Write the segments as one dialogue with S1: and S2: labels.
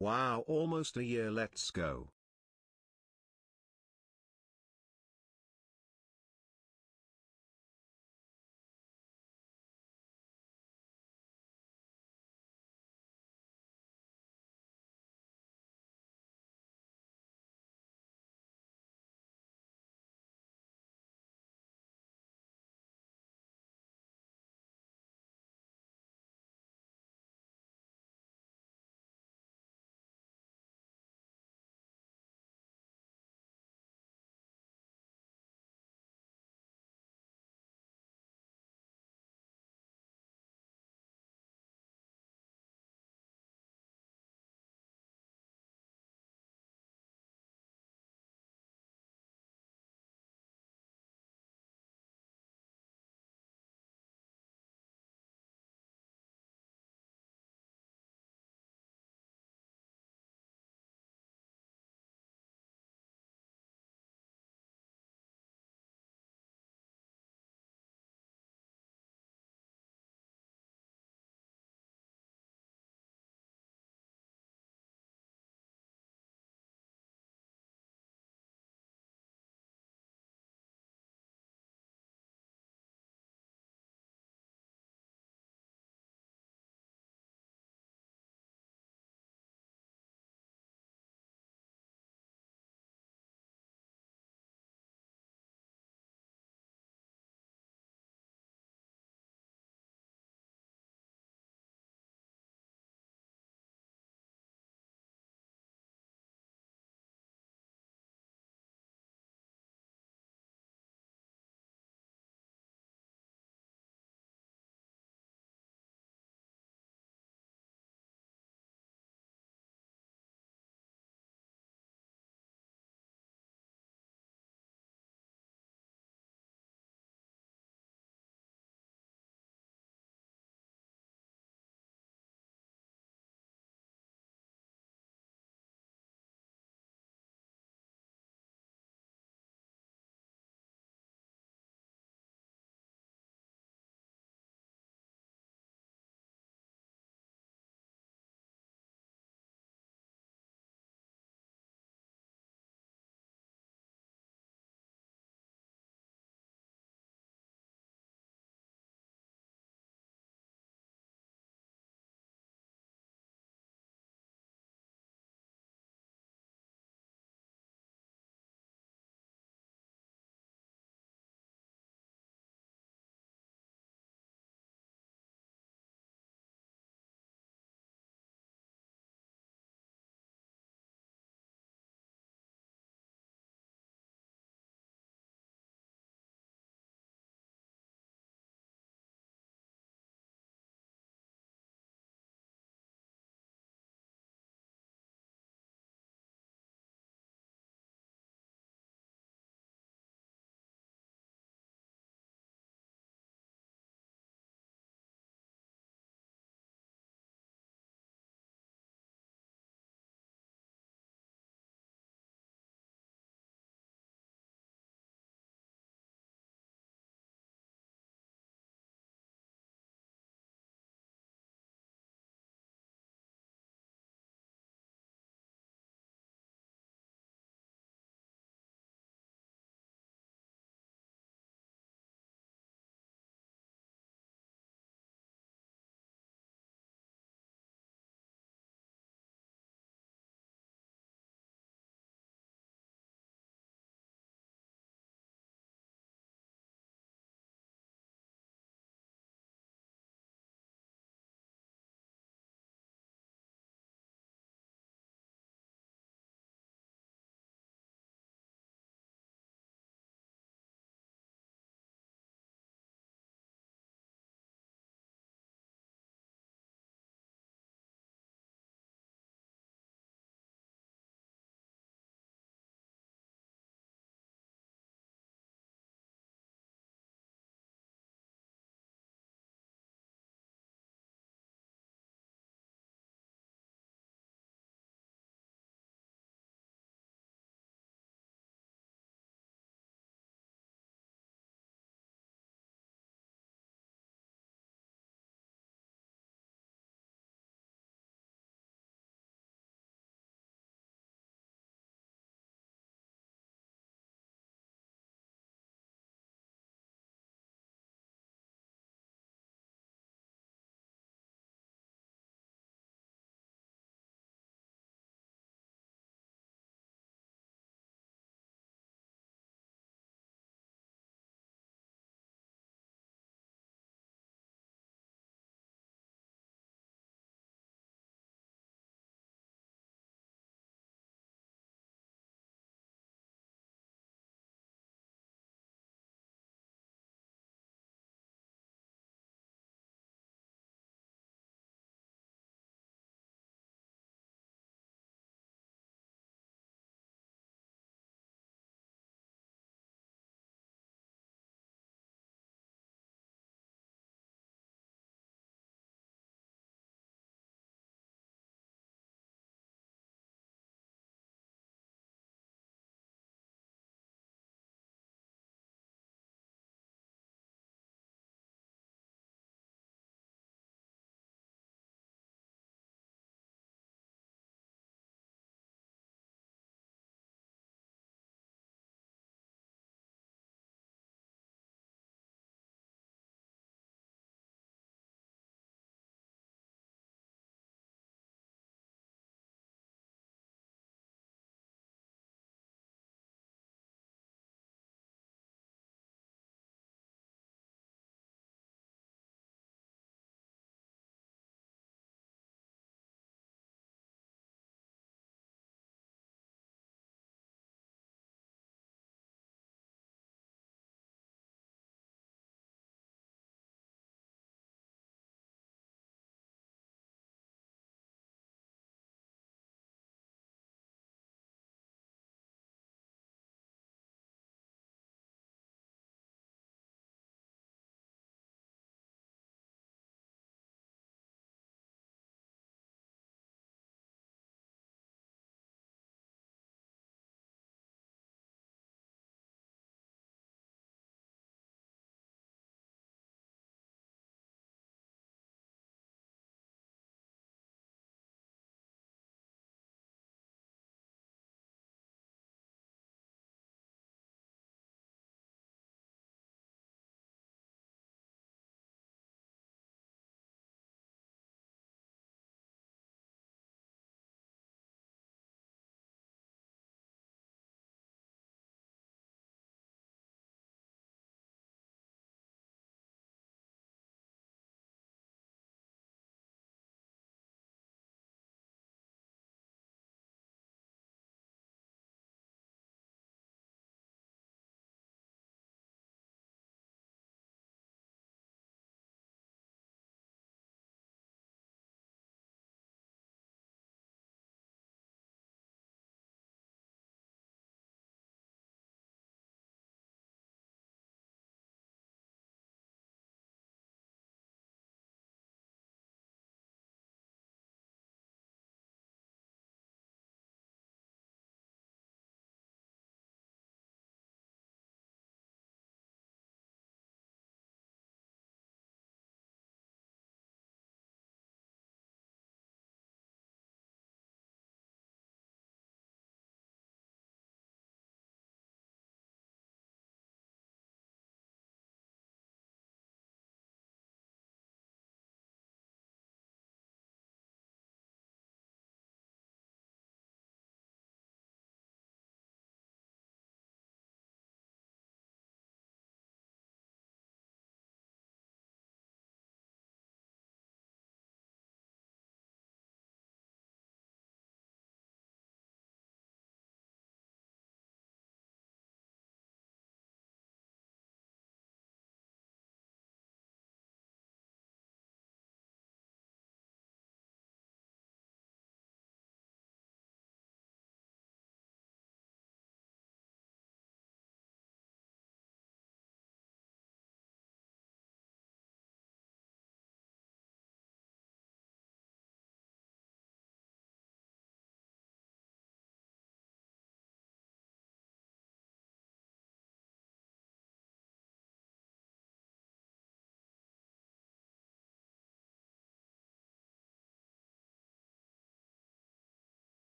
S1: Wow, almost a year. Let's go.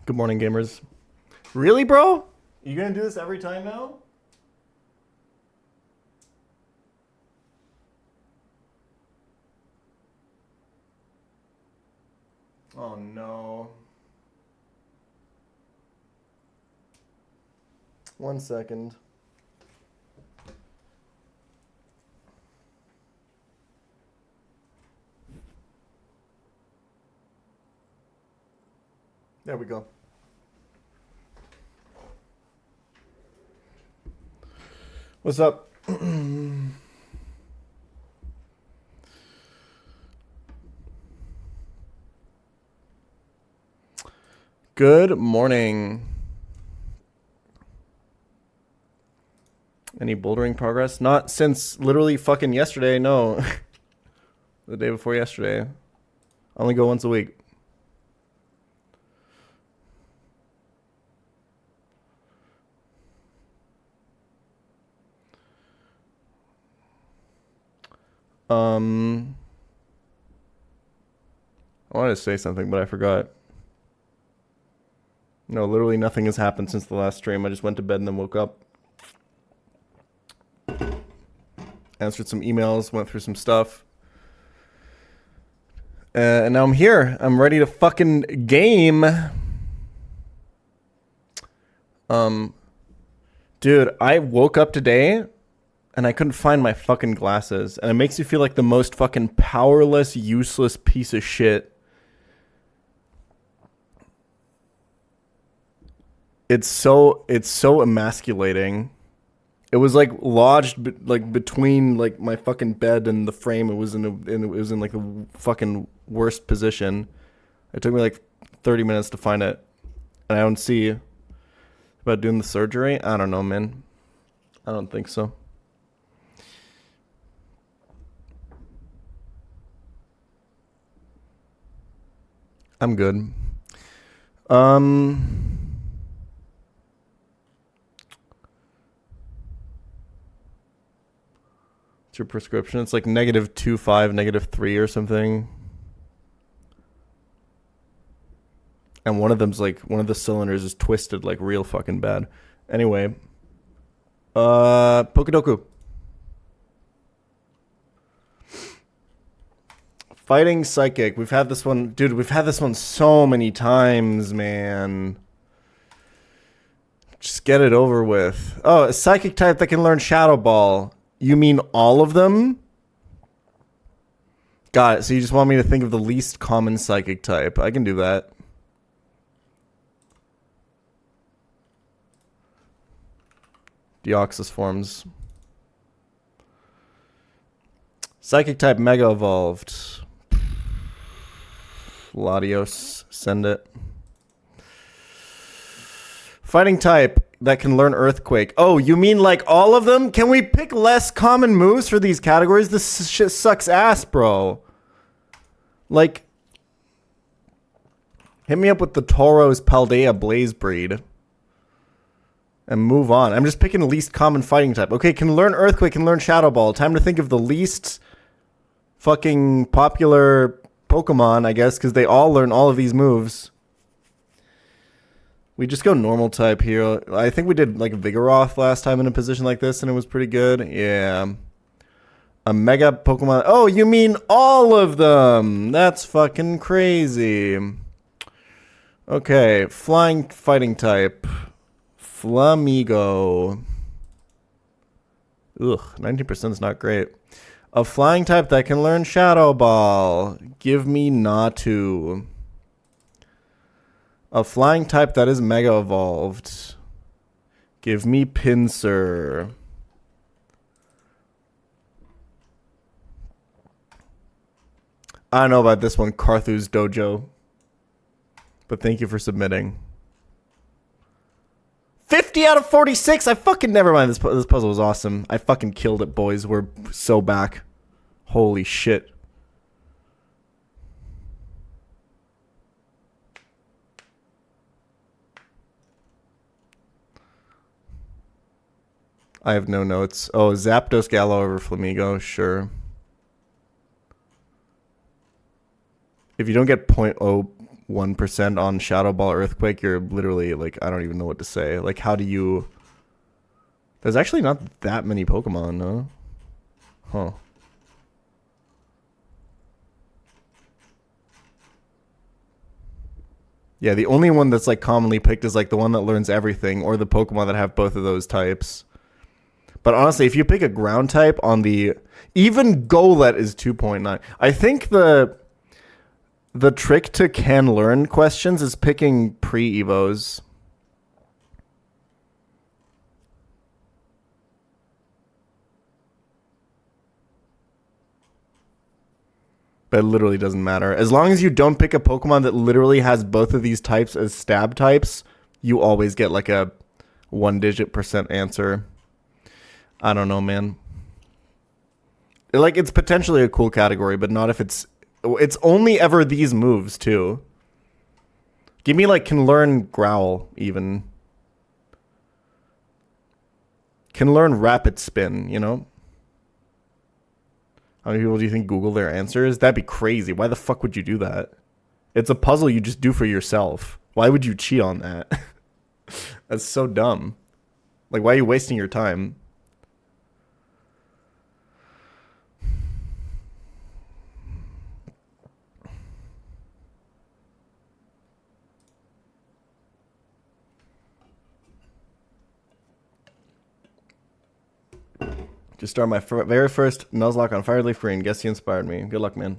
S2: Good morning, gamers. Really, bro? You gonna do this every time now? Oh no. 1 second. There we go. What's up? Good morning. Any bouldering progress? Not since literally fucking yesterday, no. The day before yesterday. I only go once a week. I wanted to say something, but I forgot. No, literally nothing has happened since the last stream. I just went to bed and then woke up. Answered some emails, went through some stuff. And now I'm here. I'm ready to fucking game. Dude, I woke up today and I couldn't find my fucking glasses. And it makes you feel like the most fucking powerless, useless piece of shit. It's so emasculating. It was like lodged like between like my fucking bed and the frame. It was in like the fucking worst position. It took me like 30 minutes to find it. And I don't see about doing the surgery. I don't know, man. I don't think so. I'm good. What's your prescription? It's like -2.5, -3 or something. And one of them's like, one of the cylinders is twisted like real fucking bad. Anyway. Pokedoku. Fighting Psychic. We've had this one. Dude, we've had this one so many times, man. Just get it over with. Oh, a Psychic type that can learn Shadow Ball. You mean all of them? Got it. So you just want me to think of the least common Psychic type. I can do that. Deoxys forms. Psychic type Mega Evolved. Latios, send it. Fighting type that can learn Earthquake. Oh, you mean like all of them? Can we pick less common moves for these categories? This shit sucks ass, bro. Like, hit me up with the Tauros Paldea Blaze Breed. And move on. I'm just picking the least common fighting type. Okay, can learn Earthquake, can learn Shadow Ball. Time to think of the least fucking popular Pokemon, I guess, because they all learn all of these moves. We just go normal type here. I think we did like Vigoroth last time in a position like this, and it was pretty good. Yeah. A Mega Pokemon. Oh, you mean all of them? That's fucking crazy. Okay, flying fighting type. Flamigo. Ugh, 19% is not great. A flying type that can learn Shadow Ball. Give me Natu. A flying type that is Mega Evolved. Give me Pinsir. I don't know about this one, Carthus Dojo. But thank you for submitting. 50 out of 46. I fucking never mind. This puzzle was awesome. I fucking killed it, boys. We're so back. Holy shit. I have no notes. Oh, Zapdos Gallo over Flamigo. Sure. If you don't get .0 1% on Shadow Ball Earthquake, you're literally like, I don't even know what to say. Like, how do you... There's actually not that many Pokemon, no? Huh. Yeah, the only one that's like commonly picked is like the one that learns everything, or the Pokemon that have both of those types. But honestly, if you pick a ground type on the... Even Golett is 2.9. I think the trick to can learn questions is picking pre-evos. But it literally doesn't matter. As long as you don't pick a Pokemon that literally has both of these types as stab types, you always get like a 1-digit % answer. I don't know, man. Like, it's potentially a cool category, but not if it's only ever these moves, too. Give me, like, can learn Growl, even. Can learn Rapid Spin, you know? How many people do you think Google their answers? That'd be crazy. Why the fuck would you do that? It's a puzzle you just do for yourself. Why would you cheat on that? That's so dumb. Like, why are you wasting your time? Just start my very first Nuzlocke on Fireleaf Green. Guess you inspired me. Good luck, man.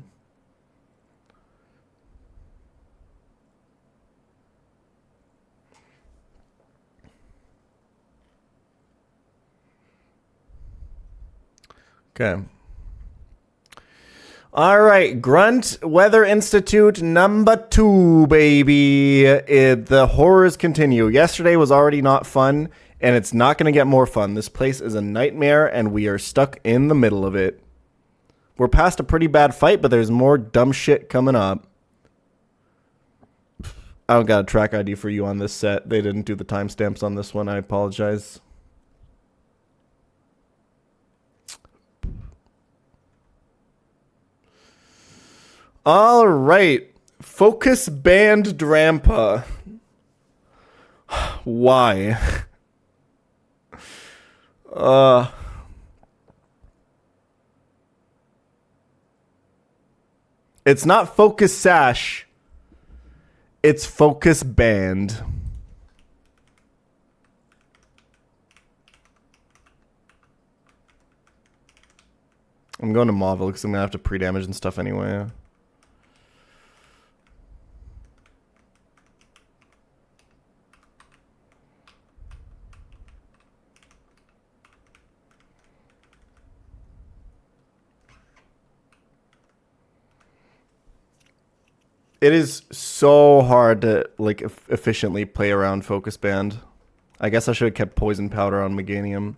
S2: Okay. All right, Grunt Weather Institute number 2, baby. The horrors continue. Yesterday was already not fun, and it's not going to get more fun. This place is a nightmare, and we are stuck in the middle of it. We're past a pretty bad fight, but there's more dumb shit coming up. I don't got a track ID for you on this set. They didn't do the timestamps on this one. I apologize. All right. Focus Band Drampa. Why? It's not Focus Sash. It's Focus Band. I'm going to Mauville because I'm going to have to pre-damage and stuff anyway. It is so hard to like efficiently play around Focus Band. I guess I should have kept Poison Powder on Meganium.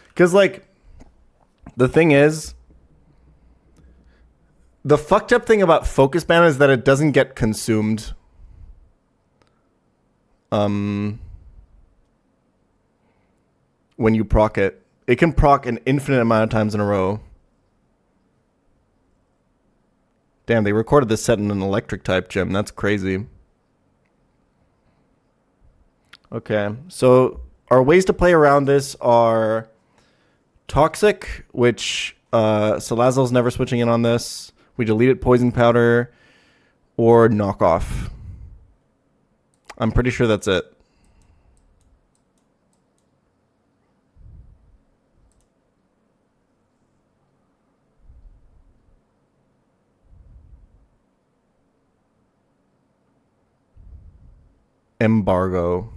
S2: Because, like, the thing is, the fucked up thing about Focus Band is that it doesn't get consumed. When you proc it. It can proc an infinite amount of times in a row. Damn, they recorded this set in an electric type gym. That's crazy. Okay, so our ways to play around this are Toxic, which Salazzle's never switching in on this. We deleted Poison Powder or Knockoff. I'm pretty sure that's it. Embargo.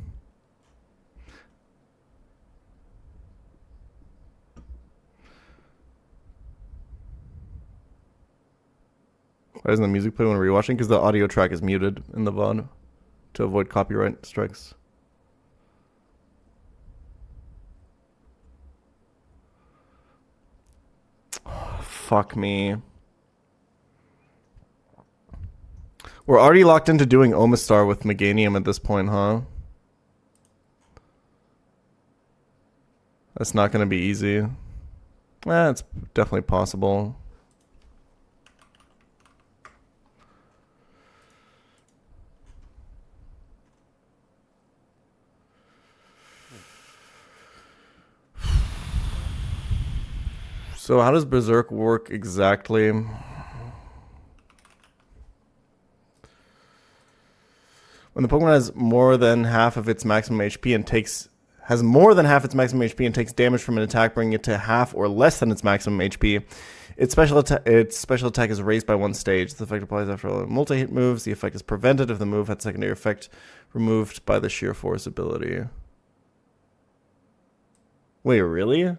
S2: Why doesn't the music play when we're rewatching? Because the audio track is muted in the VOD to avoid copyright strikes. Oh, fuck me. We're already locked into doing Omastar with Meganium at this point, huh? That's not going to be easy. It's definitely possible. So how does Berserk work exactly? When the Pokemon has more than half of its maximum HP and takes damage from an attack, bringing it to half or less than its maximum HP, its special attack is raised by 1 stage. The effect applies after all multi-hit moves. The effect is prevented if the move had secondary effect removed by the sheer force ability. Wait, really?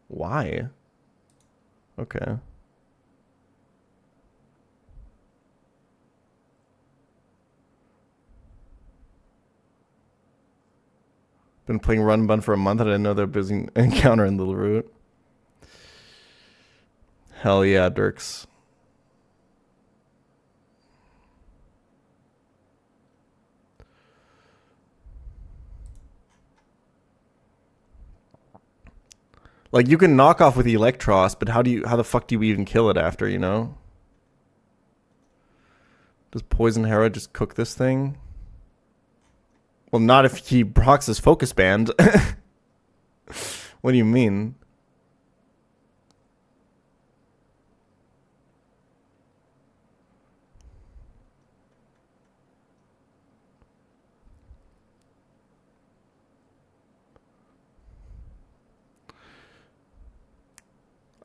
S2: Why? Okay. Been playing Run Bun for a month and I didn't know they're busy encounter in Little Root. Hell yeah, Dirks. Like, you can knock off with Electros, but how the fuck do you even kill it after, you know? Does Poison Hera just cook this thing? Well, not if he procs his Focus Band. What do you mean?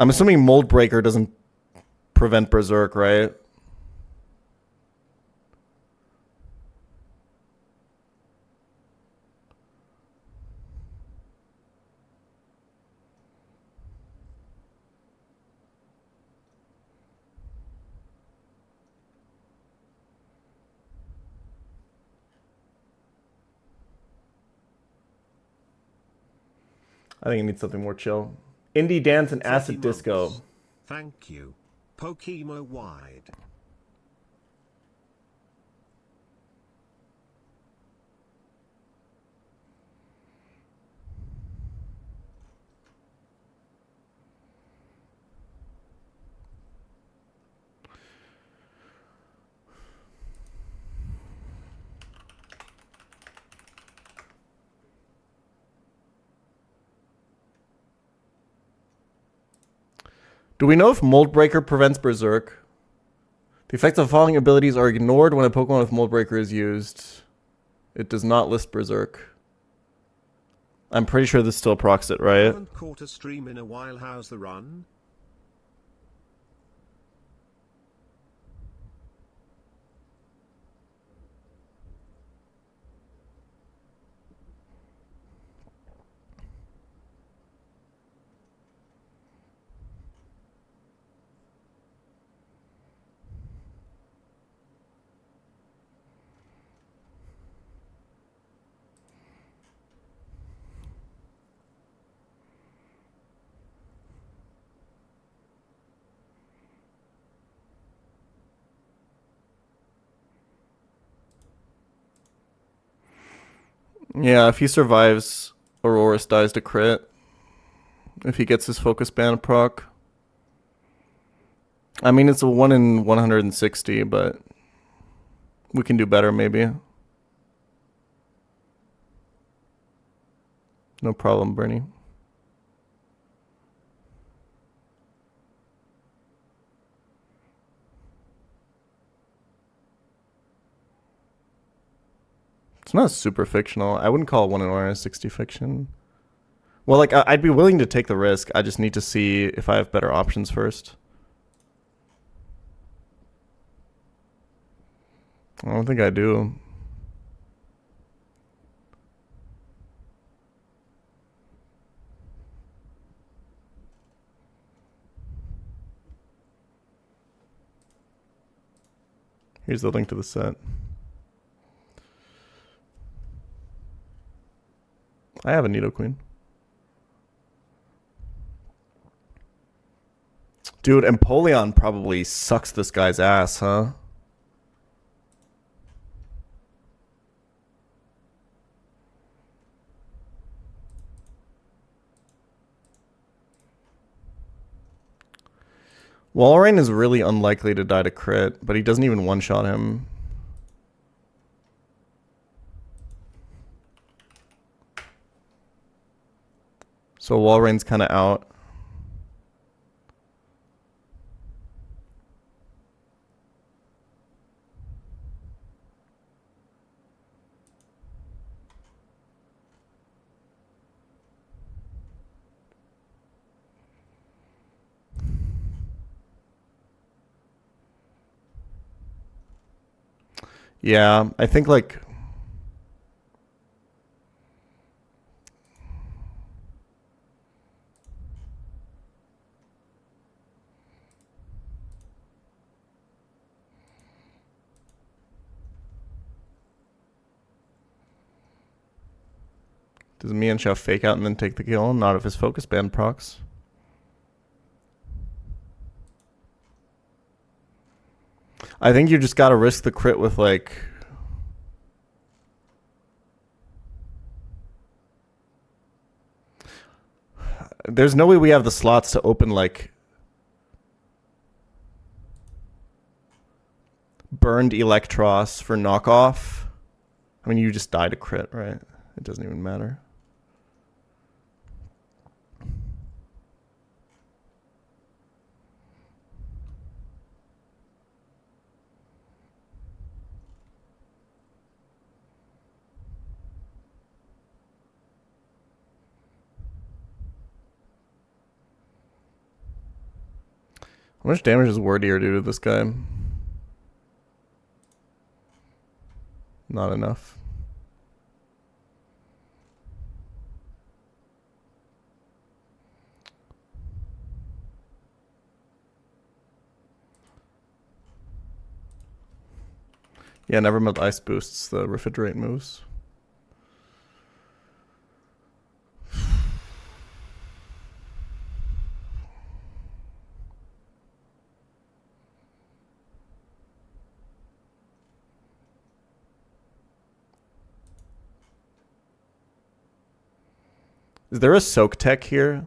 S2: I'm assuming Mold Breaker doesn't prevent Berserk, right? I think it needs something more chill. Indie Dance and Acid Disco.
S1: Thank you. Pokemo wide.
S2: Do we know if Mold Breaker prevents Berserk? The effects of following abilities are ignored when a Pokemon with Mold Breaker is used. It does not list Berserk. I'm pretty sure this still procs it, right?
S1: Haven't caught a stream in a while. How's the run?
S2: Yeah, if he survives, Aurorus dies to crit. If he gets his Focus Band proc. I mean, it's a 1 in 160, but we can do better, maybe. No problem, Bernie. It's not super fictional. I wouldn't call it 1 in 160 fiction. Well, like, I'd be willing to take the risk. I just need to see if I have better options first. I don't think I do. Here's the link to the set. I have a Nidoqueen. Dude, Empoleon probably sucks this guy's ass, huh? Walrein is really unlikely to die to crit, but he doesn't even one-shot him. So Walrein's kind of out. Yeah, I think like does me and Chef fake out and then take the kill? Not if his focus band procs. I think you just gotta risk the crit with like... There's no way we have the slots to open like... Burned Electros for knockoff. I mean, you just die to crit, right? It doesn't even matter. How much damage does Wardier do to this guy? Not enough. Yeah, never mind ice boosts the refrigerate moves. Is there a soak tech here?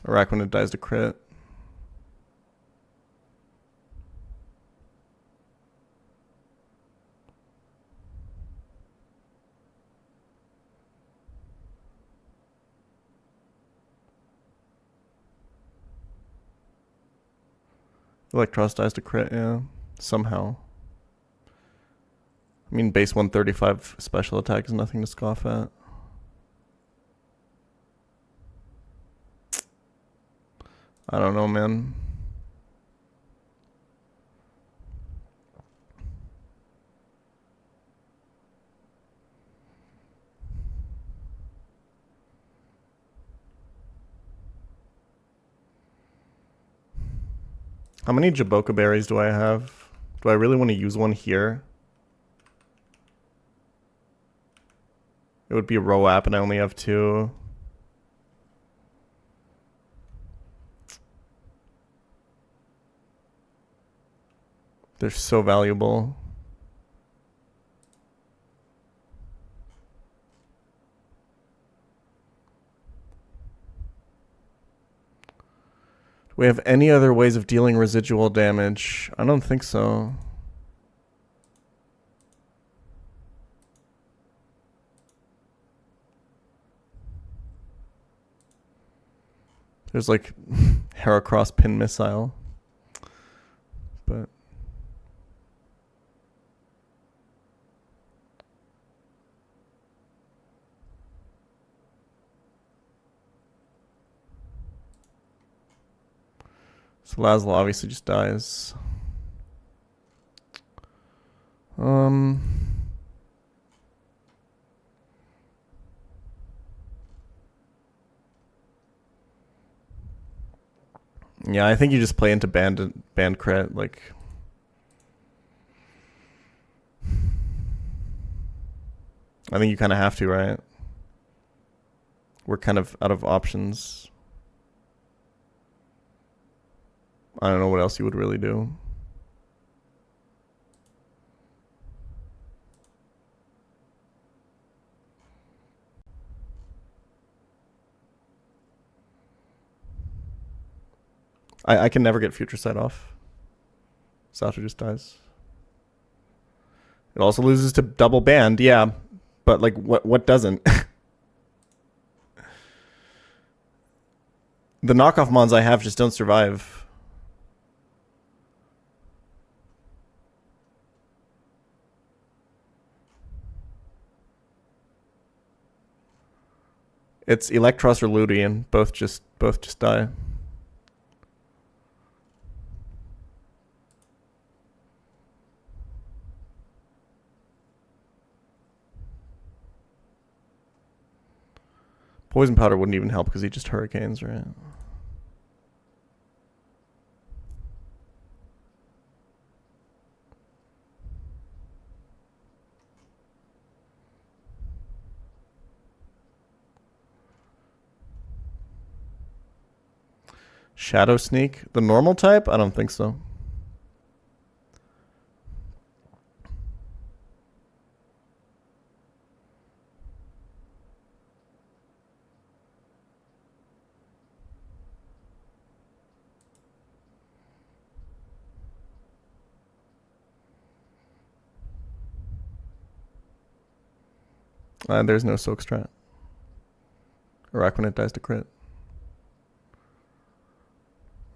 S2: Iraq when it dies to crit. Electros dies to crit, yeah. Somehow. I mean, base 135 special attack is nothing to scoff at. I don't know, man. How many Jaboka berries do I have? Do I really want to use one here? It would be a row app and I only have 2. They're so valuable. Do we have any other ways of dealing residual damage? I don't think so. There's like Heracross pin missile. But so Laszlo obviously just dies. Yeah, I think you just play into band crit, like. I think you kind of have to, right? We're kind of out of options. I don't know what else you would really do. I can never get Future Sight off. Sasha just dies. It also loses to double band, yeah. But like what doesn't? The knockoff mons I have just don't survive. It's Electros or Ludian. Both just die. Poison powder wouldn't even help because he just hurricanes, right? Shadow Sneak, the normal type? I don't think so. There's no soak strat. Araquanid dies to crit.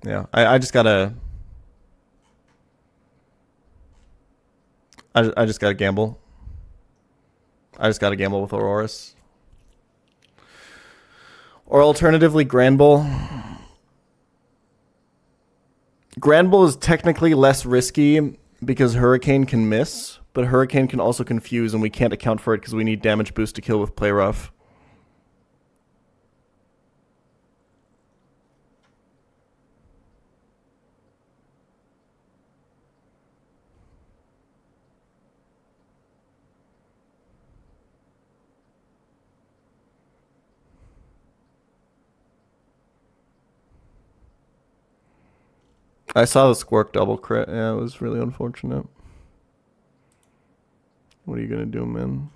S2: Yeah, I just gotta... I just gotta gamble. I just gotta gamble with Aurorus. Or alternatively, Granbull. Granbull is technically less risky because Hurricane can miss, but Hurricane can also confuse, and we can't account for it because we need damage boost to kill with Play Rough. I saw the Squirk double crit. Yeah, it was really unfortunate. What are you gonna do, man?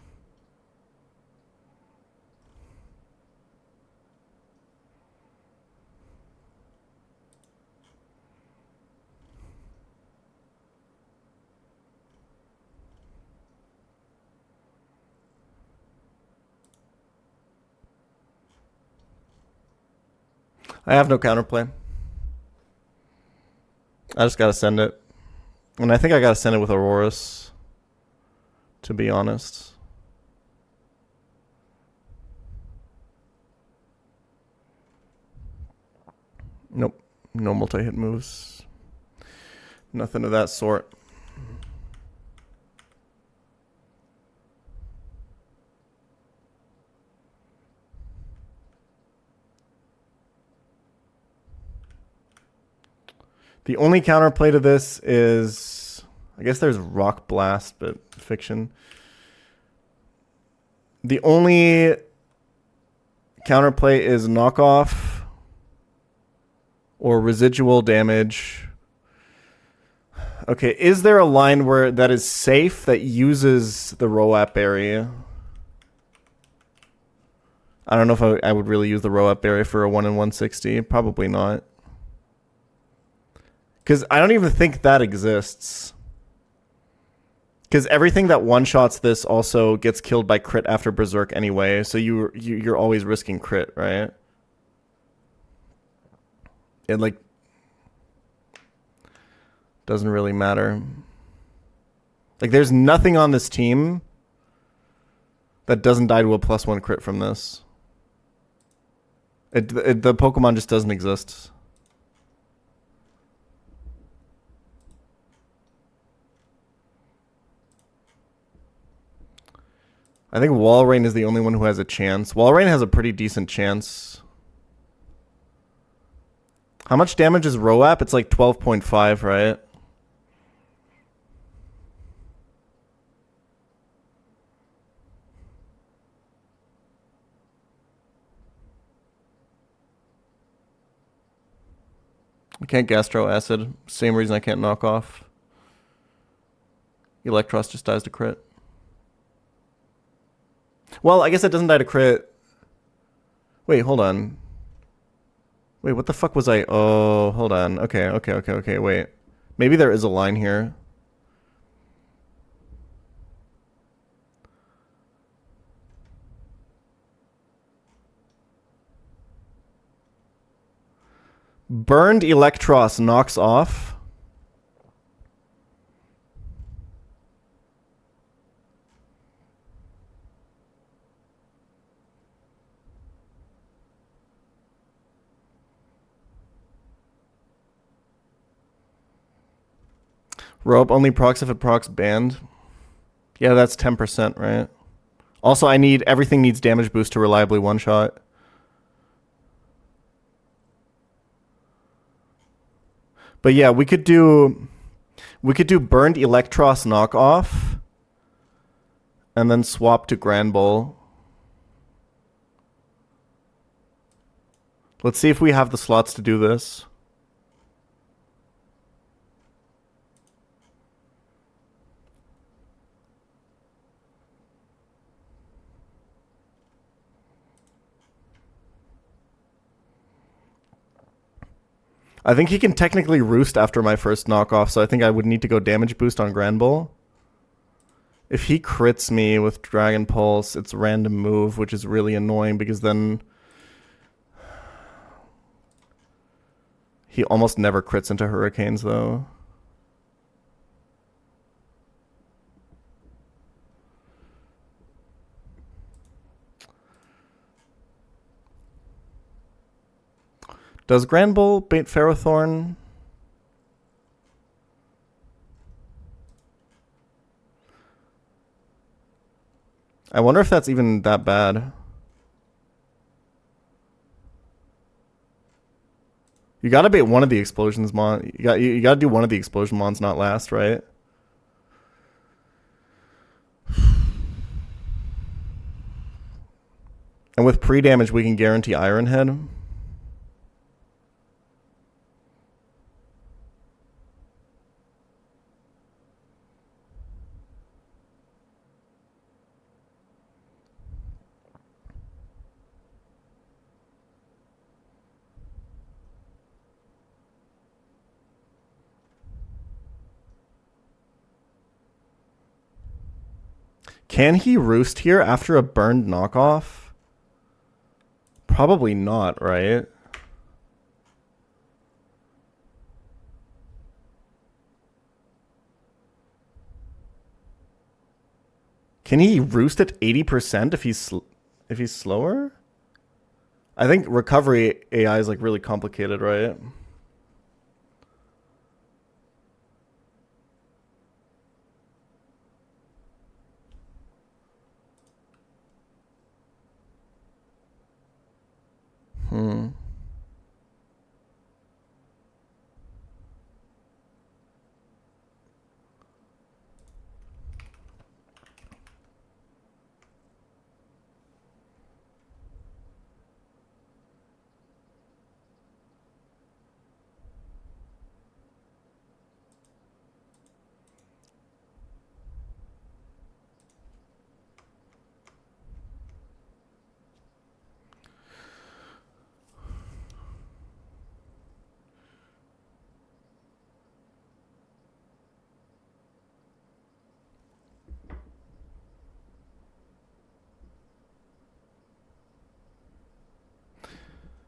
S2: I have no counterplay. I just gotta send it. And I think I gotta send it with Aurorus, to be honest. Nope. No multi-hit moves. Nothing of that sort. The only counterplay to this is, I guess there's Rock Blast, but fiction. The only counterplay is knockoff or residual damage. Okay, is there a line where that is safe that uses the Roap Berry? I don't know if I would really use the Roap Berry for a 1 in 160. Probably not. Because I don't even think that exists. Because everything that one-shots this also gets killed by crit after Berserk anyway, so you're always risking crit, right? It, like, doesn't really matter. Like, there's nothing on this team that doesn't die to a +1 crit from this. The Pokemon just doesn't exist. I think Walrein is the only one who has a chance. Walrein has a pretty decent chance. How much damage is Roap? It's like 12.5, right? I can't Gastro Acid. Same reason I can't knock off. Electros just dies to crit. Well, I guess it doesn't die to crit. Wait, hold on. Wait, what the fuck was I? Oh, hold on. Okay, wait. Maybe there is a line here. Burned Electros knocks off. Rope only procs if it procs banned. Yeah, that's 10%, right? Also, everything needs damage boost to reliably one-shot. But yeah, we could do burned Electros knockoff and then swap to Granbull. Let's see if we have the slots to do this. I think he can technically roost after my first knockoff, so I think I would need to go damage boost on Granbull. If he crits me with Dragon Pulse, it's a random move, which is really annoying because then he almost never crits into Hurricanes, though. Does Granbull bait Ferrothorn? I wonder if that's even that bad. You gotta bait one of the explosions mon. You gotta do one of the explosion mons, not last, right? And with pre-damage, we can guarantee Iron Head. Can he roost here after a burned knockoff? Probably not, right? Can he roost at 80% if he's slower? I think recovery AI is like really complicated, right?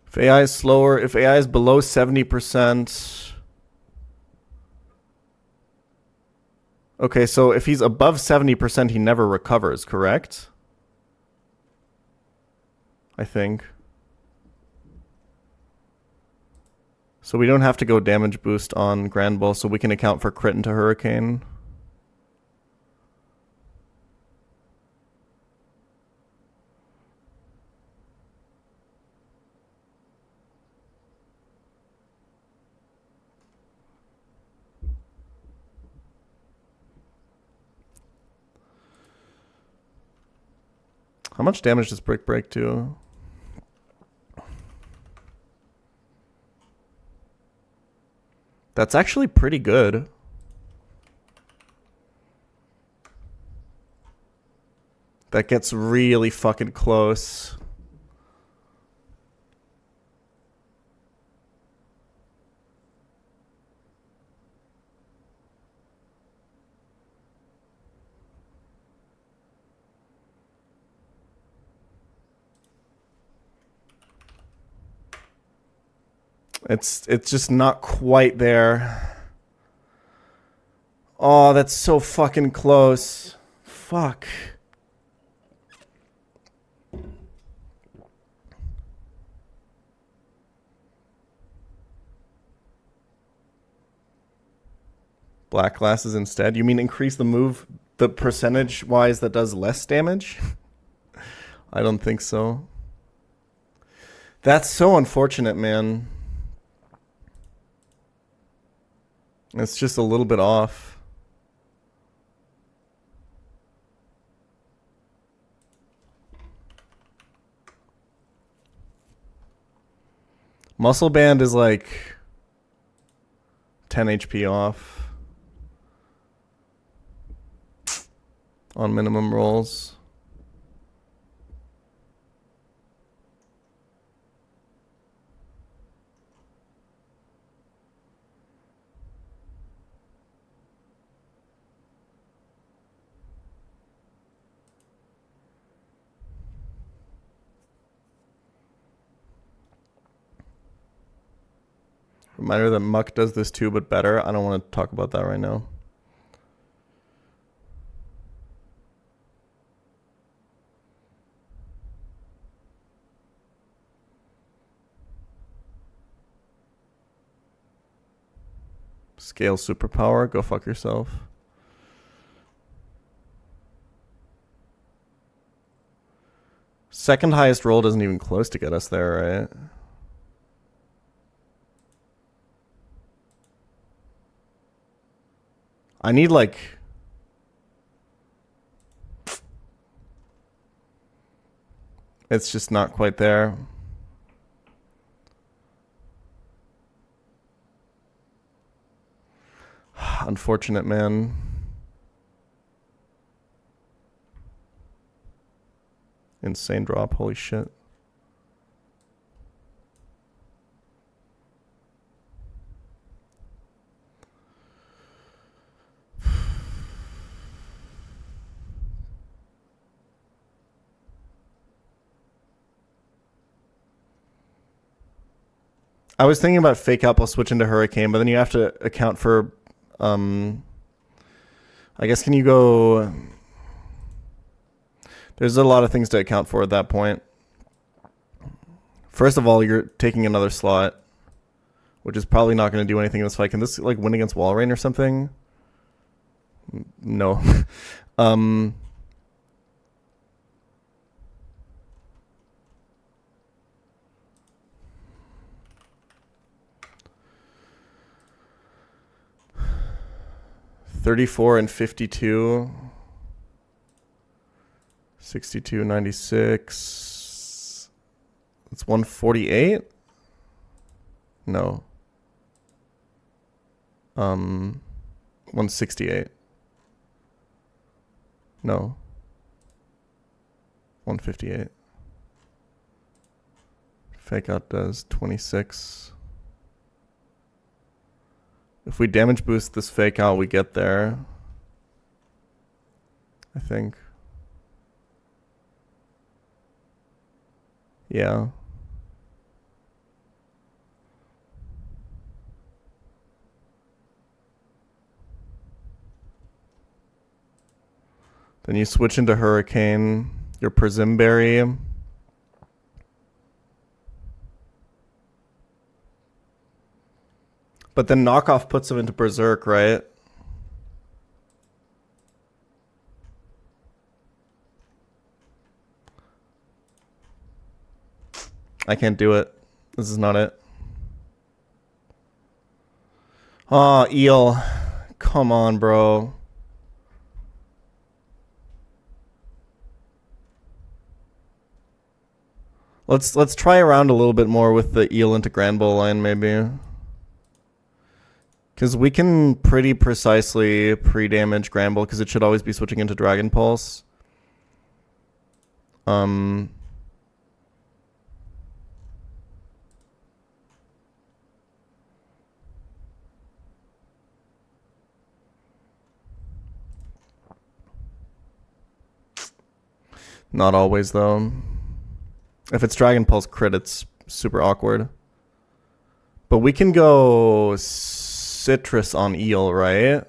S2: If AI is slower, if AI is below 70%. Okay, so if he's above 70%, he never recovers, correct? I think. So we don't have to go damage boost on Granbull, so we can account for crit into Hurricane. How much damage does Brick Break do? That's actually pretty good. That gets really fucking close. It's just not quite there. Oh, that's so fucking close. Fuck. Black glasses instead? You mean increase the move the percentage wise that does less damage? I don't think so. That's so unfortunate, man. It's just a little bit off. Muscle band is like 10 HP off on minimum rolls. Reminder that Muck does this too, but better. I don't want to talk about that right now. Scale superpower, go fuck yourself. Second highest roll doesn't even close to get us there, right? I need like... It's just not quite there. Unfortunate, man. Insane drop, holy shit. I was thinking about fake out while switching to Hurricane, but then you have to account for, I guess, can you go... There's a lot of things to account for at that point. First of all, you're taking another slot, which is probably not going to do anything in this fight. Can this like win against Wall Rain or something? No. 34 and 52. 62, 96. It's 148? No. 168. No. 158. Fake out does 26. If we damage boost this fake out, we get there. I think. Yeah. Then you switch into Hurricane, your Prismberry. But then knockoff puts him into Berserk, right? I can't do it. This is not it. Aw, Eel. Come on, bro. Let's try around a little bit more with the Eel into Grand Bull line, maybe. Because we can pretty precisely pre-damage Grand Bull, because it should always be switching into Dragon Pulse. Not always, though. If it's Dragon Pulse crit, it's super awkward. But we can go Citrus on Eel, right?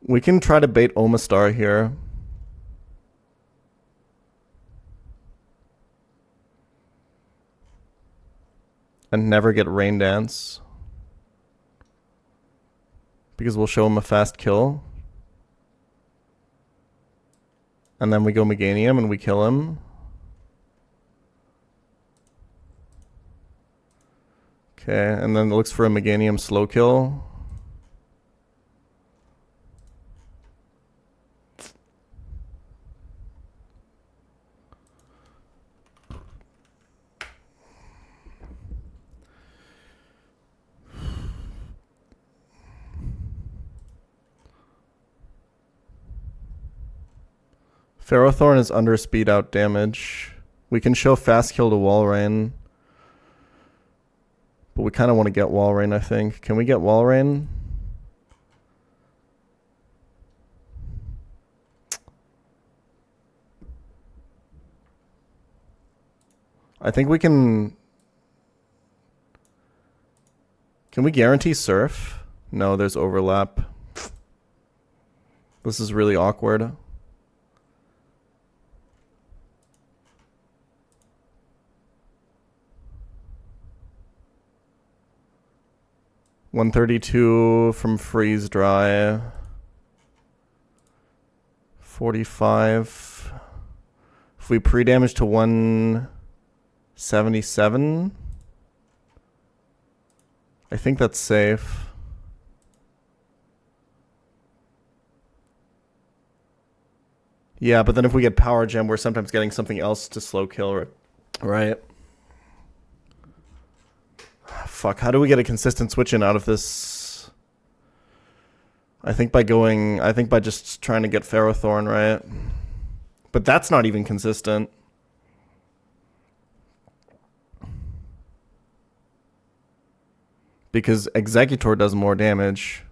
S2: We can try to bait Omastar here. and never get Rain Dance. Because we'll show him a fast kill. And then we go Meganium and we kill him. Okay, and then it looks for a Meganium slow kill. Ferrothorn is under speed out damage. We can show fast kill to Walrein. But we kind of want to get Walrein, I think. Can we get Walrein? I think we can... Can we guarantee Surf? No, there's overlap. This is really awkward. $132 from Freeze Dry. 45. If we pre-damage to 177, I think that's safe. Yeah, but then if we get Power Gem, we're sometimes getting something else to slow kill, right? Fuck, how do we get a consistent switch in out of this? I think by just trying to get Ferrothorn, right? But that's not even consistent. Because Executor does more damage.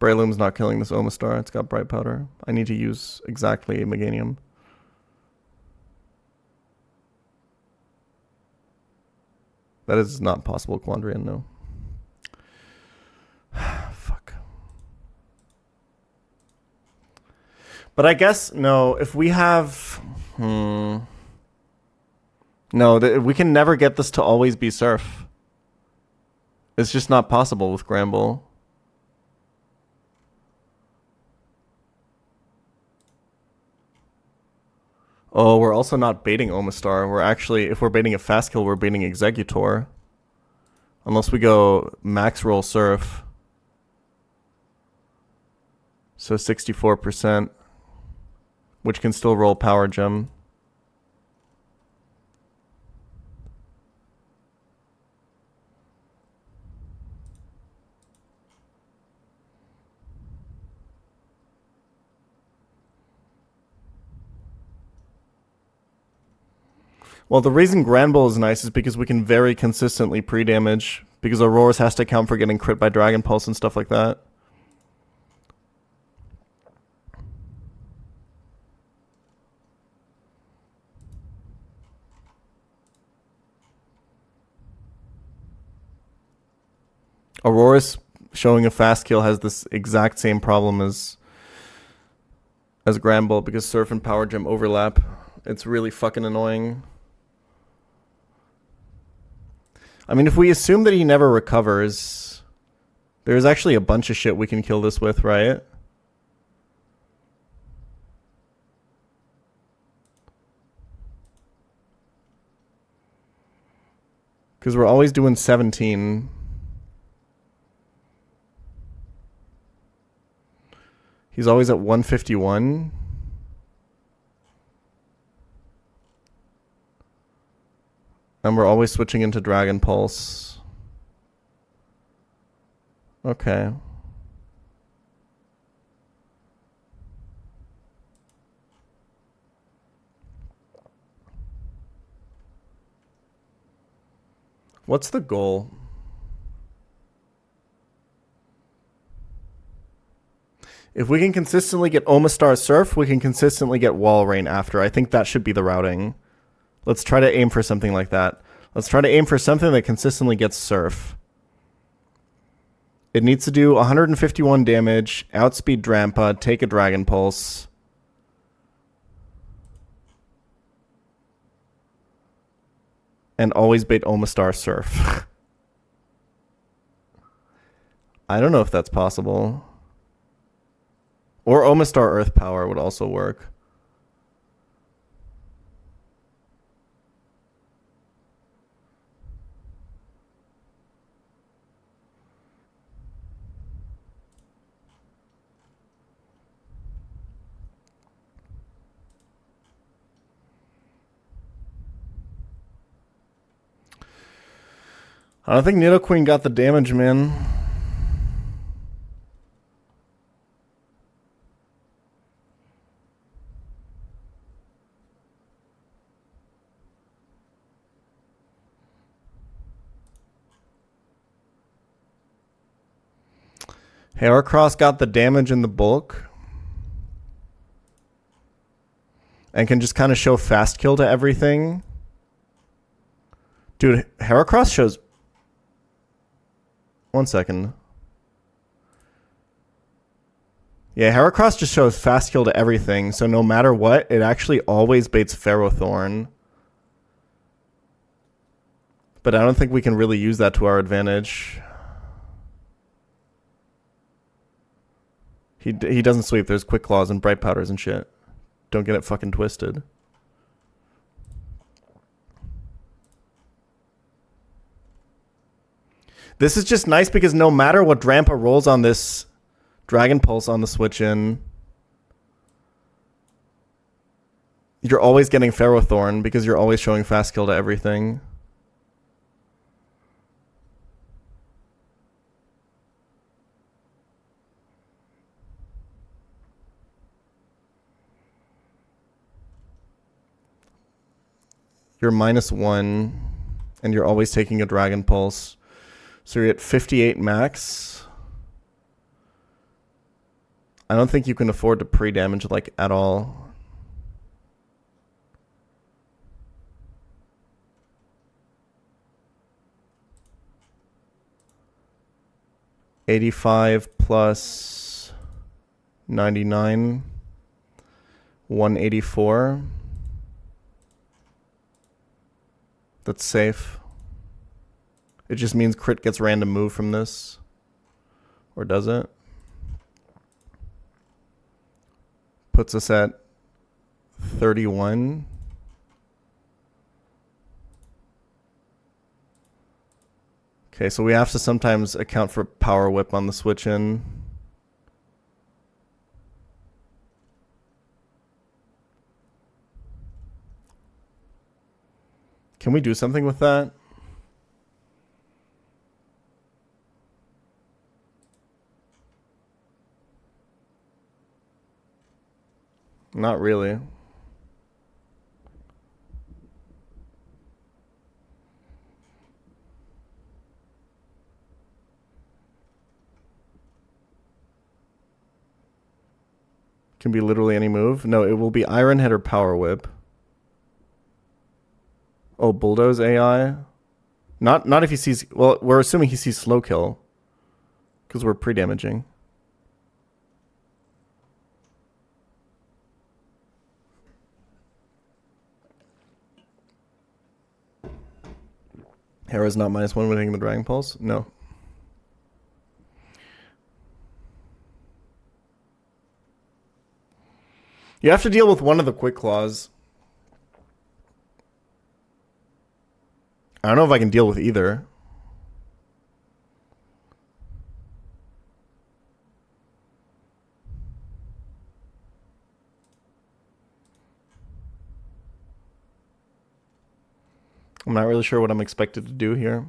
S2: Breloom's not killing this Omastar. It's got Bright Powder. I need to use exactly Meganium. That is not possible, Quandrian, no. Fuck. But I guess, no, if we have... No, we can never get this to always be Surf. It's just not possible with Gramble. Oh, we're also not baiting Omastar. We're actually, if we're baiting a fast kill, we're baiting Executor. Unless we go max roll Surf. So 64%. Which can still roll Power Gem. Well, the reason Granbull is nice is because we can very consistently pre-damage. Because Aurora's has to account for getting crit by Dragon Pulse and stuff like that. Aurora's showing a fast kill has this exact same problem as Granbull because Surf and Power Gem overlap. It's really fucking annoying. I mean, if we assume that he never recovers, there's actually a bunch of shit we can kill this with, right? Because we're always doing 17. He's always at 151. And we're always switching into Dragon Pulse. Okay. What's the goal? If we can consistently get Omastar Surf, we can consistently get Walrein after. I think that should be the routing. Let's try to aim for something like that. Let's try to aim for something that consistently gets Surf. It needs to do 151 damage, outspeed Drampa, take a Dragon Pulse. And always bait Omastar Surf. I don't know if that's possible. Or Omastar Earth Power would also work. I don't think Nidoqueen got the damage, man. Heracross got the damage in the bulk. And can just kind of show fast kill to everything. Dude, Heracross shows... One second. Yeah, Heracross just shows fast kill to everything, so no matter what, it actually always baits Ferrothorn. But I don't think we can really use that to our advantage. He doesn't sweep. There's Quick Claws and Bright Powders and shit. Don't get it fucking twisted. This is just nice because no matter what Drampa rolls on this Dragon Pulse on the switch in, you're always getting Ferrothorn because you're always showing fast kill to everything. You're -1 and you're always taking a Dragon Pulse. So you're at 58 max. I don't think you can afford to pre-damage like at all. $85 plus 99, 184. That's safe. It just means crit gets random move from this. Or does it? Puts us at 31. Okay, so we have to sometimes account for Power Whip on the switch in. Can we do something with that? Not really. Can be literally any move. No, it will be Iron Head or Power Whip. Oh, Bulldoze AI? Not if he sees... Well, we're assuming he sees Slow Kill. Because we're pre-damaging. Hera's not -1 when hitting the Dragon Pulse? No. You have to deal with one of the Quick Claws. I don't know if I can deal with either. I'm not really sure what I'm expected to do here.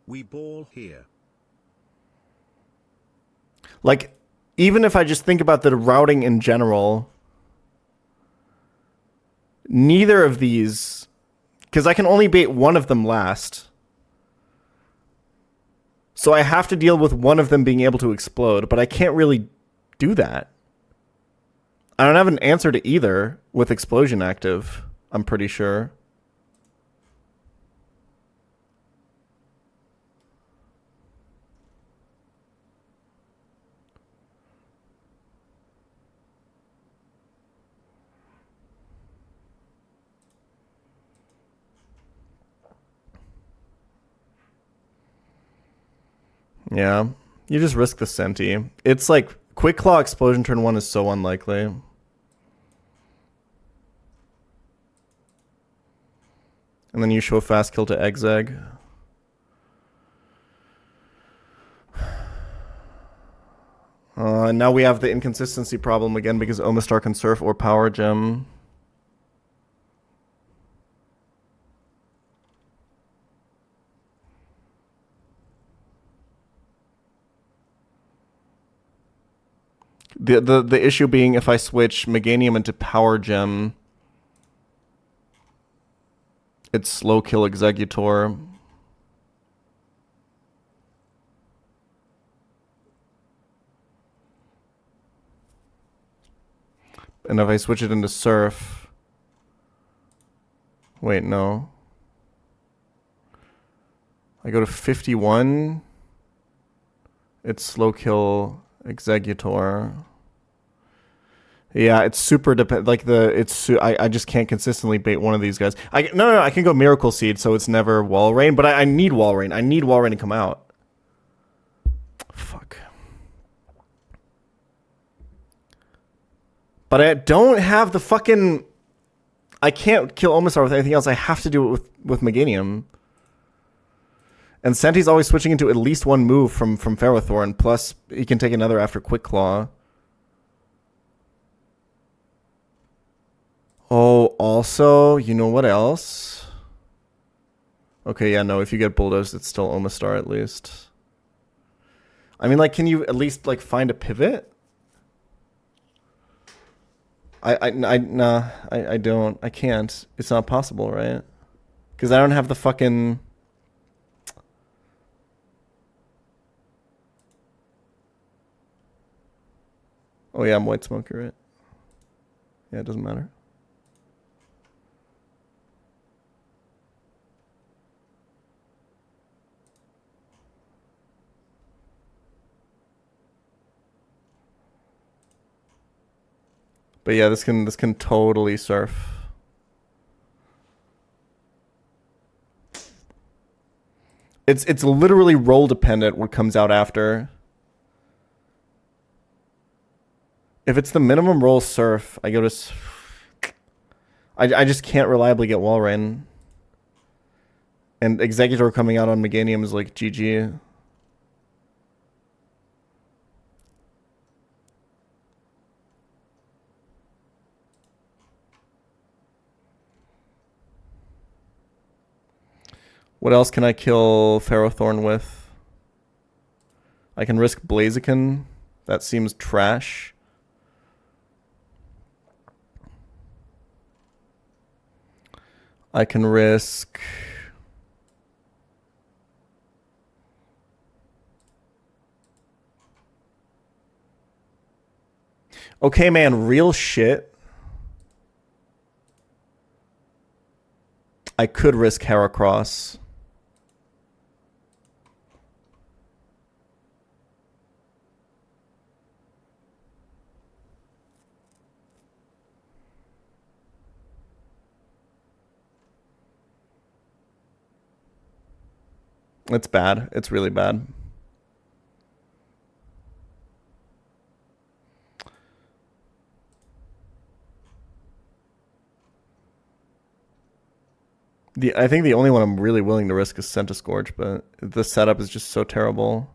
S1: We ball here.
S2: Like, even if I just think about the routing in general, neither of these, because I can only bait one of them last. So I have to deal with one of them being able to explode, but I can't really do that. I don't have an answer to either with explosion active, I'm pretty sure. Yeah, you just risk the Senti. It's like Quick Claw Explosion turn 1 is so unlikely. And then you show fast kill to Egg. And now we have the inconsistency problem again because Omastar can surf or power gem. The issue being if I switch Meganium into power gem, it's slow kill Executor. And if I switch it into Surf... Wait, no. I go to 51. It's slow kill Executor. Yeah, it's super I just can't consistently bait one of these guys. No, I can go Miracle Seed, so it's never Wall Rain, but I need Wall Rain. I need Wall Rain to come out. Fuck. But I don't have the fucking... I can't kill Omastar with anything else. I have to do it with Meganium. And Senti's always switching into at least one move from Ferrothorn, plus he can take another after Quick Claw. Oh, also, you know what else? Okay, yeah, no, if you get Bulldozed, it's still Omastar at least. I mean, like, can you at least, like, find a pivot? I don't. I can't. It's not possible, right? Because I don't have the fucking... Oh, yeah, I'm White Smoker, right? Yeah, it doesn't matter. But yeah, this can totally surf. It's literally roll dependent what comes out after. If it's the minimum roll surf, I go to... I just can't reliably get Wall Rain. And Executor coming out on Meganium is like GG. What else can I kill Ferrothorn with? I can risk Blaziken. That seems trash. I can risk... Okay, man, real shit. I could risk Heracross. It's bad. It's really bad. I think the only one I'm really willing to risk is Centiskorch, but the setup is just so terrible.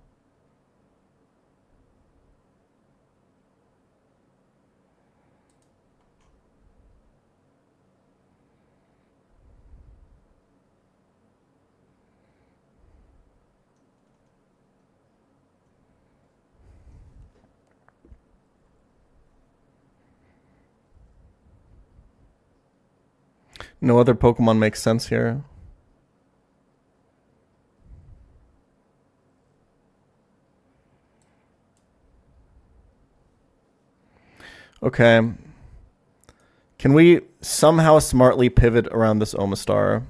S2: No other Pokemon makes sense here. Okay. Can we somehow smartly pivot around this Omastar?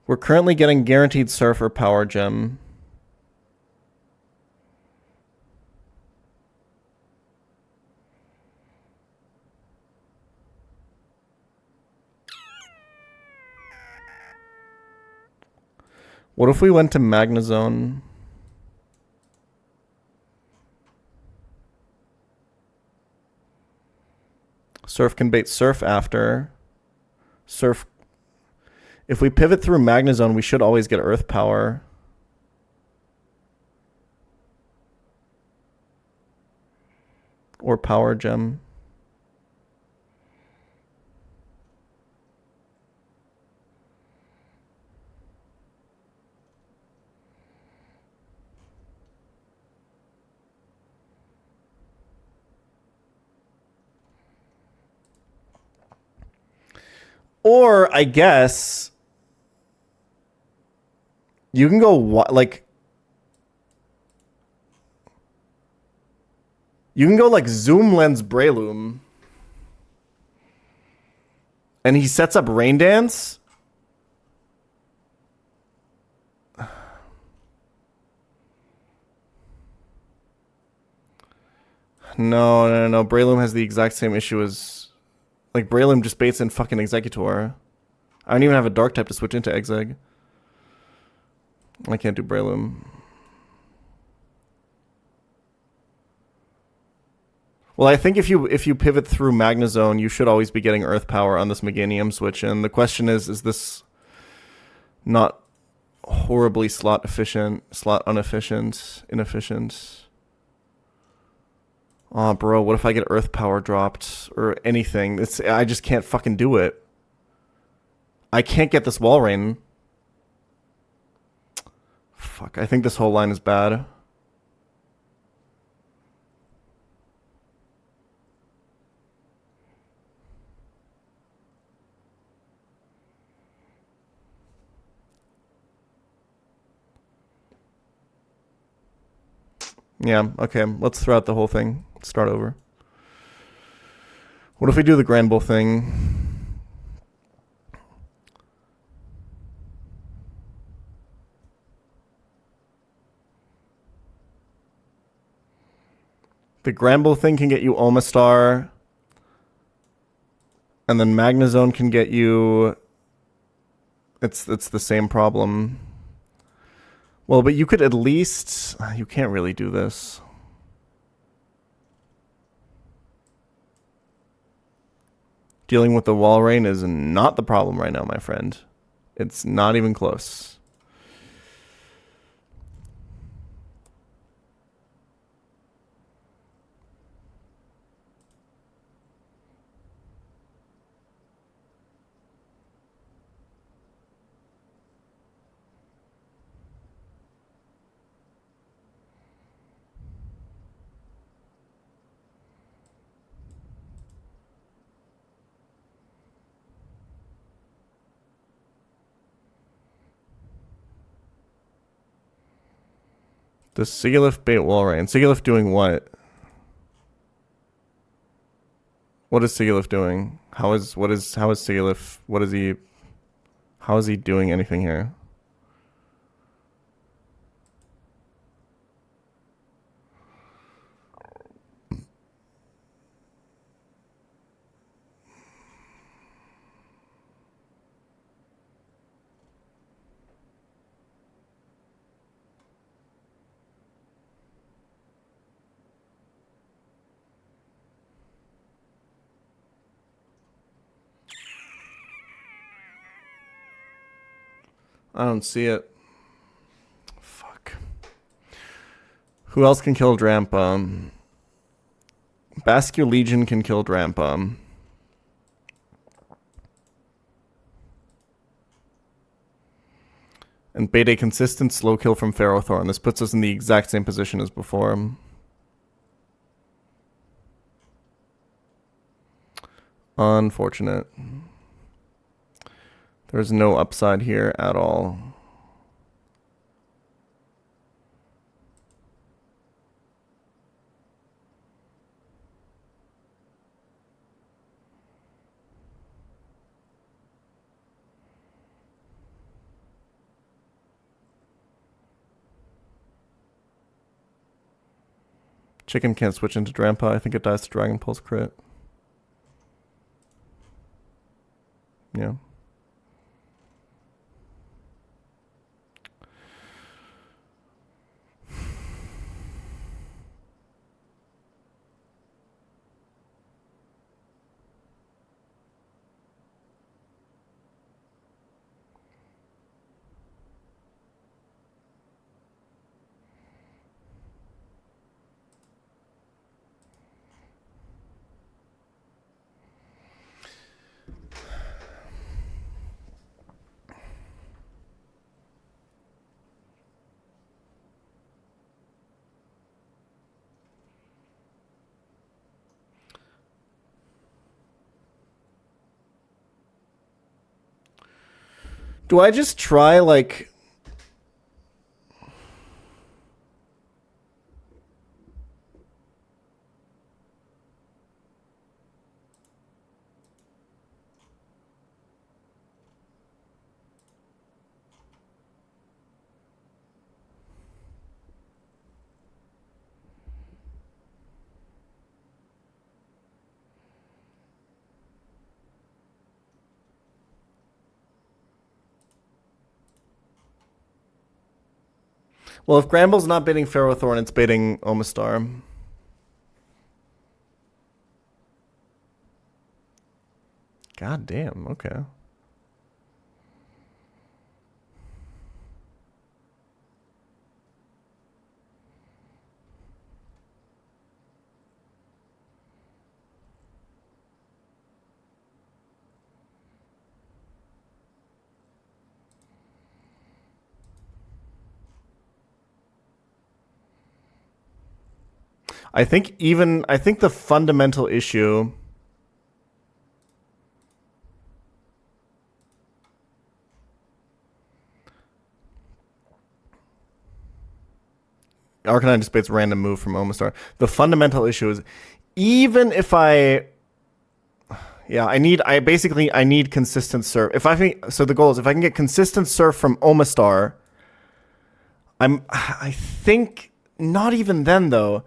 S2: We're currently getting guaranteed Surf or Power Gem. What if we went to Magnezone? Surf can bait Surf after. Surf. If we pivot through Magnezone, we should always get Earth Power. Or Power Gem. Or, I guess, you can go, like, you can go, like, Zoom Lens Breloom. And he sets up Rain Dance. No. Breloom has the exact same issue as... Like, Breloom just baits in fucking Executor. I don't even have a Dark type to switch into Exeg. I can't do Breloom. Well, I think if you pivot through Magnezone, you should always be getting Earth Power on this Meganium switch. And the question is this not horribly slot inefficient? Oh, bro, what if I get Earth Power dropped or anything? I just can't fucking do it. I can't get this Wall Rain. Fuck, I think this whole line is bad. Yeah, okay, let's throw out the whole thing. Start over. What if we do the Grand Bull thing? The Grand Bull thing can get you Omastar. And then Magnezone can get you... It's the same problem. Well, but you could at least... You can't really do this. Dealing with the Wall Rain is not the problem right now, my friend. It's not even close. The Sigilyph bait Wall Rain. Sigilyph doing what? What is Sigilyph doing? How is Sigilyph? How is he doing anything here? I don't see it. Fuck. Who else can kill Drampa? Bascule Legion can kill Drampa. And bait a consistent slow kill from Ferrothorn. This puts us in the exact same position as before. Unfortunate. There's no upside here at all. Chicken can't switch into Drampa. I think it dies to Dragon Pulse crit. Yeah. Do I just try, like... Well, if Gramble's not baiting Ferrothorn, it's baiting Omastar. God damn, okay. I think the fundamental issue Arcanine just baits random move from Omastar. The fundamental issue is even if I need consistent surf. So the goal is if I can get consistent surf from Omastar, I think not even then though.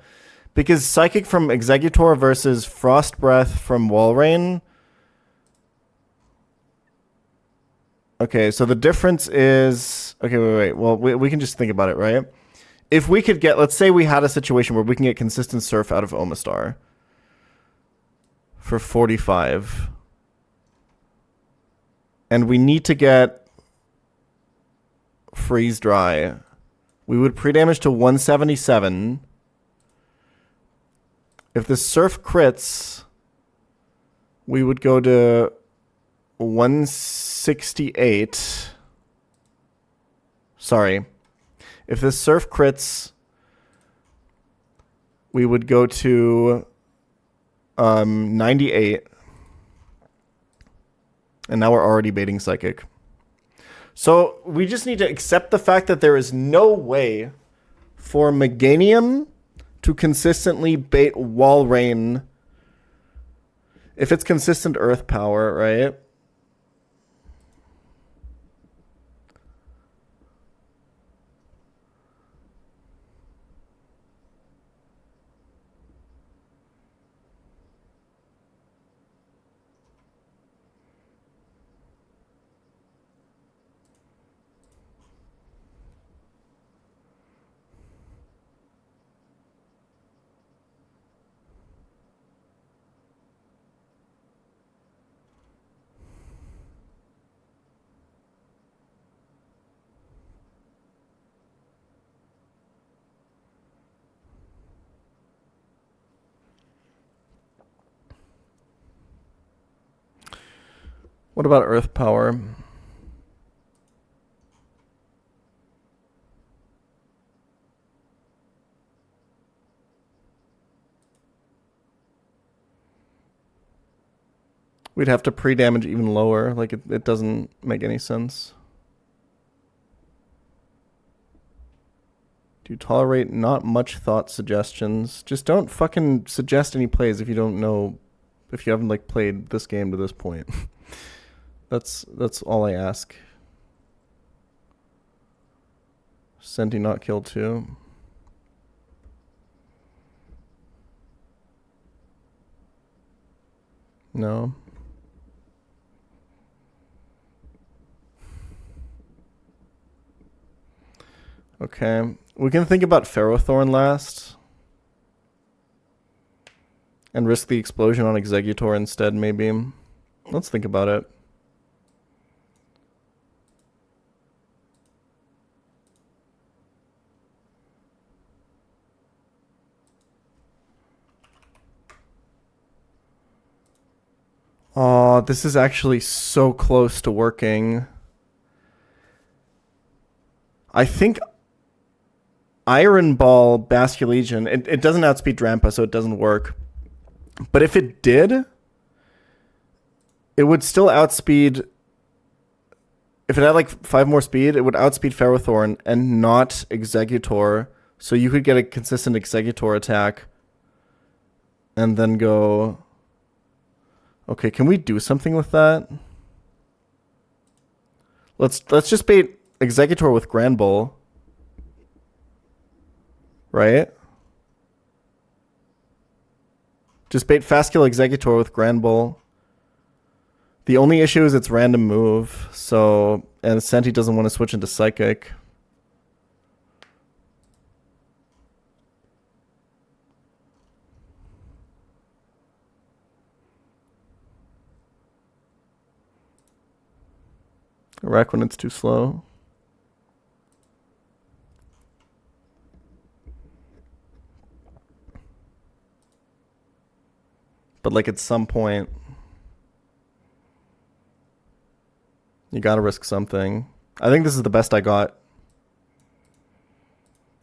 S2: Because Psychic from Executor versus Frost Breath from Walrein. Okay, so the difference is... Okay, wait. Well, we can just think about it, right? If we could get... Let's say we had a situation where we can get consistent Surf out of Omastar. For 45. And we need to get... Freeze Dry. We would pre-damage to 177... If the Surf crits, we would go to 168. Sorry. If the Surf crits, we would go to 98. And now we're already baiting Psychic. So we just need to accept the fact that there is no way for Meganium to consistently bait Walrein if it's consistent Earth power, right? What about Earth power? We'd have to pre-damage even lower. Like, it doesn't make any sense. Do you tolerate not much thought suggestions? Just don't fucking suggest any plays if you don't know, if you haven't, like, played this game to this point. That's all I ask. Senti not kill 2. No. Okay. We can think about Ferrothorn last. And risk the explosion on Executor instead, maybe. Let's think about it. Oh, this is actually so close to working. I think Iron Ball Basculegion, it doesn't outspeed Drampa, so it doesn't work. But if it did, it would still outspeed... If it had like 5 more speed, it would outspeed Ferrothorn and not Executor. So you could get a consistent Executor attack. And then go... Okay, can we do something with that? Let's just bait Executor with Grand Bull. Right? Just bait Fastkill Executor with Grand Bull. The only issue is it's random move, so... And Senti doesn't want to switch into Psychic. Wreck when it's too slow. But like at some point, you gotta risk something. I think this is the best I got.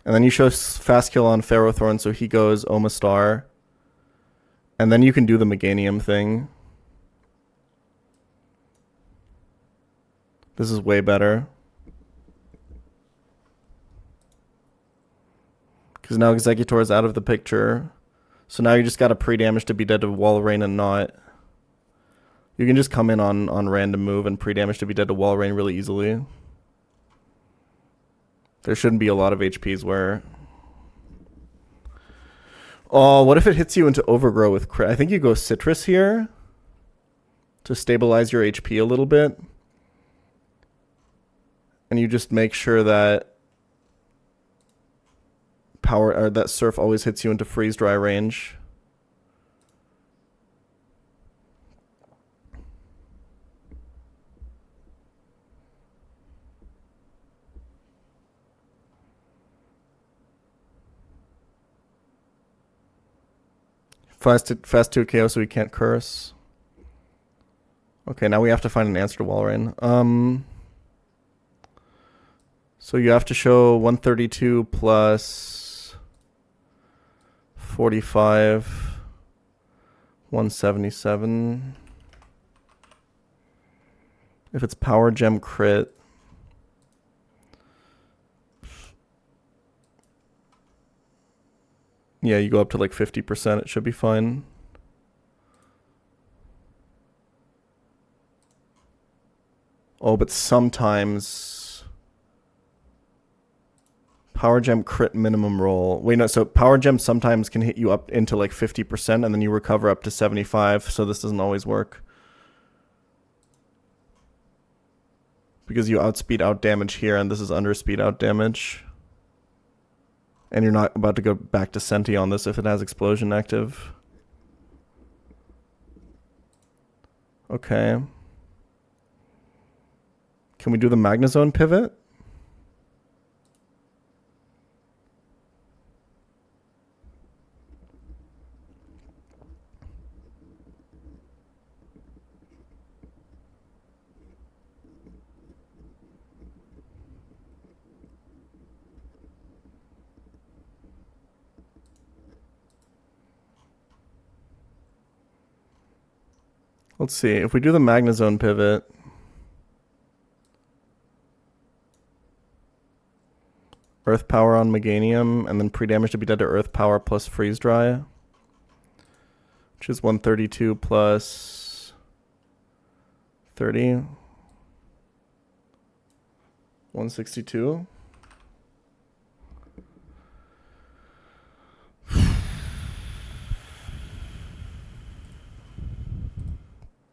S2: And then you show Fast Kill on Ferrothorn, so he goes Omastar. And then you can do the Meganium thing. This is way better. Because now Executor is out of the picture. So now you just got to pre-damage to be dead to Wall Rain and not. You can just come in on random move and pre-damage to be dead to Wall Rain really easily. There shouldn't be a lot of HPs where... Oh, what if it hits you into Overgrow with crit? I think you go Citrus here to stabilize your HP a little bit. And you just make sure that that Surf always hits you into Freeze Dry range. Fast 2 KO so we can't curse. Okay, now we have to find an answer to Walrein. So you have to show 132 plus 45, 177. If it's Power Gem crit, yeah, you go up to like 50%. It should be fine. Oh, but sometimes Power Gem crit minimum roll. Wait, no, so Power Gem sometimes can hit you up into like 50% and then you recover up to 75, so this doesn't always work. Because you outspeed out damage here and this is underspeed out damage. And you're not about to go back to Senti on this if it has Explosion active. Okay. Can we do the Magnezone pivot? Let's see. If we do the Magnezone pivot, Earth Power on Meganium, and then pre-damage to be dead to Earth Power plus Freeze Dry, which is 132 plus 30, 162.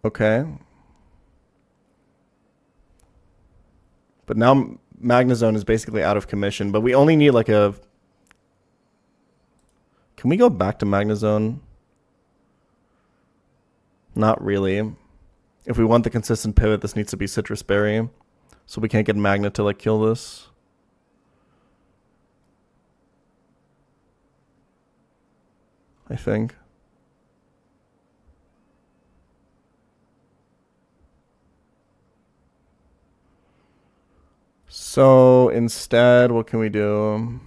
S2: Okay. But now Magnezone is basically out of commission, but we only need like a... Can we go back to Magnezone? Not really. If we want the consistent pivot, this needs to be Citrus Berry. So we can't get Magnet to like kill this. I think. So instead, what can we do?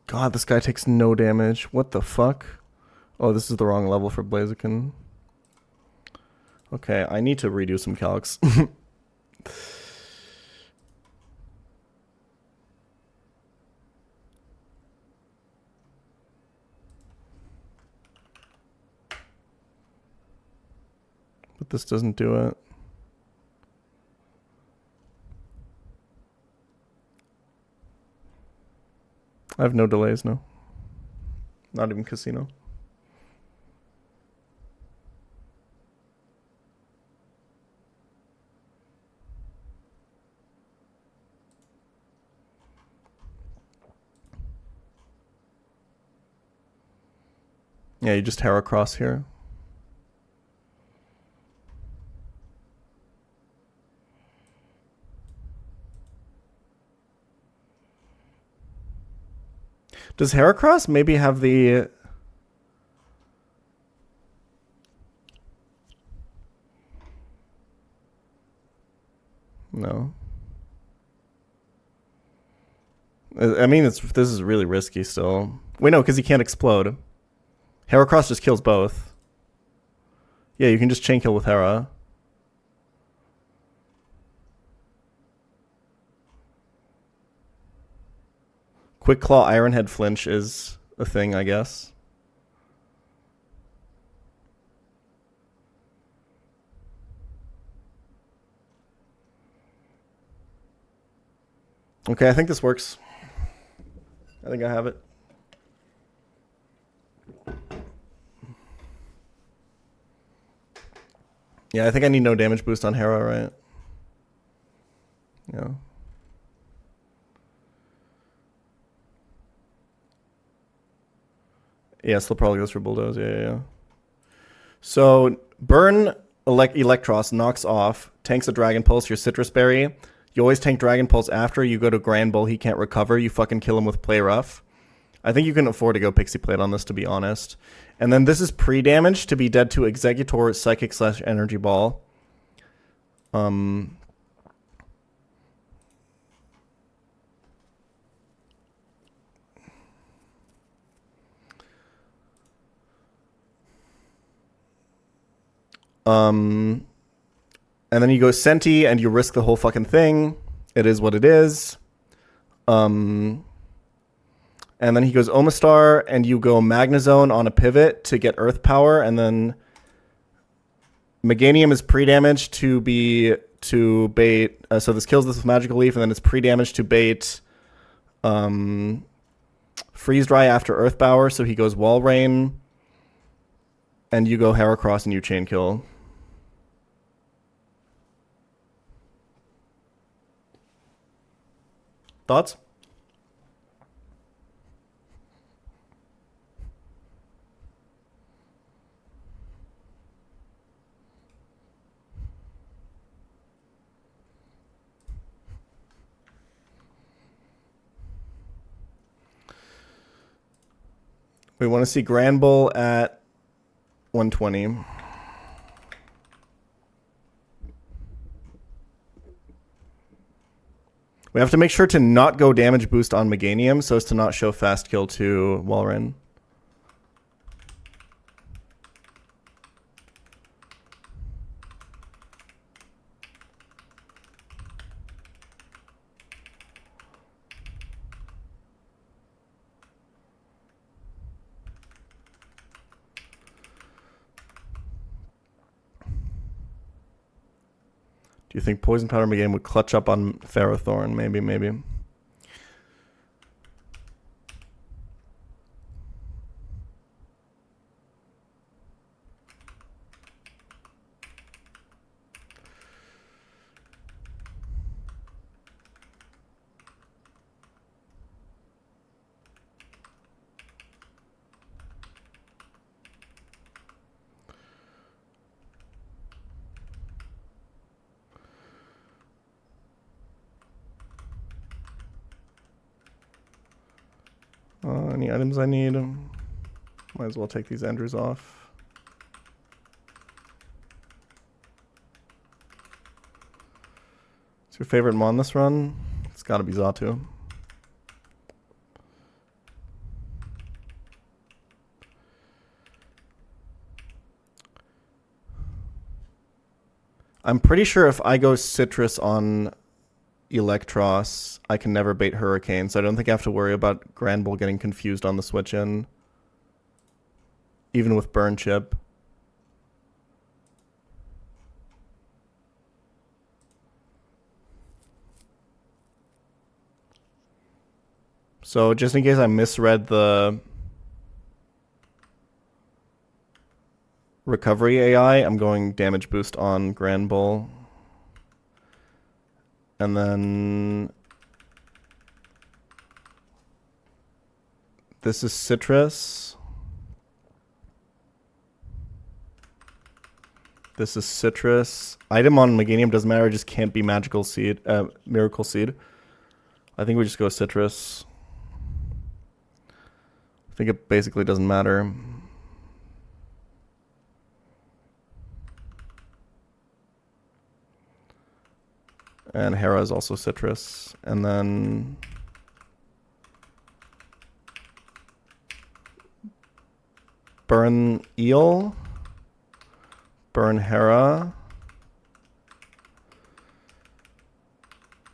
S2: God, this guy takes no damage. What the fuck? Oh, this is the wrong level for Blaziken. Okay, I need to redo some calcs. But this doesn't do it. I have no delays, no. Not even casino. Yeah, you just Heracross here. Does Heracross maybe have the... No. I mean, this is really risky still. Wait, no, because he can't explode. Heracross just kills both. Yeah, you can just chain kill with Hera. Quick Claw Ironhead flinch is a thing, I guess. Okay, I think this works. I think I have it. Yeah, I think I need no damage boost on Hera, right? Yeah. Yeah, still probably goes for Bulldoze. Yeah. So, burn Electros, knocks off, tanks a Dragon Pulse, your Citrus Berry. You always tank Dragon Pulse after you go to Grand Bull. He can't recover. You fucking kill him with Play Rough. I think you can afford to go Pixie Plate on this, to be honest. And then this is pre-damage to be dead to Executor, Psychic / Energy Ball. And then you go Senti and you risk the whole fucking thing. It is what it is. And then he goes Omastar and you go Magnezone on a pivot to get Earth Power, and then Meganium is pre-damage to bait. So this kills this with Magical Leaf, and then it's pre-damage to bait Freeze Dry after Earth Power. So he goes Wall Rain, and you go Heracross and you chain kill. Thoughts? We want to see Grand Bull at 120. We have to make sure to not go damage boost on Meganium so as to not show fast kill to Walrein. Do you think Poison Powder Meganium would clutch up on Ferrothorn? Maybe, maybe. Any items I need? Might as well take these Andrews off. What's your favorite Mon this run? It's gotta be Xatu. I'm pretty sure if I go Citrus on Electros, I can never bait Hurricane, so I don't think I have to worry about Granbull getting confused on the switch in. Even with Burn Chip. So just in case I misread the recovery AI, I'm going damage boost on Granbull. And then this is Citrus. This is Citrus. Item on Meganium doesn't matter, it just can't be Magical Seed, Miracle Seed. I think we just go Citrus. I think it basically doesn't matter. And Hera is also Citrus. And then Burn Eel. Burn Hera.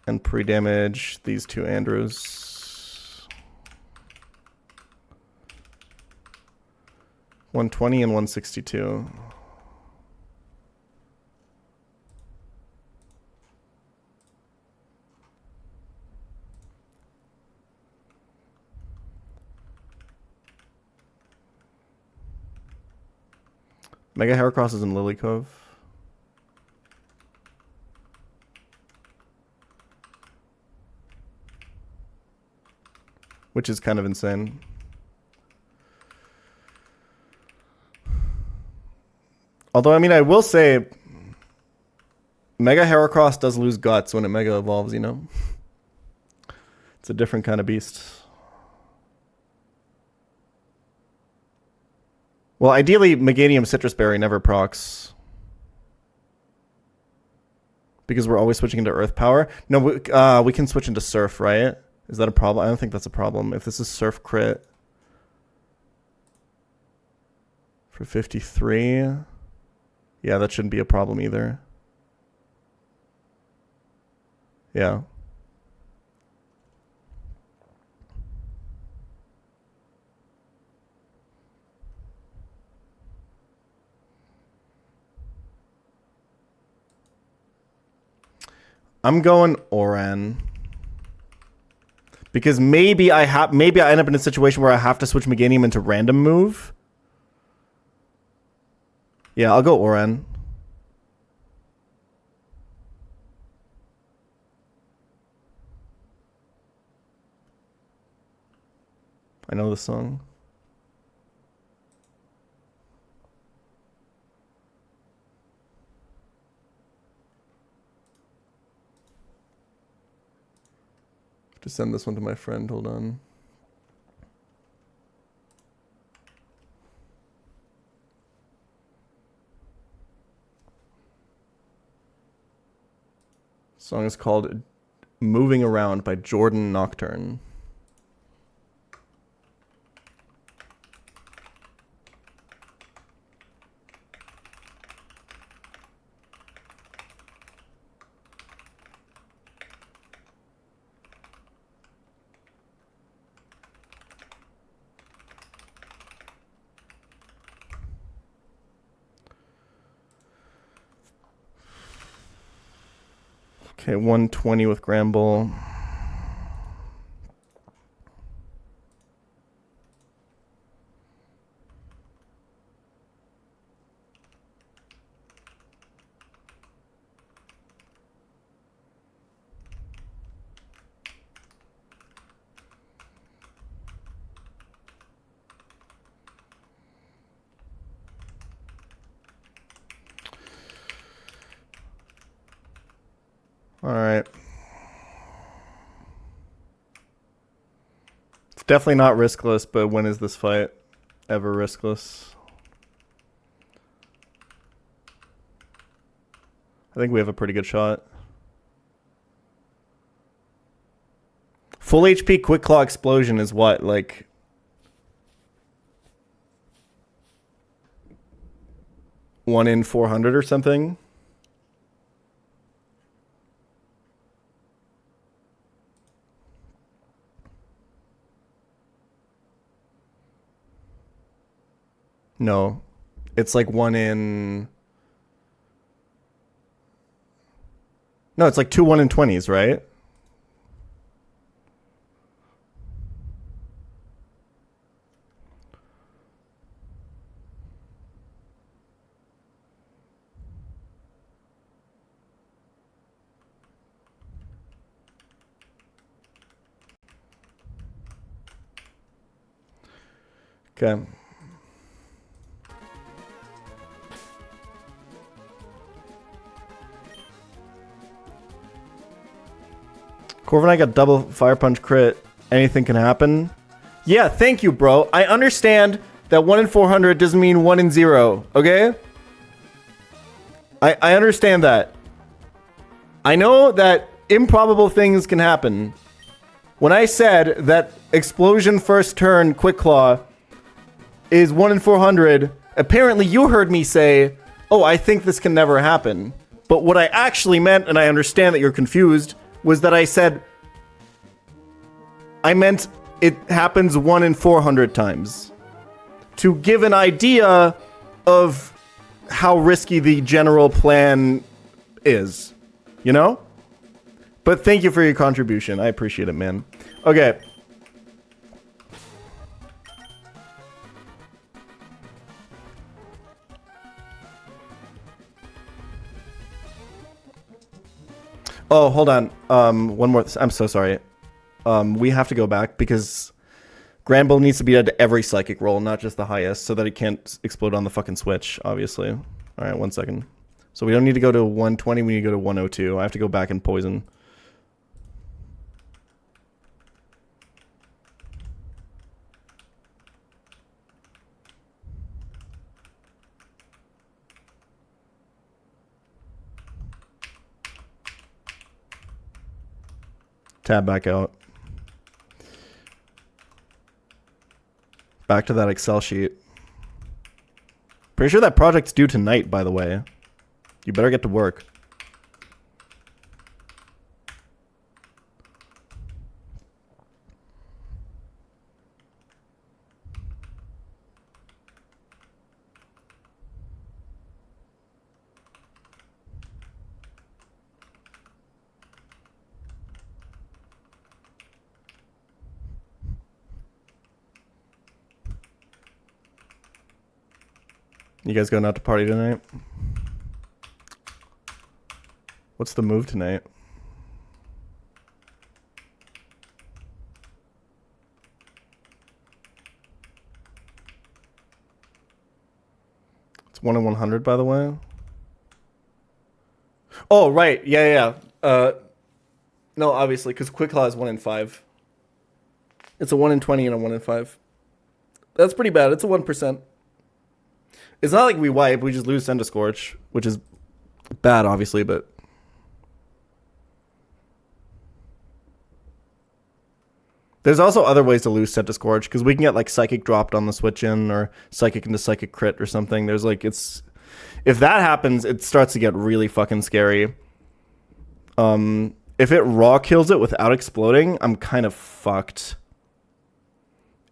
S2: And pre-damage these two Andrews. 120 and 162. Mega Heracross is in Lily Cove. Which is kind of insane. Although, I mean, I will say, Mega Heracross does lose guts when it Mega Evolves, you know? It's a different kind of beast. Well, ideally, Meganium Citrus Berry never procs. Because we're always switching into Earth Power. No, we can switch into Surf, right? Is that a problem? I don't think that's a problem. If this is Surf Crit for 53, yeah, that shouldn't be a problem either. Yeah. I'm going Oran. Because maybe I end up in a situation where I have to switch Meganium into random move. Yeah, I'll go Oran. I know the song. To send this one to my friend, hold on. The song is called Moving Around by Jordan Nocturne. Okay, 120 with Gramble. All right. It's definitely not riskless, but when is this fight ever riskless? I think we have a pretty good shot. Full HP Quick Claw Explosion is what? Like... one in 400 or something? No. It's like 1 in... No, it's like 2 1 in 20s, right? Okay. Corvin, I got double fire punch crit. Anything can happen. Yeah, thank you, bro. I understand that 1 in 400 doesn't mean 1 in 0, okay? I understand that. I know that improbable things can happen. When I said that explosion first turn quick claw is 1 in 400, apparently you heard me say, oh, I think this can never happen. But what I actually meant, and I understand that you're confused, was that I meant it happens 1 in 400 times. To give an idea of how risky the general plan is. You know? But thank you for your contribution. I appreciate it, man. Okay. Oh, hold on. One more. I'm so sorry. We have to go back because Granville needs to be at every psychic roll, not just the highest, so that it can't explode on the fucking switch, obviously. All right, 1 second. So we don't need to go to 120, we need to go to 102. I have to go back and poison. Tab back out. Back to that Excel sheet. Pretty sure that project's due tonight, by the way. You better get to work. You guys going out to party tonight? What's the move tonight? It's 1 in 100, by the way. Oh, right. Yeah. No, obviously, because Quick Claw is 1 in 5. It's a 1 in 20 and a 1 in 5. That's pretty bad. It's a 1%. It's not like we wipe, we just lose Send to Scorch, which is bad, obviously, but... There's also other ways to lose Send to Scorch, because we can get, like, Psychic dropped on the switch-in, or Psychic into Psychic crit or something. There's, like, it's... If that happens, it starts to get really fucking scary. If it raw kills it without exploding, I'm kind of fucked.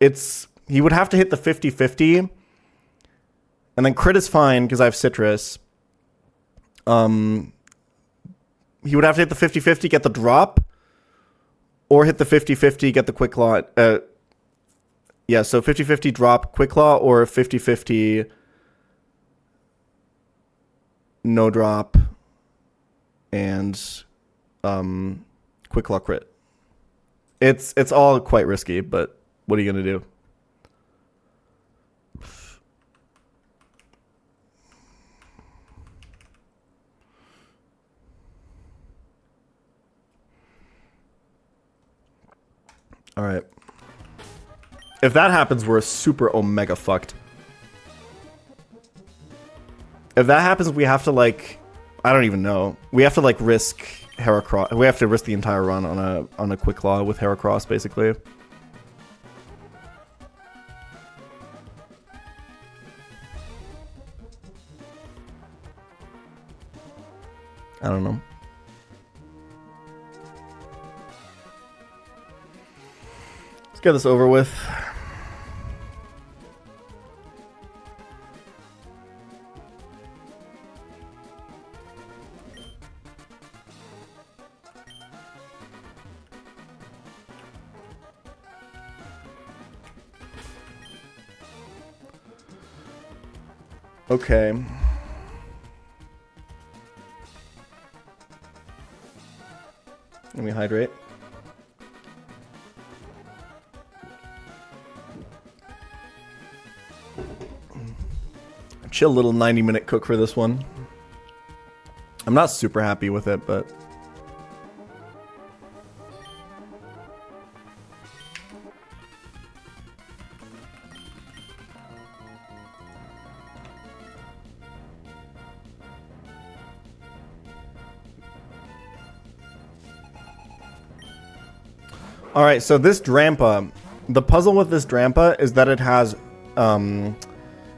S2: He would have to hit the 50-50... And then crit is fine because I have citrus. he would have to hit the 50-50, get the drop, or hit the 50-50, get the quick claw. Yeah, so 50-50 drop, quick claw, or 50-50 no drop and quick claw crit. It's all quite risky, but what are you gonna do? All right. If that happens, we're super omega fucked. If that happens, we have to like, I don't even know. We have to like risk Heracross. We have to risk the entire run on a quick claw with Heracross, basically. I don't know. Let's get this over with. Okay. Let me hydrate. Chill little 90-minute cook for this one. I'm not super happy with it, but... Alright, so this Drampa, the puzzle with this Drampa is that it has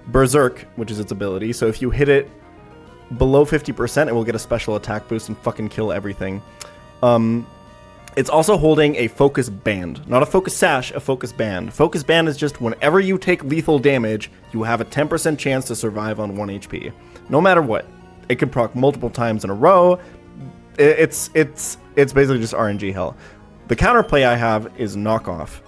S2: Berserk, which is its ability. So if you hit it below 50%, it will get a special attack boost and fucking kill everything. It's also holding a focus band. Not a focus sash, a focus band. Focus band is just whenever you take lethal damage, you have a 10% chance to survive on 1 HP. No matter what. It can proc multiple times in a row. It's basically just RNG hell. The counterplay I have is knockoff.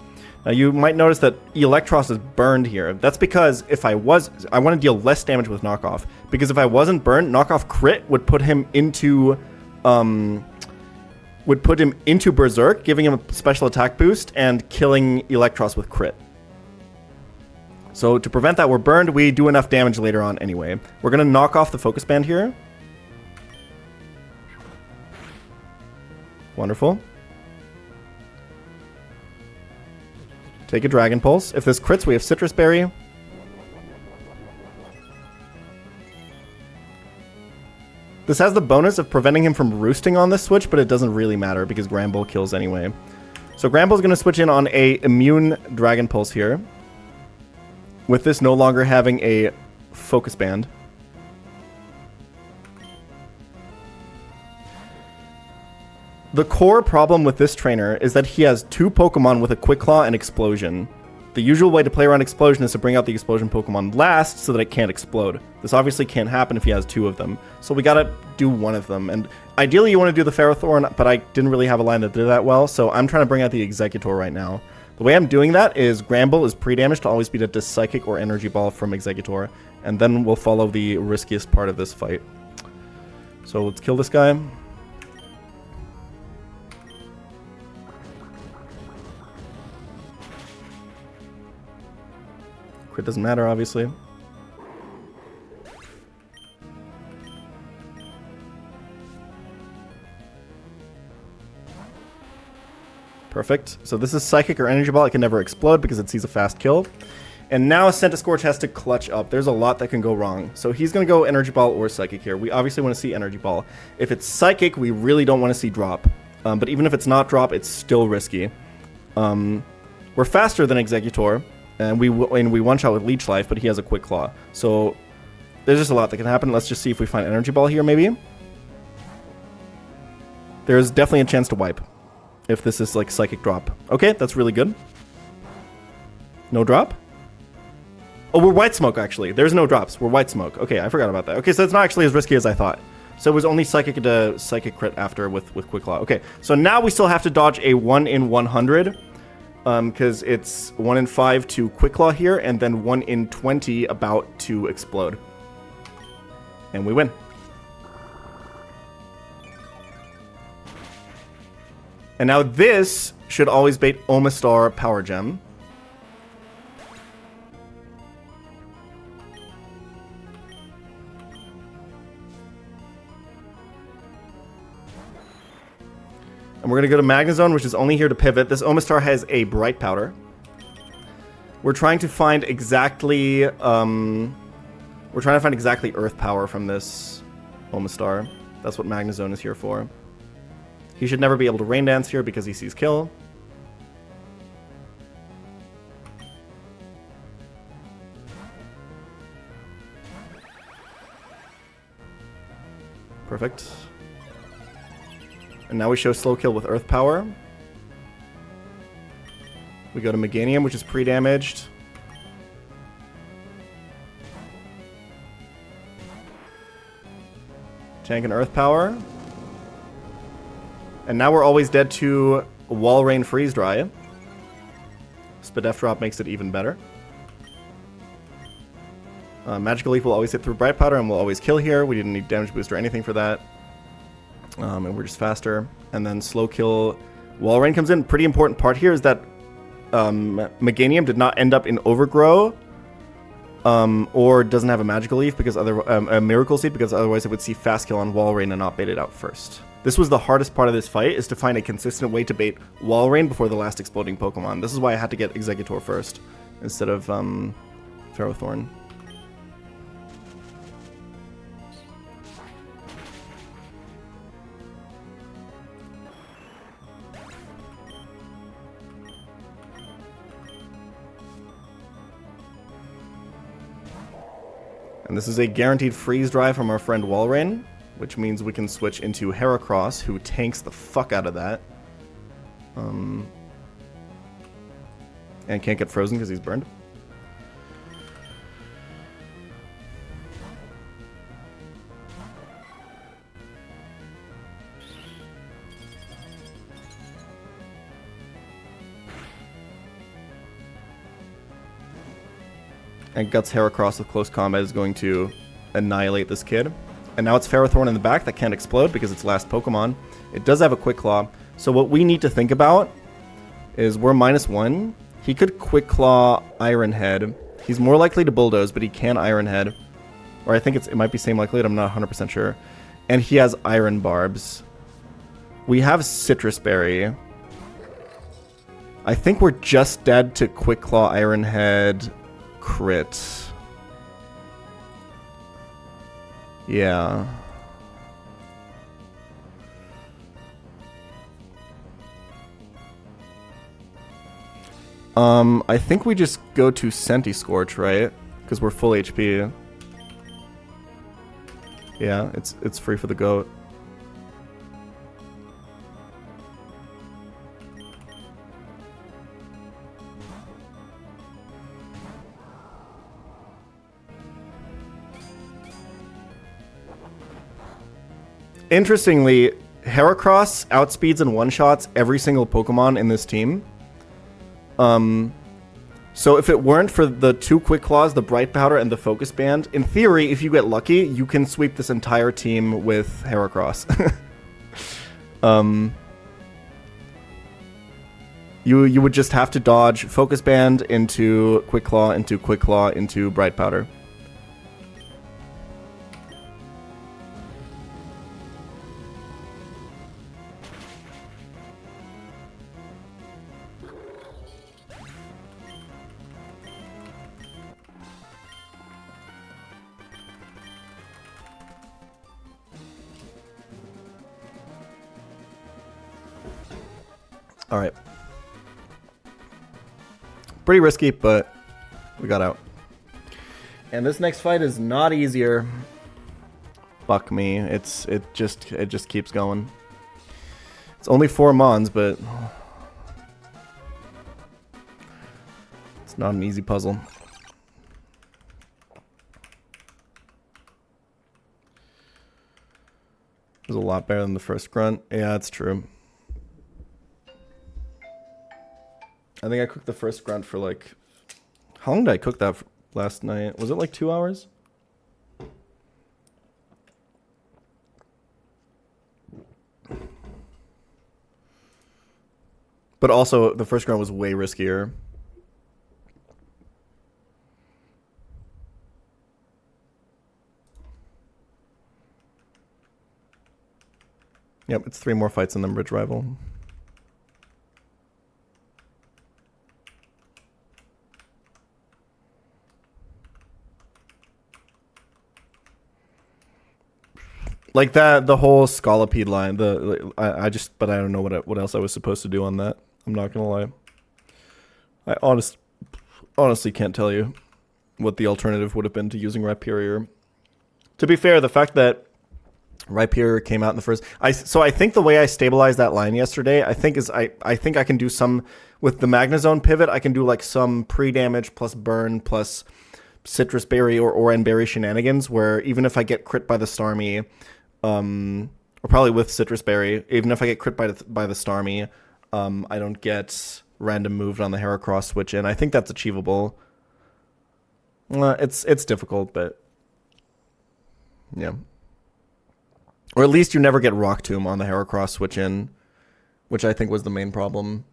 S2: Now you might notice that Electros is burned here. That's because if I want to deal less damage with knockoff. Because if I wasn't burned, knockoff crit would put him into Berserk, giving him a special attack boost and killing Electros with crit. So to prevent that, we're burned. We do enough damage later on anyway. We're gonna knock off the focus band here. Wonderful. Take a Dragon Pulse. If this crits, we have Citrus Berry. This has the bonus of preventing him from roosting on this switch, but it doesn't really matter because Granbull kills anyway. So Granbull's going to switch in on a immune Dragon Pulse here. With this no longer having a Focus Band. The core problem with this trainer is that he has 2 Pokemon with a Quick Claw and Explosion. The usual way to play around Explosion is to bring out the Explosion Pokemon last so that it can't explode. This obviously can't happen if he has 2 of them. So we gotta do one of them. And ideally you want to do the Ferrothorn, but I didn't really have a line that did that well, so I'm trying to bring out the Exeggutor right now. The way I'm doing that is Granbull is pre-damaged to always beat a Psychic or Energy Ball from Exeggutor, and then we'll follow the riskiest part of this fight. So let's kill this guy. Crit doesn't matter, obviously. Perfect. So this is Psychic or Energy Ball. It can never explode because it sees a fast kill. And now Centiskorch has to clutch up. There's a lot that can go wrong. So he's going to go Energy Ball or Psychic here. We obviously want to see Energy Ball. If it's Psychic, we really don't want to see Drop. But even if it's not Drop, it's still risky. We're faster than Exeggutor. And we one-shot with Leech Life, but he has a Quick Claw. So there's just a lot that can happen. Let's just see if we find Energy Ball here, maybe. There's definitely a chance to wipe. If this is like Psychic Drop. Okay, that's really good. No drop? Oh, we're White Smoke, actually. There's no drops. We're White Smoke. Okay, I forgot about that. Okay, so it's not actually as risky as I thought. So it was only psychic to psychic crit after with Quick Claw. Okay, so now we still have to dodge a 1 in 100. Because it's 1 in 5 to Quick Claw here, and then 1 in 20 about to explode. And we win. And now this should always bait Omastar Power Gem. And we're going to go to Magnezone, which is only here to pivot. This Omastar has a Bright Powder. We're trying to find exactly... Earth Power from this Omastar. That's what Magnezone is here for. He should never be able to Rain Dance here because he sees kill. Perfect. And now we show slow kill with Earth Power. We go to Meganium, which is pre-damaged. Tank and Earth Power. And now we're always dead to Wall Rain Freeze Dry. Spadef Drop makes it even better. Magical Leaf will always hit through Bright Powder and will always kill here. We didn't need damage boost or anything for that. And we're just faster. And then slow kill. Wall Rain comes in. Pretty important part here is that Meganium did not end up in Overgrow. Or doesn't have a Magical Leaf because a Miracle Seed, because otherwise it would see Fast Kill on Wall Rain and not bait it out first. This was the hardest part of this fight, is to find a consistent way to bait Wall Rain before the last exploding Pokemon. This is why I had to get Exeggutor first instead of Ferrothorn. And this is a guaranteed freeze dry from our friend Walrein, which means we can switch into Heracross, who tanks the fuck out of that. And can't get frozen because he's burned. And Guts Heracross with close combat is going to annihilate this kid. And now it's Ferrothorn in the back that can't explode because it's last Pokemon. It does have a Quick Claw. So what we need to think about is we're -1. He could Quick Claw Iron Head. He's more likely to Bulldoze, but he can Iron Head. Or I think it might be same likelihood, I'm not 100% sure. And he has Iron Barbs. We have Citrus Berry. I think we're just dead to Quick Claw Iron Head crit. Yeah. I think we just go to Senti-Scorch, right? Because we're full HP. Yeah, it's free for the goat. Interestingly, Heracross outspeeds and one-shots every single Pokemon in this team. So if it weren't for the 2 Quick Claws, the Bright Powder, and the Focus Band, in theory, if you get lucky, you can sweep this entire team with Heracross. You would just have to dodge Focus Band into Quick Claw, into Bright Powder. Alright. Pretty risky, but we got out. And this next fight is not easier. Fuck me. It just keeps going. It's only 4 Mons, but it's not an easy puzzle. was a lot better than the first grunt. Yeah, that's true. I think I cooked the first grunt for like... How long did I cook that for last night? Was it like 2 hours? But also, the first grunt was way riskier. Yep, it's 3 more fights in the Bridge Rival. Like that, the whole Scalipede line. I don't know what else I was supposed to do on that. I'm not gonna lie. I honestly can't tell you what the alternative would have been to using Rhyperior. To be fair, the fact that Rhyperior came out in the first, I think the way I stabilized that line yesterday, I think I can do some with the Magnezone pivot. I can do like some pre-damage plus burn plus Citrus Berry or Oran Berry shenanigans, where even if I get crit by the Starmie, or probably with Citrus Berry, even if I get crit by the Starmie, I don't get random moved on the Heracross switch in. I think that's achievable. It's difficult, but yeah. Or at least you never get Rock Tomb on the Heracross switch in, which I think was the main problem.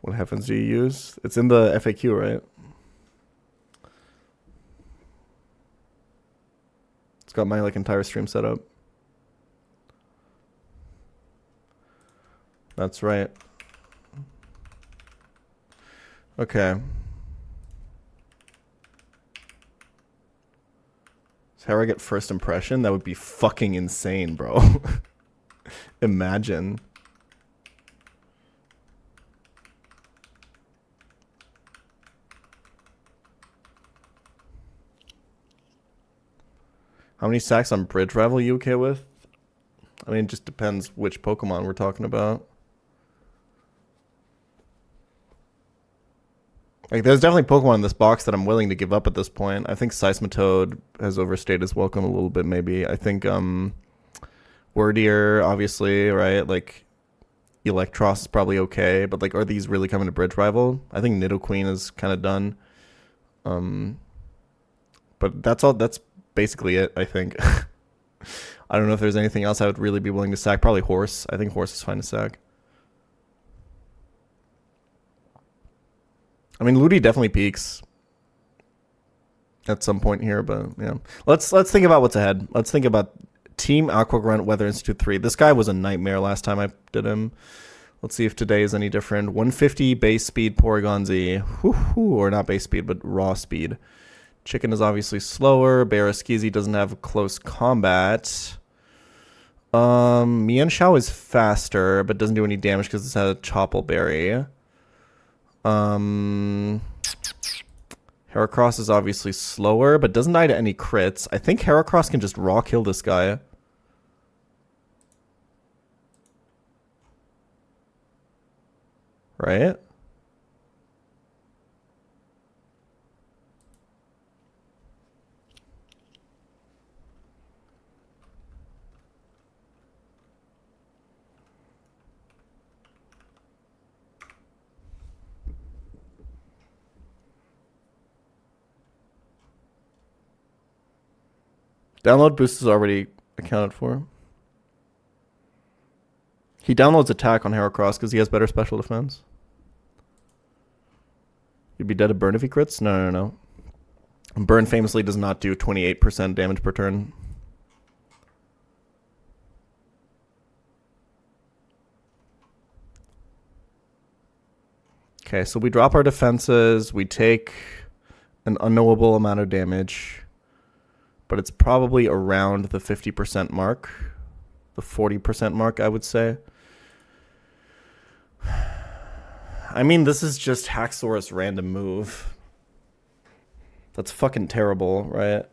S2: What heavens do you use? It's in the FAQ, right? It's got my like entire stream set up. That's right. Okay. So how do I get first impression? That would be fucking insane, bro. Imagine. How many sacks on Bridge Rival you okay with? I mean, it just depends which Pokemon we're talking about. Like, there's definitely Pokemon in this box that I'm willing to give up at this point. I think Seismitoad has overstayed his welcome a little bit, maybe. I think, Wordier, obviously, right? Like, Electros is probably okay, but, like, are these really coming to Bridge Rival? I think Nidoqueen is kind of done. But that's basically it, I think. I don't know if there's anything else I would really be willing to sack. Probably Horse. I think Horse is fine to sack. I mean, Ludi definitely peaks at some point here, but yeah. Let's think about what's ahead. Let's think about Team Aqua Grunt Weather Institute 3. This guy was a nightmare last time I did him. Let's see if today is any different. 150 base speed Porygon-Z. Or not base speed, but raw speed. Chicken is obviously slower. Baraskizi doesn't have close combat. Mienshao is faster, but doesn't do any damage because it's had a Chople Berry. Heracross is obviously slower, but doesn't die to any crits. I think Heracross can just raw kill this guy. Right? Download boost is already accounted for. He downloads attack on Heracross because he has better special defense. You'd be dead to burn if he crits? No. Burn famously does not do 28% damage per turn. Okay, so we drop our defenses. We take an unknowable amount of damage. But it's probably around the 50% mark. The 40% mark, I would say. I mean, this is just Haxorus random move. That's fucking terrible, right?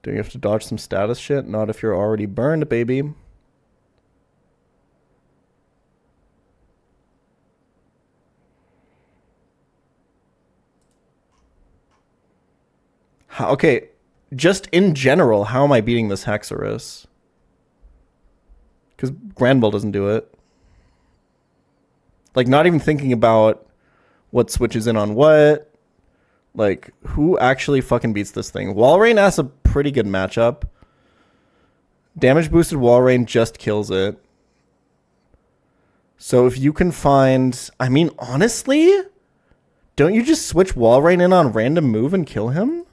S2: Do you have to dodge some status shit? Not if you're already burned, baby. Okay, just in general, how am I beating this Hexorus? Because Granville doesn't do it. Like, not even thinking about what switches in on what. Like, who actually fucking beats this thing? Walrein has a pretty good matchup. Damage boosted Walrein just kills it. So if you can find... I mean, honestly, don't you just switch Walrein in on random move and kill him?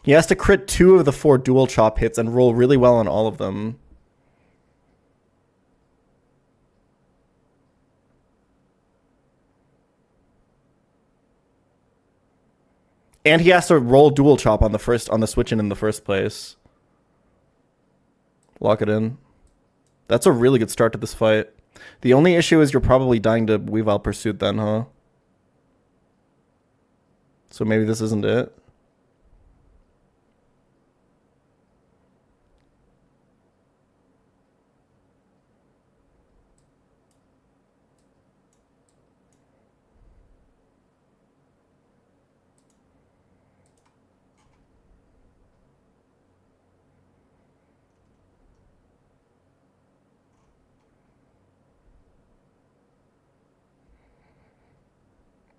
S2: He has to crit 2 of the 4 dual chop hits and roll really well on all of them. And he has to roll dual chop on the switch in the first place. Lock it in. That's a really good start to this fight. The only issue is you're probably dying to Weavile Pursuit then, huh? So maybe this isn't it.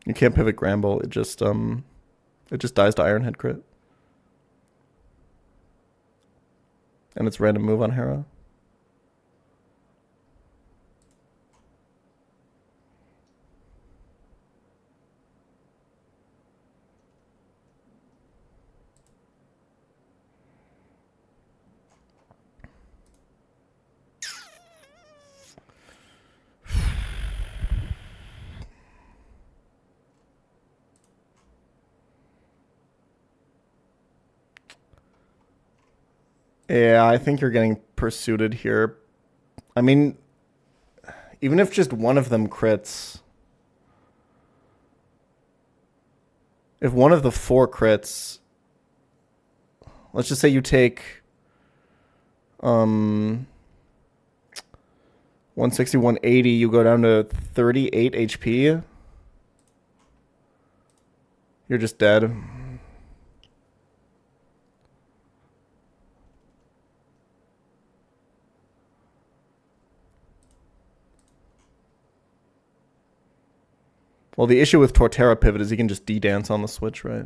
S2: You can't pivot Gramble. It just dies to Iron Head crit. And it's random move on Hera. Yeah, I think you're getting pursued here. I mean, even if just one of them crits, if one of the 4 crits, let's just say you take 160, 180, you go down to 38 HP. You're just dead. Well, the issue with Torterra pivot is he can just D-dance on the switch, right?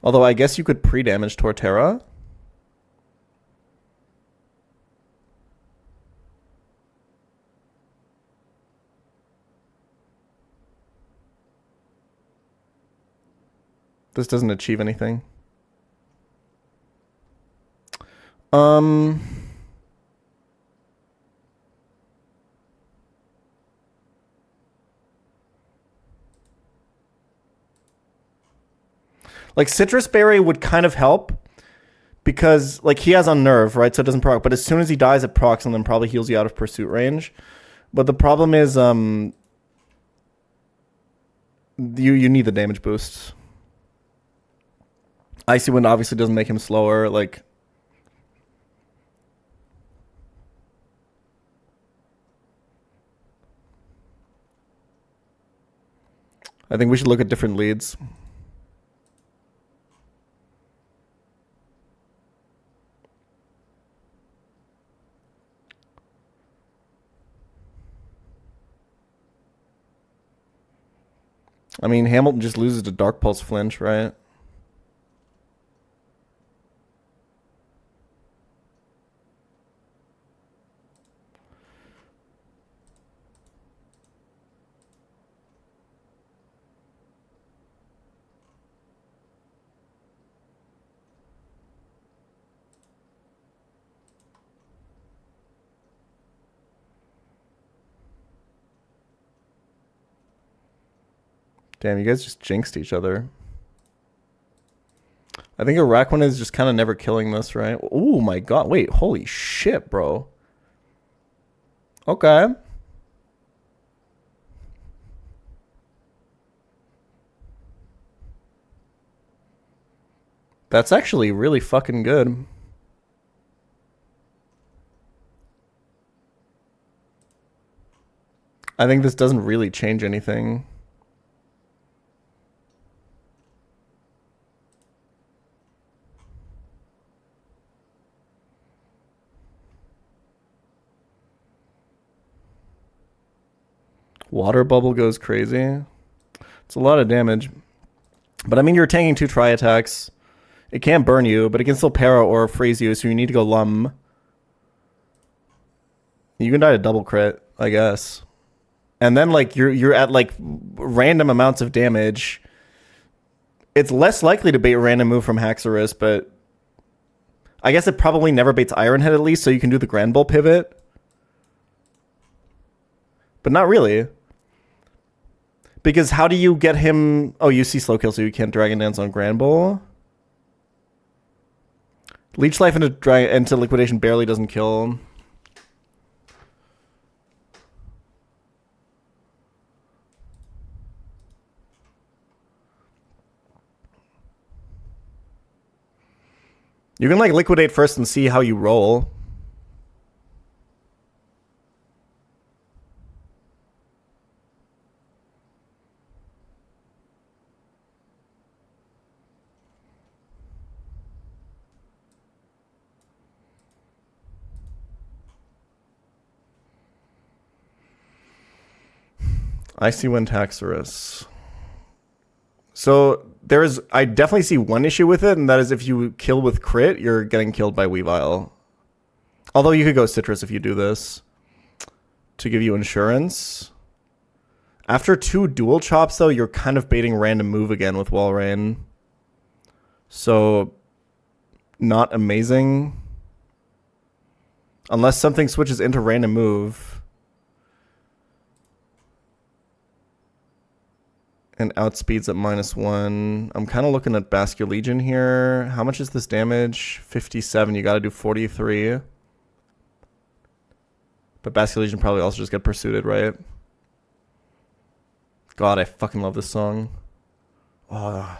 S2: Although I guess you could pre-damage Torterra. This doesn't achieve anything. Like, Citrus Berry would kind of help because, like, he has Unnerve, right? So it doesn't proc. But as soon as he dies, it procs and then probably heals you out of pursuit range. But the problem is you need the damage boost. Icy Wind obviously doesn't make him slower. Like, I think we should look at different leads. I mean, Hamilton just loses to Dark Pulse Flinch, right? Damn, you guys just jinxed each other. I think Araquanid is just kind of never killing this, right? Oh my god. Wait, holy shit, bro. Okay. That's actually really fucking good. I think this doesn't really change anything. Water bubble goes crazy. It's a lot of damage. But I mean, you're tanking 2 tri attacks. It can't burn you, but it can still para or freeze you, so you need to go lum. You can die to double crit, I guess. And then like you're at like random amounts of damage. It's less likely to bait a random move from Haxorus, but I guess it probably never baits Ironhead at least, so you can do the Grand Bull pivot. But not really. Because how do you get him... Oh, you see slow kill, so you can't Dragon Dance on Grand Bull. Leech Life into Liquidation barely doesn't kill. You can like liquidate first and see how you roll. Icy Wind Haxorus. So I definitely see one issue with it, and that is if you kill with crit, you're getting killed by Weavile. Although you could go Citrus if you do this to give you insurance. After 2 dual chops, though, you're kind of baiting random move again with Walrein. So, not amazing. Unless something switches into random move. And outspeeds at -1. I'm kind of looking at Basculegion here. How much is this damage? 57. You got to do 43. But Basculegion probably also just get pursued, right? God, I fucking love this song. Oh.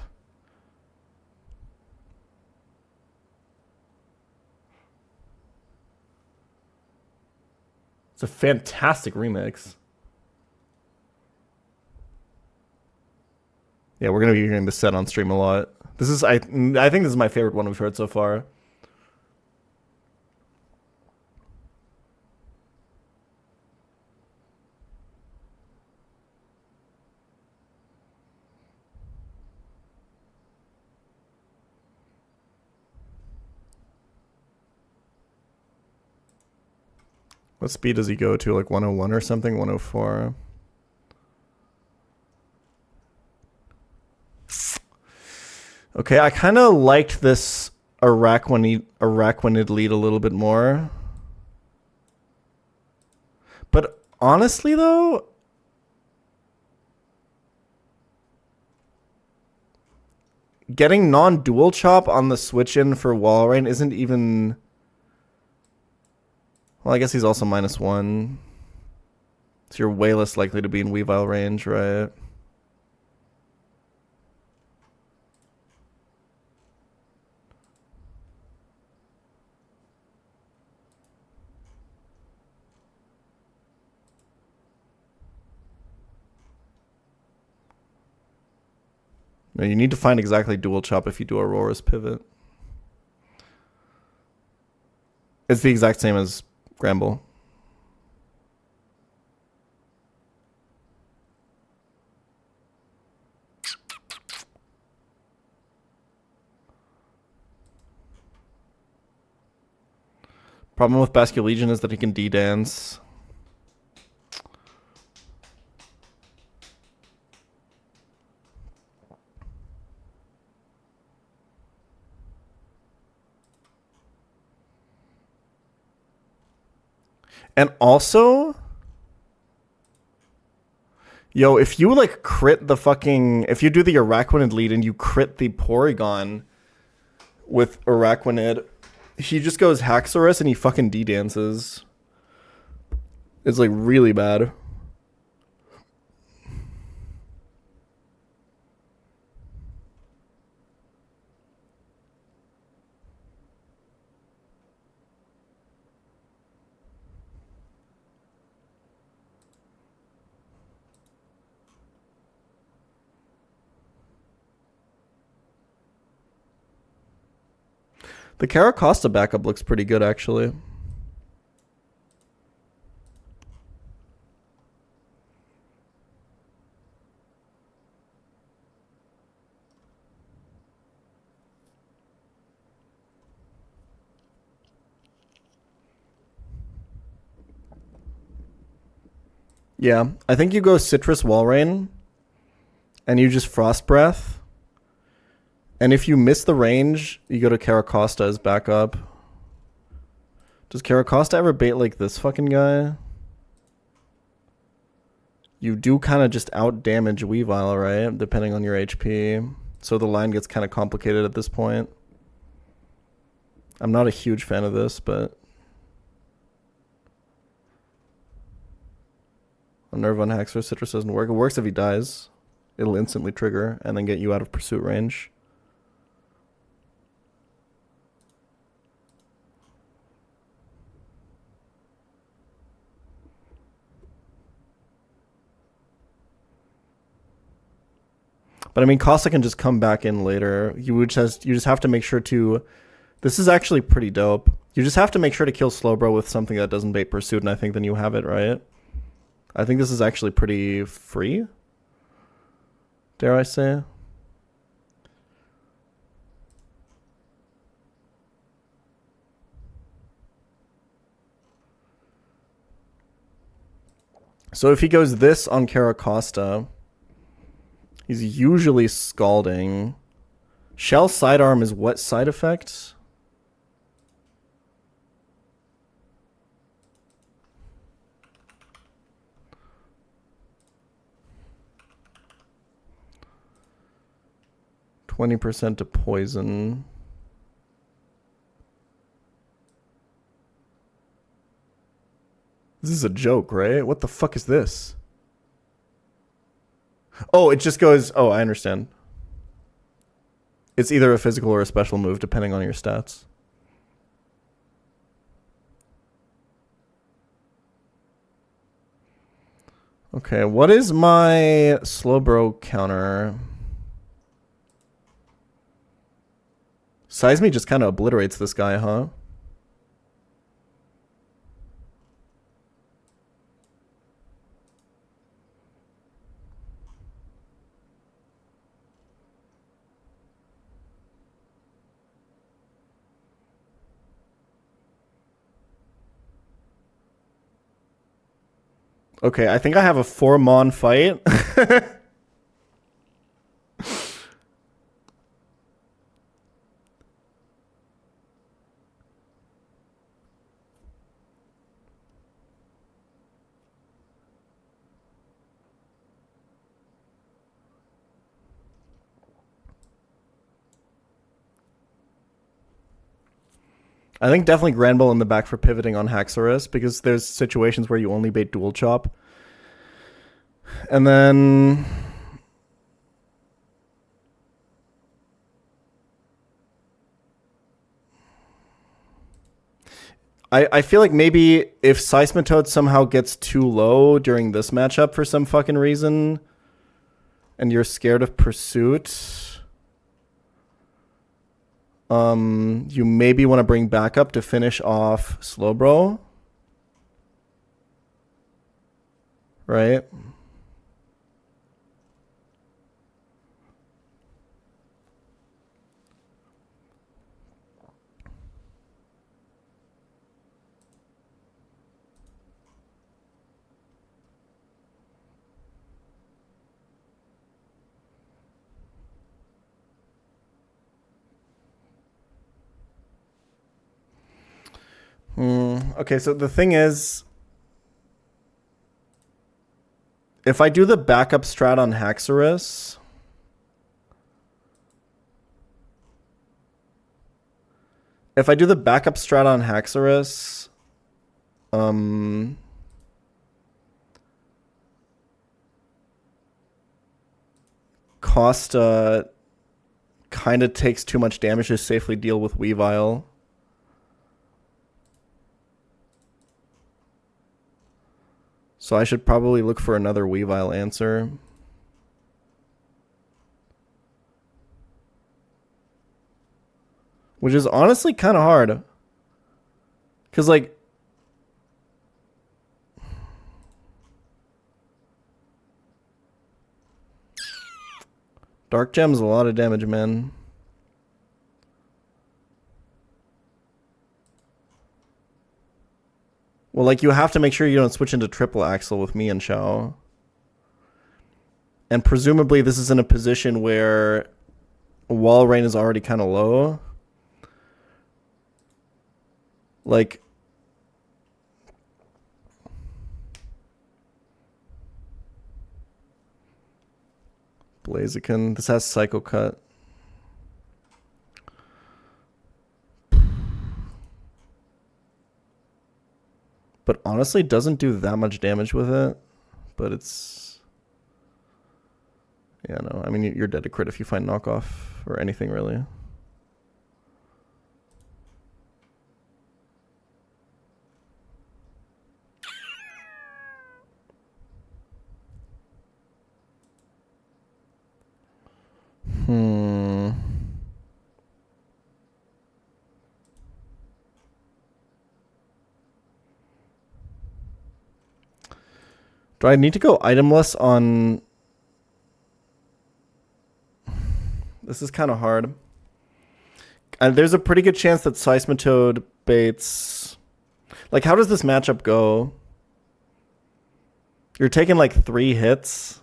S2: It's a fantastic remix. Yeah, we're going to be hearing this set on stream a lot. This is, I think this is my favorite one we've heard so far. What speed does he go to? Like 101 or something? 104? Okay, I kind of liked this Araquanid lead a little bit more. But honestly, though, getting non-dual chop on the switch-in for Walrein isn't even... Well, I guess he's also -1. So you're way less likely to be in Weavile range, right? Now you need to find exactly dual chop if you do Aurora's pivot. It's the exact same as Gramble. Problem with Basculegion is that he can D-dance. And also, yo, if you like crit the fucking, if you do the Araquanid lead and you crit the Porygon, with Araquanid. He just goes Haxorus and he fucking D-dances. It's like really bad. The Caracosta backup looks pretty good, actually. Yeah, I think you go Citrus Walrein, and you just Frost Breath. And if you miss the range, you go to Caracosta as backup. Does Caracosta ever bait like this fucking guy? You do kind of just out-damage Weavile, right? Depending on your HP. So the line gets kind of complicated at this point. I'm not a huge fan of this, but... A Nerve on Haxorus Citrus doesn't work. It works if he dies. It'll instantly trigger and then get you out of pursuit range. But I mean, Costa can just come back in later. You just have to make sure to... This is actually pretty dope. You just have to make sure to kill Slowbro with something that doesn't bait pursuit, and I think then you have it, right? I think this is actually pretty free. Dare I say? So if he goes this on Caracosta, he's usually Scalding. Shell Sidearm is what side effect? %20 to poison. This is a joke, right? What the fuck is this? Oh, it just goes... Oh, I understand. It's either a physical or a special move, depending on your stats. Okay, what is my Slowbro counter? Seisme just kind of obliterates this guy, huh? Okay, I think I have a 4-mon fight. I think definitely Granbull in the back for pivoting on Haxorus, because there's situations where you only bait dual chop. And then... I feel like maybe if Seismitoad somehow gets too low during this matchup for some fucking reason, and you're scared of pursuit, you maybe want to bring backup to finish off Slowbro. Right? Okay, so the thing is, if I do the backup strat on Haxorus, If I do the backup strat on Haxorus, Costa kind of takes too much damage to safely deal with Weavile. So I should probably look for another Weavile answer. Which is honestly kind of hard. Because, like, Dark Gem's a lot of damage, man. Well, like, you have to make sure you don't switch into triple axle with me and Xiao. And presumably this is in a position where Walrein is already kind of low. Like, Blaziken. This has Psycho Cut. But honestly, doesn't do that much damage with it. But it's... Yeah, no. I mean, you're dead to crit if you find knockoff or anything, really. Do I need to go itemless on... This is kind of hard. And there's a pretty good chance that Seismitoad baits... Like, how does this matchup go? You're taking, like, 3 hits.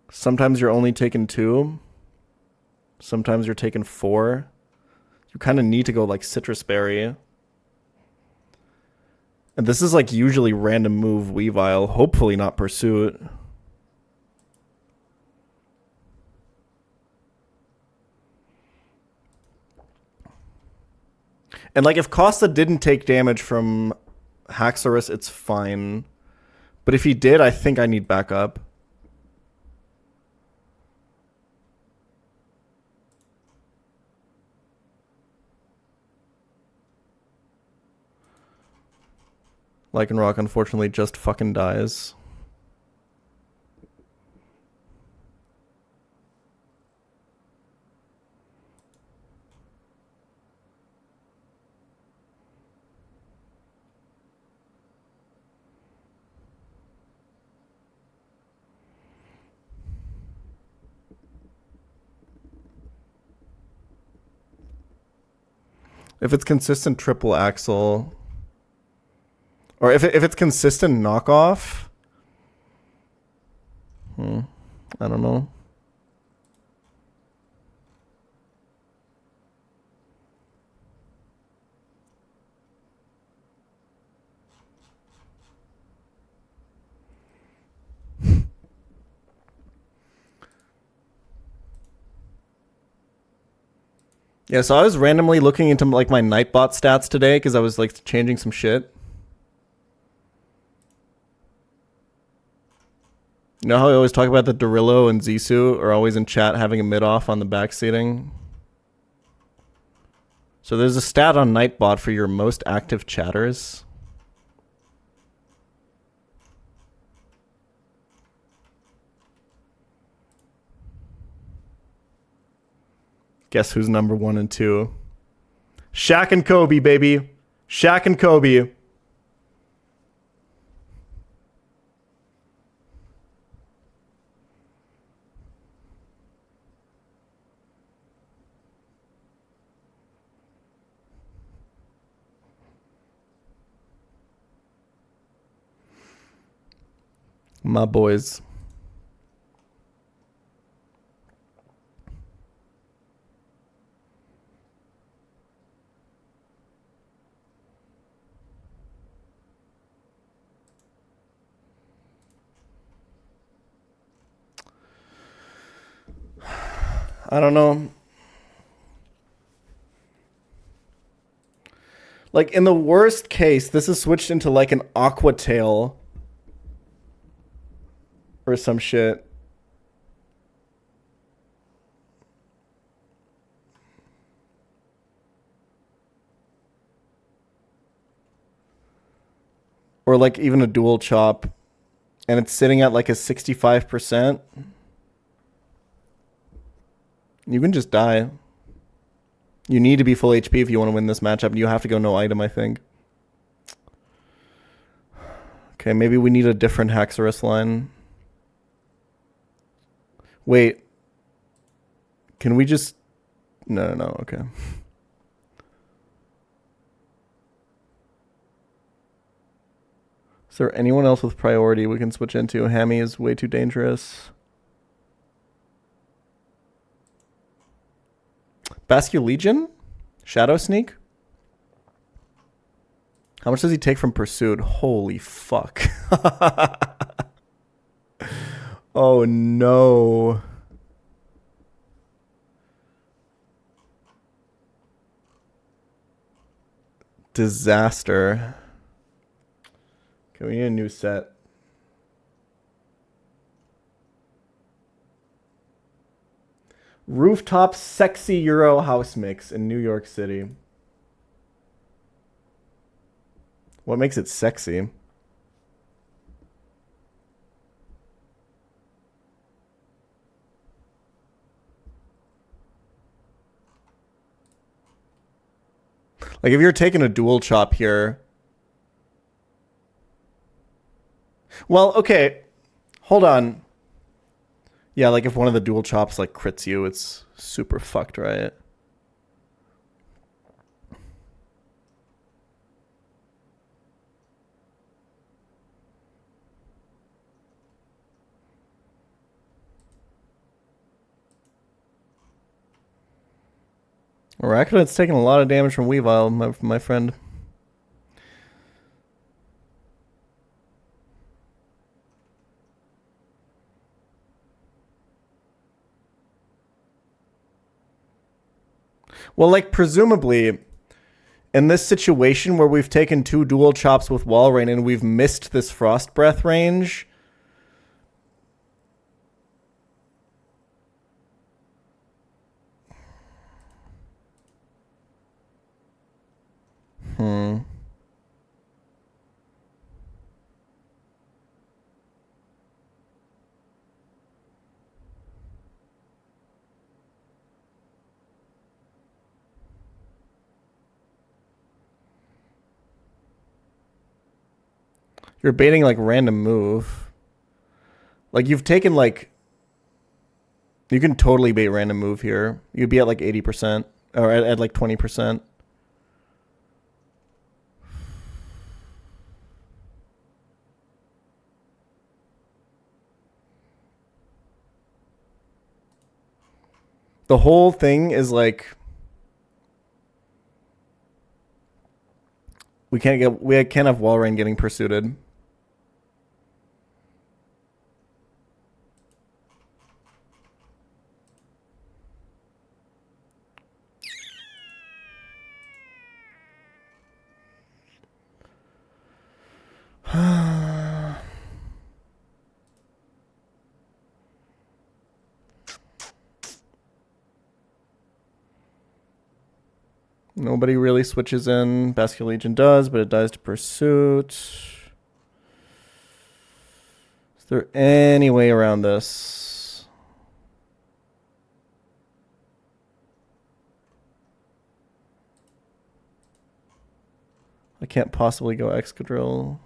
S2: Sometimes you're only taking 2. Sometimes you're taking 4. You kind of need to go, like, Citrus Berry. And this is, like, usually random move Weavile. Hopefully not Pursuit. And, like, if Costa didn't take damage from Haxorus, it's fine. But if he did, I think I need backup. Lycanroc, unfortunately, just fucking dies. If it's consistent triple axle... Or if it's consistent knockoff... I don't know. Yeah, so I was randomly looking into, like, my Nightbot stats today because I was, like, changing some shit. You know how I always talk about that Dorillo and Zisu are always in chat having a mid-off on the backseating? So there's a stat on Nightbot for your most active chatters. Guess who's number 1 and 2? Shaq and Kobe, baby. Shaq and Kobe. My boys. I don't know. Like, in the worst case, this is switched into, like, an aqua tail. Or some shit. Or, like, even a dual chop. And it's sitting at, like, a 65%. You can just die. You need to be full HP if you want to win this matchup. You have to go no item, I think. Okay, maybe we need a different Haxorus line. Wait. Can we just... No, okay. Is there anyone else with priority we can switch into? Hammy is way too dangerous. Basculegion? Shadow Sneak? How much does he take from Pursuit? Holy fuck. Oh no. Disaster. Okay, we need a new set. Rooftop sexy Euro house mix in New York City. What makes it sexy? Like if you're taking a dual chop here. Well, okay. Hold on. Yeah, like if one of the dual chops like crits you, it's super fucked, right? Araconite's taking a lot of damage from Weavile, my friend. Well, like, presumably, in this situation where we've taken 2 dual chops with Walrein and we've missed this Frost Breath range... You're baiting, like, random move. Like, you've taken, like... You can totally bait random move here. You'd be at, like, 80%. Or at like, 20%. The whole thing is, like... We can't have Walrein getting pursued. Nobody really switches in. Basculegion does, but it dies to Pursuit. Is there any way around this? I can't possibly go Excadrill.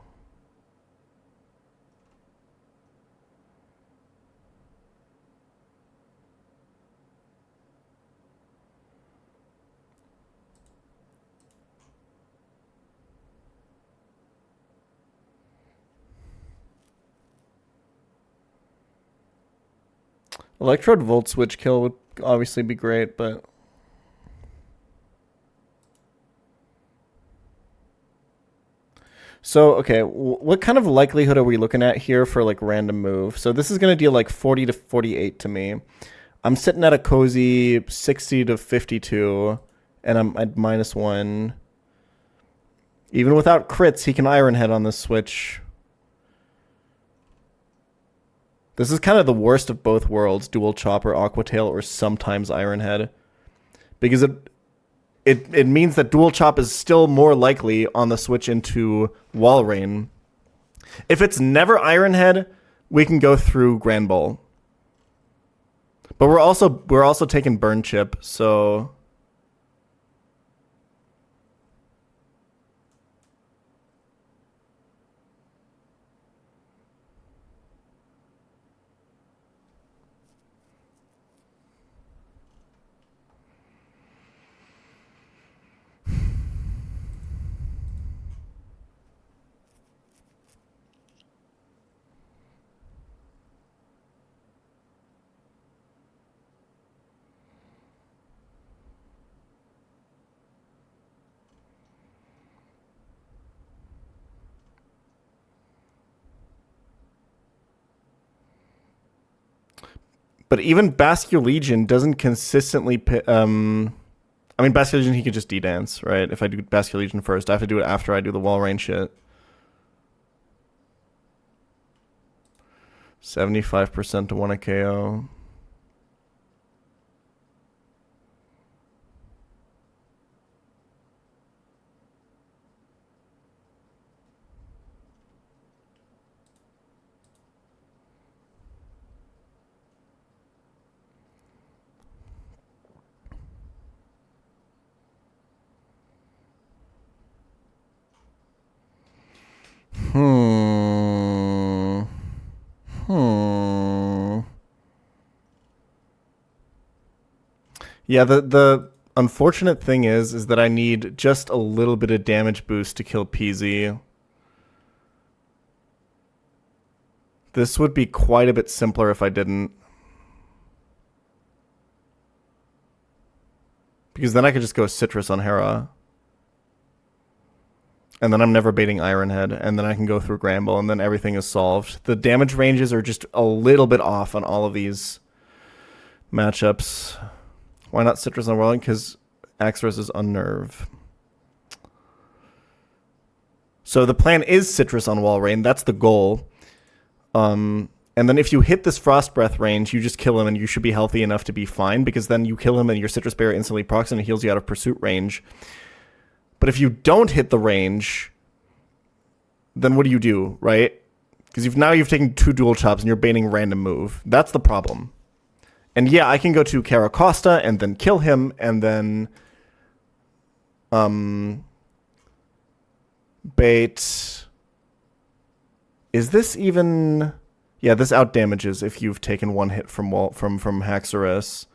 S2: Electrode Volt Switch kill would obviously be great, but... So, okay, what kind of likelihood are we looking at here for, like, random move? So this is going to deal, like, 40 to 48 to me. I'm sitting at a cozy 60 to 52, and I'm at -1. Even without crits, he can Iron Head on this switch. This is kind of the worst of both worlds, dual Chopper, Aqua Tail, or sometimes Iron Head. Because it means that dual chop is still more likely on the switch into Wall Rain. If it's never Iron Head, we can go through Grand Ball. But we're also taking Burn Chip, so but even Bascule Legion doesn't consistently I mean, Bascule Legion, he could just D-dance, right? If I do Bascule Legion first, I have to do it after I do the Wall Rain shit. 75% to 1 a KO. Yeah, the unfortunate thing is that I need just a little bit of damage boost to kill PZ. This would be quite a bit simpler if I didn't. Because then I could just go Citrus on Hera. And then I'm never baiting Iron Head, and then I can go through Gramble, and then everything is solved. The damage ranges are just a little bit off on all of these matchups. Why not Citrus on Whirling? Because Axorus is Unnerve. So the plan is Citrus on Wall Rain. That's the goal. And then if you hit this Frost Breath range, you just kill him, and you should be healthy enough to be fine, because then you kill him, and your Citrus Bear instantly procs and heals you out of Pursuit range. But if you don't hit the range, then what do, right? Because now you've taken 2 dual chops and you're baiting random move. That's the problem. And yeah, I can go to Caracosta and then kill him and then bait. Is this even? Yeah, this out damages if you've taken 1 hit from Haxorus.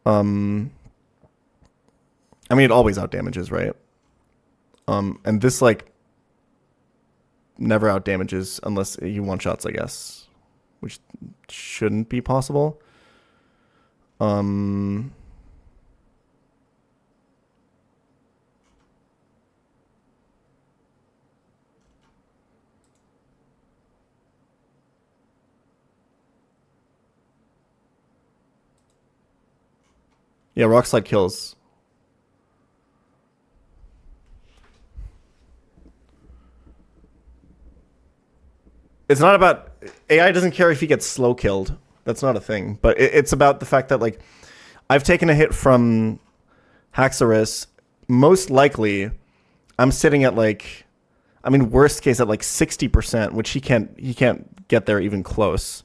S2: I mean, it always out damages, right? And this like never out damages unless you one shots, I guess, which shouldn't be possible. Yeah, Rock Slide kills. It's not about AI doesn't care if he gets slow killed. That's not a thing. But it's about the fact that like I've taken a hit from Haxorus. Most likely, I'm sitting at like, I mean, worst case at like 60%, which he can't get there even close.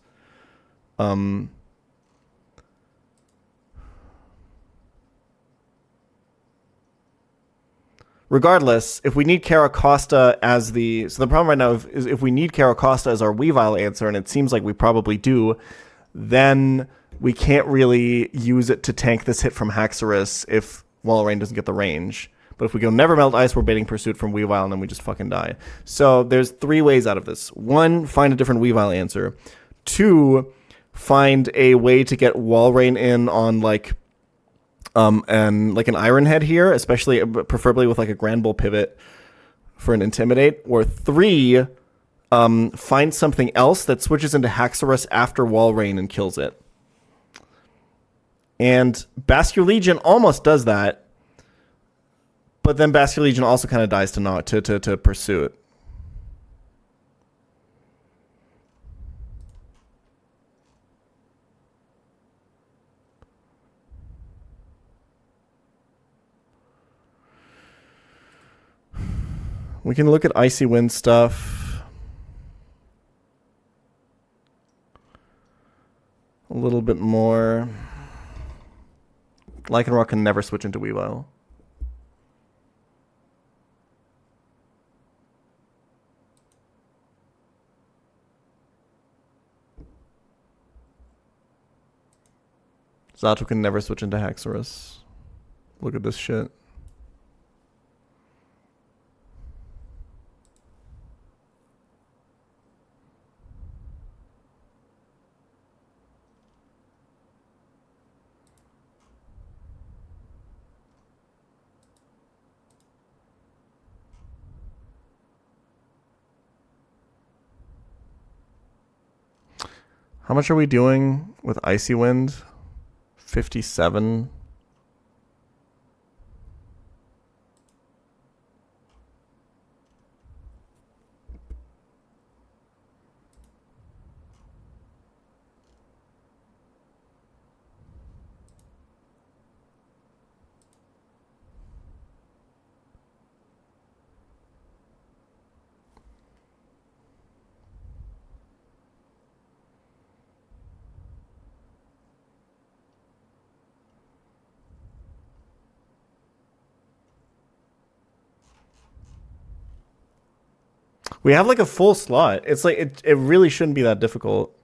S2: Regardless, if we need Caracosta as the... So the problem right now is if we need Caracosta as our Weavile answer, and it seems like we probably do, then we can't really use it to tank this hit from Haxorus if Wall Rain doesn't get the range. But if we go Never Melt Ice, we're baiting Pursuit from Weavile, and then we just fucking die. So there's 3 ways out of this. 1, find a different Weavile answer. 2, find a way to get Wall Rain in on like... and like an Iron Head here, especially preferably with like a Grand Bull pivot for an Intimidate. Or 3, finds something else that switches into Haxorus after Wall Rain and kills it. And Bascule Legion almost does that, but then Bascule Legion also kind of dies to pursue it. We can look at Icy Wind stuff a little bit more. Lycanroc can never switch into Weavile. Zato can never switch into Haxorus. Look at this shit. How much are we doing with Icy Wind? 57. We have like a full slot. It's like it really shouldn't be that difficult.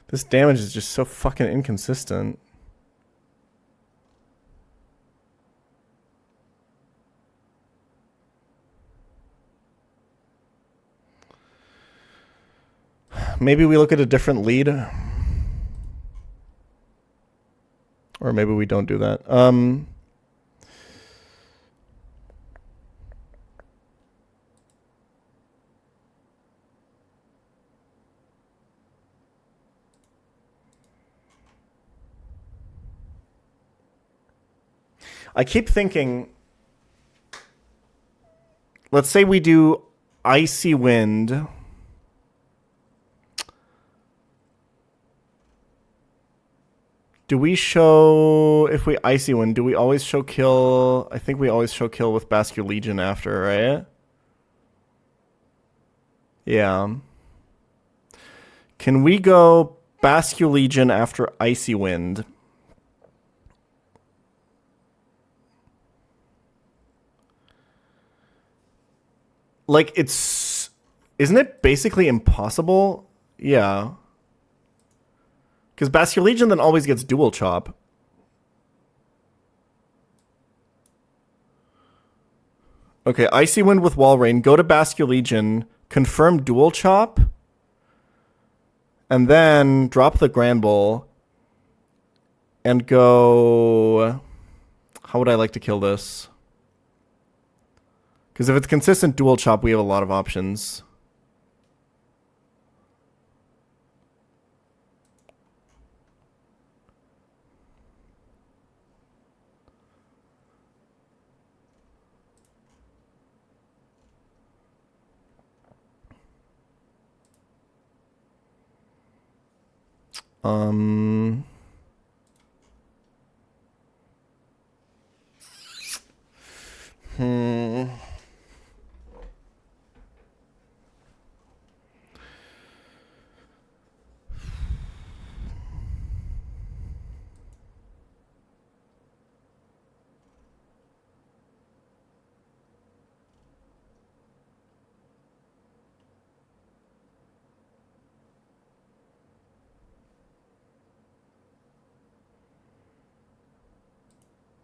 S2: This damage is just so fucking inconsistent. Maybe we look at a different lead. Or maybe we don't do that. I keep thinking, let's say we do Icy Wind. Do we show, if we Icy Wind, do we always show kill? I think we always show kill with Bascule Legion after, right? Yeah. Can we go Bascule Legion after Icy Wind? Like, isn't it basically impossible? Yeah. Because Bascule Legion then always gets dual chop. Okay, Icy Wind with Wall Rain. Go to Bascule Legion. Confirm dual chop. And then drop the Grand Bull. And go... How would I like to kill this? Because if it's consistent dual chop, we have a lot of options.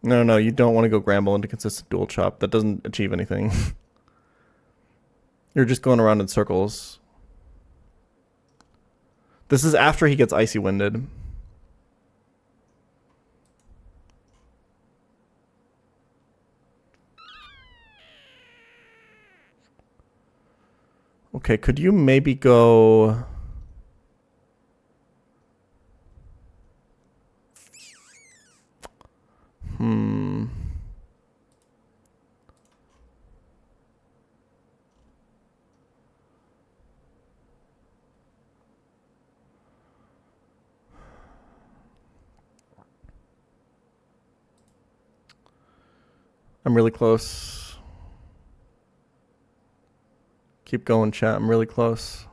S2: No, you don't want to go Gramble into consistent dual chop. That doesn't achieve anything. You're just going around in circles. This is after he gets icy winded. Okay, could you maybe go... I'm really close. Keep going, chat. I'm really close.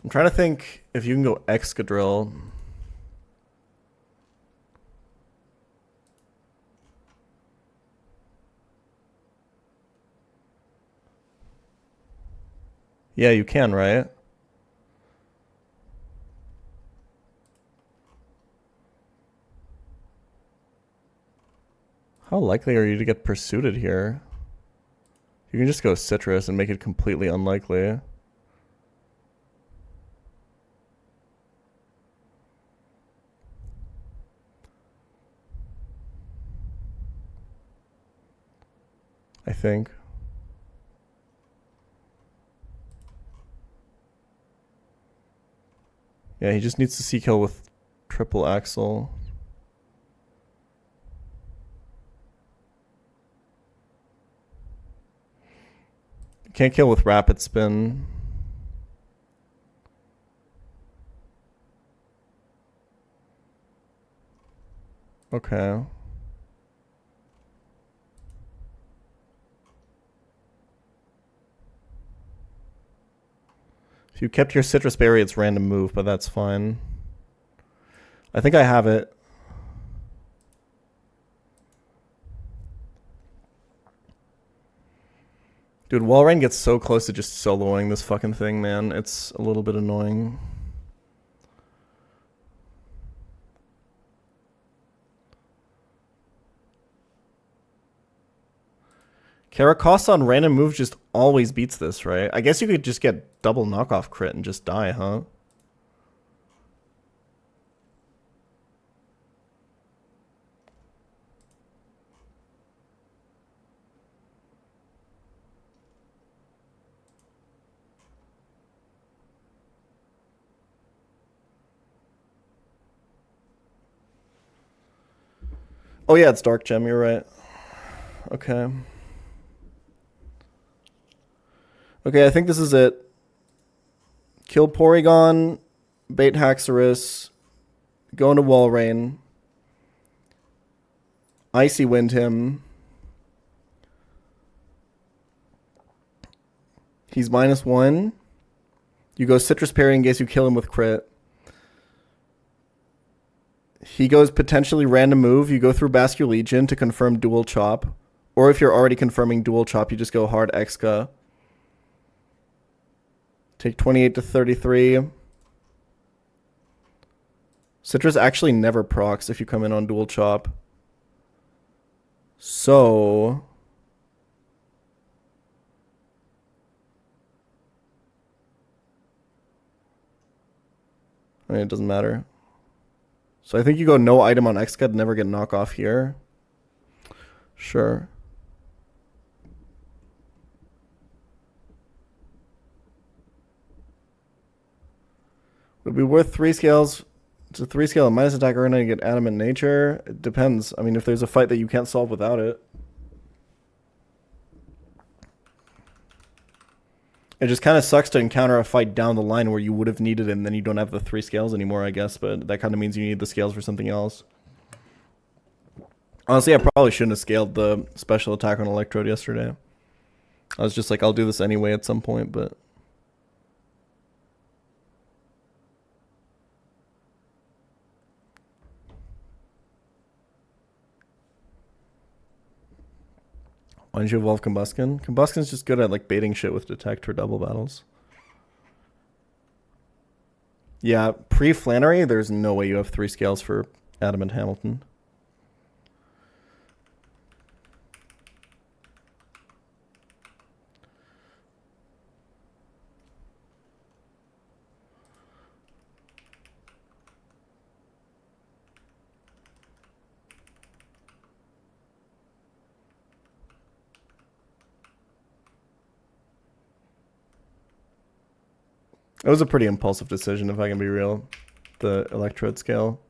S2: I'm trying to think if you can go Excadrill. Yeah, you can, right? How likely are you to get pursued here? You can just go Citrus and make it completely unlikely. I think. Yeah, he just needs to C-kill with triple axle. Can't kill with rapid spin. Okay. If you kept your Citrus Berry, it's random move, but that's fine. I think I have it. Dude, Walrein gets so close to just soloing this fucking thing, man. It's a little bit annoying. Caracosta on random moves just always beats this, right? I guess you could just get double knockoff crit and just die, huh? Oh yeah, it's Dark Gem, you're right. Okay. Okay, I think this is it. Kill Porygon, bait Haxorus, go into Walrein, Icy Wind him. He's -1. You go Citrus Berry in case you kill him with crit. He goes potentially random move. You go through Basculegion to confirm dual chop. Or if you're already confirming dual chop, you just go hard Exca. Take 28 to 33. Citrus actually never procs if you come in on dual chop. So... I mean, it doesn't matter. So I think you go no item on Exca to never get knockoff here. Sure. Would it be worth 3 scales? It's a 3 scale minus attack arena to get adamant nature. It depends. I mean, if there's a fight that you can't solve without it. It just kind of sucks to encounter a fight down the line where you would have needed it and then you don't have the 3 scales anymore, I guess. But that kind of means you need the scales for something else. Honestly, I probably shouldn't have scaled the special attack on Electrode yesterday. I was just like, I'll do this anyway at some point, but... Why didn't you evolve Combustion? Combustion's just good at like baiting shit with Detect or double battles. Yeah, pre-Flannery, there's no way you have 3 scales for Adam and Hamilton. It was a pretty impulsive decision, if I can be real. The electrode scale.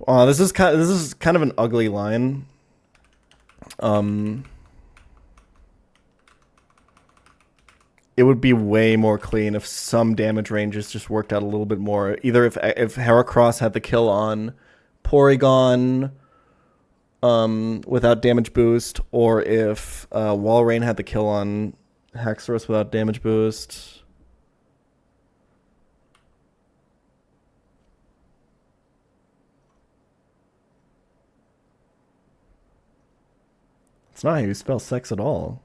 S2: Oh, this is kind of an ugly line. It would be way more clean if some damage ranges just worked out a little bit more. Either if Heracross had the kill on Porygon without damage boost, or if Walrein had the kill on Haxorus without damage boost. It's not how you spell sex at all.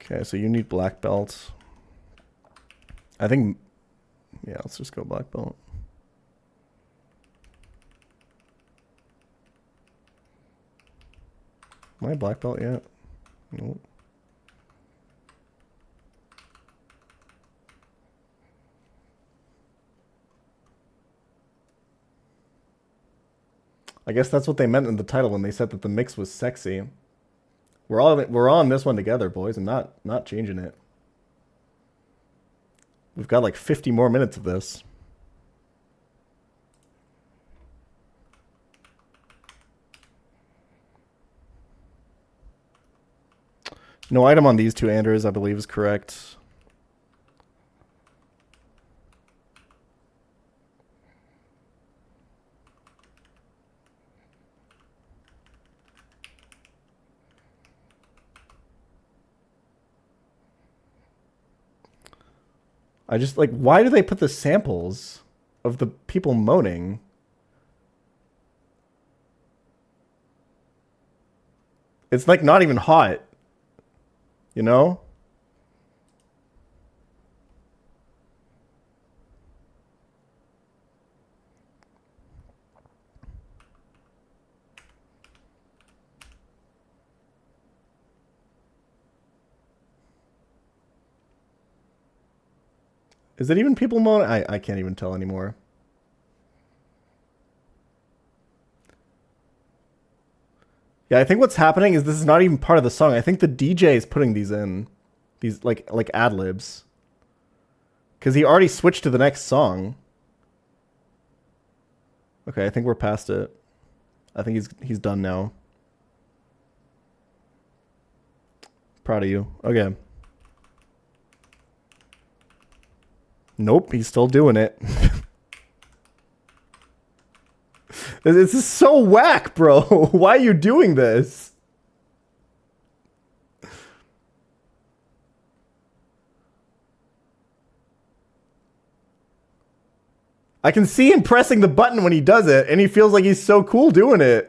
S2: Okay, so you need black belt. I think, yeah, let's just go black belt. Am I black belt yet? Nope. I guess that's what they meant in the title when they said that the mix was sexy. We're on this one together, boys. I'm not changing it. We've got like 50 more minutes of this. No item on these two Anders, I believe, is correct. I just, like, why do they put the samples of the people moaning? It's, like, not even hot. You know? Is it even people moaning? I can't even tell anymore. Yeah, I think what's happening is this is not even part of the song. I think the DJ is putting these in. These, like ad-libs. Because he already switched to the next song. Okay, I think we're past it. I think he's done now. Proud of you. Okay. Nope, he's still doing it. This is so whack, bro. Why are you doing this? I can see him pressing the button when he does it, and he feels like he's so cool doing it.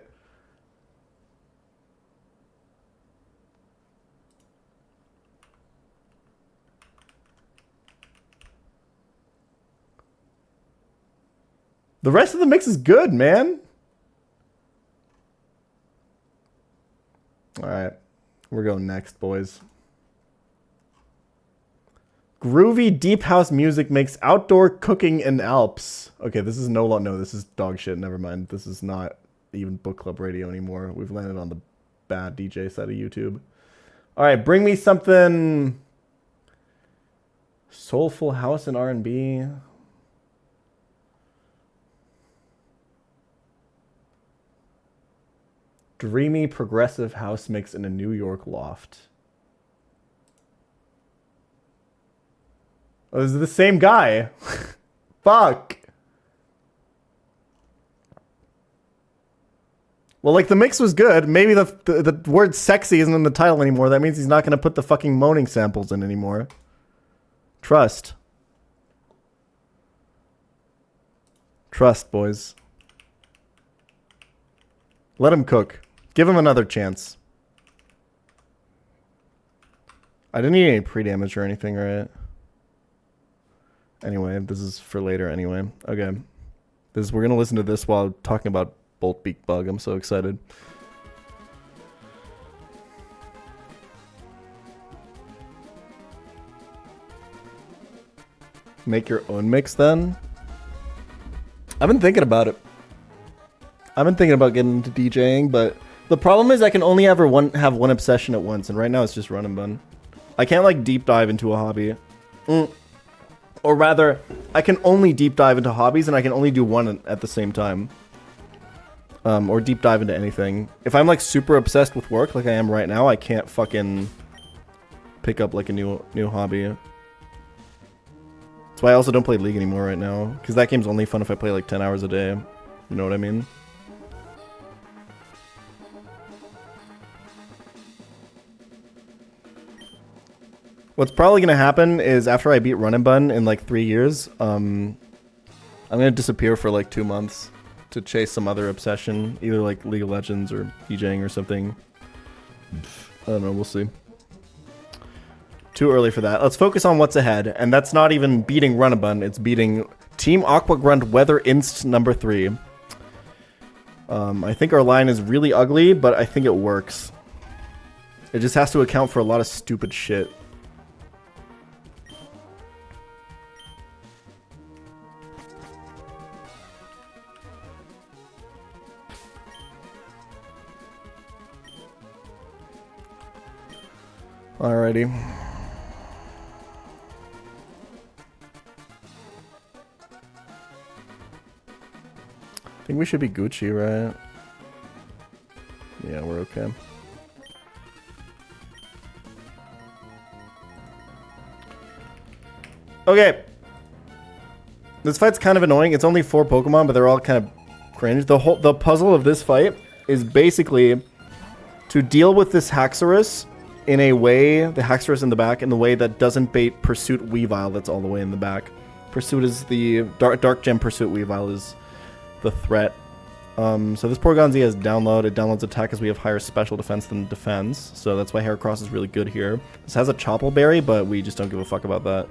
S2: The rest of the mix is good, man. All right. We're going next, boys. Groovy deep house music makes outdoor cooking in Alps. Okay, this is no, this is dog shit. Never mind. This is not even book club radio anymore. We've landed on the bad DJ side of YouTube. All right, bring me something soulful house and R&B. Dreamy progressive house mix in a New York loft. Oh, this is the same guy. Fuck. Well, like, the mix was good. Maybe the word sexy isn't in the title anymore. That means he's not going to put the fucking moaning samples in anymore. Trust. Trust, boys. Let him cook. Give him another chance. I didn't need any pre-damage or anything, right? Anyway, this is for later anyway. Okay. We're going to listen to this while talking about Bolt Beak Bug. I'm so excited. Make your own mix then? I've been thinking about it. I've been thinking about getting into DJing, but the problem is I can only ever have one obsession at once, and right now it's just run and bun. I can't like deep dive into a hobby. Or rather, I can only deep dive into hobbies, and I can only do one at the same time. Or deep dive into anything. If I'm like super obsessed with work, like I am right now, I can't fucking pick up like a new hobby. That's why I also don't play League anymore right now, because that game's only fun if I play like 10 hours a day. You know what I mean? What's probably going to happen is after I beat Run and Bun in like 3 years, I'm going to disappear for like 2 months to chase some other obsession, either like League of Legends or DJing or something. I don't know, we'll see. Too early for that. Let's focus on what's ahead, and that's not even beating Run and Bun, it's beating Team Aqua Grunt Weather Inst number 3. I think our line is really ugly, but I think it works. It just has to account for a lot of stupid shit. Alrighty. I think we should be Gucci, right? Yeah, we're okay. Okay. This fight's kind of annoying. It's only 4 Pokemon, but they're all kind of cringe. The puzzle of this fight is basically to deal with this Haxorus in a way, the Haxorus in the back, in the way that doesn't bait Pursuit Weavile that's all the way in the back. Pursuit is the Dark Gem Pursuit Weavile is the threat. So this Porygon-Z has download. It downloads attack as we have higher special defense than defense. So that's why Heracross is really good here. This has a Chople Berry, but we just don't give a fuck about that.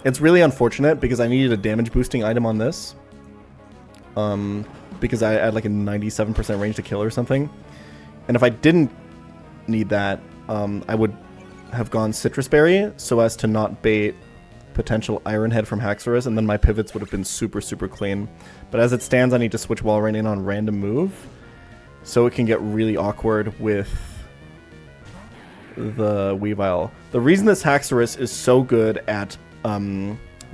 S2: It's really unfortunate because I needed a damage boosting item on this. Because I had like a 97% range to kill or something. And if I didn't need that, I would have gone Citrus Berry so as to not bait potential Iron Head from Haxorus, and then my pivots would have been super, super clean. But as it stands, I need to switch Walrein in on random move, so it can get really awkward with the Weavile. The reason this Haxorus is so good at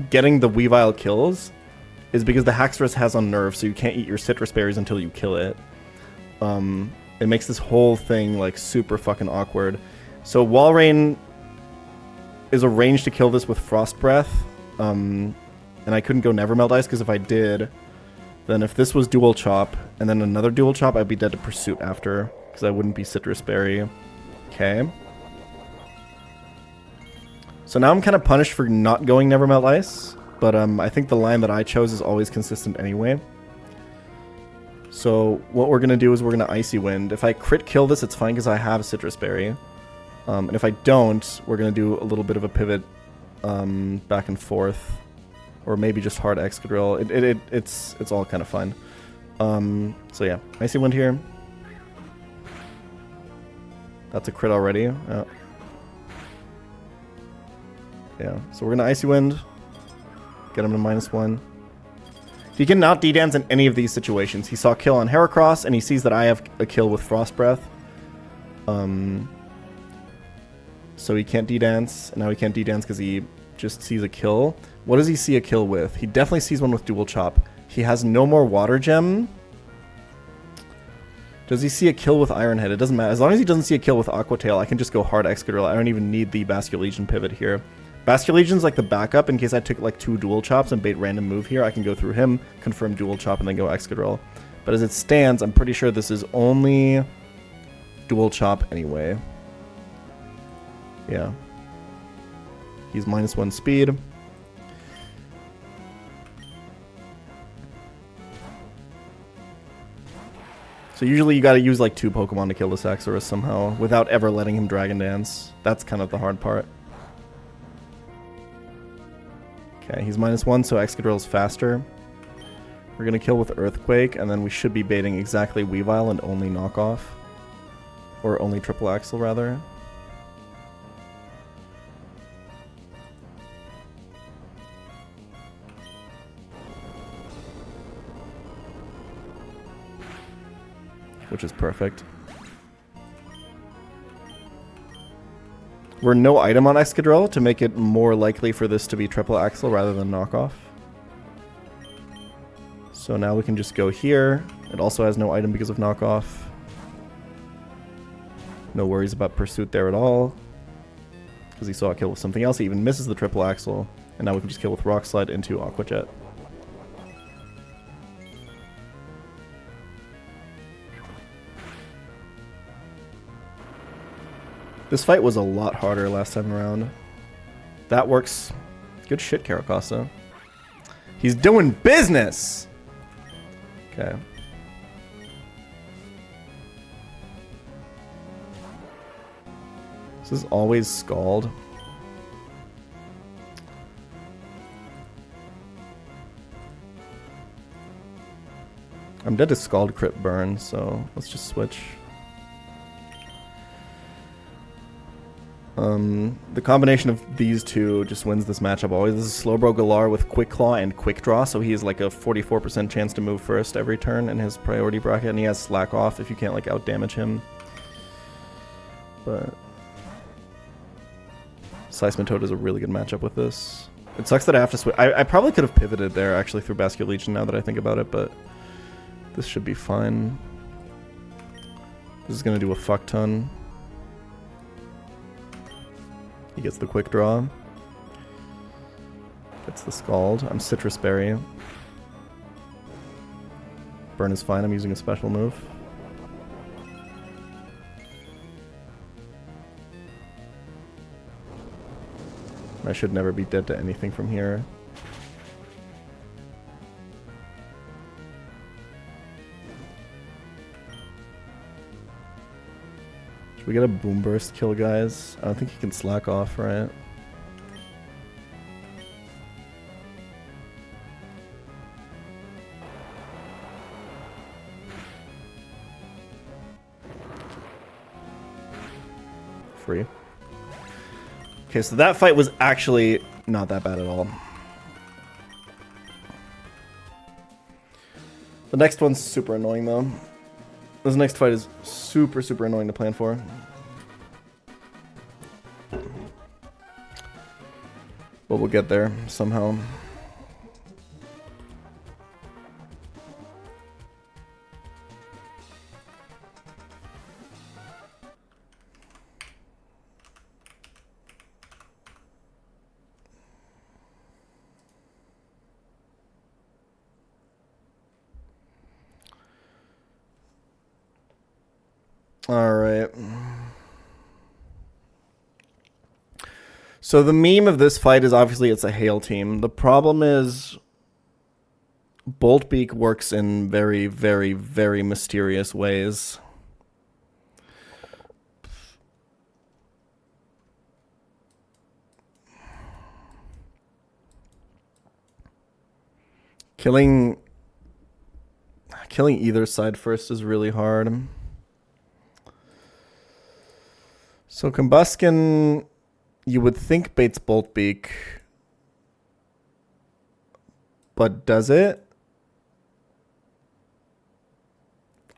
S2: getting the Weavile kills is because the Haxorus has Unnerve, so you can't eat your Citrus Berries until you kill it. It makes this whole thing like super fucking awkward. So Walrein is arranged to kill this with Frost Breath, and I couldn't go Never Melt Ice because if I did, then if this was Dual Chop and then another Dual Chop, I'd be dead to Pursuit after because I wouldn't be Citrus Berry. Okay. So now I'm kind of punished for not going Never Melt Ice, but I think the line that I chose is always consistent anyway. So what we're going to do is we're going to Icy Wind. If I crit kill this, it's fine because I have Citrus Berry. And if I don't, we're going to do a little bit of a pivot back and forth. Or maybe just hard Excadrill. It's all kind of fine. So yeah, Icy Wind here. That's a crit already. Yeah, so we're going to Icy Wind. Get him to -1. He cannot D-Dance in any of these situations. He saw kill on Heracross, and he sees that I have a kill with Frost Breath. So he can't D-Dance, and now he can't D-Dance because he just sees a kill. What does he see a kill with? He definitely sees one with Dual Chop. He has no more Water Gem. Does he see a kill with Iron Head? It doesn't matter. As long as he doesn't see a kill with Aqua Tail, I can just go hard Excadrill. I don't even need the Basculegion pivot here. Bastion Legion's like the backup in case I took like 2 dual chops and bait random move here. I can go through him, confirm dual chop, and then go Excadrill. But as it stands, I'm pretty sure this is only dual chop anyway. Yeah. He's -1 speed. So usually you gotta use like 2 Pokemon to kill this Axorus somehow without ever letting him Dragon Dance. That's kind of the hard part. Okay, he's -1, so Excadrill's faster. We're gonna kill with Earthquake, and then we should be baiting exactly Weavile and only Knockoff. Or only Triple Axle, rather. Which is perfect. We're no item on Excadrill to make it more likely for this to be Triple Axle rather than Knockoff. So now we can just go here. It also has no item because of Knockoff. No worries about Pursuit there at all. Because he saw a kill with something else. He even misses the Triple Axle. And now we can just kill with Rock Slide into Aqua Jet. This fight was a lot harder last time around. That works. Good shit, Caracasa. He's doing business! Okay. This is always Scald. I'm dead to Scald crit burn, so let's just switch. The combination of these two just wins this matchup always. This is Slowbro Galar with Quick Claw and Quick Draw, so he has like a 44% chance to move first every turn in his priority bracket, and he has Slack Off if you can't like outdamage him. But Seismitoad is a really good matchup with this. It sucks that I have to switch. I probably could have pivoted there actually through Bastion Legion now that I think about it, but this should be fine. This is gonna do a fuck ton. He gets the Quick Draw. Gets the Scald. I'm Citrus Berry. Burn is fine. I'm using a special move. I should never be dead to anything from here. Should we get a Boom Burst kill, guys? I don't think he can Slack Off, right? Free. Okay, so that fight was actually not that bad at all. The next one's super annoying, though. This next fight is super, super annoying to plan for. But we'll get there somehow. All right. So the meme of this fight is obviously it's a Hail team. The problem is Boltbeak works in very, very, very mysterious ways. Killing either side first is really hard. So Combuskin, you would think baits Boltbeak, but does it?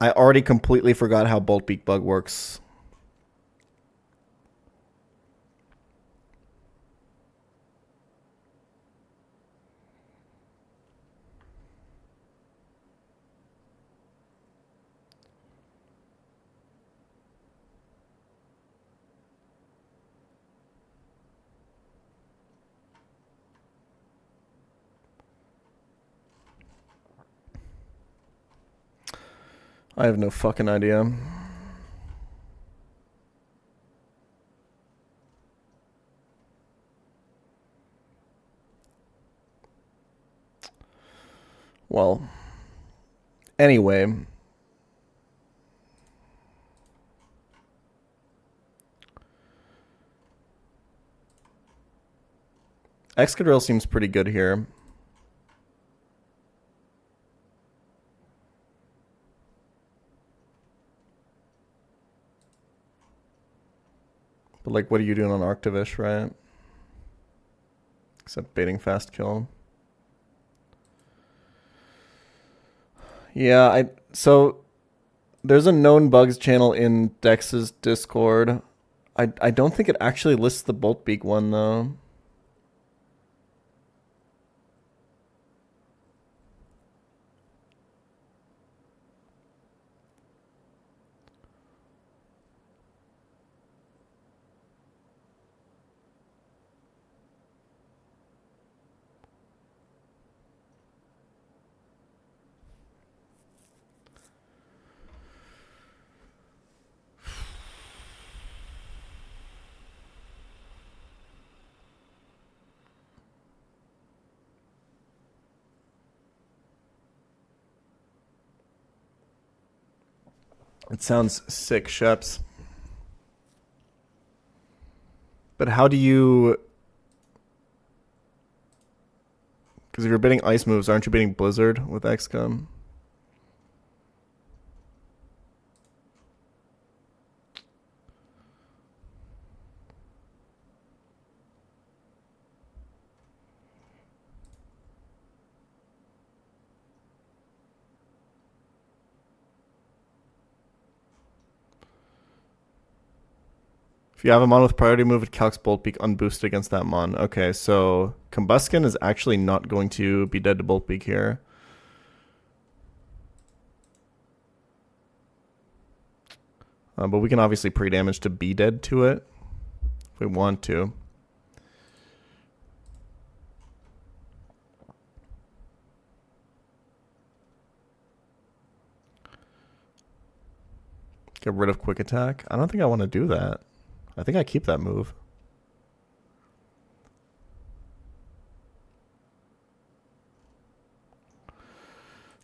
S2: I already completely forgot how Boltbeak Bug works. I have no fucking idea. Well, anyway. Excadrill seems pretty good here. But like, what are you doing on Arctivish, right? Except baiting fast kill. Yeah, so there's a known bugs channel in Dex's Discord. I don't think it actually lists the Bolt Beak one though. It sounds sick, Sheps. But how do you... Because if you're bidding ice moves, aren't you bidding Blizzard with XCOM? If you have a mon with priority move, it calcs Bolt Beak unboosted against that mon. Okay, so Combuskin is actually not going to be dead to Bolt Beak here. But we can obviously pre-damage to be dead to it if we want to. Get rid of quick attack. I don't think I want to do that. I think I keep that move.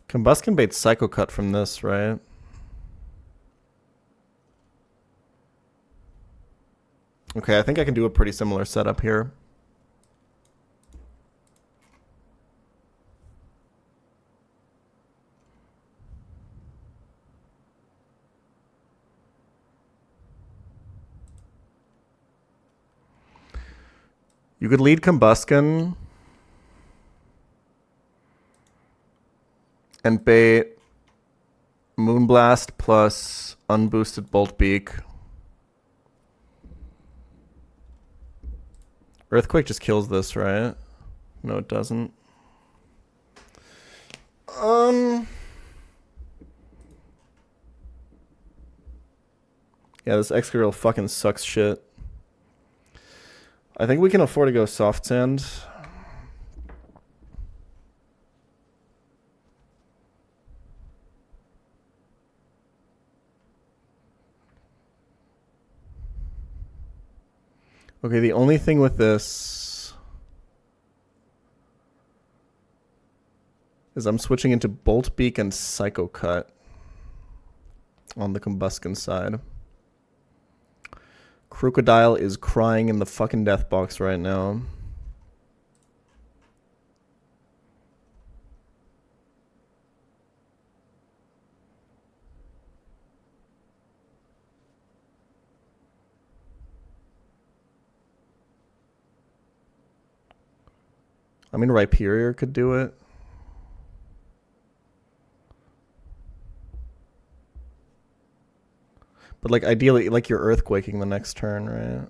S2: Combuskin baits Psycho Cut from this, right? Okay, I think I can do a pretty similar setup here. You could lead Combuskin and bait Moonblast plus unboosted Bolt Beak. Earthquake just kills this, right? No, it doesn't. Yeah, this Excadrill fucking sucks shit. I think we can afford to go soft sand. Okay, the only thing with this is I'm switching into Bolt Beak and Psycho Cut on the Combuskin side. Crocodile is crying in the fucking death box right now. I mean, Rhyperior could do it. But, like, ideally, like, you're Earthquaking the next turn, right?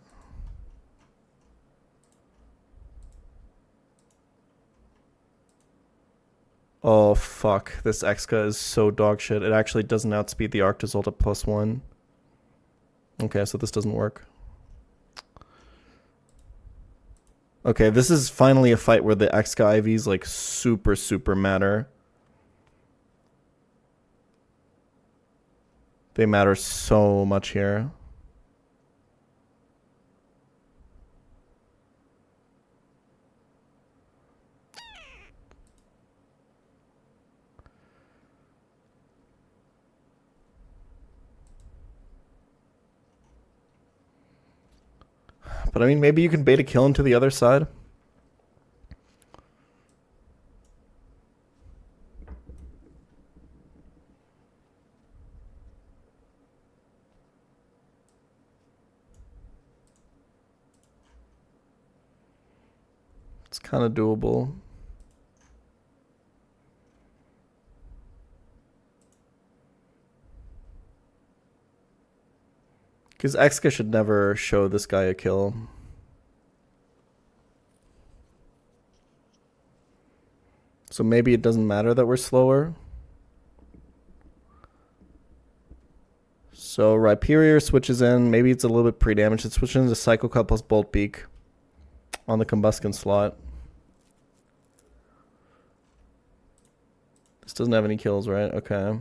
S2: Oh, fuck. This Exca is so dog shit. It actually doesn't outspeed the Arctozolt at +1. Okay, so this doesn't work. Okay, this is finally a fight where the Exca IVs, like, super, super matter. They matter so much here. But I mean, maybe you can bait a kill into the other side. It's kind of doable. Because Exca should never show this guy a kill. So maybe it doesn't matter that we're slower. So Rhyperior switches in. Maybe it's a little bit pre-damaged. It switches into Psycho Cut plus Bolt Beak on the Combuskin slot. This doesn't have any kills, right? Okay.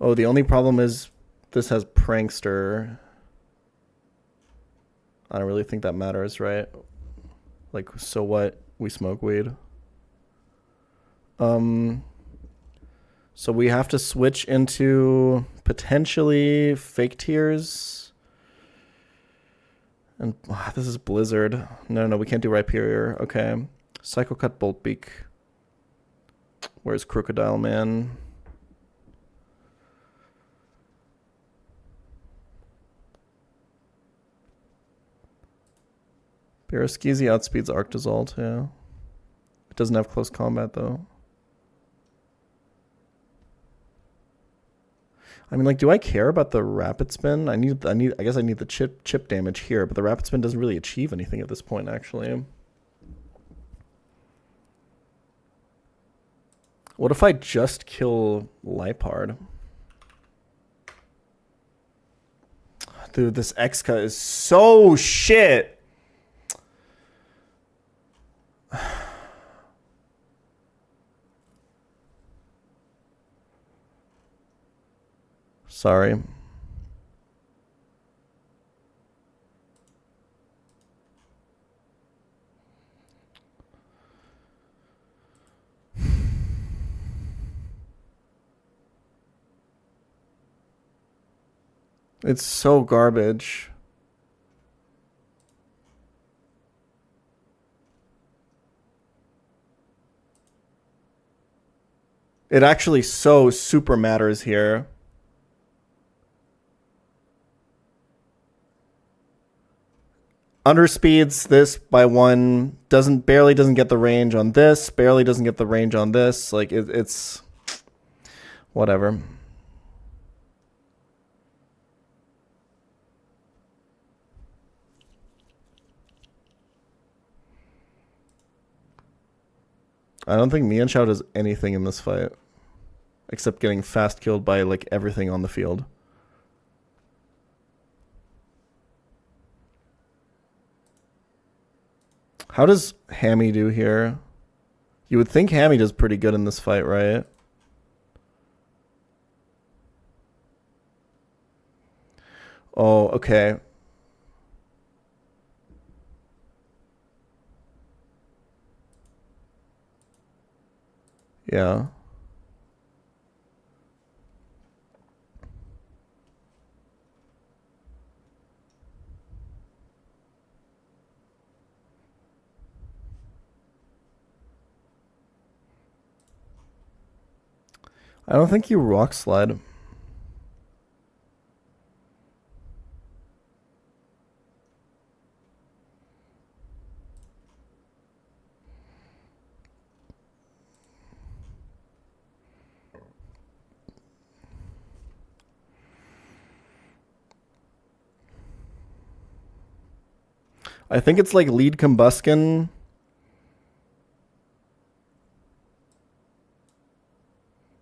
S2: Oh, the only problem is this has Prankster. I don't really think that matters, right? Like, so what? We smoke weed. So we have to switch into potentially Fake Tears. And this is Blizzard. No, we can't do Rhyperior. Okay. Psycho Cut Bolt Beak. Where's Crocodile Man? Baraskizi outspeeds Arctazalt, yeah. It doesn't have close combat though. I mean, like, do I care about the rapid spin? I guess I need the chip damage here, but the rapid spin doesn't really achieve anything at this point, actually. What if I just kill Lipard? Dude, this Exca is so shit. Sorry. It's so garbage. It actually so super matters here. Underspeeds this by 1. Barely doesn't get the range on this. Barely doesn't get the range on this. Like it's whatever. I don't think Mienshao does anything in this fight. Except getting fast killed by like everything on the field. How does Hammy do here? You would think Hammy does pretty good in this fight, right? Oh, okay. Yeah. I don't think you rock slide. I think it's like lead Combuskin.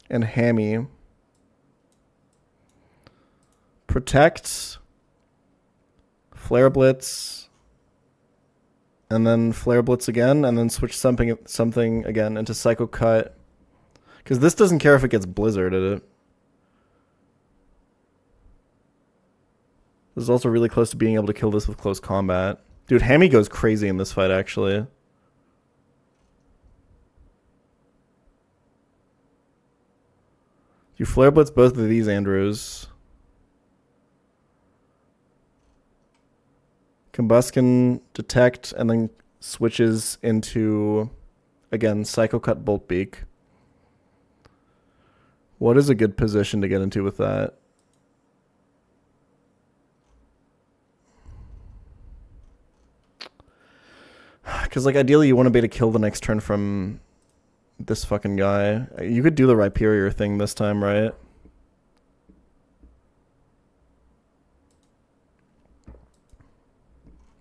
S2: And Hammy. Protect. Flare Blitz. and then Flare Blitz again, and then switch something again into Psycho Cut. Because this doesn't care if it gets Blizzarded. This is also really close to being able to kill this with close combat. Dude, Hammy goes crazy in this fight, actually. You Flare Blitz both of these, Andrews. Combustion, Detect, and then switches into, again, Psycho Cut, Bolt Beak. What is a good position to get into with that? Because, like, ideally you want to be able to kill the next turn from this fucking guy. You could do the Rhyperior thing this time, right?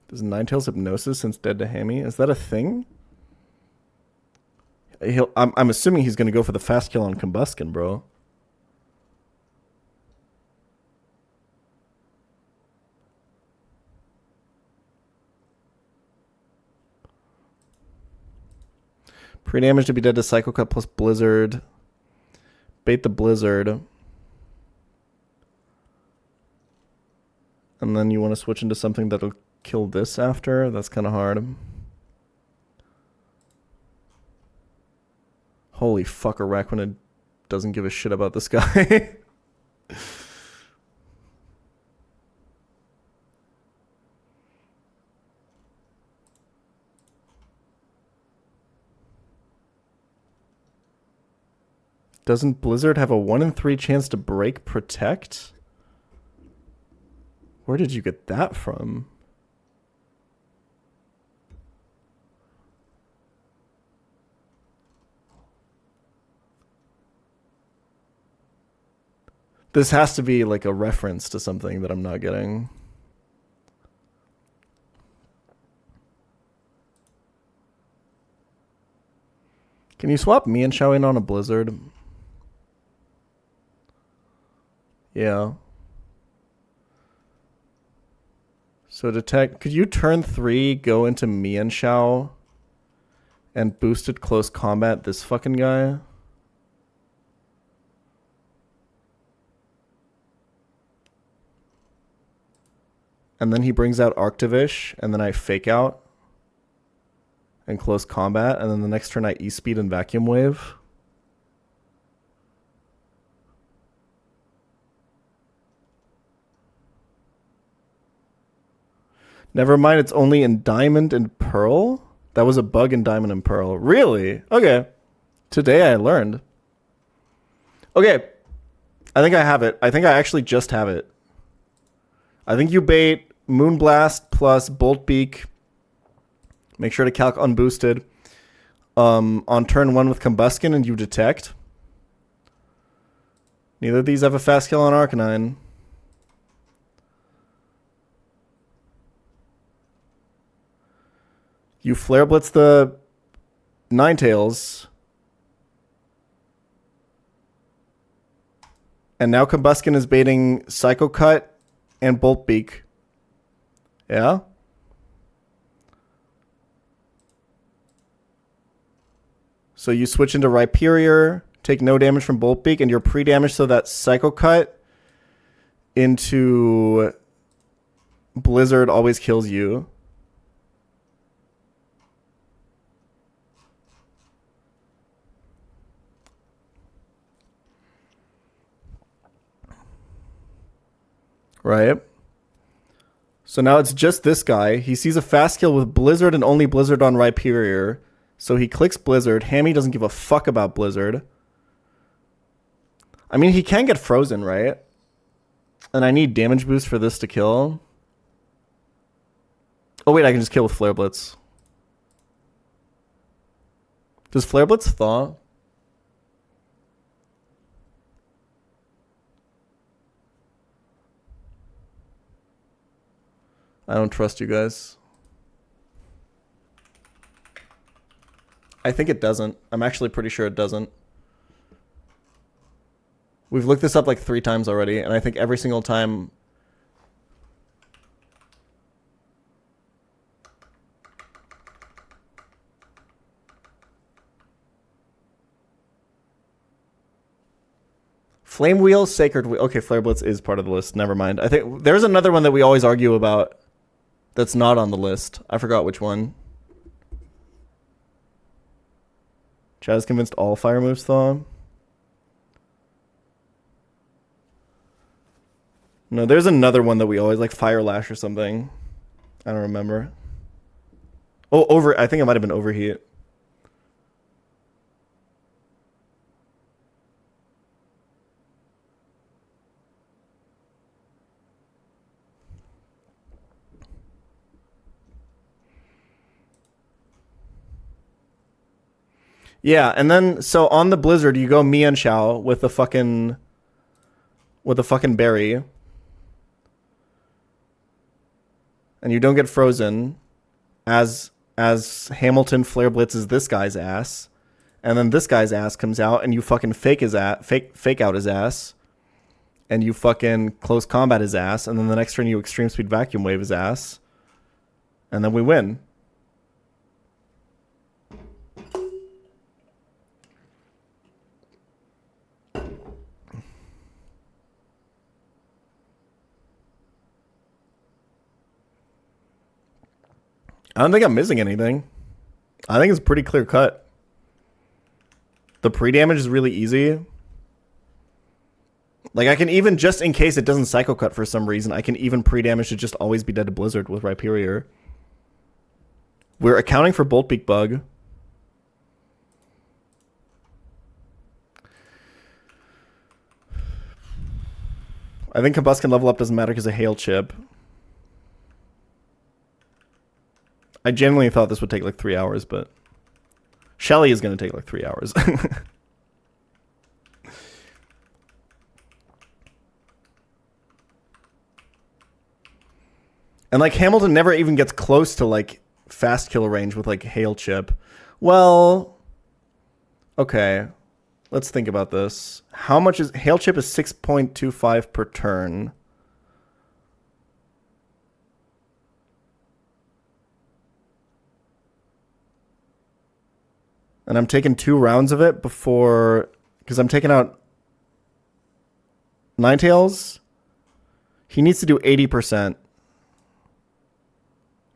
S2: Does Ninetales Hypnosis since dead to Hammy? Is that a thing? I'm assuming he's going to go for the fast kill on Combustion, bro. Pre-damage to be dead to Psycho Cut plus Blizzard. Bait the Blizzard. And then you want to switch into something that'll kill this after. That's kind of hard. Holy fuck, Araquanid doesn't give a shit about this guy. Doesn't Blizzard have a 1 in 3 chance to break Protect? Where did you get that from? This has to be like a reference to something that I'm not getting. Can you swap me and Xiao in on a Blizzard? Yeah. So Detect, could you turn 3, go into me and Xiao, and boosted close combat this fucking guy? And then he brings out Arctivish, and then I fake out and close combat, and then the next turn I E-speed and Vacuum Wave. Never mind, it's only in Diamond and Pearl? That was a bug in Diamond and Pearl. Really? Okay. Today I learned. Okay. I think I have it. I think I actually just have it. I think you bait Moonblast plus Bolt Beak. Make sure to calc unboosted. On turn 1 with Combustion, and you Detect. Neither of these have a fast kill on Arcanine. You Flare Blitz the Ninetales. And now Combustion is baiting Psycho Cut and Bolt Beak. Yeah? So you switch into Rhyperior, take no damage from Bolt Beak, and you're pre-damaged so that Psycho Cut into Blizzard always kills you. Right? So now it's just this guy. He sees a fast kill with Blizzard and only Blizzard on Rhyperior. So he clicks Blizzard. Hammy doesn't give a fuck about Blizzard. I mean, he can get frozen, right? And I need damage boost for this to kill. Oh, wait, I can just kill with Flare Blitz. Does Flare Blitz thaw? I don't trust you guys. I think it doesn't. I'm actually pretty sure it doesn't. We've looked this up like 3 times already, and I think every single time... Flame Wheel, Sacred Wheel. Okay, Flare Blitz is part of the list. Never mind. I think there's another one that we always argue about that's not on the list. I forgot which one. Chad is convinced all fire moves thaw. No, there's another one that we always like, Fire Lash or something. I don't remember. Oh, I think it might have been Overheat. Yeah, and then so on the Blizzard, you go pChal with the fucking berry, and you don't get frozen. As Hamilton Flare Blitzes this guy's ass, and then this guy's ass comes out, and you fucking fake out his ass, and you fucking close combat his ass, and then the next turn you extreme speed vacuum wave his ass, and then we win. I don't think I'm missing anything. I think it's pretty clear cut. The pre-damage is really easy. Like, I can even, just in case it doesn't Psycho Cut for some reason, I can even pre-damage to just always be dead to Blizzard with Rhyperior. We're accounting for Bolt Beak Bug. I think Combustion level up doesn't matter because of Hail Chip. I genuinely thought this would take like 3 hours, but Shelly is going to take like 3 hours. And like Hamilton never even gets close to like fast kill range with like Hail Chip. Well, okay. Let's think about this. How much is Hail Chip is 6.25 per turn. And I'm taking 2 rounds of it before, because I'm taking out Ninetales. He needs to do 80%.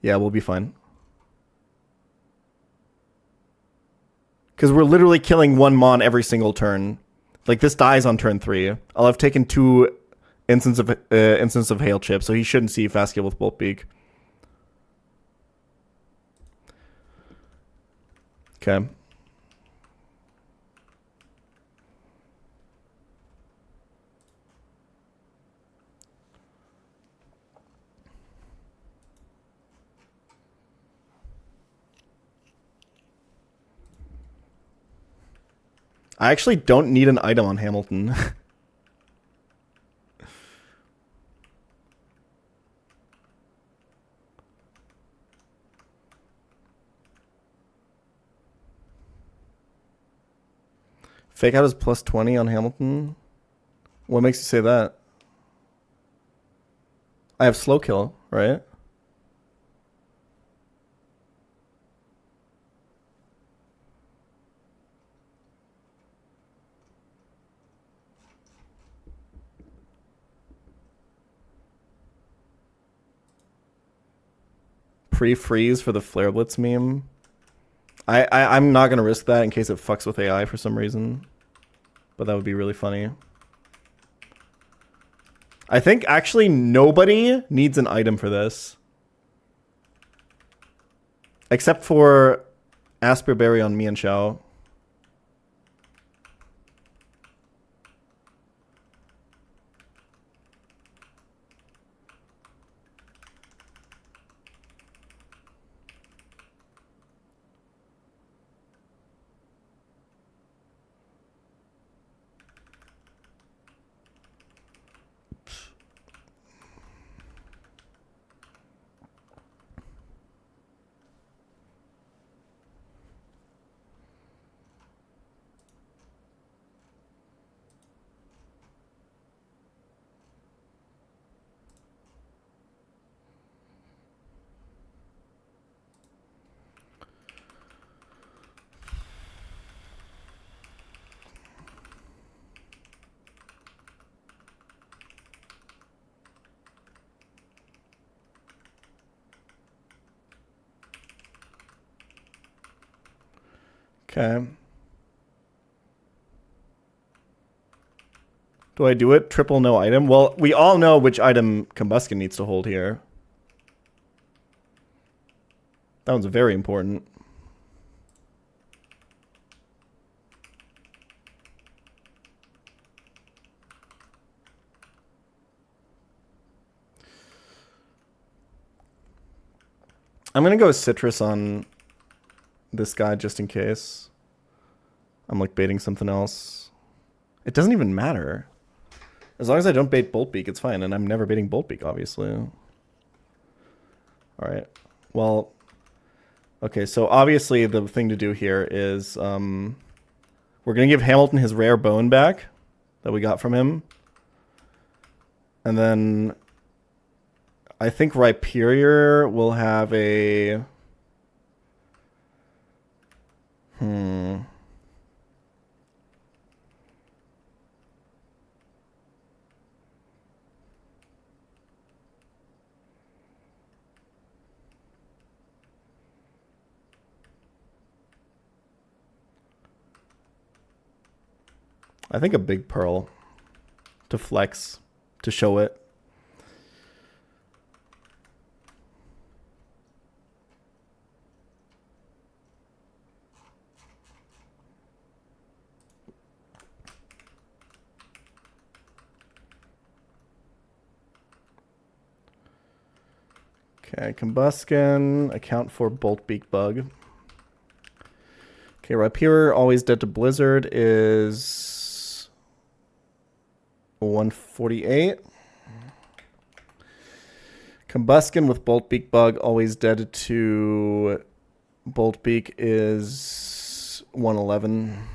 S2: Yeah, we'll be fine. Because we're literally killing 1 Mon every single turn. Like, this dies on turn 3. I'll have taken 2 instances of Hail Chip, so he shouldn't see fast kill with Bolt Beak. Okay. I actually don't need an item on Hamilton. Fake out is plus 20 on Hamilton? What makes you say that? I have slow kill, right? Pre-freeze for the Flare Blitz meme. I'm not going to risk that in case it fucks with AI for some reason. But that would be really funny. I think actually nobody needs an item for this. Except for Asper Berry on pChal. Okay. Do I do it? Triple no item? Well, we all know which item Combuskin needs to hold here. That one's very important. I'm going to go citrus on this guy just in case. I'm like baiting something else. It doesn't even matter. As long as I don't bait Boltbeak, it's fine. And I'm never baiting Boltbeak, obviously. Alright. Well, okay, so obviously the thing to do here is we're going to give Hamilton his rare bone back that we got from him. And then I think Rhyperior will have a... I think a big pearl to flex, to show it. Okay, Combuskin, account for Boltbeak Bug. Okay, Rhyperior, always dead to Blizzard, is 148. Combuskin with Boltbeak Bug, always dead to Boltbeak, is 111.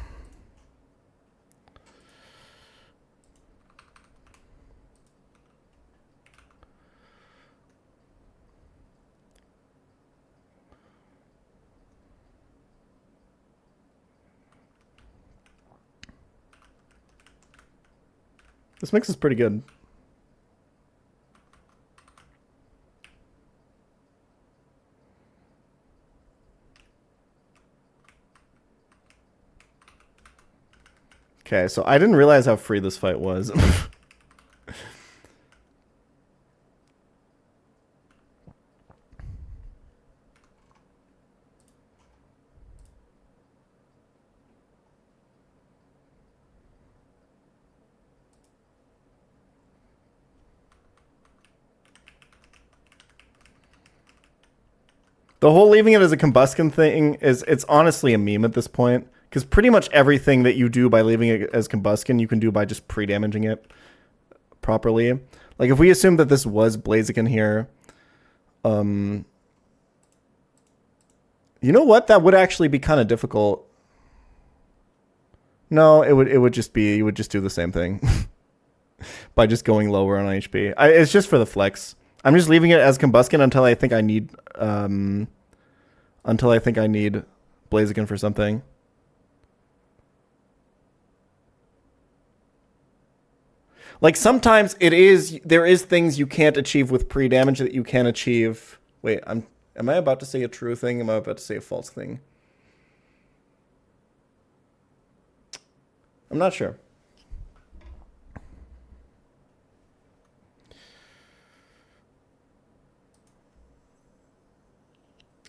S2: This mix is pretty good. Okay, so I didn't realize how free this fight was. The whole leaving it as a Combuskin thing it's honestly a meme at this point. Because pretty much everything that you do by leaving it as Combuskin, you can do by just pre-damaging it properly. Like, if we assume that this was Blaziken here, you know what? That would actually be kind of difficult. No, it would just be, you would just do the same thing. By just going lower on HP. It's just for the flex. I'm just leaving it as Combuskin until I think I need Blaziken for something. Like, sometimes there is things you can't achieve with pre-damage that you can achieve. Wait, am I about to say a true thing? Am I about to say a false thing? I'm not sure.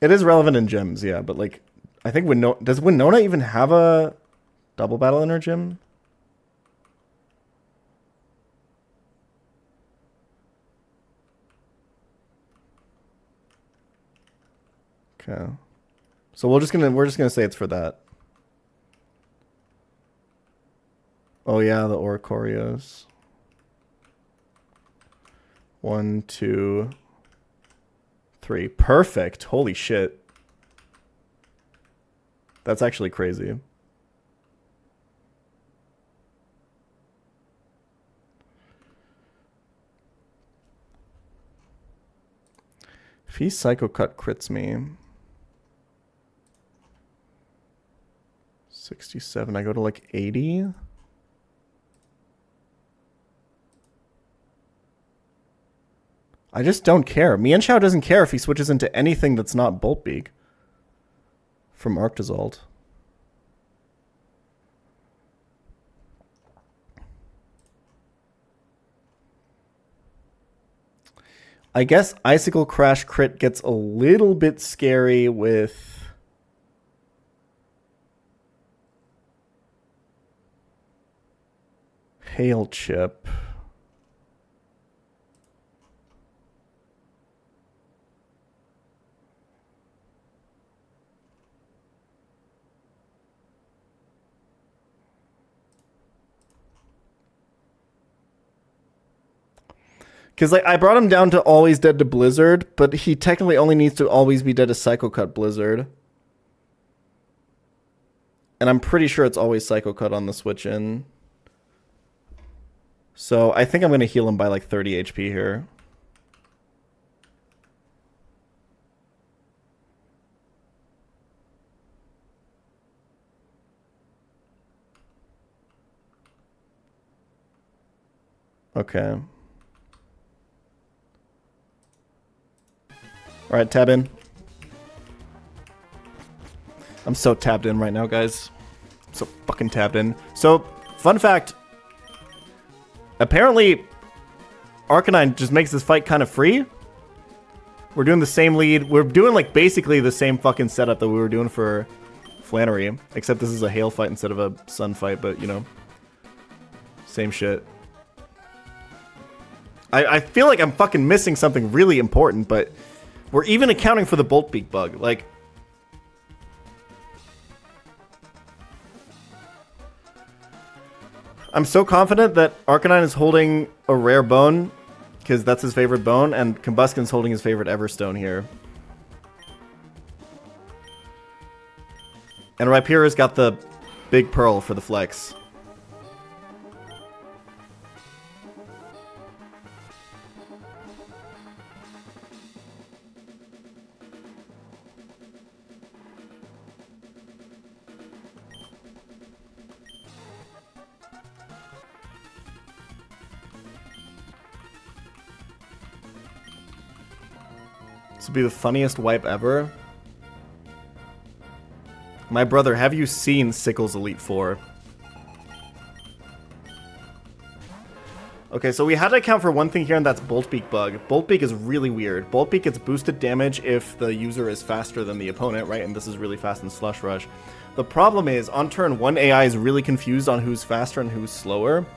S2: It is relevant in gyms, yeah, but like, I think does Winona even have a double battle in her gym? Okay. So we're just gonna say it's for that. Oh yeah, the Oricorios. 1, 2, 3. Perfect. Holy shit. That's actually crazy. If he Psycho Cut crits me. 67. I go to like 80. I just don't care. Mienshao doesn't care if he switches into anything that's not Boltbeak from Arctozolt. I guess Icicle Crash crit gets a little bit scary with Hail Chip. Because like I brought him down to always dead to Blizzard, but he technically only needs to always be dead to Psycho Cut Blizzard. And I'm pretty sure it's always Psycho Cut on the switch in. So I think I'm going to heal him by like 30 HP here. Okay. All right, tab in. I'm so tabbed in right now, guys. I'm so fucking tabbed in. So, fun fact. Apparently, Arcanine just makes this fight kind of free. We're doing the same lead. We're doing, like, basically the same fucking setup that we were doing for Flannery. Except this is a hail fight instead of a sun fight, but, you know. Same shit. I feel like I'm fucking missing something really important, but we're even accounting for the Bolt Beak bug. Like, I'm so confident that Arcanine is holding a rare bone, because that's his favorite bone, and Combusken's holding his favorite Everstone here. And Rhyperior's got the big pearl for the flex. This would be the funniest wipe ever. My brother, have you seen Sickle's Elite Four? Okay, so we had to account for one thing here, and that's Bolt Beak bug. Bolt Beak is really weird. Bolt Beak gets boosted damage if the user is faster than the opponent, right? And this is really fast in Slush Rush. The problem is, on turn 1, AI is really confused on who's faster and who's slower.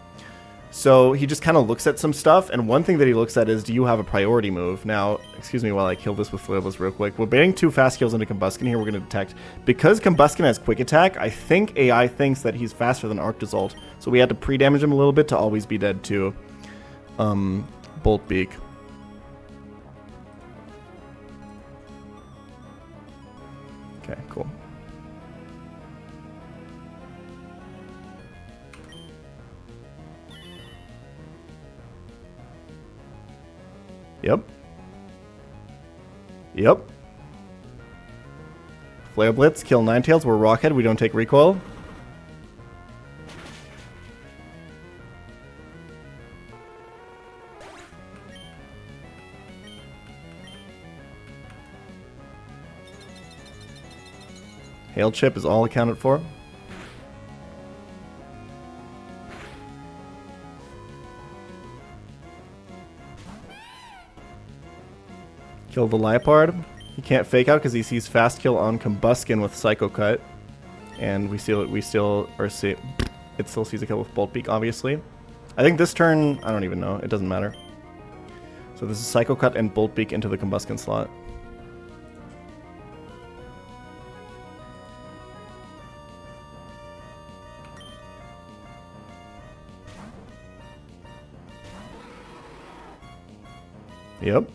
S2: So he just kind of looks at some stuff, and one thing that he looks at is, do you have a priority move? Now, excuse me while I kill this with Flailblast real quick. We're baiting 2 fast kills into Combusken here. We're going to detect. Because Combusken has quick attack, I think AI thinks that he's faster than Arctozolt. So we had to pre-damage him a little bit to always be dead to Bolt Beak. Okay, cool. Yep. Yep. Flare Blitz, kill Ninetales. We're Rockhead. We don't take recoil. Hail Chip is all accounted for. Kill the Liepard. He can't fake out because he sees fast kill on Combusken with Psycho Cut, and it still sees a kill with Bolt Beak. Obviously, I think this turn I don't even know. It doesn't matter. So this is Psycho Cut and Bolt Beak into the Combusken slot. Yep.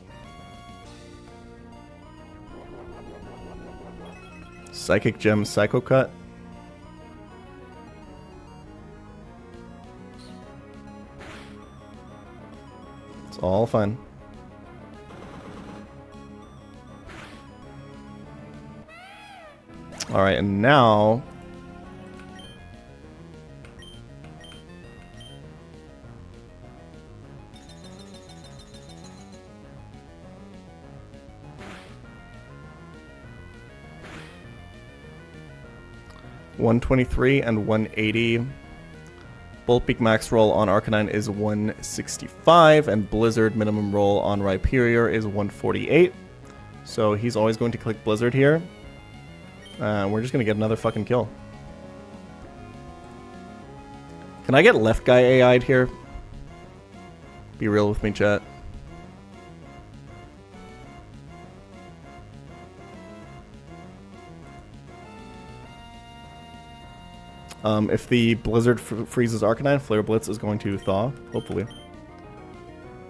S2: Psychic Gem, Psycho Cut. It's all fine. Alright, and now... $123 and $180. Bolt Peak max roll on Arcanine is 165, and Blizzard minimum roll on Rhyperior is 148. So he's always going to click Blizzard here. We're just going to get another fucking kill. Can I get left guy AI'd here? Be real with me, chat. If the Blizzard freezes Arcanine, Flare Blitz is going to thaw, hopefully.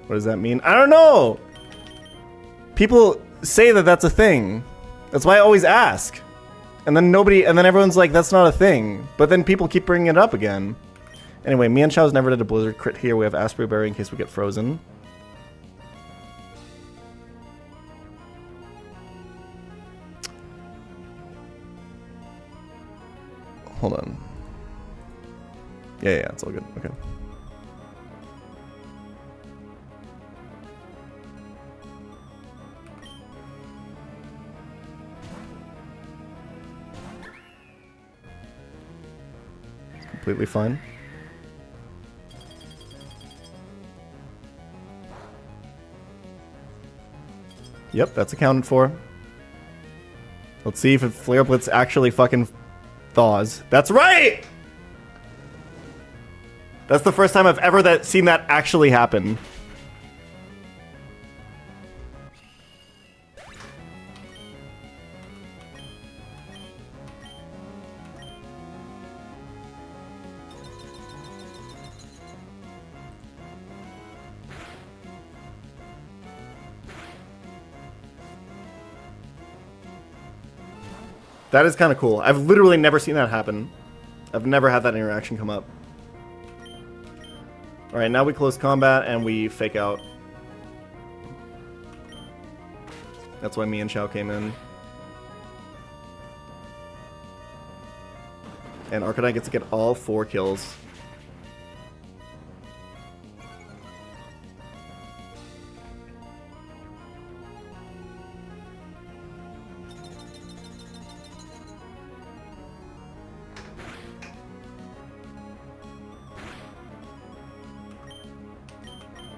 S2: What does that mean? I don't know! People say that that's a thing. That's why I always ask. And then everyone's like, that's not a thing. But then people keep bringing it up again. Anyway, Mienshau's never did a Blizzard crit here. We have Asprey Berry in case we get frozen. Hold on. Yeah, it's all good. Okay. It's completely fine. Yep, that's accounted for. Let's see if Flare Blitz actually fucking thaws. That's right! That's the first time I've ever seen that actually happen. That is kind of cool. I've literally never seen that happen. I've never had that interaction come up. Alright, now we close combat and we fake out. That's why Mienshao came in. And Arcanine gets to get all 4 kills.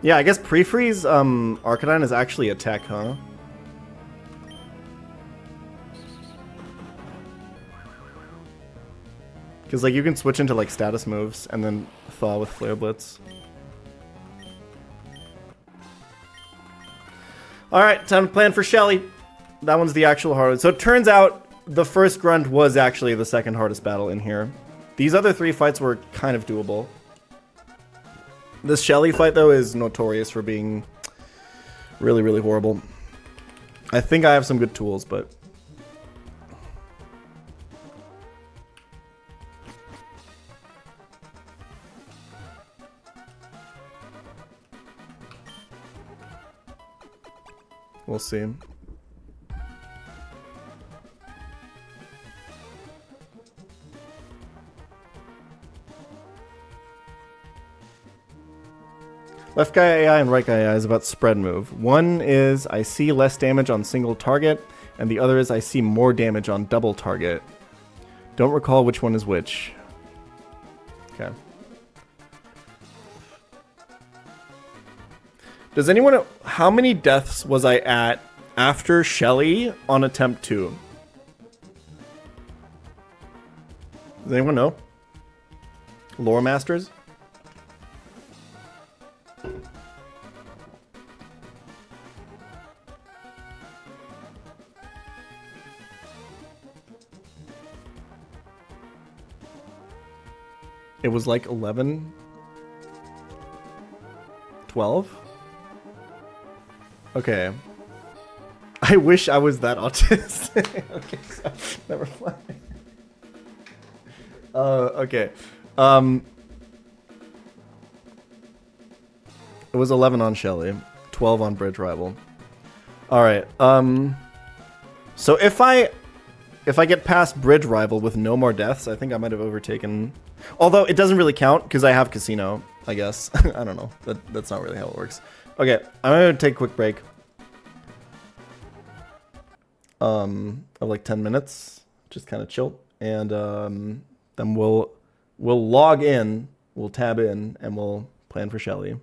S2: Yeah, I guess pre-freeze Arcanine is actually a tech, huh? Because like you can switch into like status moves and then thaw with Flare Blitz. Alright, time to plan for Shelly. That one's the actual hardest. So it turns out the first grunt was actually the second hardest battle in here. These other 3 fights were kind of doable. This Shelly fight, though, is notorious for being really, really horrible. I think I have some good tools, but... we'll see. Left guy AI and right guy AI is about spread move. One is I see less damage on single target, and the other is I see more damage on double target. Don't recall which one is which. Okay. Does anyone know how many deaths was I at after Shelly on attempt 2? Does anyone know? Lore Masters? It was like 11? 12? Okay. I wish I was that autistic. Okay, so, never mind. Okay. It was 11 on Shelly, 12 on Bridge Rival. Alright, so if I get past Bridge Rival with no more deaths, I think I might have overtaken... Although, it doesn't really count, because I have Casino, I guess. I don't know. That's not really how it works. Okay, I'm going to take a quick break. Of like 10 minutes. Just kind of chill. And then we'll log in we'll tab in and we'll plan for Shelly.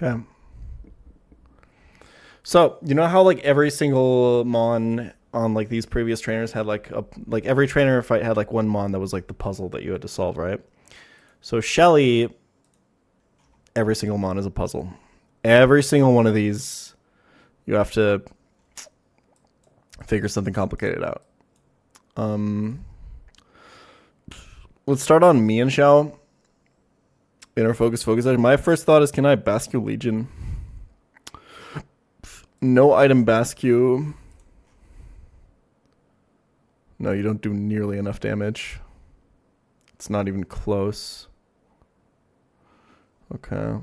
S2: Okay. So you know how like every single mon on like these previous trainers had like every trainer fight had like one mon that was like the puzzle that you had to solve, right? So Shelly, every single mon is a puzzle. Every single one of these, you have to figure something complicated out. Let's start on me and Xiao. Inner focus. My first thought is, can I Basque Legion? No item Basque. No, you don't do nearly enough damage. It's not even close. Okay.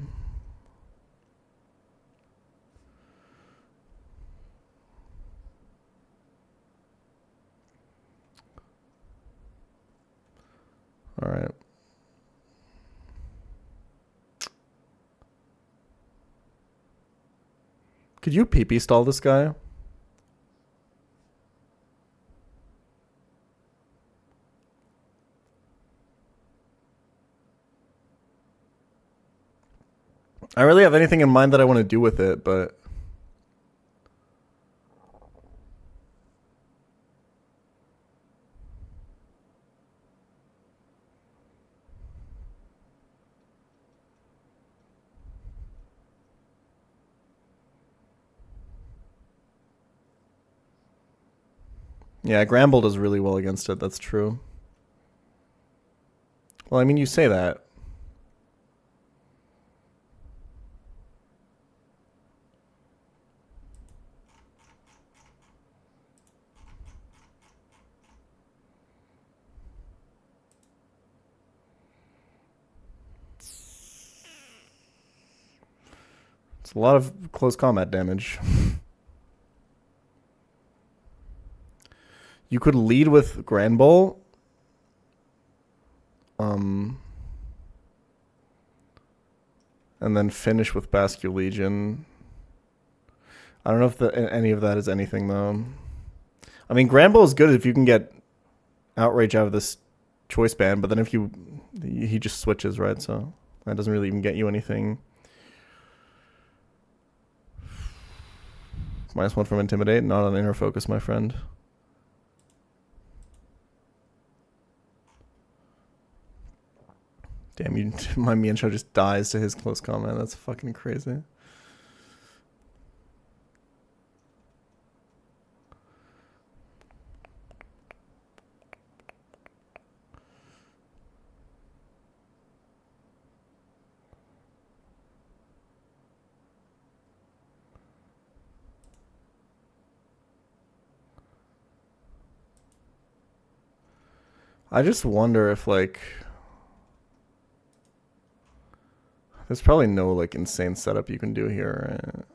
S2: All right. Could you PP stall this guy? I really have anything in mind that I want to do with it, but yeah, Gramble does really well against it. That's true. Well, I mean, you say that. It's a lot of close combat damage. You could lead with Granbull. And then finish with Basque Legion. I don't know if any of that is anything, though. I mean, Granbull is good if you can get Outrage out of this choice band, but then if he just switches, right? So that doesn't really even get you anything. -1 from Intimidate, not on Inner Focus, my friend. Damn, my Mienshao just dies to his close combat. That's fucking crazy. I just wonder if, like, there's probably no, like, insane setup you can do here, right?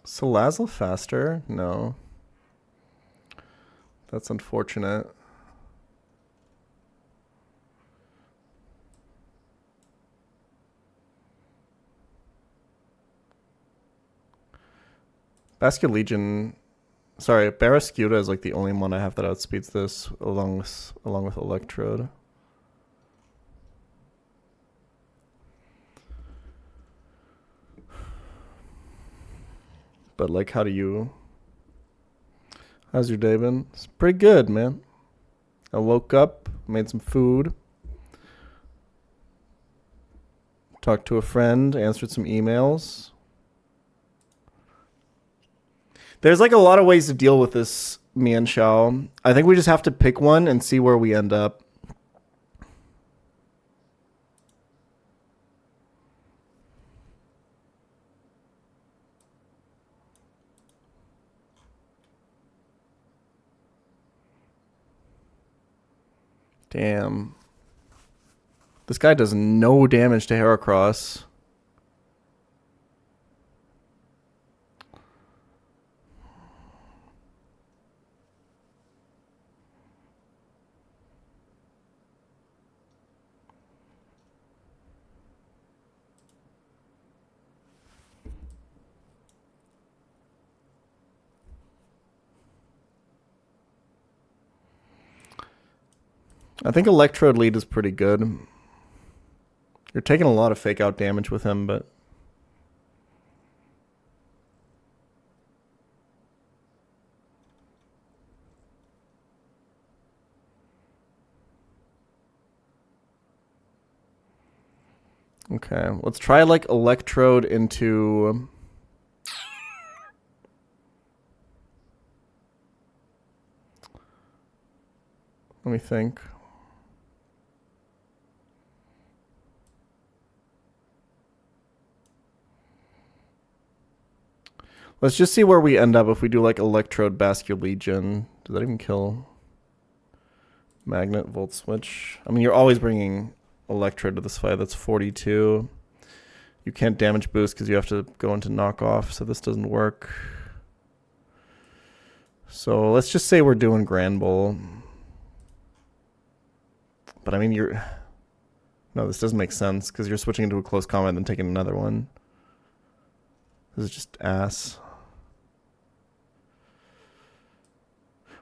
S2: Salazzle faster? No. That's unfortunate. Basque Legion, sorry, Barraskewda is like the only one I have that outspeeds this, along with Electrode. But like, how's your day been? It's pretty good, man. I woke up, made some food, talked to a friend, answered some emails. There's like a lot of ways to deal with this Mienshao. I think we just have to pick one and see where we end up. Damn. This guy does no damage to Heracross. I think Electrode lead is pretty good. You're taking a lot of fake out damage with him, but... Okay, let's try like Electrode into... Let me think. Let's just see where we end up if we do like Electrode Bascule Legion. Does that even kill? Magnet Volt Switch. I mean, you're always bringing Electrode to this fight. That's 42. You can't damage boost because you have to go into knockoff, so this doesn't work. So let's just say we're doing Grand Bull. But I mean, you're... No, this doesn't make sense because you're switching into a close combat and then taking another one. This is just ass.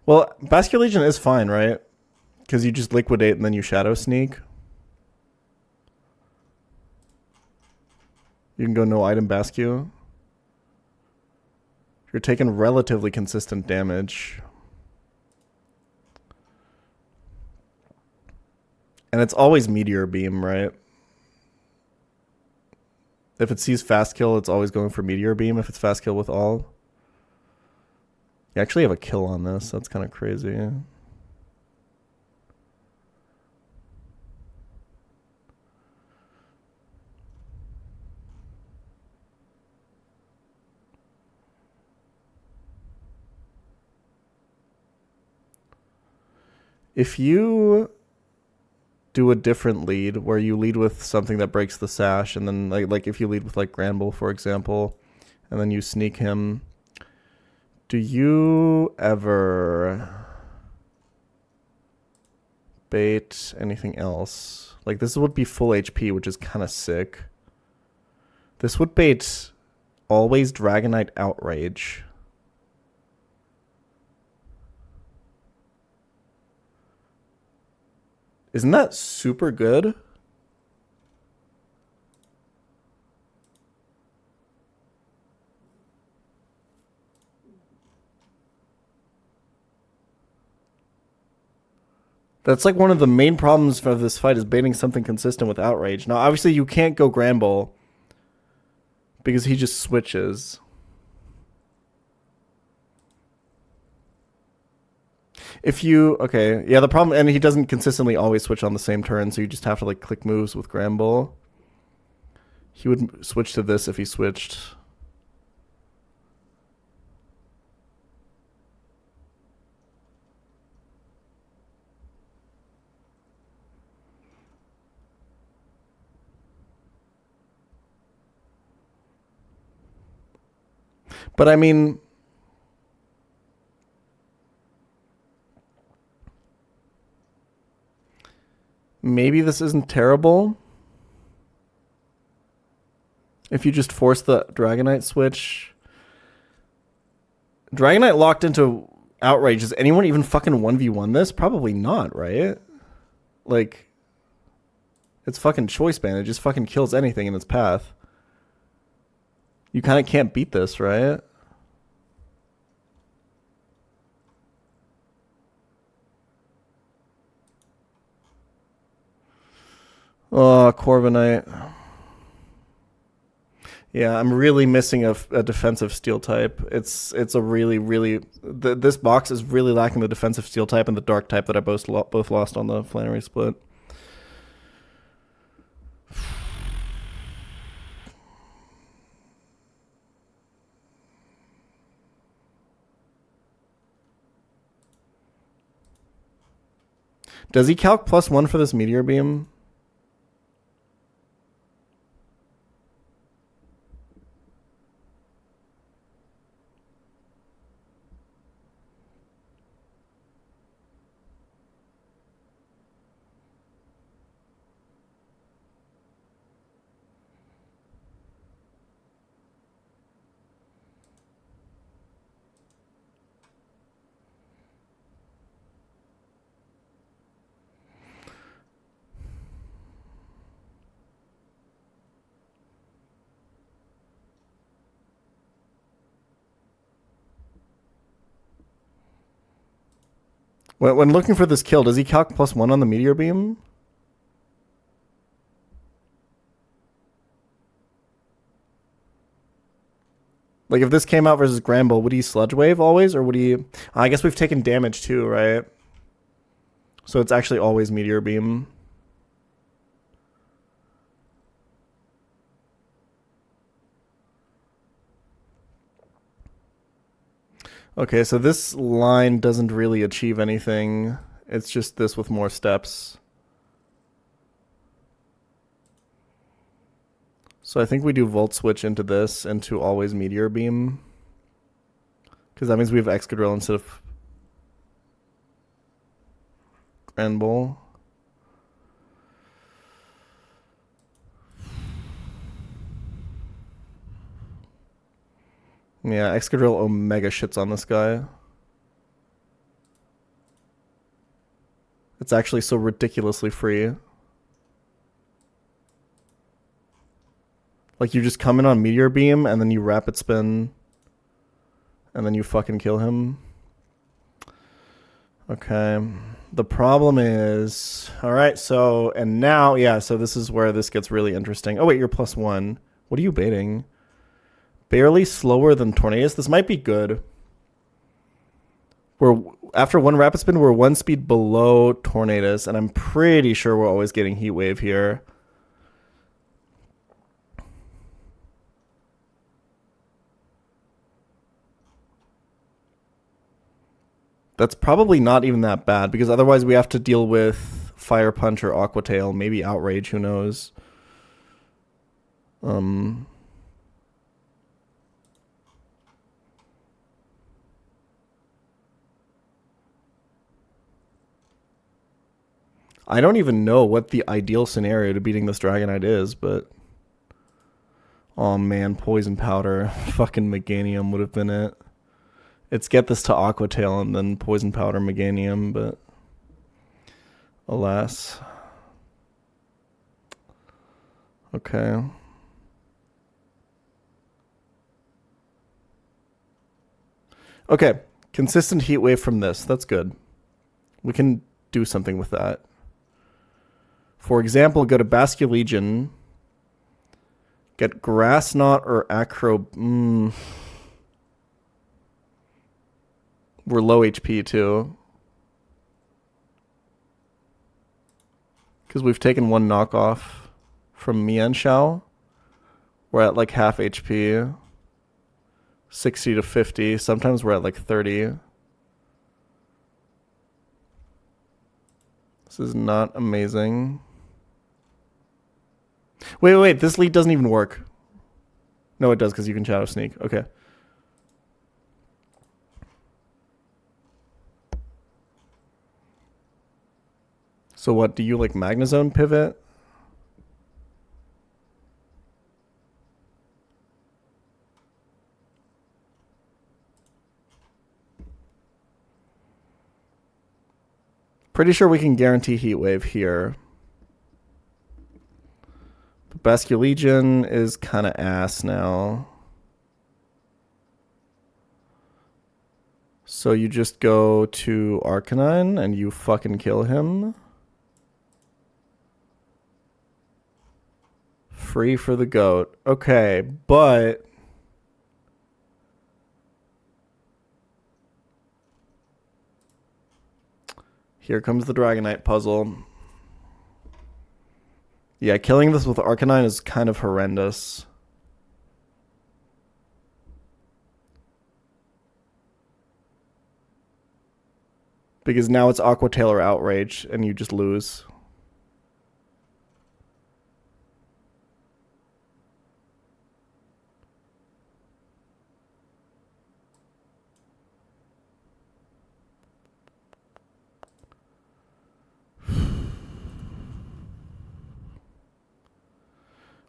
S2: Well, Bascule Legion is fine, right? Because you just liquidate and then you shadow sneak. You can go no item Bascule. You're taking relatively consistent damage. And it's always Meteor Beam, right? If it sees Fast Kill, it's always going for Meteor Beam if it's Fast Kill with all. You actually have a kill on this. That's kind of crazy. If you do a different lead where you lead with something that breaks the sash, and then like if you lead with like Granbull, for example, and then you sneak him, do you ever bait anything else? Like this would be full HP, which is kind of sick. This would bait always Dragonite Outrage. Isn't that super good? That's like one of the main problems for this fight is baiting something consistent with Outrage. Now, obviously, you can't go Granbull because he just switches. If you... Okay, yeah, the problem... And he doesn't consistently always switch on the same turn, so you just have to like click moves with Granbull. He would switch to this if he switched. But I mean... Maybe this isn't terrible. If you just force the Dragonite switch. Dragonite locked into Outrage. Does anyone even fucking 1v1 this? Probably not, right? Like, it's fucking Choice Band. It just fucking kills anything in its path. You kind of can't beat this, right? Oh, Corviknight. Yeah, I'm really missing a defensive steel type. It's a really this box is really lacking the defensive steel type and the dark type that I both lost on the Flannery split. Does he calc +1 for this Meteor Beam? When looking for this kill, does he calc +1 on the meteor beam? Like, if this came out versus Gramble, would he Sludge Wave always, or would he... I guess we've taken damage too, right? So it's actually always Meteor Beam. Okay, so this line doesn't really achieve anything. It's just this with more steps. So I think we do Volt Switch into this, into always Meteor Beam. Because that means we have Excadrill instead of Granbull. Yeah, Excadrill Omega shits on this guy. It's actually so ridiculously free. Like, you just come in on Meteor Beam, and then you Rapid Spin, and then you fucking kill him. Okay. The problem is... Alright, so... And now, yeah, so this is where this gets really interesting. Oh, wait, you're +1. What are you baiting? Barely slower than Tornadus? This might be good. After one Rapid Spin, we're 1 speed below Tornadus, and I'm pretty sure we're always getting Heat Wave here. That's probably not even that bad, because otherwise we have to deal with Fire Punch or Aqua Tail, maybe Outrage, who knows. I don't even know what the ideal scenario to beating this Dragonite is, but... Oh man, Poison Powder. Fucking Meganium would have been it. It's get this to Aqua Tail and then Poison Powder Meganium, but... Alas. Okay. Okay, consistent Heat Wave from this. That's good. We can do something with that. For example, go to Basculegion, get Grass Knot or Acro... We're low HP too. Because we've taken one knockoff from Mienshao. We're at like half HP. 60 to 50. Sometimes we're at like 30. This is not amazing. Wait. This lead doesn't even work. No, it does because you can Shadow Sneak. Okay. So what, do you like Magnezone pivot? Pretty sure we can guarantee Heat Wave here. But Basculegion is kind of ass now. So you just go to Arcanine and you fucking kill him. Free for the goat. Okay, but... Here comes the Dragonite puzzle. Yeah, killing this with Arcanine is kind of horrendous. Because now it's Aqua Tail or Outrage, and you just lose.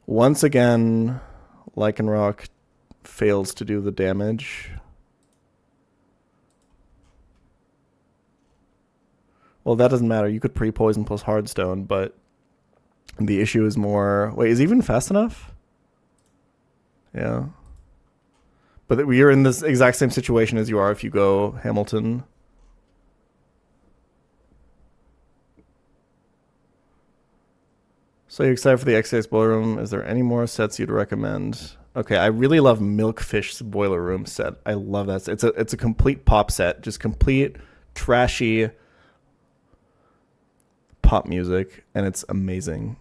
S2: Once again, Lycanroc fails to do the damage. Well, that doesn't matter. You could pre-poison plus Hardstone, but the issue is more... Wait, is he even fast enough? Yeah. But we are in this exact same situation as you are if you go Hamilton. So you're excited for the XA's Boiler Room. Is there any more sets you'd recommend? Okay, I really love Milkfish's Boiler Room set. I love that. It's a complete pop set. Just complete trashy pop music, and it's amazing.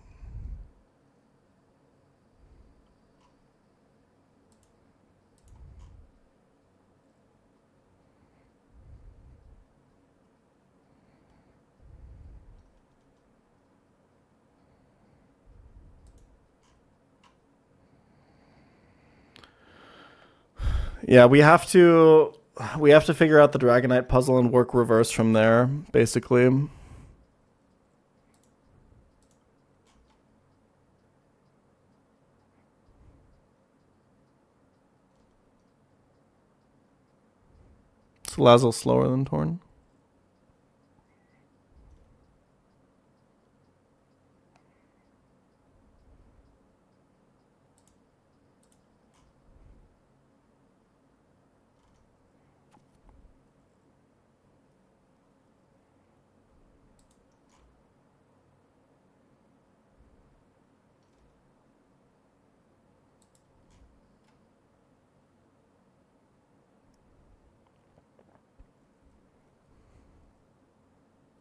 S2: Yeah, we have to figure out the Dragonite puzzle and work reverse from there, basically. Salazzle slower than Torn.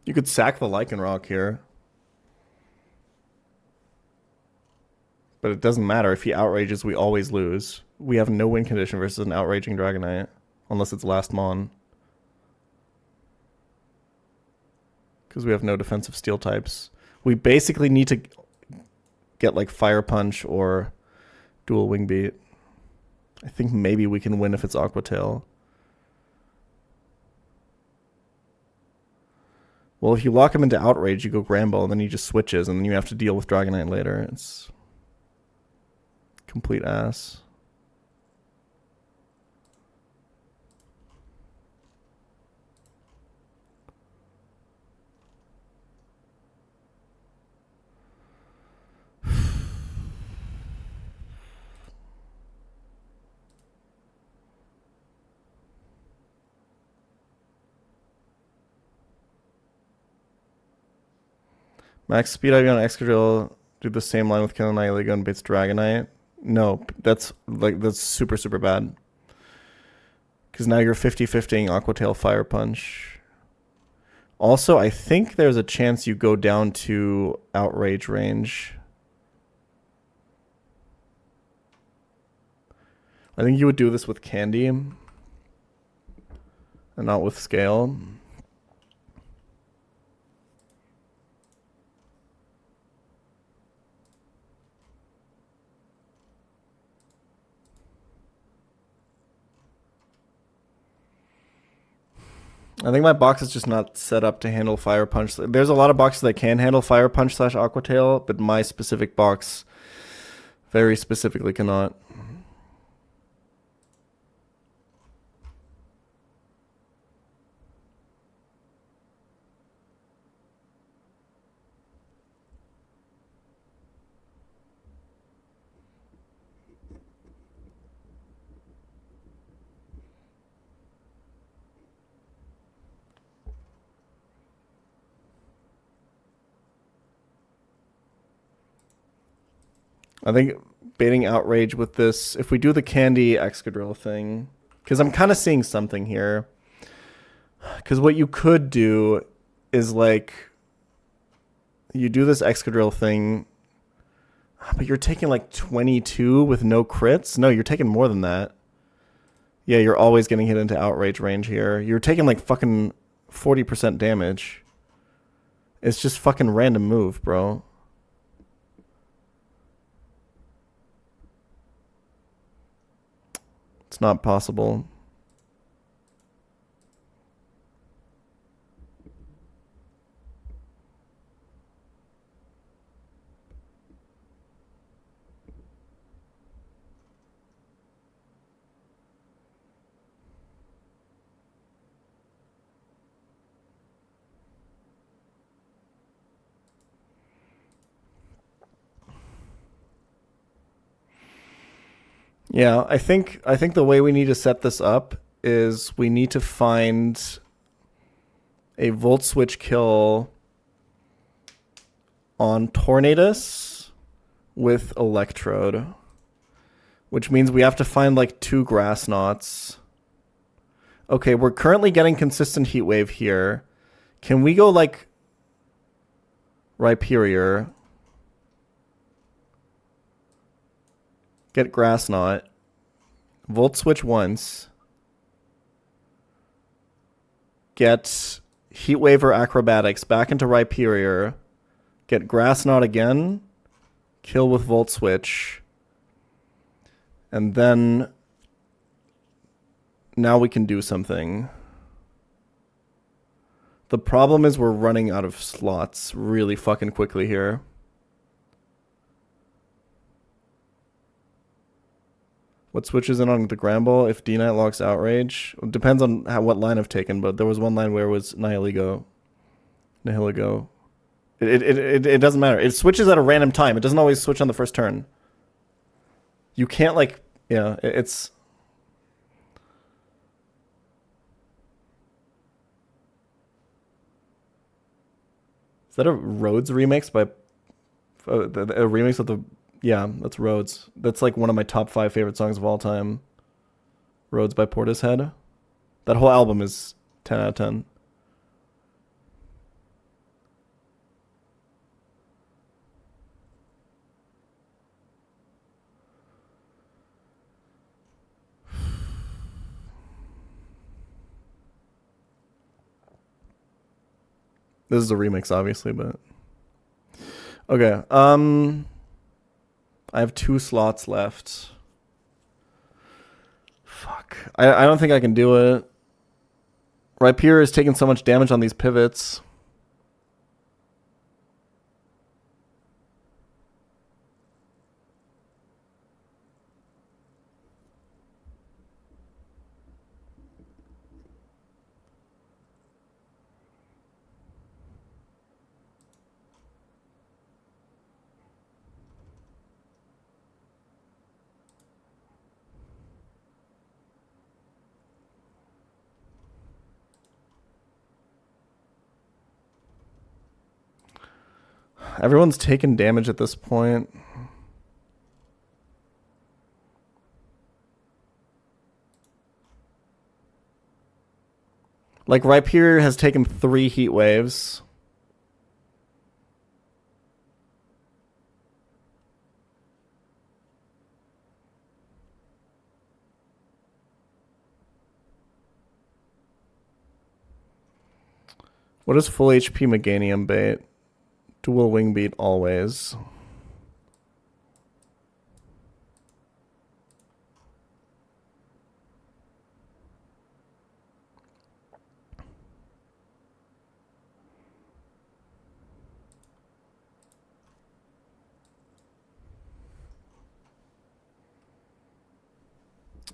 S2: You could sack the Lycanroc here. But it doesn't matter. If he outrages, we always lose. We have no win condition versus an outraging Dragonite. Unless it's last Mon. Because we have no defensive steel types. We basically need to get like Fire Punch or Dual Wing Beat. I think maybe we can win if it's Aqua Tail. Well, if you lock him into Outrage, you go Gramble, and then he just switches, and then you have to deal with Dragonite later. It's complete ass. Max speed IV on Excadrill, do the same line with Kill Annihilate Gun beats Dragonite. No, that's super, super bad. Because now you're 50-50ing Aqua Tail Fire Punch. Also, I think there's a chance you go down to Outrage range. I think you would do this with Candy. And not with Scale. I think my box is just not set up to handle Fire Punch. There's a lot of boxes that can handle Fire Punch / Aqua Tail, but my specific box very specifically cannot. I think baiting Outrage with this, if we do the Candy Excadrill thing, because I'm kind of seeing something here. Because what you could do is like, you do this Excadrill thing, but you're taking like 22 with no crits? No, you're taking more than that. Yeah, you're always getting hit into Outrage range here. You're taking like fucking 40% damage. It's just fucking random move, bro. It's not possible. Yeah, I think the way we need to set this up is we need to find a Volt Switch kill on Tornadus with electrode, which means we have to find like 2 grass knots. Okay, we're currently getting consistent heat wave here. Can we go like Rhyperior? Get grass knot. Volt switch once. Get heatwave or acrobatics back into Rhyperior. Get grass knot again. Kill with volt switch. And then now we can do something. The problem is we're running out of slots really fucking quickly here. What switches in on the Gramble if D-Knight locks Outrage? It depends on what line I've taken, but there was one line where it was Nihiligo. It doesn't matter. It switches at a random time. It doesn't always switch on the first turn. You can't like, yeah, it's... Is that a Rhodes remix by... a remix of the... Yeah, that's Rhodes. That's like one of my top 5 favorite songs of all time. Rhodes by Portishead. That whole album is 10 out of 10. This is a remix, obviously, but... Okay, I have 2 slots left. Fuck. I don't think I can do it. Rhyperior is taking so much damage on these pivots. Everyone's taking damage at this point. Like, Rhyperior has taken 3 heat waves. What is full HP Meganium bait? Dual wing beat always.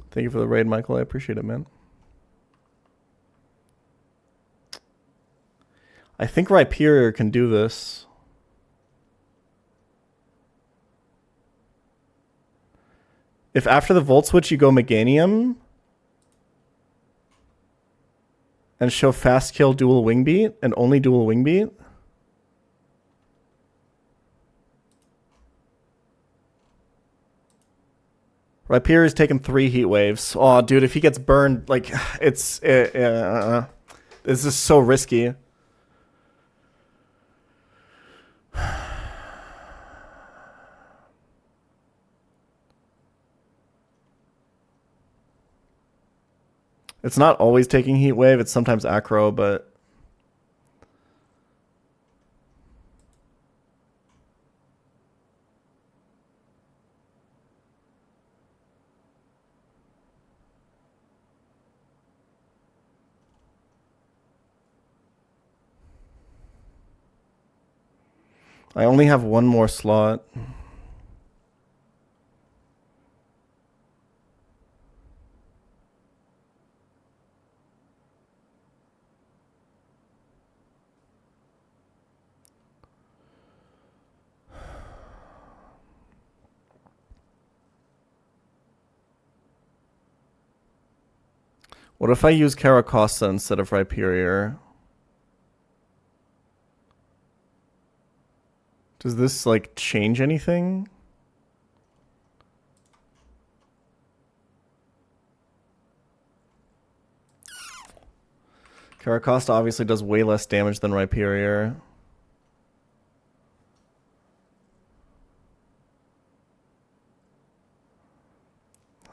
S2: Thank you for the raid, Michael. I appreciate it, man. I think Rhyperior can do this. If after the Volt Switch you go Meganium and show Fast Kill Dual Wing Beat and only Dual Wing Beat, Rhyperior has taken 3 heat waves. Oh, dude, if he gets burned, like, it's... this is so risky. It's not always taking heat wave. It's sometimes acro, but... I only have 1 more slot. What if I use Caracosta instead of Rhyperior? Does this, like, change anything? Caracosta obviously does way less damage than Rhyperior.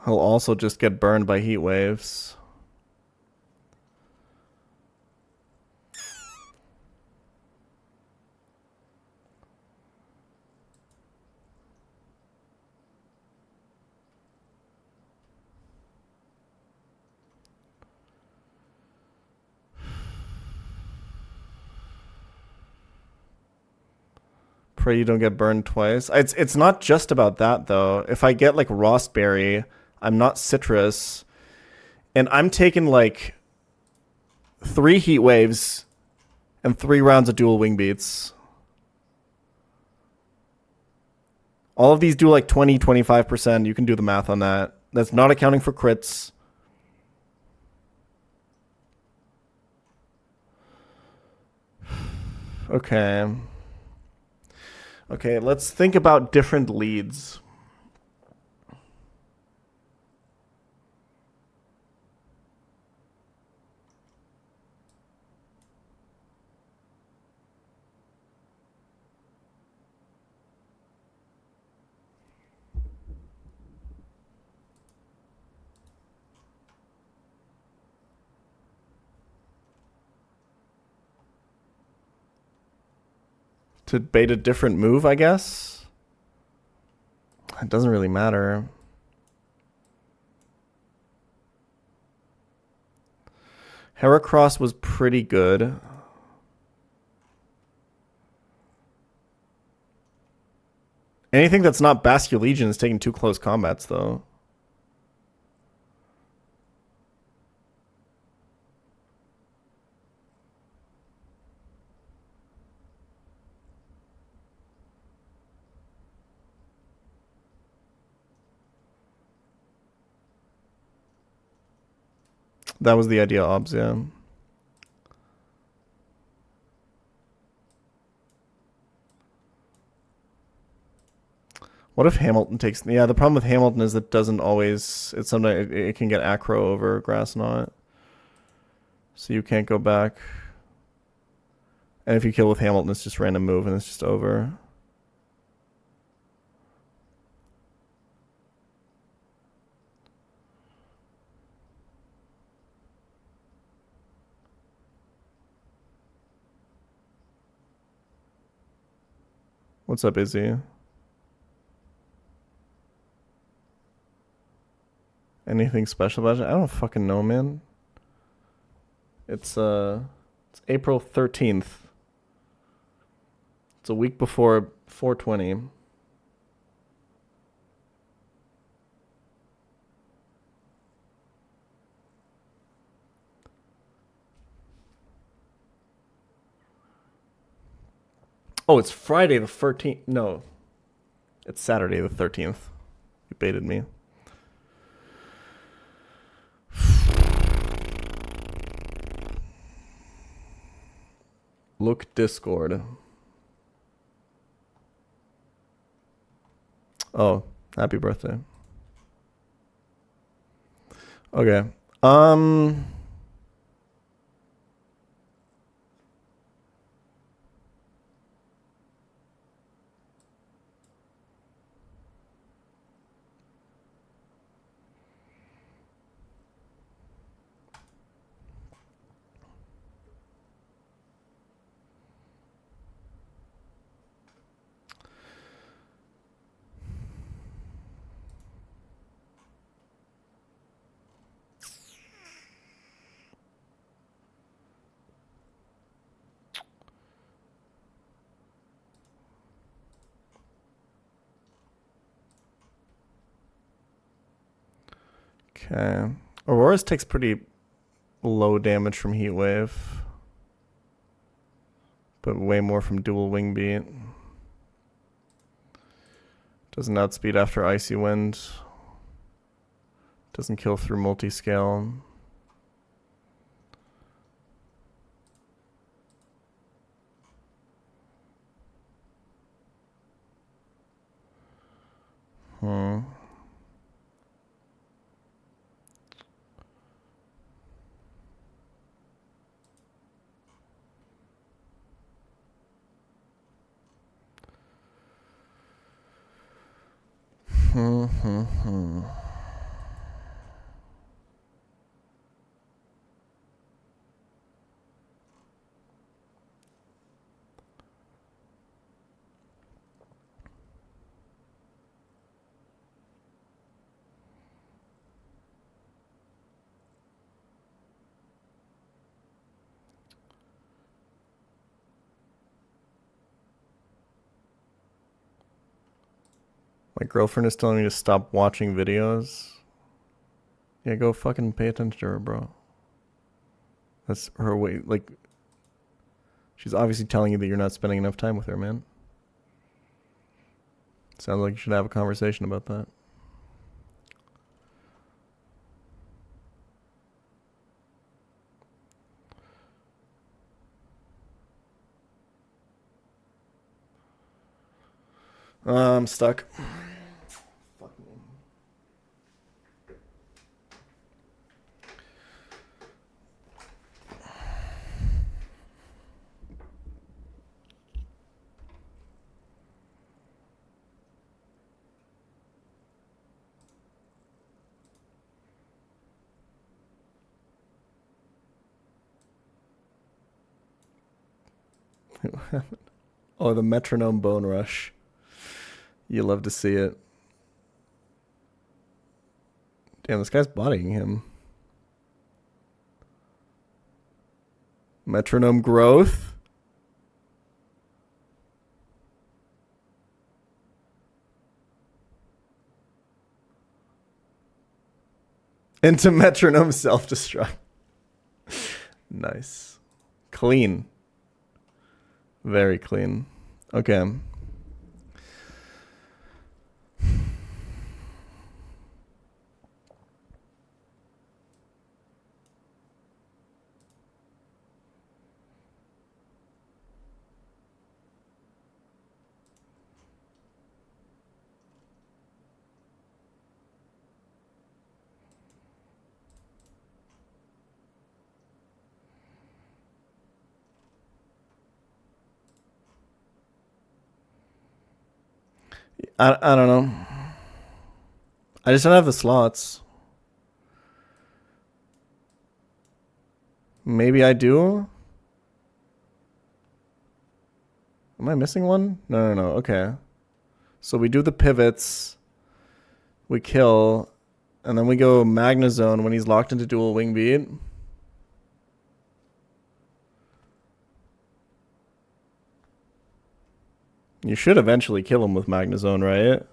S2: He'll also just get burned by heat waves. Pray you don't get burned twice. It's not just about that though. If I get like Rostberry, I'm not Citrus, and I'm taking like 3 heat waves and 3 rounds of dual wing beats. All of these do like 20, 25%. You can do the math on that. That's not accounting for crits. Okay. Okay, let's think about different leads. To bait a different move, I guess? It doesn't really matter. Heracross was pretty good. Anything that's not Basculegion is taking 2 close combats, though. That was the idea, Obs, yeah. What if Hamilton takes... Yeah, the problem with Hamilton is it doesn't always... It's sometimes it can get aggro over Grass Knot. So you can't go back. And if you kill with Hamilton, it's just random move and it's just over. What's up, Izzy? Anything special about it? I don't fucking know, man. It's April 13th. It's a week before 420. Oh, it's Friday the 13th. No. It's Saturday the 13th. You baited me. Look Discord. Oh, happy birthday. Okay. Okay. Aurora's takes pretty low damage from Heat Wave, but way more from Dual Wing Beat. Doesn't outspeed after Icy Wind. Doesn't kill through multi-scale. My girlfriend is telling me to stop watching videos. Yeah, go fucking pay attention to her, bro. That's her way. Like, she's obviously telling you that you're not spending enough time with her, man. Sounds like you should have a conversation about that. I'm stuck. Oh, the metronome bone rush. You love to see it. Damn, this guy's bodying him. Metronome growth. Into metronome self-destruct. Nice. Clean. Very clean. Okay. I don't know. I just don't have the slots. Maybe I do? Am I missing one? No. Okay. So we do the pivots. We kill. And then we go Magnazone when he's locked into dual wing beat. You should eventually kill him with Magnazone, right?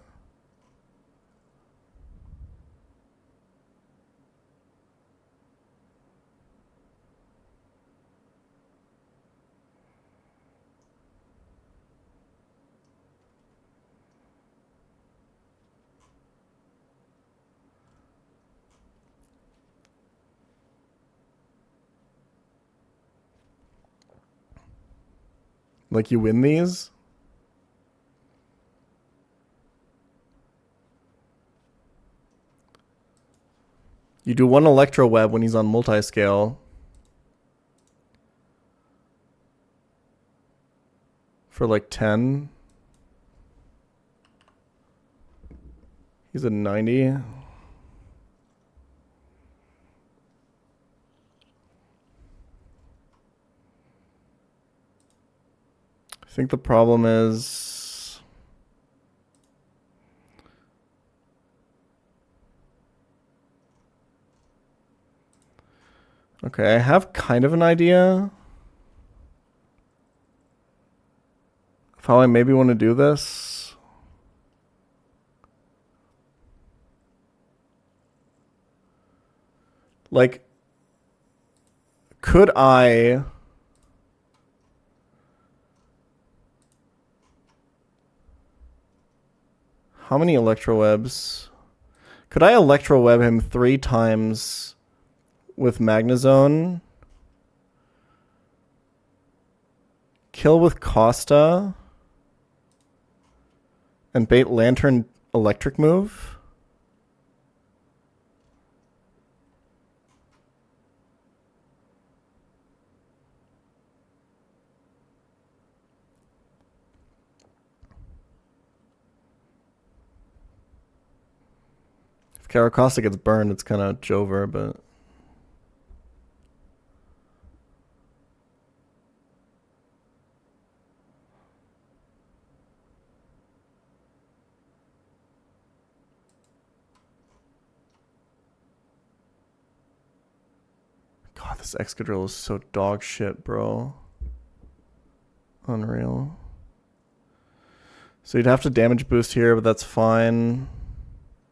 S2: Like you win these? You do one Electro Web when he's on multi-scale. For like 10. He's a 90. I think the problem is... Okay, I have kind of an idea of how I maybe want to do this. Like, could I... How many Electrowebs? Could I Electroweb him 3 times with Magnazone? Kill with Costa? And bait Lantern electric move? If Caracosta gets burned, it's kind of Jover, but... God, this Excadrill is so dog shit, bro. Unreal. So you'd have to damage boost here, but that's fine.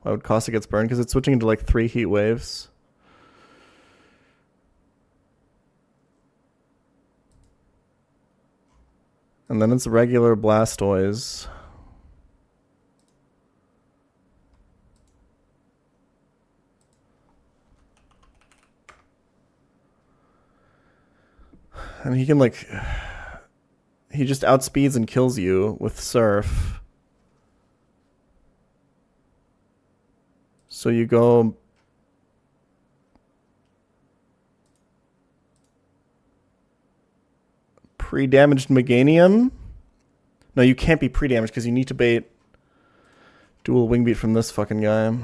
S2: Why would Costa gets burned? Because it's switching into like 3 heat waves. And then it's regular Blastoise. And he can like... He just outspeeds and kills you with Surf. So you go... Pre-damaged Meganium? No, you can't be pre-damaged because you need to bait dual Wing Beat from this fucking guy.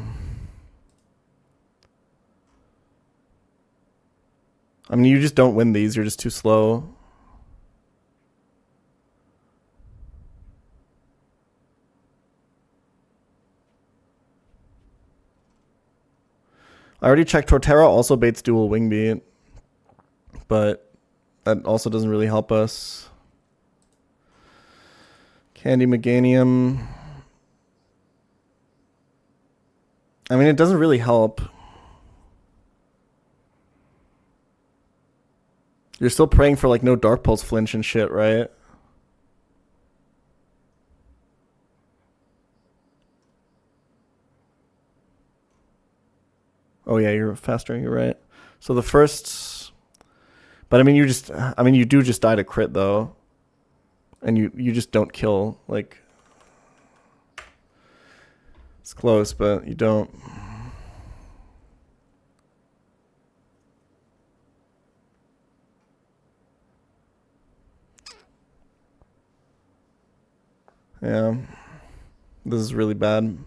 S2: I mean, you just don't win these. You're just too slow. I already checked. Torterra also baits dual Wing Beat, but that also doesn't really help us. Candy Meganium. I mean, it doesn't really help. You're still praying for like no Dark Pulse flinch and shit, right? Oh yeah, you're faster, you're right. So the first... But I mean, you do just die to crit though. And you just don't kill, like... It's close, but you don't... Yeah. This is really bad.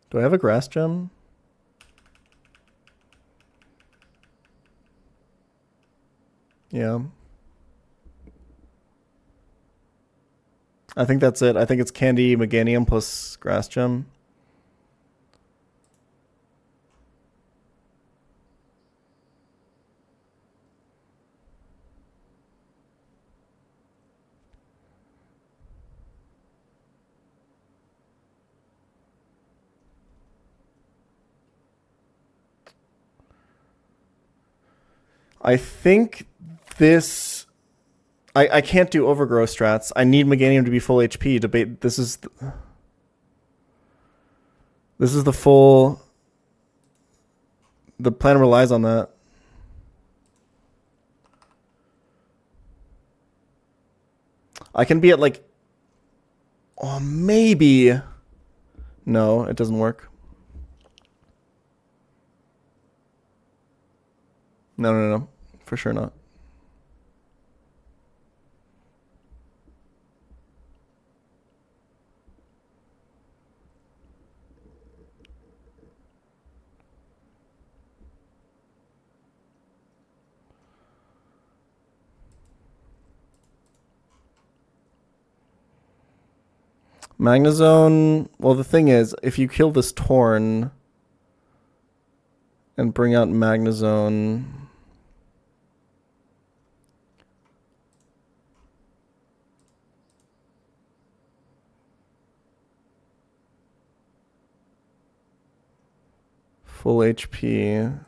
S2: Do I have a grass gem? Yeah. I think that's it. I think it's Candy Meganium plus grass gem. I think this... I can't do overgrow strats. I need Meganium to be full HP to bait. This is the full... The plan relies on that. I can be at like... Oh, maybe... No, it doesn't work. No. For sure not. Magnezone... Well, the thing is, if you kill this Torn and bring out Magnezone... Full HP.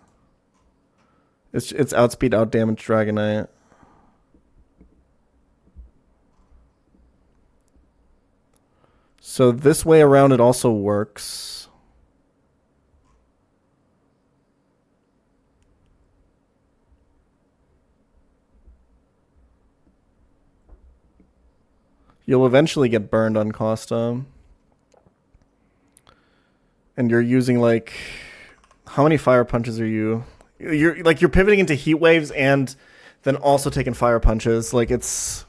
S2: It's outspeed, outdamage Dragonite. So this way around it also works. You'll eventually get burned on Costa. And you're using like, how many fire punches are you? You're pivoting into heat waves and then also taking fire punches. Like it's.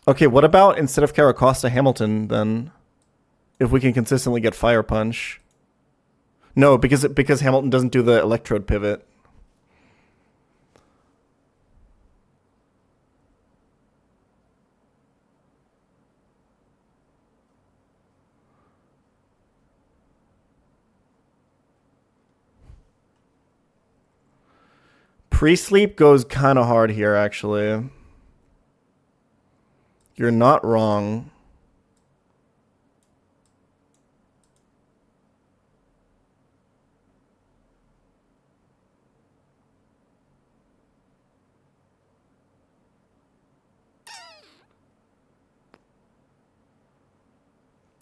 S2: Okay, what about instead of Caracosta, Hamilton then? If we can consistently get fire punch. No, because Hamilton doesn't do the electrode pivot. Pre-sleep goes kind of hard here, actually. You're not wrong.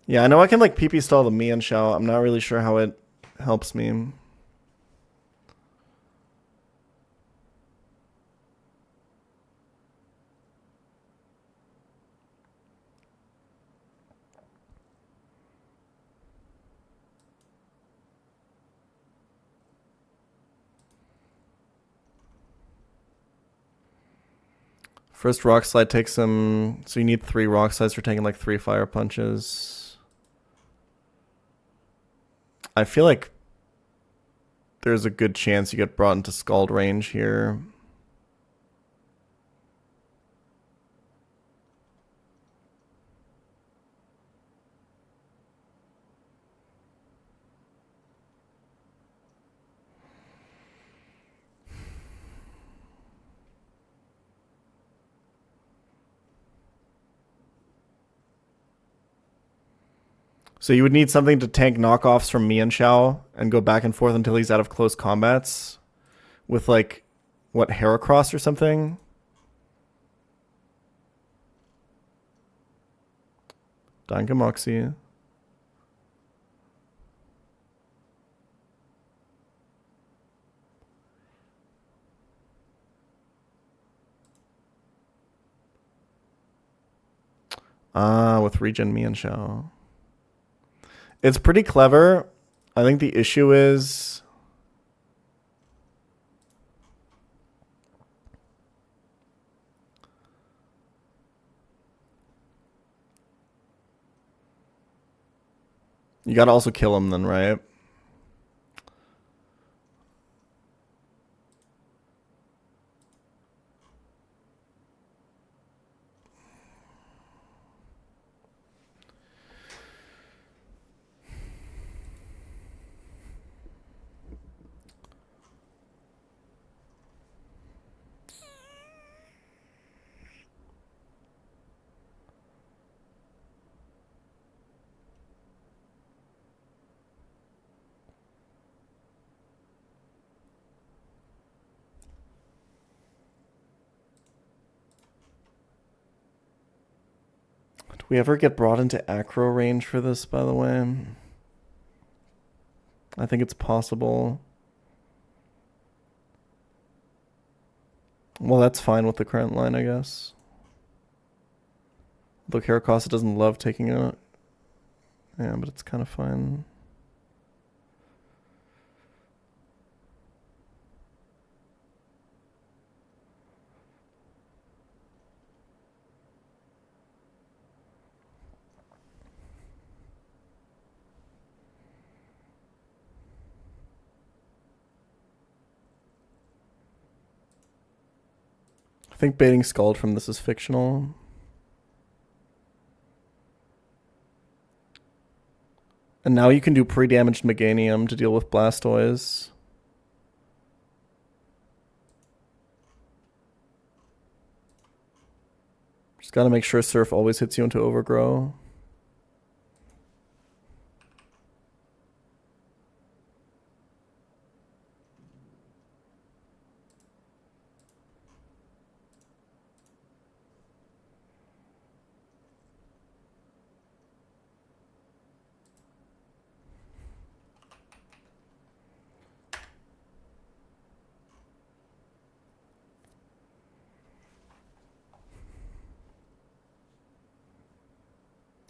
S2: Yeah, I know I can like PP stall the Mian Shao. I'm not really sure how it helps me. First rock slide takes some, so you need 3 rock slides for taking like 3 fire punches. I feel like there's a good chance you get brought into Scald range here. So you would need something to tank knockoffs from Mian Shao and go back and forth until he's out of close combats with like, what, Heracross or something? Danke Moxie. With regen Mian Shao. It's pretty clever. I think the issue is you gotta also kill him then, right? Do we ever get brought into acro range for this, by the way? I think it's possible. Well, that's fine with the current line, I guess. Although Caracosta doesn't love taking it. Yeah, but it's kind of fine. I think baiting Scald from this is fictional. And now you can do pre-damaged Meganium to deal with Blastoise. Just gotta make sure Surf always hits you into Overgrow.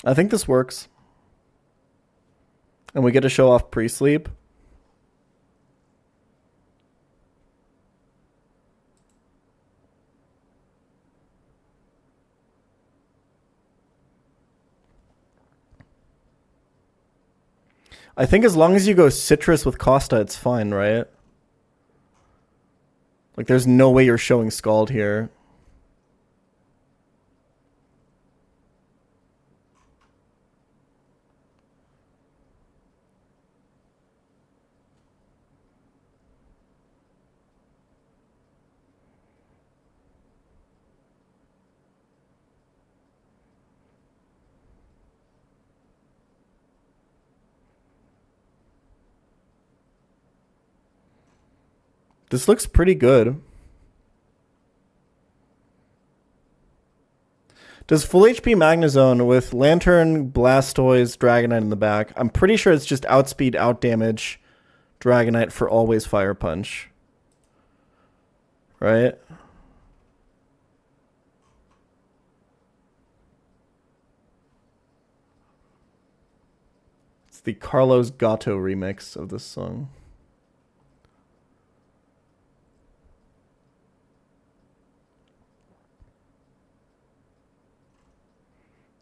S2: I think this works. And we get to show off pre-sleep. I think as long as you go citrus with Costa, it's fine, right? Like, there's no way you're showing Scald here. This looks pretty good. Does full HP Magnezone with Lantern, Blastoise, Dragonite in the back? I'm pretty sure it's just outspeed, outdamage Dragonite for always Fire Punch. Right? It's the Carlos Gatto remix of this song.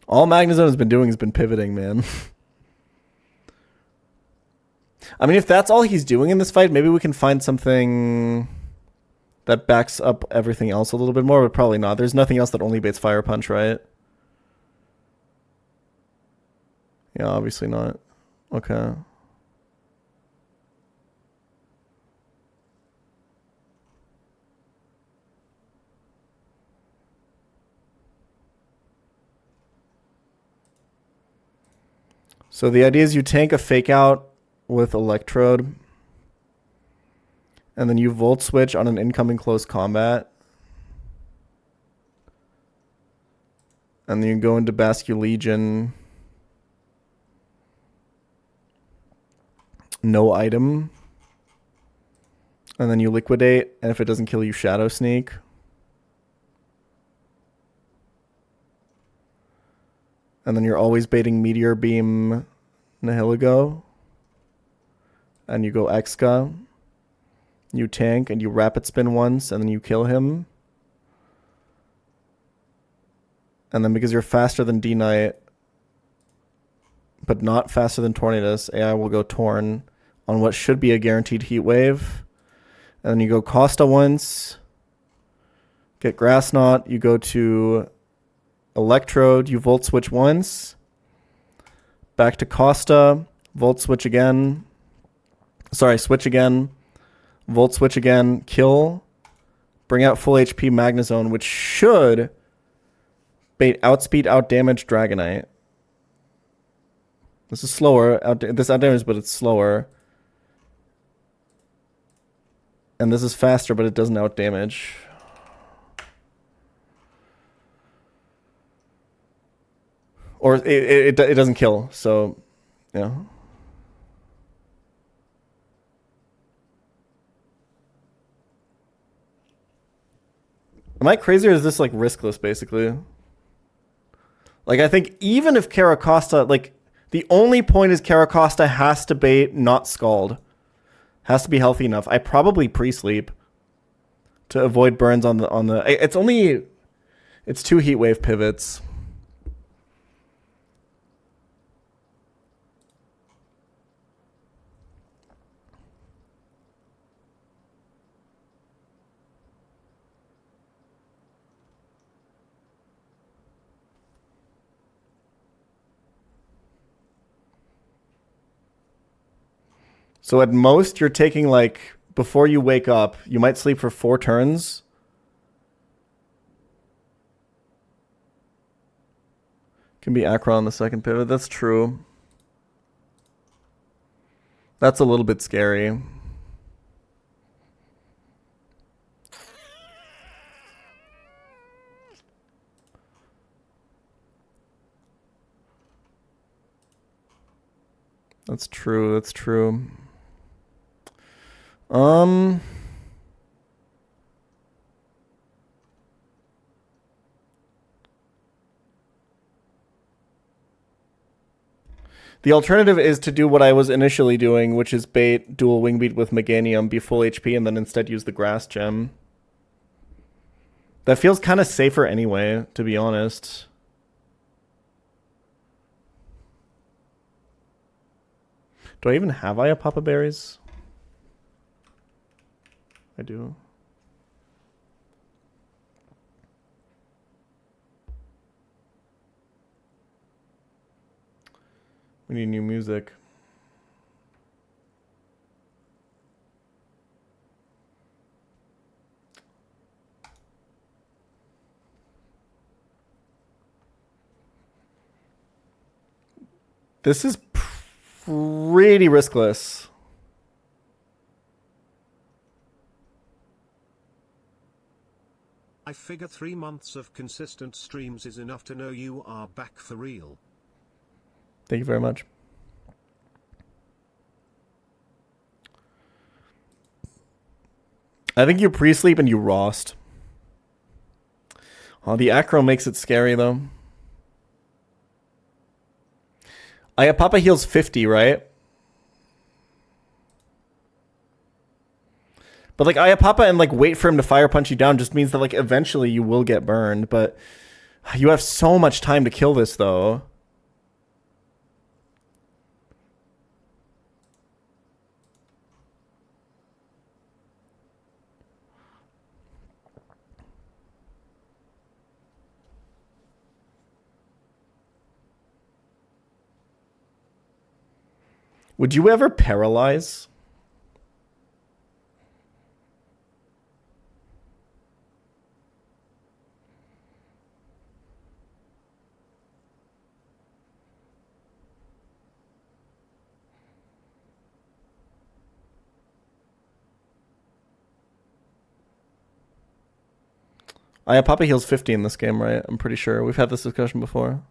S2: All Magnezone has been doing has been pivoting, man. I mean, if that's all he's doing in this fight, maybe we can find something that backs up everything else a little bit more, but probably not. There's nothing else that only baits Fire Punch, right? Yeah, obviously not. Okay. So the idea is you tank a Fake Out with Electrode, and then you Volt Switch on an incoming close combat. And then you go into Basculegion. No item. And then you Liquidate, and if it doesn't kill you, Shadow Sneak. And then you're always baiting Meteor Beam Nihilego. And you go Exca. You tank, and you Rapid Spin once, and then you kill him. And then because you're faster than D-Knight, but not faster than Tornadus, AI will go Torn on what should be a guaranteed Heat Wave. And then you go Costa once. Get Grass Knot. You go to Electrode. You Volt Switch once. Back to Costa. Volt Switch again. Sorry, Switch again. Volt Switch again. Kill. Bring out full HP Magnezone, which should bait Outspeed, Outdamage Dragonite. This is slower. This outdamage, but it's slower. And this is faster, but it doesn't outdamage. Or it doesn't kill, so, yeah. Am I crazy, or is this, like, riskless, basically? Like, I think even if Caracosta, like, the only point is Caracosta has to bait, not Scald. Has to be healthy enough. I probably pre-sleep to avoid burns on the. It's 2 Heat Wave pivots. So at most, you're taking, like, before you wake up, you might sleep for 4 turns. Can be Acro on the second pivot. That's true. That's a little bit scary. That's true. That's true. The alternative is to do what I was initially doing, which is bait dual wing beat with Meganium, be full HP, and then instead use the grass gem. That feels kind of safer anyway, to be honest. Do I even have Iapapa berries? I do. We need new music. This is pretty riskless.
S1: I figure 3 months of consistent streams is enough to know you are back for real.
S2: Thank you very much. I think you pre-sleep and you rost. Oh, the acro makes it scary though. Iapapa heals 50, right? But like Iapapa and like wait for him to fire punch you down just means that like eventually you will get burned. But you have so much time to kill this though. Would you ever paralyze? Iapapa heals 50 in this game, right? I'm pretty sure. We've had this discussion before.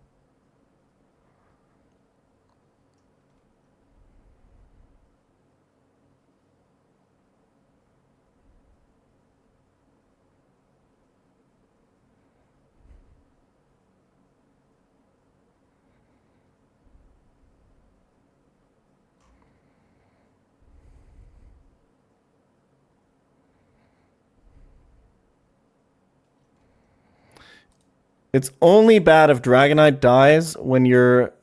S2: It's only bad if Dragonite dies when you're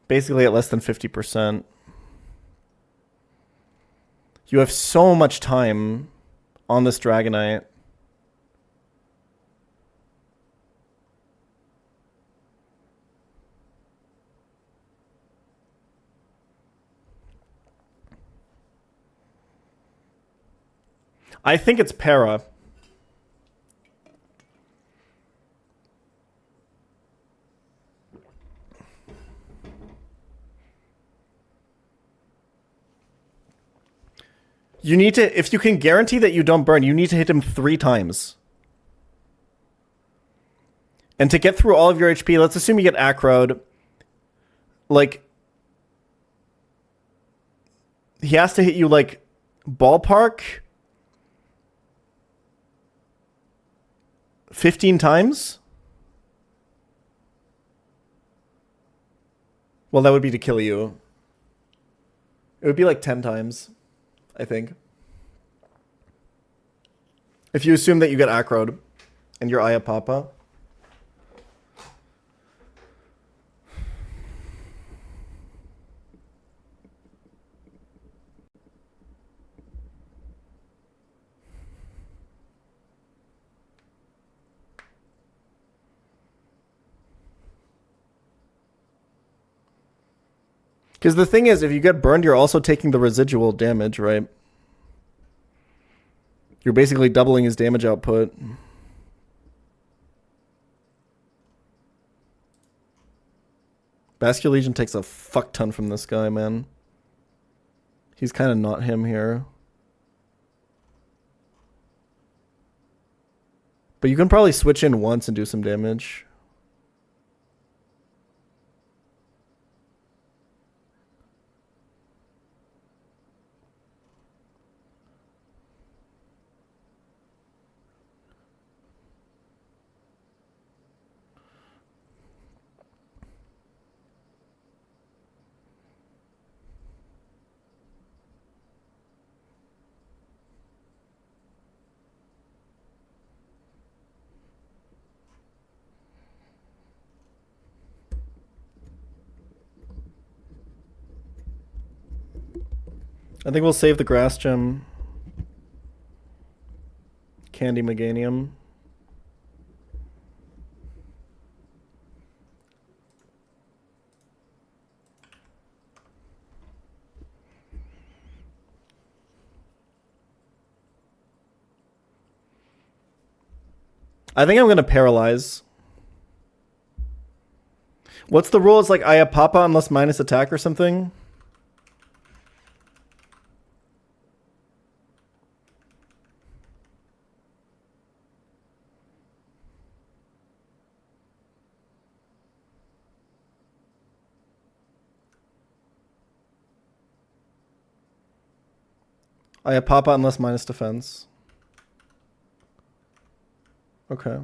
S2: basically at less than 50%. You have so much time on this Dragonite. I think it's para. You need to, if you can guarantee that you don't burn, you need to hit him 3 times. And to get through all of your HP, let's assume you get acroed. Like, he has to hit you, like, ballpark 15 times? Well, that would be to kill you. It would be like 10 times, I think. If you assume that you get acroed and you're Iapapa. Because the thing is, if you get burned, you're also taking the residual damage, right? You're basically doubling his damage output. Bascule Legion takes a fuck ton from this guy, man. He's kind of not him here. But you can probably switch in once and do some damage. I think we'll save the grass gem. Candy Meganium. I think I'm going to paralyze. What's the rule? It's like Ayapapa unless minus attack or something? Ayapapa unless minus defense. Okay.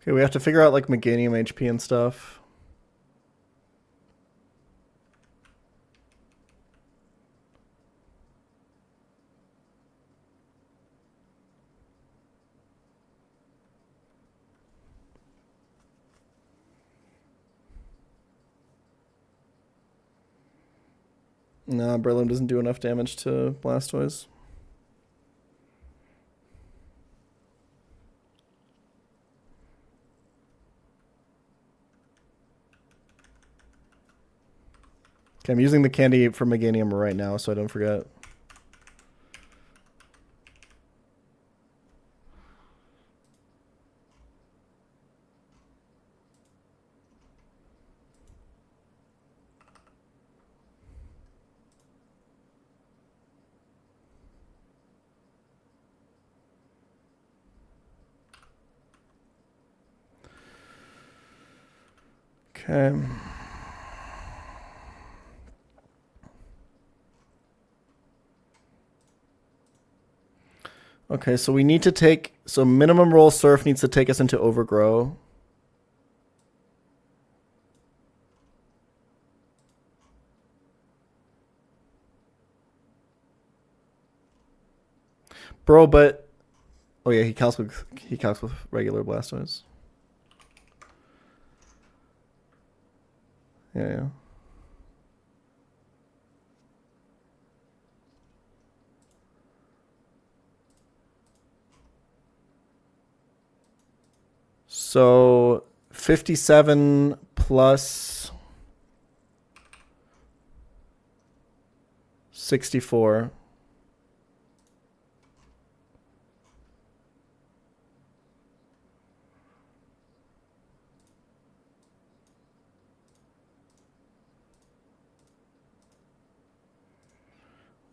S2: Okay, we have to figure out like Meganium HP and stuff. No, Breloom doesn't do enough damage to Blastoise. Okay, I'm using the candy for Meganium right now, so I don't forget. Okay. Okay, so we need to take... So minimum roll Surf needs to take us into Overgrow. Bro, but... Oh yeah, he calcs with regular Blastoise. Yeah. So 57 plus 64.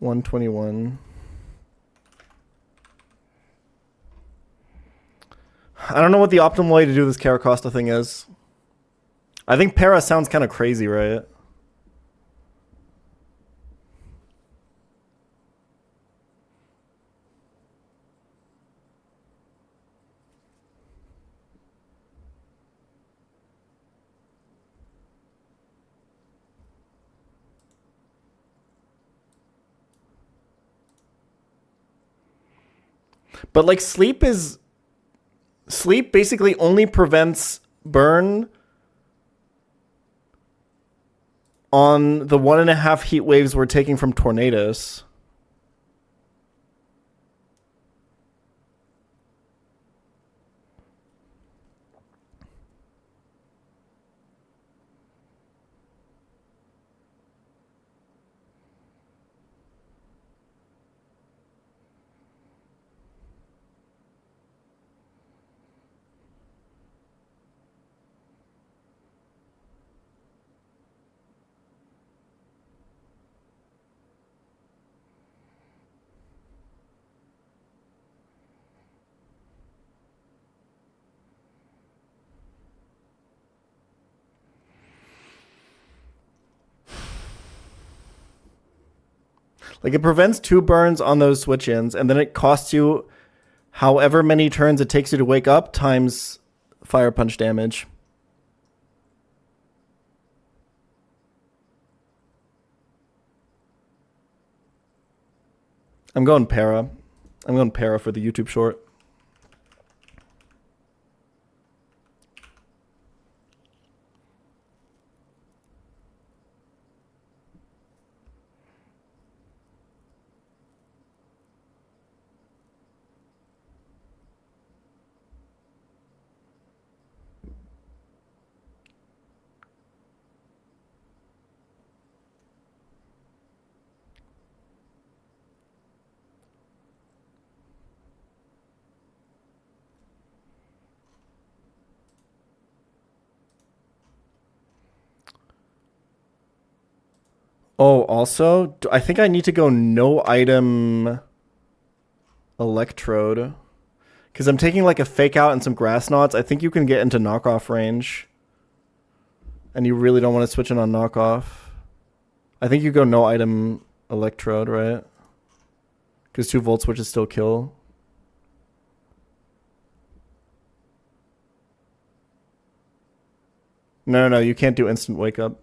S2: $121. I don't know what the optimal way to do this Caracosta thing is. I think Para sounds kind of crazy, right? But like sleep basically only prevents burn on the 1.5 heat waves we're taking from Tornadus. Like it prevents 2 burns on those switch-ins, and then it costs you however many turns it takes you to wake up times fire punch damage. I'm going para. I'm going para for the YouTube short. Oh, also, I think I need to go no item electrode. Because I'm taking like a fake out and some grass knots. I think you can get into knockoff range. And you really don't want to switch in on knockoff. I think you go no item electrode, right? Because 2 volt switches still kill. No, you can't do instant wake up.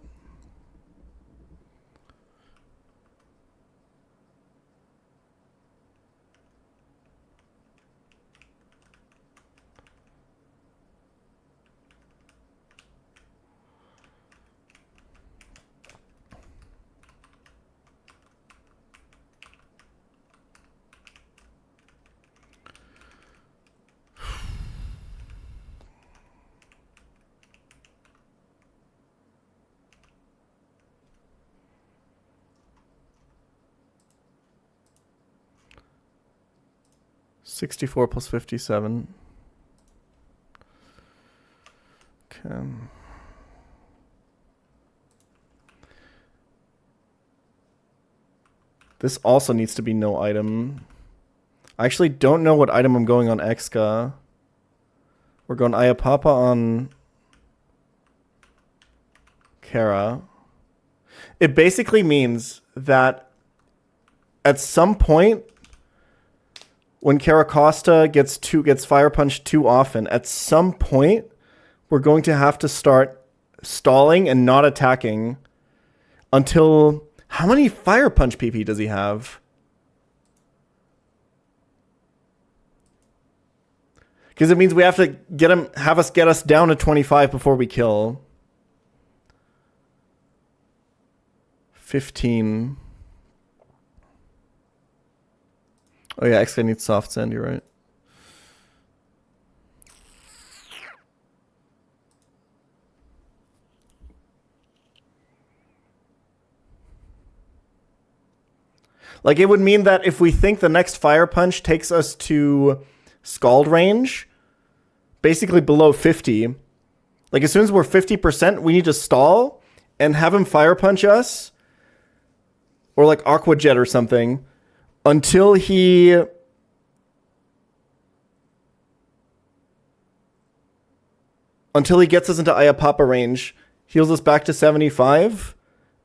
S2: $64 plus 57. Okay. This also needs to be no item. I actually don't know what item I'm going on Exka. We're going Ayapapa on Kara. It basically means that at some point, when Caracosta gets fire punched too often, at some point, we're going to have to start stalling and not attacking until... How many fire punch PP does he have? Because it means we have to get us down to 25 before we kill. 15. Oh yeah, X-Guy needs soft sand, you're right. Like, it would mean that if we think the next fire punch takes us to scald range, basically below 50, like as soon as we're 50%, we need to stall and have him fire punch us, or like Aqua Jet or something, until he gets us into Ayapapa range, heals us back to 75,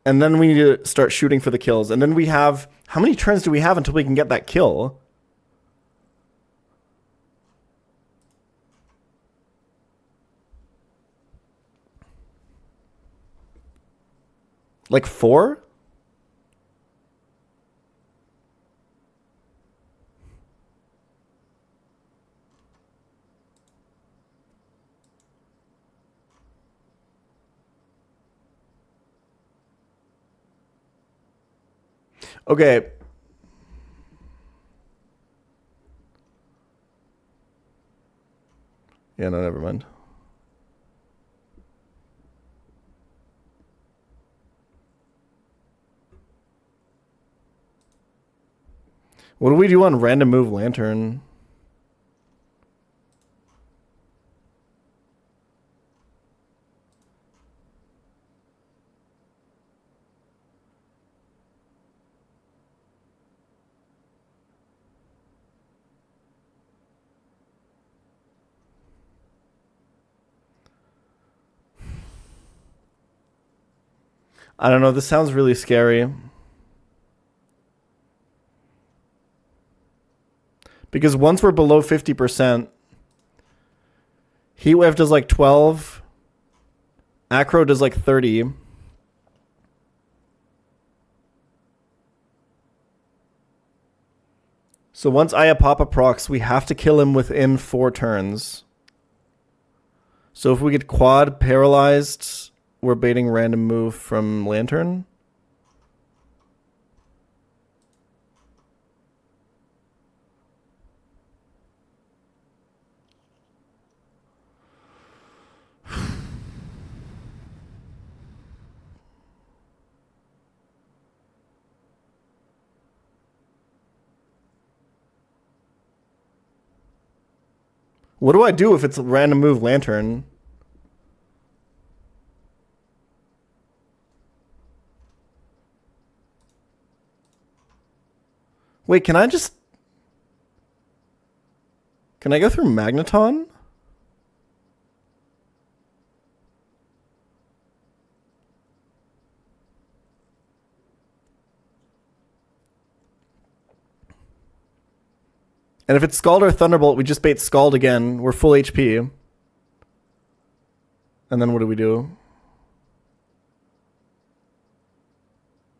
S2: and then we need to start shooting for the kills. And then we have... How many turns do we have until we can get that kill? Like 4? Okay. Yeah, no, never mind. What do we do on random move lantern? I don't know. This sounds really scary. Because once we're below 50%, Heatwave does like 12. Acro does like 30. So once Ayapapa procs, we have to kill him within 4 turns. So if we get quad paralyzed, we're baiting random move from Lantern. What do I do if it's a random move Lantern? Wait, can I just... Can I go through Magneton? And if it's Scald or Thunderbolt, we just bait Scald again. We're full HP. And then what do we do?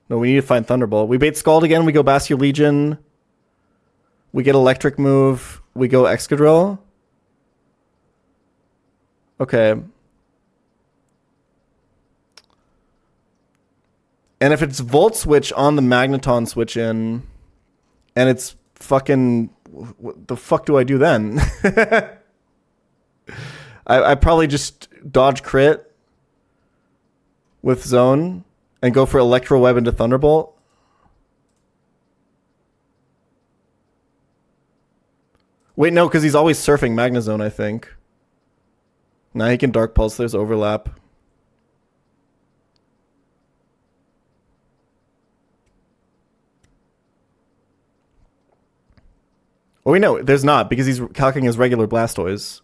S2: No, we need to find Thunderbolt. We bait Scald again. We go Bastio Legion. We get Electric move. We go Excadrill. Okay. And if it's Volt Switch on the Magneton switch in, and it's fucking... What the fuck do I do then? I probably just dodge crit with Zone and go for Electro Web into Thunderbolt. Wait, no, because he's always surfing Magnezone, I think. Now he can Dark Pulse. There's overlap. Oh, wait, no, there's not, because he's calculating his regular Blastoise.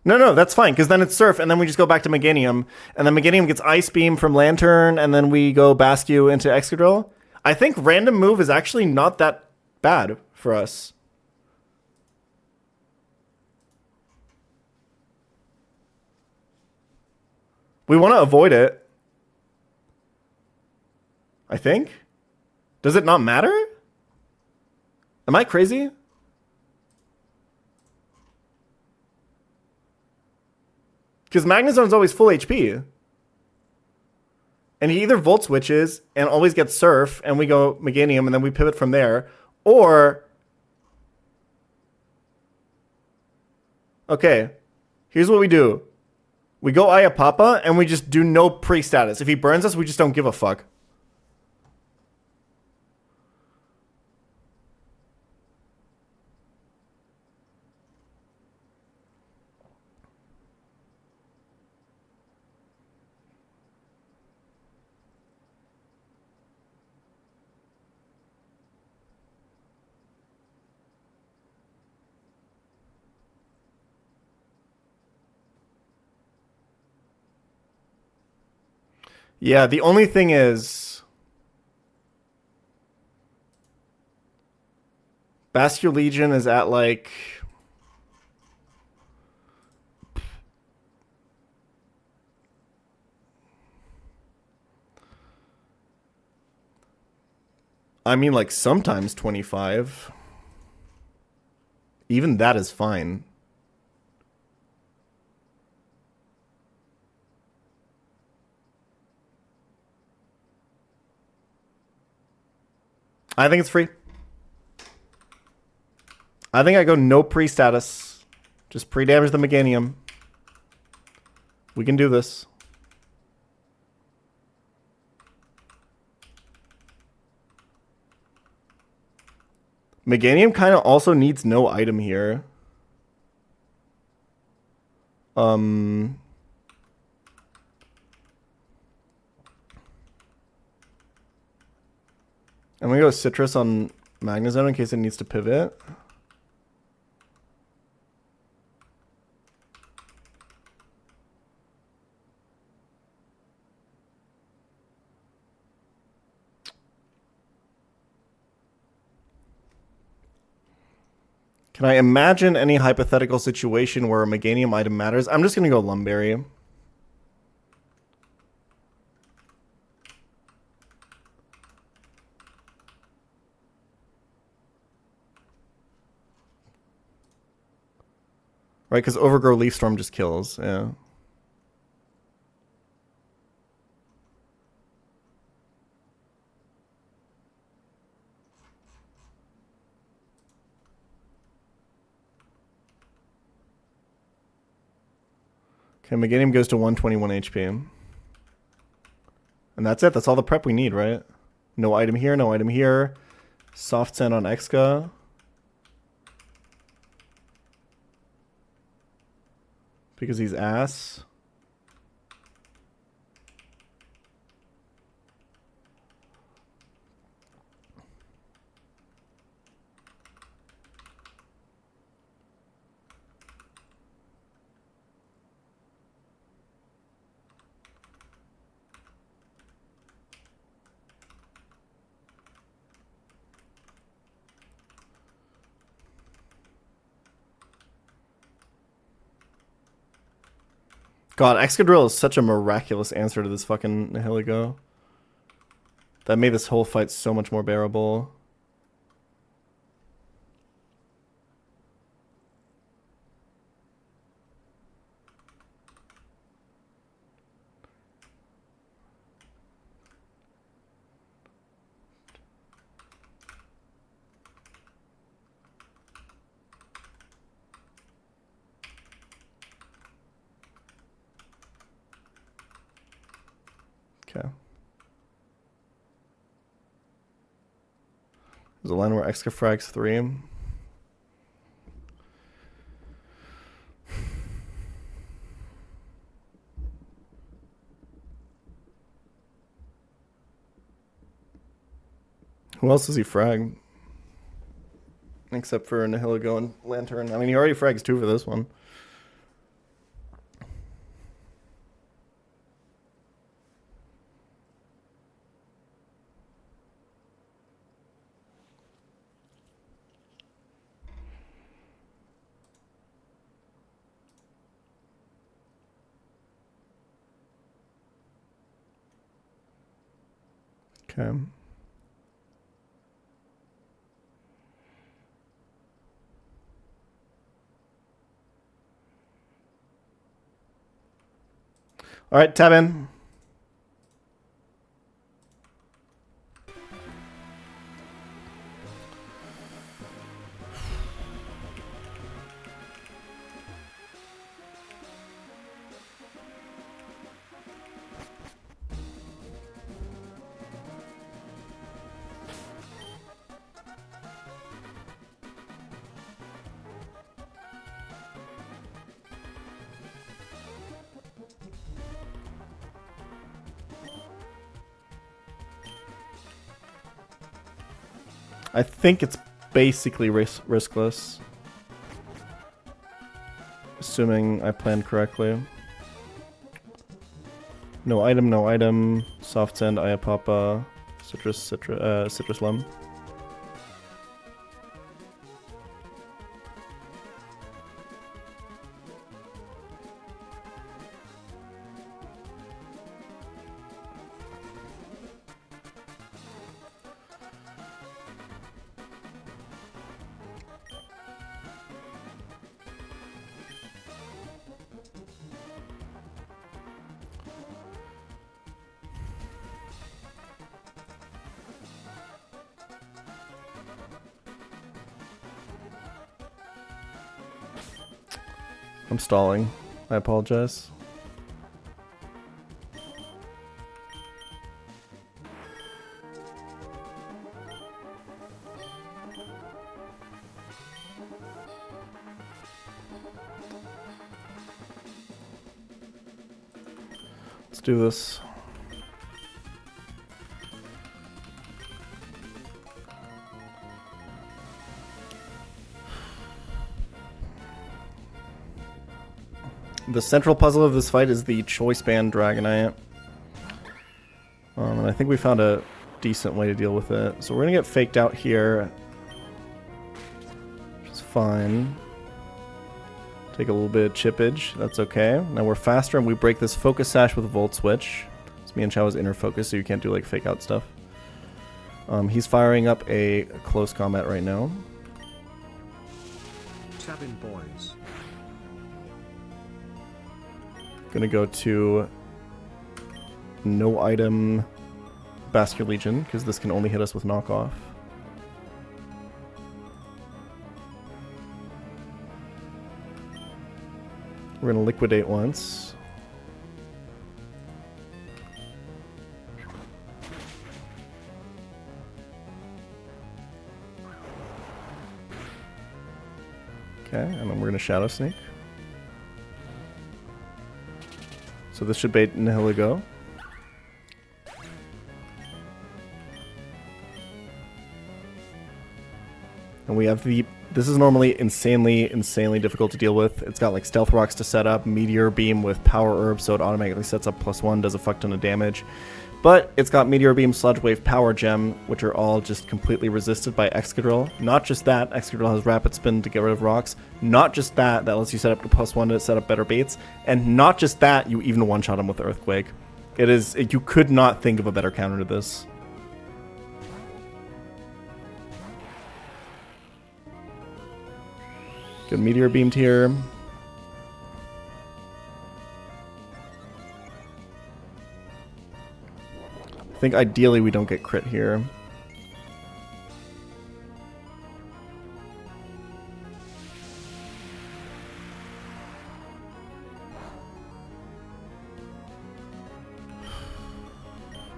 S2: No, that's fine, because then it's Surf, and then we just go back to Meganium, and then Meganium gets Ice Beam from Lantern, and then we go Bascu into Excadrill. I think random move is actually not that bad for us. We want to avoid it. I think. Does it not matter? Am I crazy? Because Magnezone's always full HP. And he either Volt Switches and always gets Surf, and we go Meganium, and then we pivot from there. Or... Okay. Here's what we do. We go Ayapapa, and we just do no pre-status. If he burns us, we just don't give a fuck. Yeah, the only thing is... Bastio Legion is at, like... I mean, like, sometimes 25. Even that is fine. I think it's free. I think I go no pre-status. Just pre-damage the Meganium. We can do this. Meganium kind of also needs no item here. I'm gonna go Citrus on Magnezone in case it needs to pivot. Can I imagine any hypothetical situation where a Meganium item matters? I'm just going to go Lumberry. Right, because Overgrow Leaf Storm just kills, yeah. Okay, Meganium goes to 121 HP. And that's it. That's all the prep we need, right? No item here, no item here. Soft Sand on Exca. Because he's ass. God, Excadrill is such a miraculous answer to this fucking Nihilego. That made this whole fight so much more bearable. Okay. There's a line where Exca frags 3. Who else does he frag? Except for Nihilego and Lantern. I mean, he already frags 2 for this one. Okay. All right, tab in. I think it's basically riskless. Assuming I planned correctly. No item, no item. Soft Sand, Ayapapa, Citrus Lem. I'm stalling. I apologize. Let's do this. The central puzzle of this fight is the Choice Band Dragonite. And I think we found a decent way to deal with it. So we're going to get faked out here. Just fine. Take a little bit of chippage. That's okay. Now we're faster and we break this focus sash with a volt switch. It's me and Chao is inner focus, so you can't do like fake out stuff. He's firing up a close combat right now.
S1: Tabbing boys.
S2: Gonna go to no item Vascular Legion, because this can only hit us with knockoff. We're gonna liquidate once. Okay, and then we're gonna Shadow Sneak. So this should bait Nihiligo. And we have the... This is normally insanely difficult to deal with. It's got like Stealth Rocks to set up, Meteor Beam with Power Herb, so it automatically sets up +1, does a fuck ton of damage. But it's got Meteor Beam, Sludge Wave, Power Gem, which are all just completely resisted by Excadrill. Not just that, Excadrill has Rapid Spin to get rid of rocks. Not just that, that lets you set up to +1 to set up better baits. And not just that, you even one-shot him with Earthquake. It is... You could not think of a better counter to this. Good Meteor Beamed here. I think ideally we don't get crit here.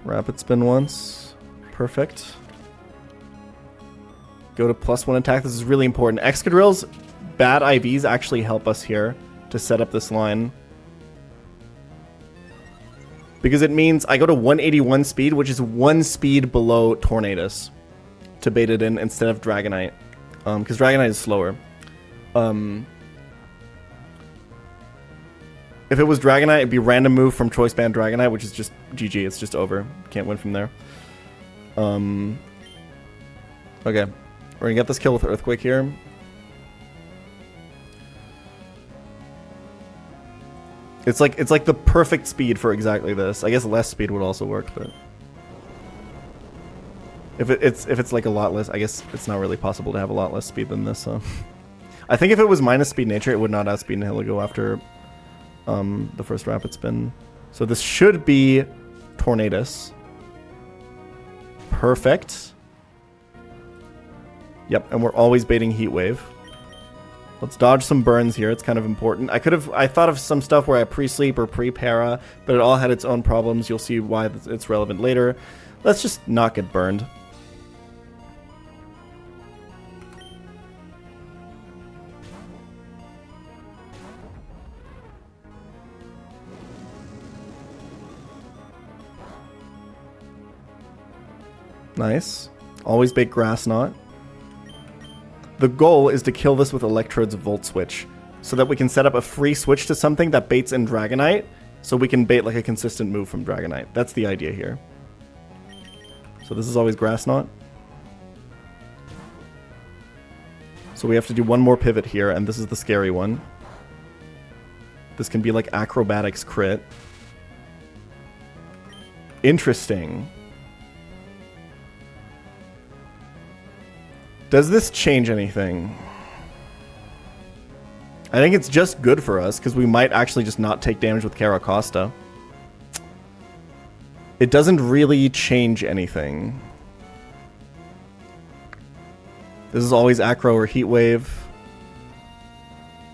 S2: Rapid Spin once. Perfect. Go to +1 attack. This is really important. Excadrill's bad IVs actually help us here to set up this line. Because it means I go to 181 speed, which is 1 speed below Tornadus to bait it in instead of Dragonite. Because Dragonite is slower. If it was Dragonite, it'd be random move from Choice Band Dragonite, which is just GG. It's just over. Can't win from there. Okay. We're gonna get this kill with Earthquake here. It's like the perfect speed for exactly this. I guess less speed would also work, but if it's like a lot less, I guess it's not really possible to have a lot less speed than this. So I think if it was minus speed nature, it would not outspeed Nihiligo after the first Rapid Spin. So this should be Tornadus. Perfect. Yep, and we're always baiting Heat Wave. Let's dodge some burns here. It's kind of important. I thought of some stuff where I pre-sleep or pre-para, but it all had its own problems. You'll see why it's relevant later. Let's just not get burned. Nice. Always bait Grass Knot. The goal is to kill this with Electrode's Volt Switch, so that we can set up a free switch to something that baits in Dragonite, so we can bait like a consistent move from Dragonite. That's the idea here. So this is always Grass Knot. So we have to do one more pivot here, and this is the scary one. This can be like Acrobatics crit. Interesting. Does this change anything? I think it's just good for us, because we might actually just not take damage with Caracosta. It doesn't really change anything. This is always Acro or Heat Wave.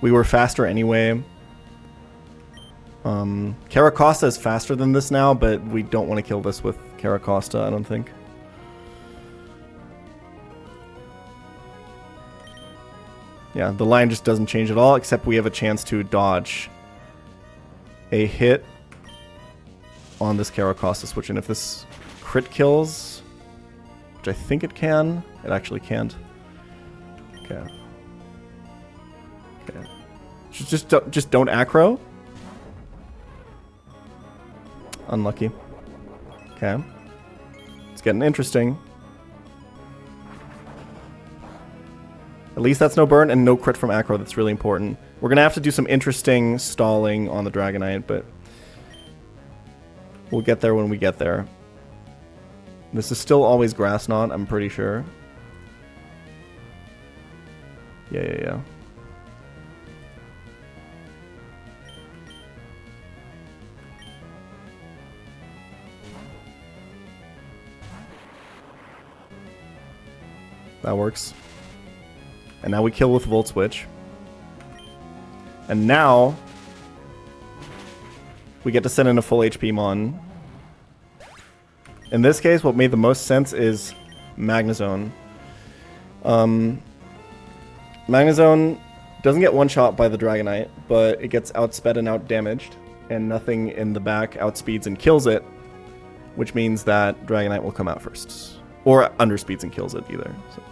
S2: We were faster anyway. Caracosta is faster than this now, but we don't want to kill this with Caracosta, I don't think. Yeah, the line just doesn't change at all, except we have a chance to dodge a hit on this Caracosta switch. And if this crit kills, which I think it can, it actually can't. Okay. Okay. Just don't Acro. Unlucky. Okay. It's getting interesting. At least that's no burn and no crit from Acro. That's really important. We're going to have to do some interesting stalling on the Dragonite, but we'll get there when we get there. This is still always Grass Knot, I'm pretty sure. Yeah. That works. And now we kill with Volt Switch. And now we get to send in a full HP Mon. In this case, what made the most sense is Magnezone. Magnezone doesn't get one-shot by the Dragonite, but it gets outsped and outdamaged, and nothing in the back outspeeds and kills it, which means that Dragonite will come out first. Or underspeeds and kills it either. So.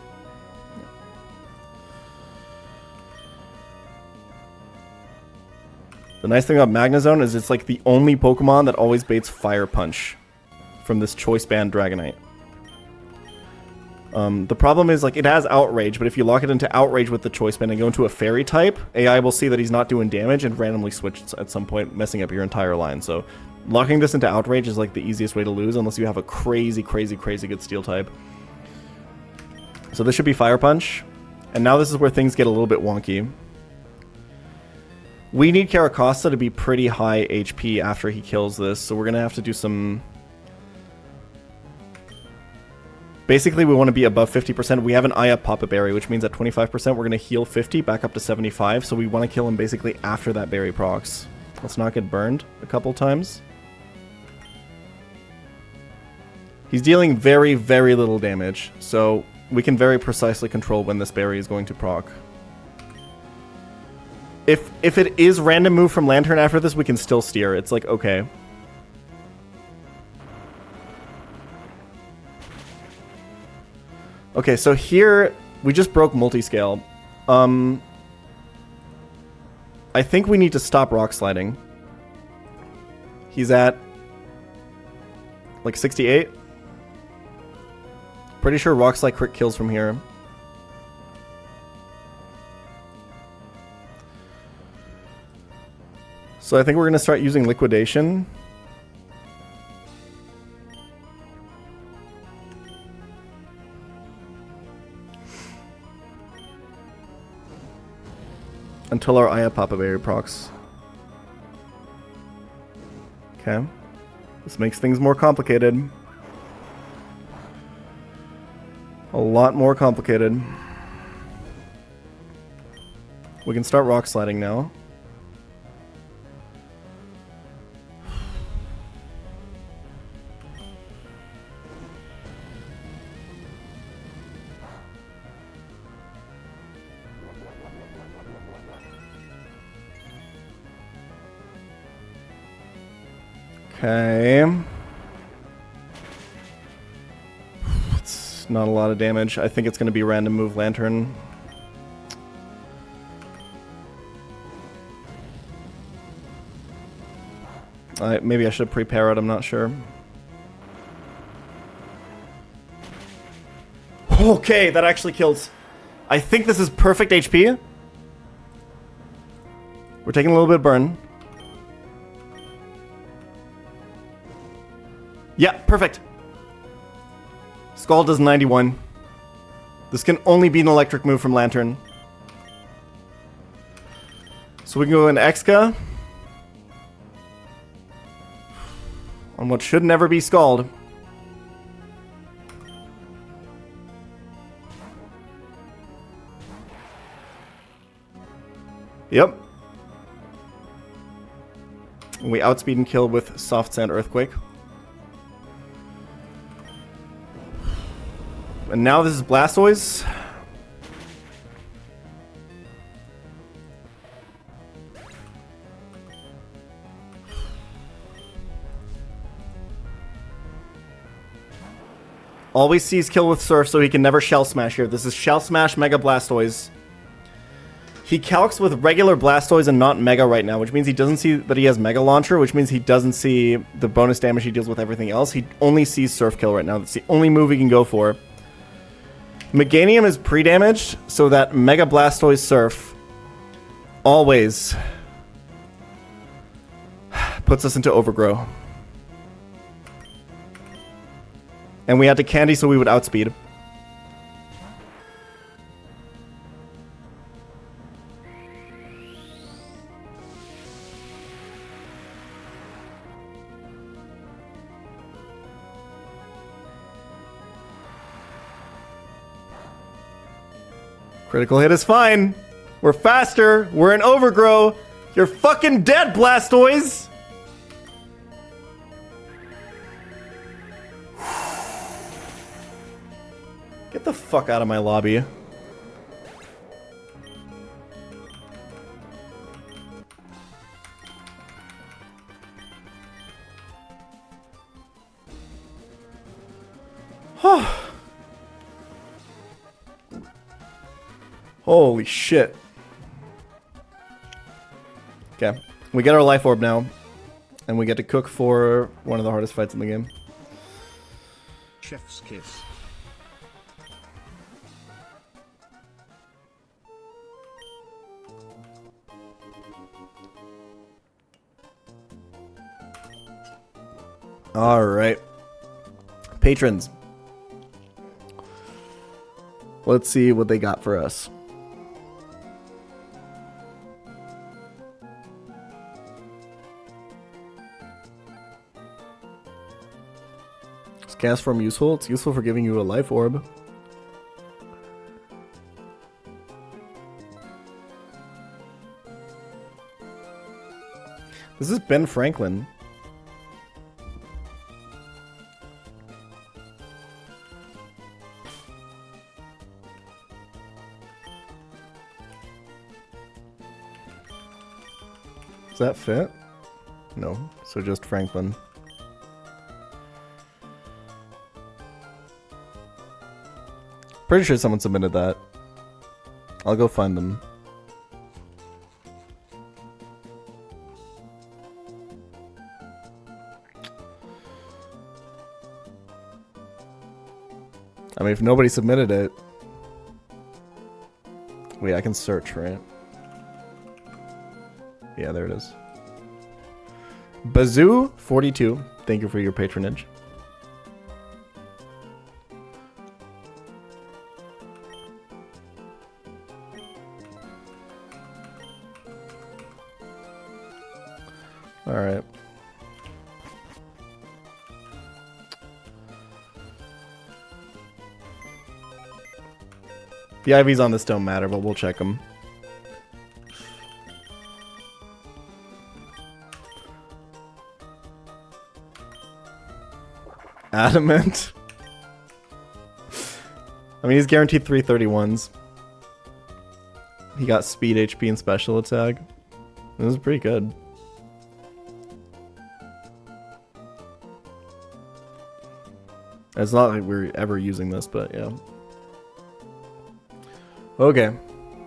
S2: The nice thing about Magnezone is it's like the only Pokemon that always baits Fire Punch from this Choice Band Dragonite. The problem is, like, it has Outrage, but if you lock it into Outrage with the Choice Band and go into a Fairy type, AI will see that he's not doing damage and randomly switch at some point, messing up your entire line. So locking this into Outrage is like the easiest way to lose, unless you have a crazy good Steel type. So this should be Fire Punch. And now this is where things get a little bit wonky. We need Caracosta to be pretty high HP after he kills this, so we're going to have to do some... Basically, we want to be above 50%. We have an Aya Papa Berry, which means at 25%, we're going to heal 50, back up to 75, so we want to kill him basically after that Berry procs. Let's not get burned a couple times. He's dealing very little damage, so we can very precisely control when this Berry is going to proc. If it is random move from Lantern after this, we can still steer. It's like, okay. Okay, so here, we just broke multiscale. I think we need to stop Rock Sliding. He's at, like, 68. Pretty sure Rock Slide crit kills from here. So I think we're going to start using Liquidation. Until our Aya Papa Berry procs. Okay. This makes things more complicated. A lot more complicated. We can start Rock Sliding now. Okay. It's not a lot of damage. I think it's going to be random move Lantern. Maybe I should have pre-parried, I'm not sure. Okay, that actually kills. I think this is perfect HP. We're taking a little bit of burn. Yeah, perfect. Scald does 91. This can only be an electric move from Lantern. So we can go into Exca. On what should never be Scald. Yep. We outspeed and kill with Soft Sand Earthquake. And now this is Blastoise. Always sees kill with Surf, so he can never Shell Smash here. This is Shell Smash Mega Blastoise. He calcs with regular Blastoise and not Mega right now, which means he doesn't see that he has Mega Launcher, which means he doesn't see the bonus damage he deals with everything else. He only sees Surf Kill right now. That's the only move he can go for. Meganium is pre-damaged, so that Mega Blastoise Surf always puts us into Overgrow. And we had to Candy so we would outspeed. Critical hit is fine. We're faster. We're in Overgrow. You're fucking dead, Blastoise. Get the fuck out of my lobby. Holy shit. Okay. We get our life orb now. And we get to cook for one of the hardest fights in the game.
S1: Chef's kiss.
S2: Alright. Patrons. Let's see what they got for us. Is Gas Form useful? It's useful for giving you a life orb. This is Ben Franklin. Does that fit? No, so just Franklin. Pretty sure someone submitted that. I'll go find them. I mean, if nobody submitted it... Wait, I can search, right? Yeah, there it is. Bazoo42, thank you for your patronage. Alright. The IVs on this don't matter, but we'll check them. Adamant. I mean, he's guaranteed 331s. He got speed, HP, and special attack. This is pretty good. It's not like we're ever using this, but yeah. Okay.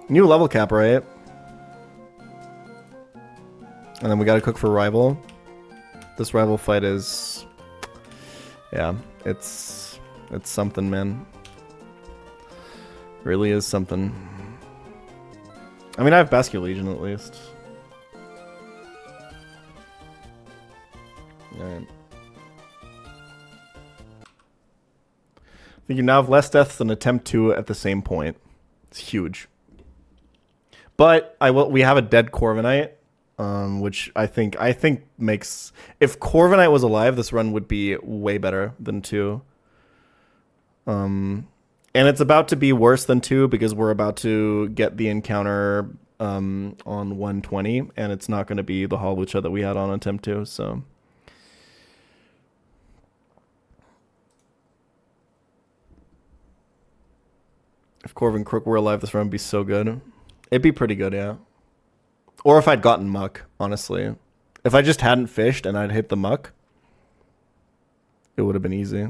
S2: New level cap, right? And then we gotta cook for rival. This rival fight is... Yeah, it's something, man. Really is something. I mean, I have Basket Legion at least. Alright. I think you now have less deaths than attempt 2 at the same point. It's huge. But we have a dead Corviknight, which I think makes... If Corviknight was alive, this run would be way better than 2. And it's about to be worse than 2 because we're about to get the encounter on 120, and it's not going to be the Hawlucha that we had on attempt 2, so... If Corv and Crook were alive, this run would be so good. It'd be pretty good, yeah. Or if I'd gotten Muck, honestly. If I just hadn't fished and I'd hit the Muck, it would have been easy.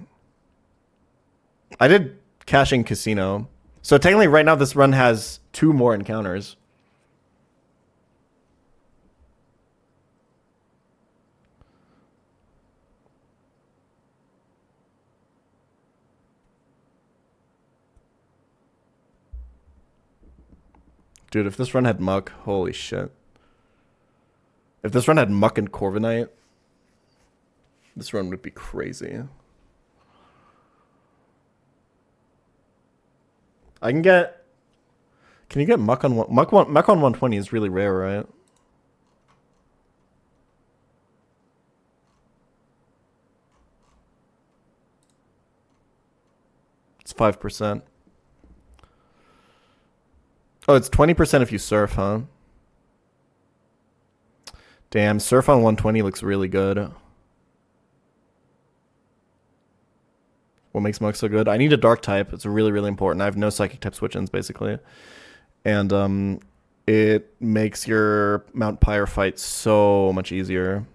S2: I did caching Casino. So technically right now this run has 2 more encounters. Dude, if this run had Muck, holy shit. If this run had Muck and Corviknight, this run would be crazy. I can get... Can you get Muck on... Muck on 120 is really rare, right? It's 5%. Oh, it's 20% if you surf, huh? Damn, surf on 120 looks really good. What makes Muck so good? I need a dark type. It's really, really important. I have no psychic type switch-ins, basically. And it makes your Mount Pyre fight so much easier.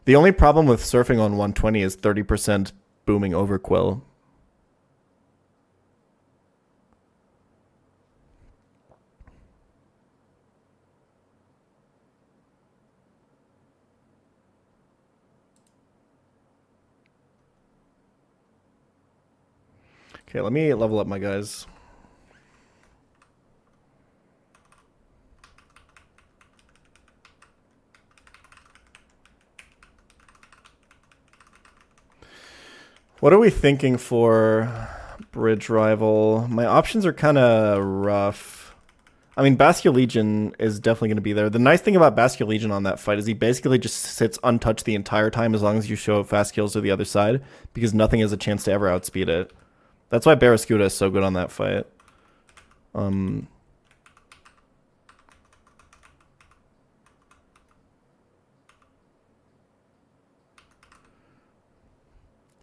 S2: The only problem with surfing on 120 is 30% booming overquill. Okay, let me level up my guys. What are we thinking for Bridge Rival? My options are kind of rough. I mean, Bastion Legion is definitely going to be there. The nice thing about Bastion Legion on that fight is he basically just sits untouched the entire time as long as you show fast kills to the other side, because nothing has a chance to ever outspeed it. That's why Barraskewda is so good on that fight.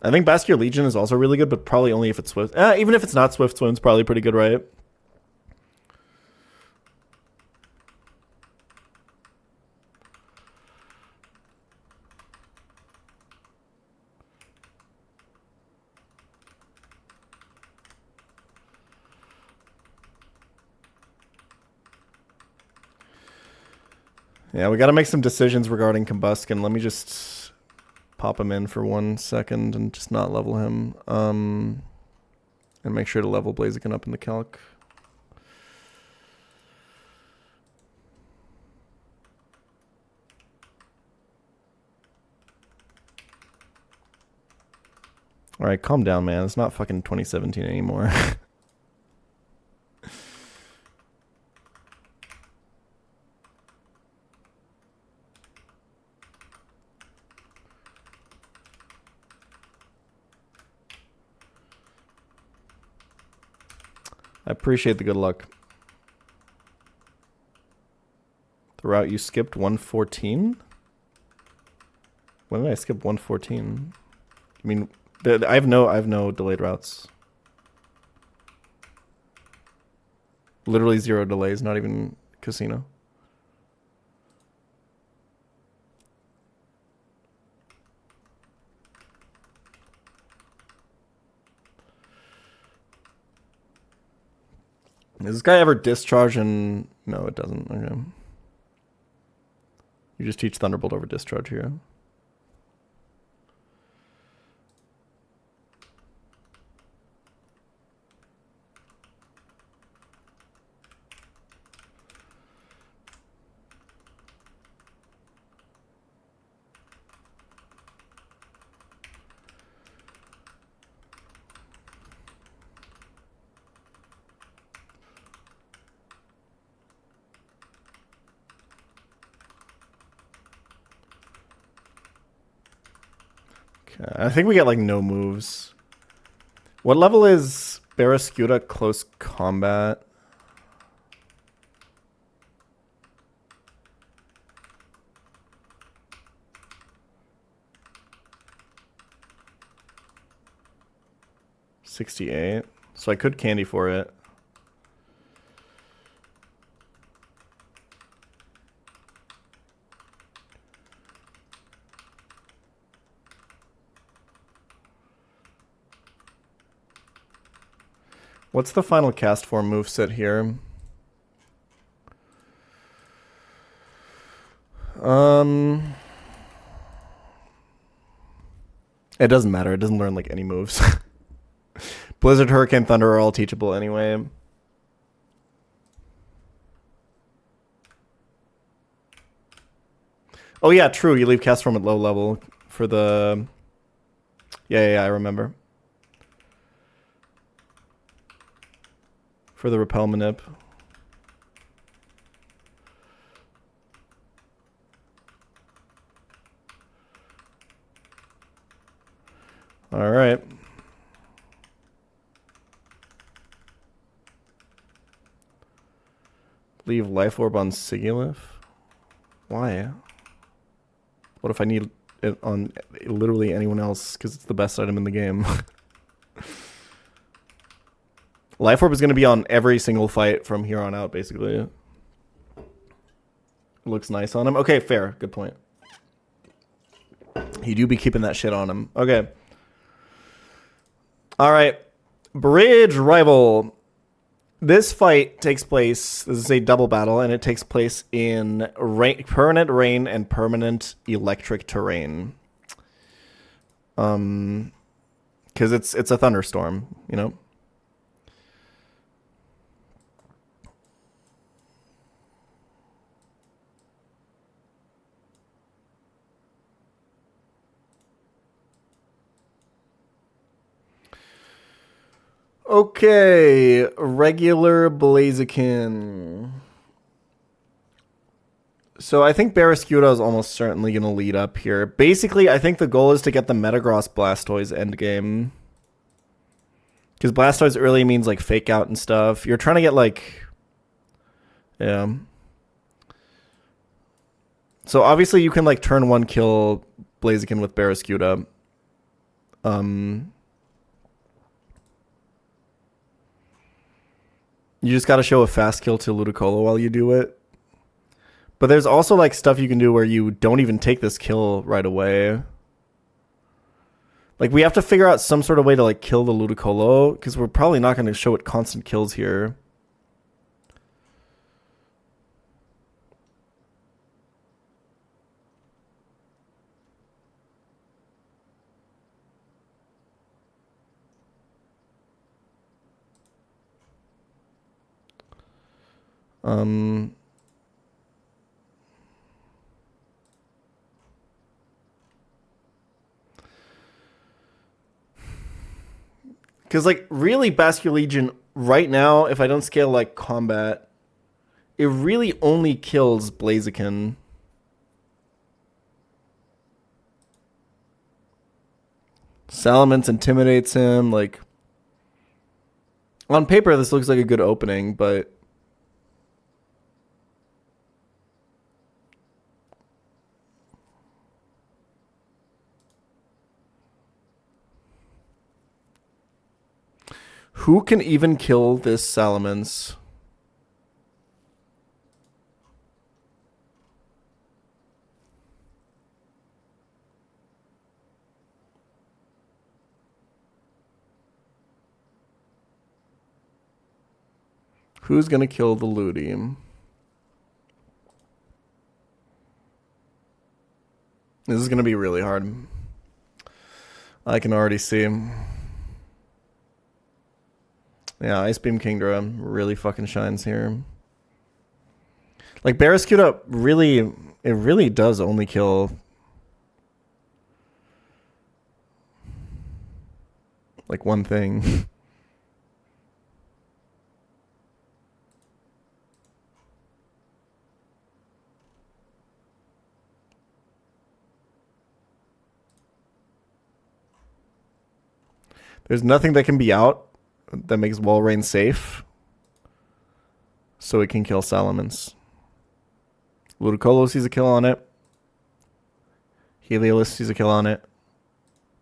S2: I think Bastion Legion is also really good, but probably only if it's Swift. Even if it's not Swift Swim's probably pretty good, right? Yeah, we got to make some decisions regarding Combusken. Let me just pop him in for 1 second and just not level him. And make sure to level Blaziken up in the calc. Alright, calm down, man. It's not fucking 2017 anymore. I appreciate the good luck. The route you skipped, 114? When did I skip 114? I mean, I have no delayed routes. Literally 0 delays, not even casino. Does this guy ever discharge and... No, it doesn't. Okay. You just teach Thunderbolt over discharge here. I think we get like no moves. What level is Barraskewda close combat? $68. So I could candy for it. What's the final cast form moveset here? It doesn't matter. It doesn't learn like any moves. Blizzard, Hurricane, Thunder are all teachable anyway. Oh yeah, true. You leave cast form at low level for the... Yeah, I remember. For the repel manip. All right. Leave life orb on Sigilif? Why? What if I need it on literally anyone else because it's the best item in the game? Life orb is going to be on every single fight from here on out, basically. Looks nice on him. Okay, fair. Good point. You do be keeping that shit on him. Okay. All right. Bridge Rival. This fight takes place, this is a double battle, and it takes place in permanent rain and permanent electric terrain. Because it's a thunderstorm, you know? Okay, regular Blaziken. So I think Barraskewda is almost certainly going to lead up here. Basically, I think the goal is to get the Metagross Blastoise endgame. Because Blastoise early means like fake out and stuff. You're trying to get like... Yeah. So obviously you can like turn one kill Blaziken with Barraskewda. You just got to show a fast kill to Ludicolo while you do it. But there's also like stuff you can do where you don't even take this kill right away. Like we have to figure out some sort of way to like kill the Ludicolo because we're probably not going to show it constant kills here. Because, like, really, Basculegion, right now, if I don't scale, like, combat, it really only kills Blaziken. Salamence intimidates him, like... On paper, this looks like a good opening, but... Who can even kill this Salamence? Who's gonna kill the Ludi? This is gonna be really hard. I can already see. Yeah, Ice Beam Kingdra really fucking shines here. Like, Barraskewda really, it really does only kill... like, one thing. There's nothing that can be out that makes Walrein safe, so it can kill Salamence. Ludicolo sees a kill on it. Heliolisk sees a kill on it.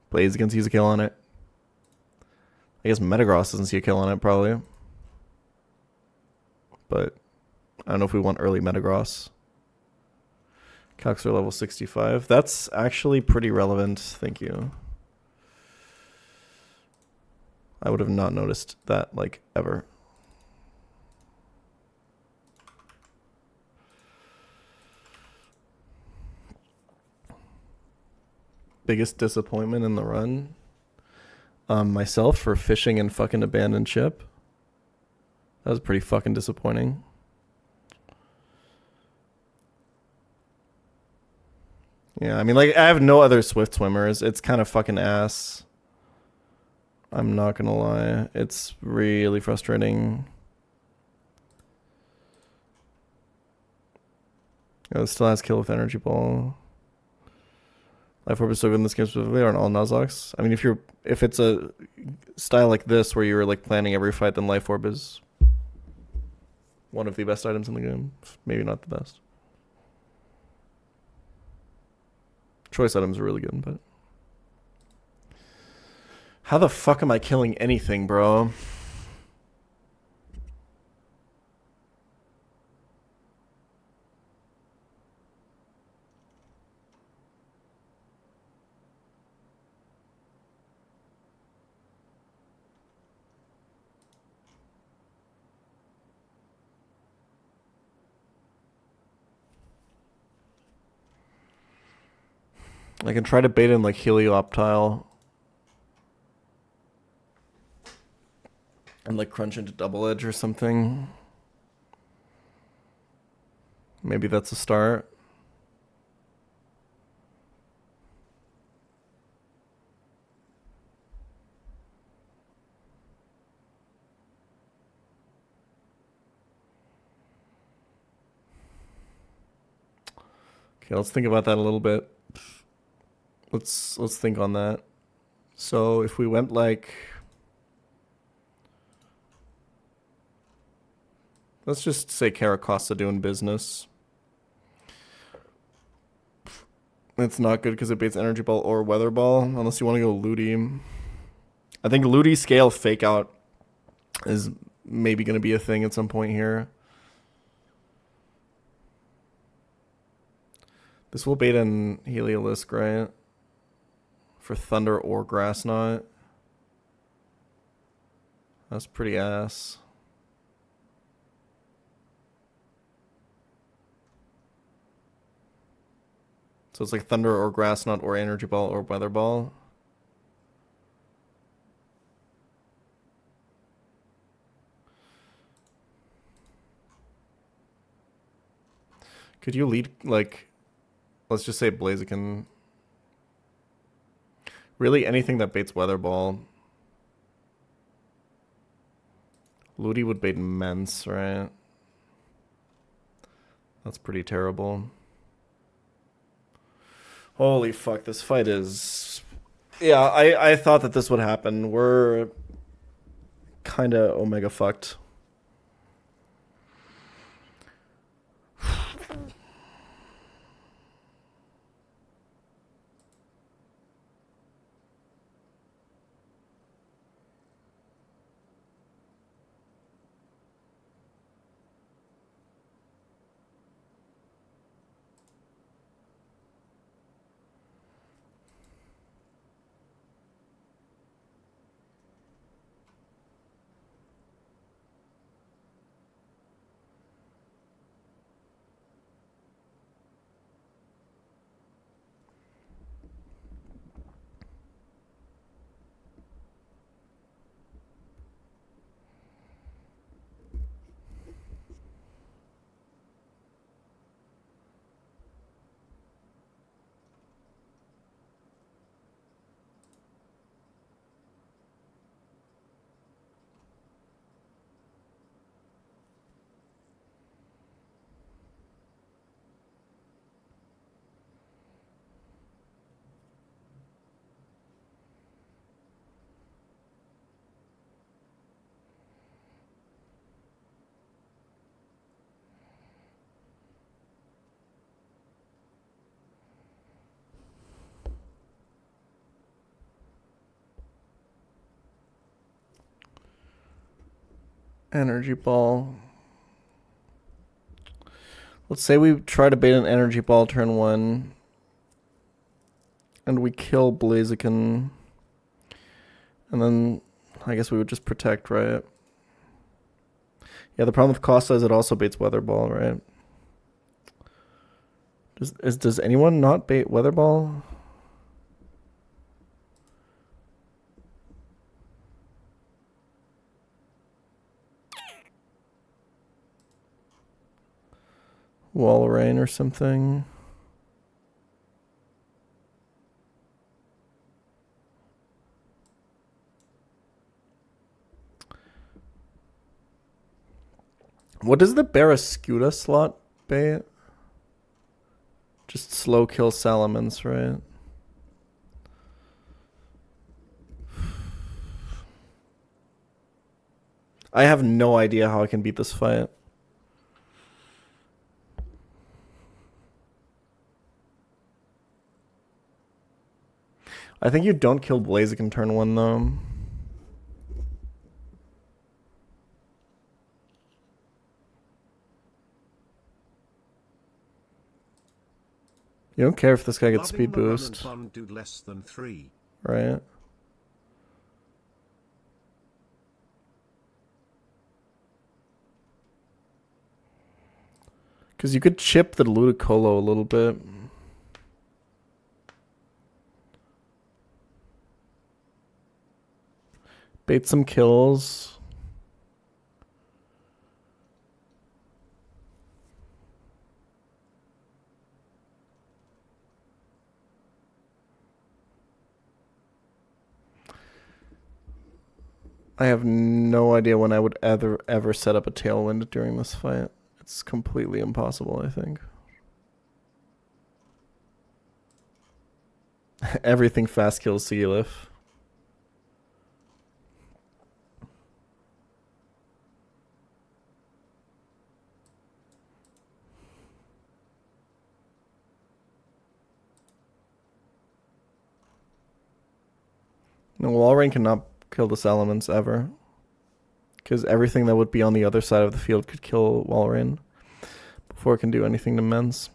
S2: Blaziken sees a kill on it. I guess Metagross doesn't see a kill on it, probably. But I don't know if we want early Metagross. Calcs are level 65. That's actually pretty relevant. Thank you. I would have not noticed that, like, ever. Biggest disappointment in the run? myself for fishing and fucking abandoned ship. That was pretty fucking disappointing. Yeah, I mean, like, I have no other Swift swimmers. It's kind of fucking ass. I'm not gonna lie. It's really frustrating. Oh, it still has kill with energy ball. Life Orb is so good in this game specifically, aren't all Nuzlocks? I mean, if it's a style like this where you're like planning every fight, then Life Orb is one of the best items in the game. Maybe not the best. Choice items are really good, but how the fuck am I killing anything, bro? I can try to bait in like Helioptile and like crunch into Double Edge or something. Maybe that's a start. Okay, let's think about that a little bit. Let's think on that. So if we went like, let's just say Caracosta doing business. It's not good because it baits Energy Ball or Weather Ball, unless you want to go Ludi. I think Ludi scale fake out is maybe going to be a thing at some point here. This will bait in Heliolisk, right? For Thunder or Grass Knot. That's pretty ass. So it's like Thunder or Grass Knot or Energy Ball or Weather Ball. Could you lead, like, let's just say Blaziken. Really anything that baits Weather Ball. Ludi would bait Mence, right? That's pretty terrible. Holy fuck, this fight is... Yeah, I thought that this would happen. We're kind of Omega fucked. Energy Ball. Let's say we try to bait an Energy Ball turn 1. And we kill Blaziken. And then I guess we would just protect, right? Yeah, the problem with Costa is it also baits Weather Ball, right? Does anyone not bait Weather Ball? Wall rain or something. What does the Barraskewda slot bait? Just slow kill Salamence, right? I have no idea how I can beat this fight. I think you don't kill Blaziken in turn 1, though. You don't care if this guy gets speed boost.
S1: Less than 3.
S2: Right? Because you could chip the Ludicolo a little bit. Bait some kills. I have no idea when I would ever set up a Tailwind during this fight. It's completely impossible, I think. Everything fast kills Sealif. No, Walrein cannot kill the Salamence ever. Because everything that would be on the other side of the field could kill Walrein before it can do anything to Mens.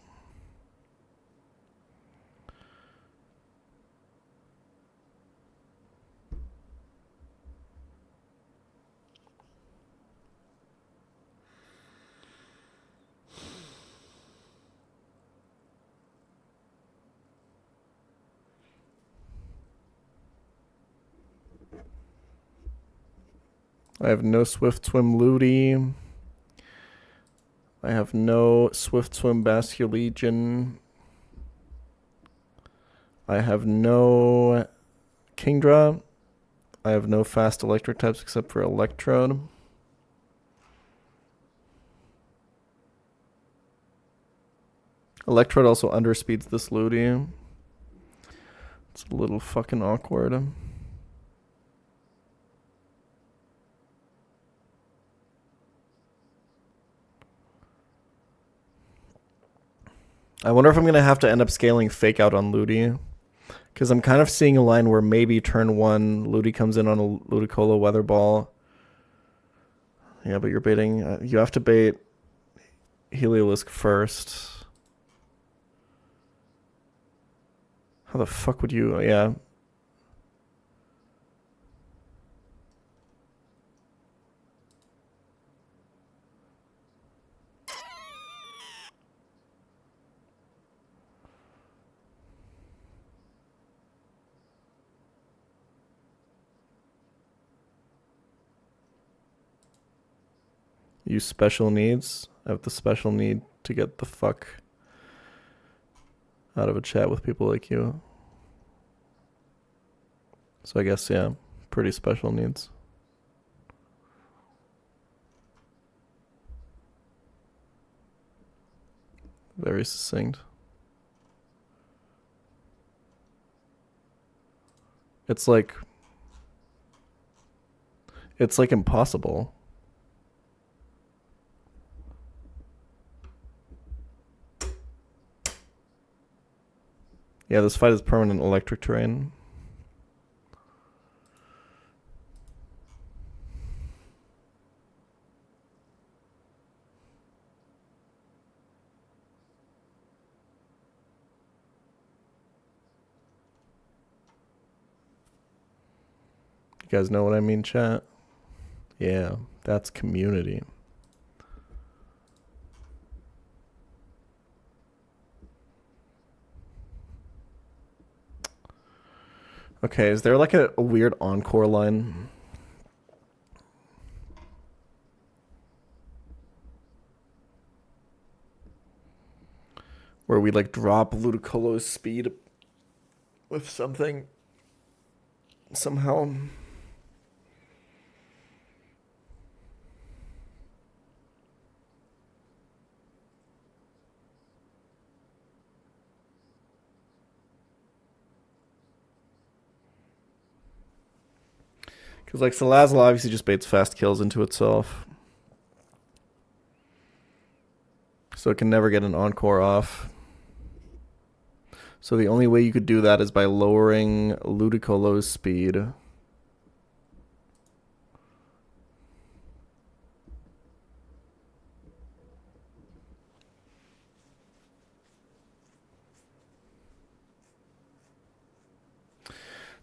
S2: I have no Swift Swim Ludi. I have no Swift Swim Basculegion. I have no Kingdra. I have no fast electric types except for Electrode. Electrode also underspeeds this Ludi. It's a little fucking awkward. I wonder if I'm going to have to end up scaling Fake Out on Ludi. Because I'm kind of seeing a line where maybe turn 1, Ludi comes in on a Ludicolo Weather Ball. Yeah, but you're baiting... you have to bait Heliolisk first. How the fuck would you... yeah. Use special needs. I have the special need to get the fuck out of a chat with people like you. So I guess, yeah, pretty special needs. Very succinct. It's like impossible. Yeah, this fight is permanent electric terrain. You guys know what I mean, chat? Yeah, that's community. Okay, is there like a weird encore line? where we like drop Ludicolo's speed with something somehow. Because like Salazzle obviously just baits fast kills into itself. So it can never get an encore off. So the only way you could do that is by lowering Ludicolo's speed.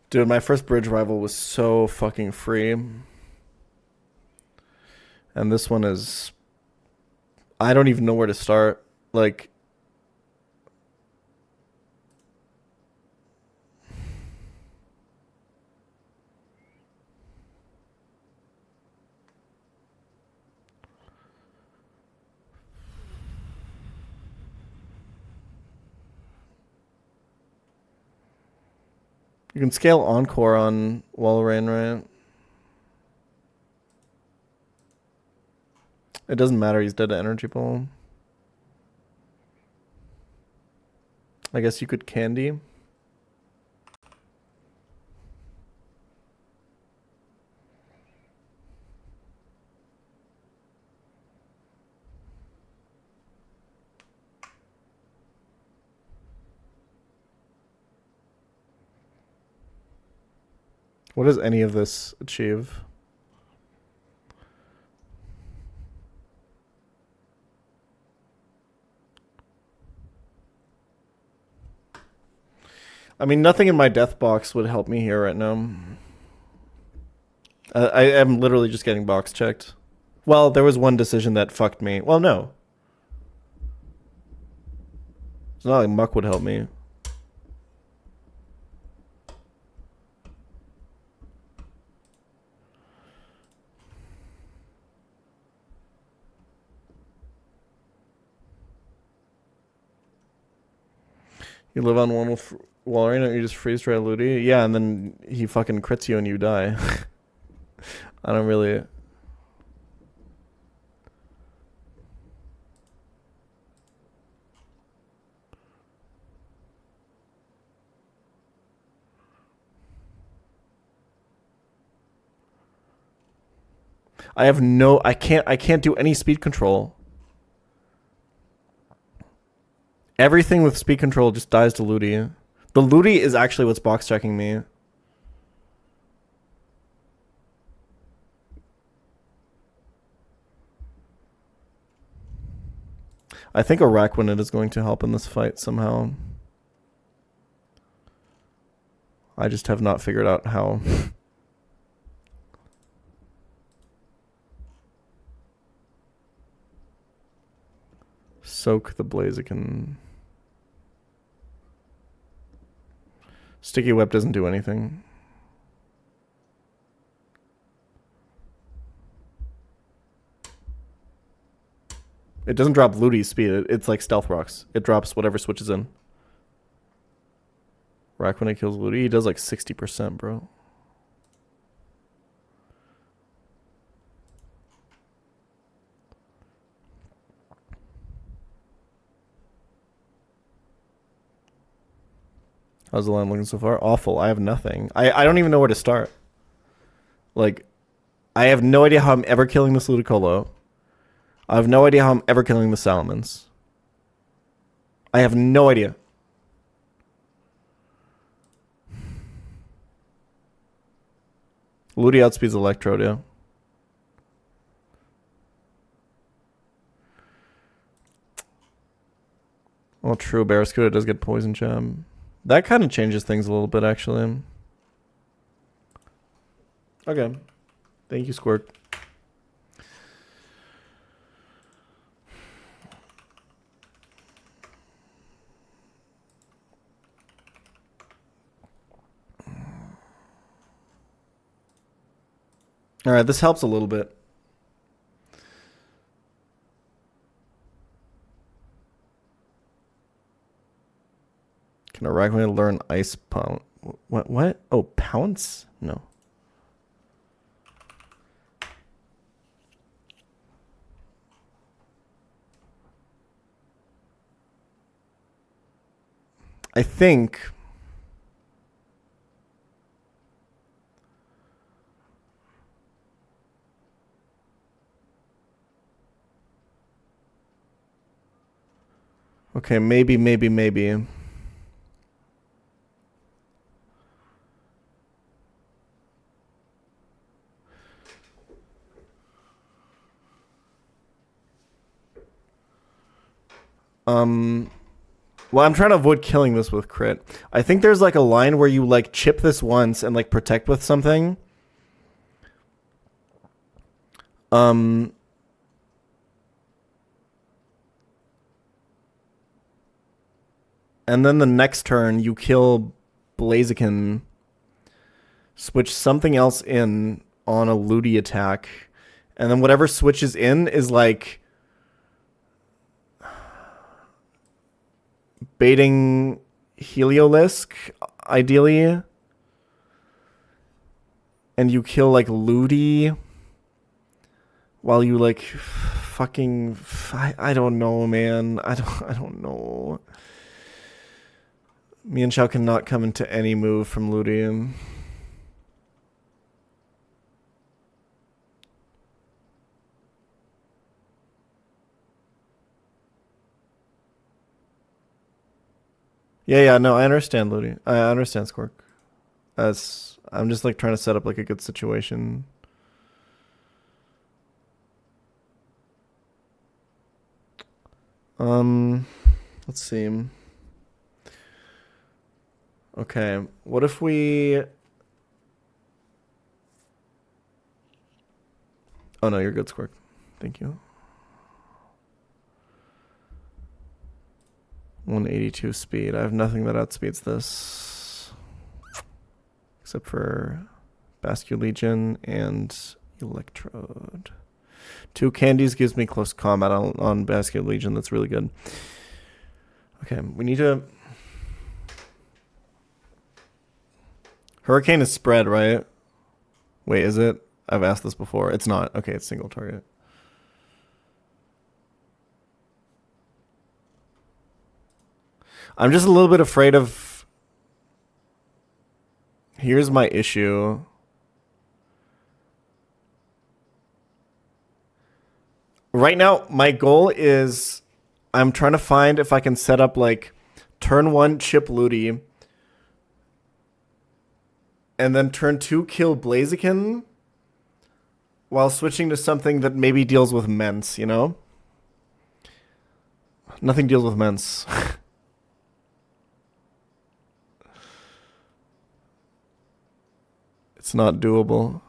S2: Dude, my first bridge rival was so fucking free. And this one is... I don't even know where to start. Like... You can scale Encore on Walrein, right? It doesn't matter, he's dead to Energy Ball. I guess you could Candy. What does any of this achieve? I mean, nothing in my death box would help me here right now. I am literally just getting box checked. Well, there was one decision that fucked me. Well, no. It's not like Muck would help me. You live on one with Walrein and you just freeze try Ludi? Yeah, and then he fucking crits you and you die. I don't really... I can't do any speed control. Everything with speed control just dies to Ludi. The Ludi is actually what's box checking me. I think Araquanid is going to help in this fight somehow. I just have not figured out how. Soak the Blaziken. Sticky Whip doesn't do anything. It doesn't drop Ludi's speed. It's like Stealth Rocks. It drops whatever switches in. Rack when it kills Ludi, he does like 60%, bro. How's the line looking so far? Awful. I have nothing. I don't even know where to start. Like, I have no idea how I'm ever killing this Ludicolo. I have no idea how I'm ever killing the Salamence. I have no idea. Ludi outspeeds Electrode, yeah. Well, true. Barraskewda does get Poison Gem. That kind of changes things a little bit, actually. Okay. Thank you, Squirt. All right, this helps a little bit. Can a raccoon learn ice pounce? What? Oh, pounce? No. I think... Okay, maybe. Well, I'm trying to avoid killing this with crit. I think there's like a line where you like chip this once and like protect with something. And then the next turn you kill Blaziken, switch something else in on a Ludi attack, and then whatever switches in is like baiting Heliolisk, ideally. And you kill like Ludi while you like fucking I don't know, man. I don't know. Me and Chao cannot come into any move from Ludi. Yeah, no, I understand, Ludi. I understand, Squirk. As I'm just like trying to set up like a good situation. Let's see. Okay, what if we... Oh no, you're good, Squirk. Thank you. 182 speed. I have nothing that outspeeds this. Except for Basque Legion and Electrode. 2 candies gives me close combat on Basque Legion. That's really good. Okay, we need to... Hurricane is spread, right? Wait, is it? I've asked this before. It's not. Okay, it's single target. I'm just a little bit afraid of... Here's my issue. Right now, my goal is... I'm trying to find if I can set up, like, turn 1, chip Ludi. And then turn 2, kill Blaziken. While switching to something that maybe deals with Mence, you know? Nothing deals with Mence. It's not doable.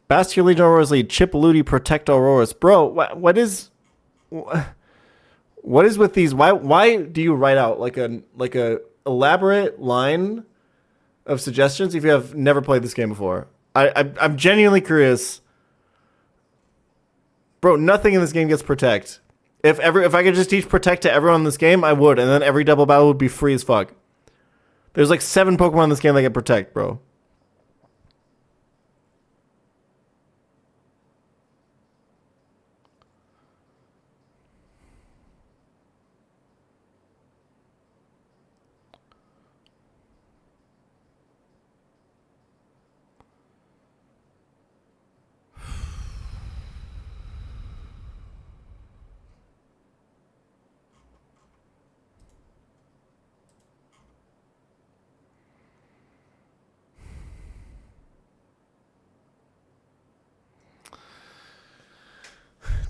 S2: Basque Legion Aurora's lead. Chip Ludi, protect Auroras. Bro, what is with these? Why do you write out like a elaborate line of suggestions if you have never played this game before? I'm genuinely curious. Bro, nothing in this game gets protect. If I could just teach protect to everyone in this game, I would, and then every double battle would be free as fuck. There's like 7 Pokemon in this game that get protect, bro.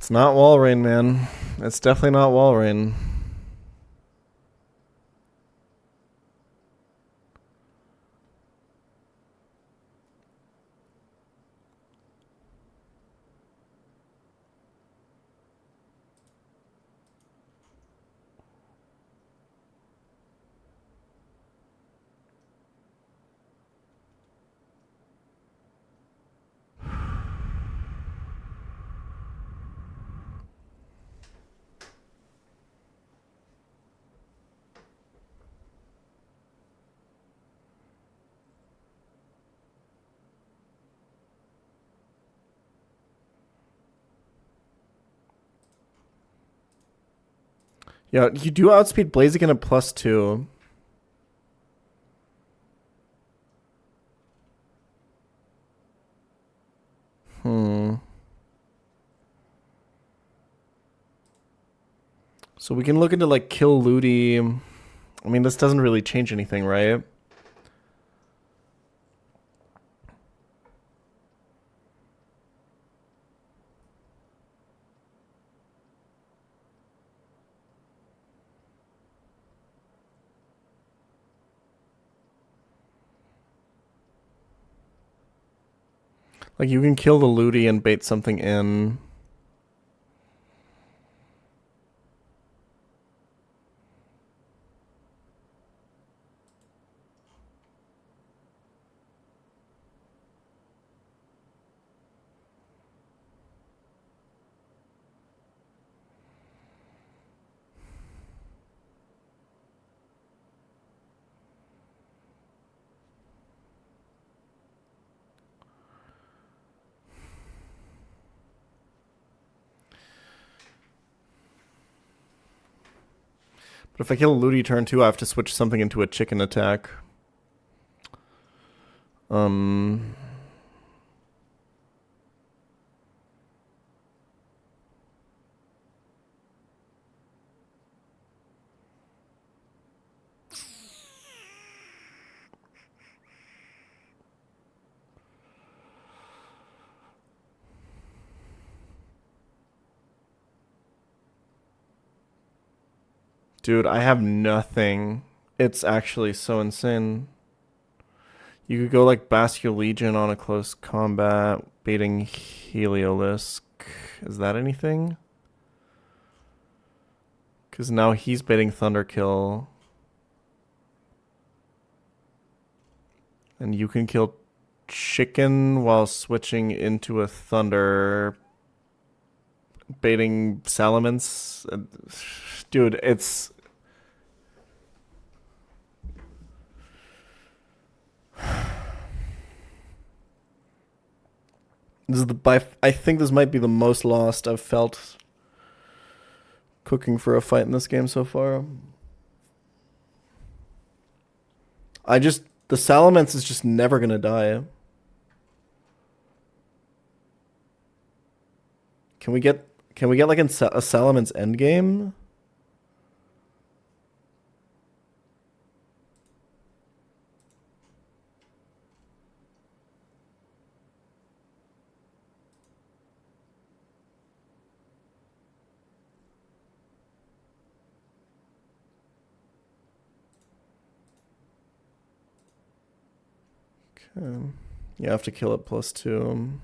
S2: It's not Walrein, man. It's definitely not Walrein. Yeah, you do outspeed Blaziken at +2. So we can look into like kill Ludi. I mean, this doesn't really change anything, right? Like you can kill the Ludi and bait something in. But if I kill Ludi turn 2, I have to switch something into a chicken attack. Dude, I have nothing. It's actually so insane. You could go like Bascule Legion on a close combat, baiting Heliolisk. Is that anything? Because now he's baiting Thunderkill. And you can kill Chicken while switching into a Thunder. Baiting Salamence. Dude, it's... This is I think this might be the most lost I've felt cooking for a fight in this game so far. The Salamence is just never gonna die. Can we get like a Salamence endgame? Okay. You have to kill it +2.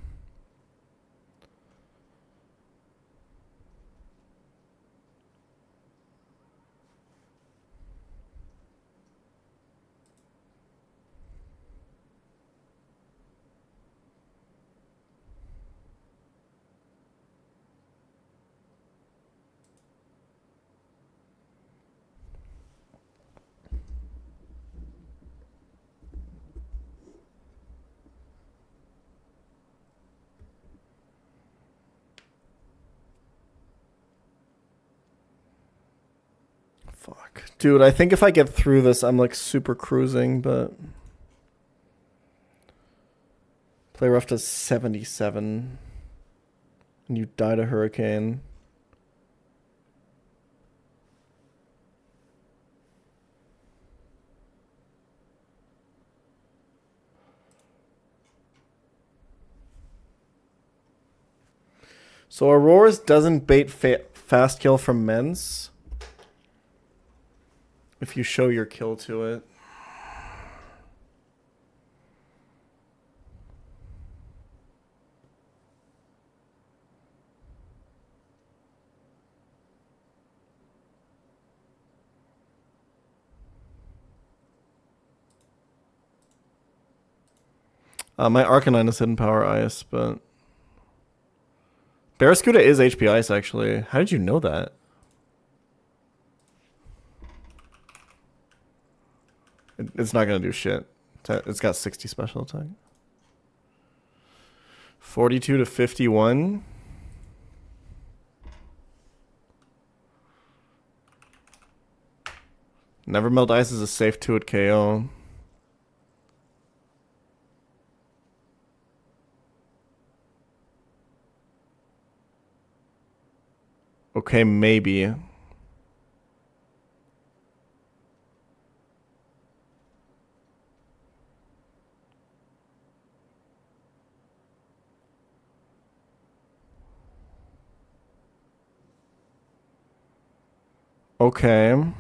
S2: Fuck. Dude, I think if I get through this, I'm like super cruising, but... Play rough to 77. And you die to Hurricane. So Aurora's doesn't bait fast kill from men's. If you show your kill to it. My Arcanine is hidden power ice, but Barraskewda is HP ice actually. How did you know that? It's not gonna do shit. It's got 60 special attack. 42 to 51. Never Melt Ice is a safe 2 at KO. Okay, maybe. Okay.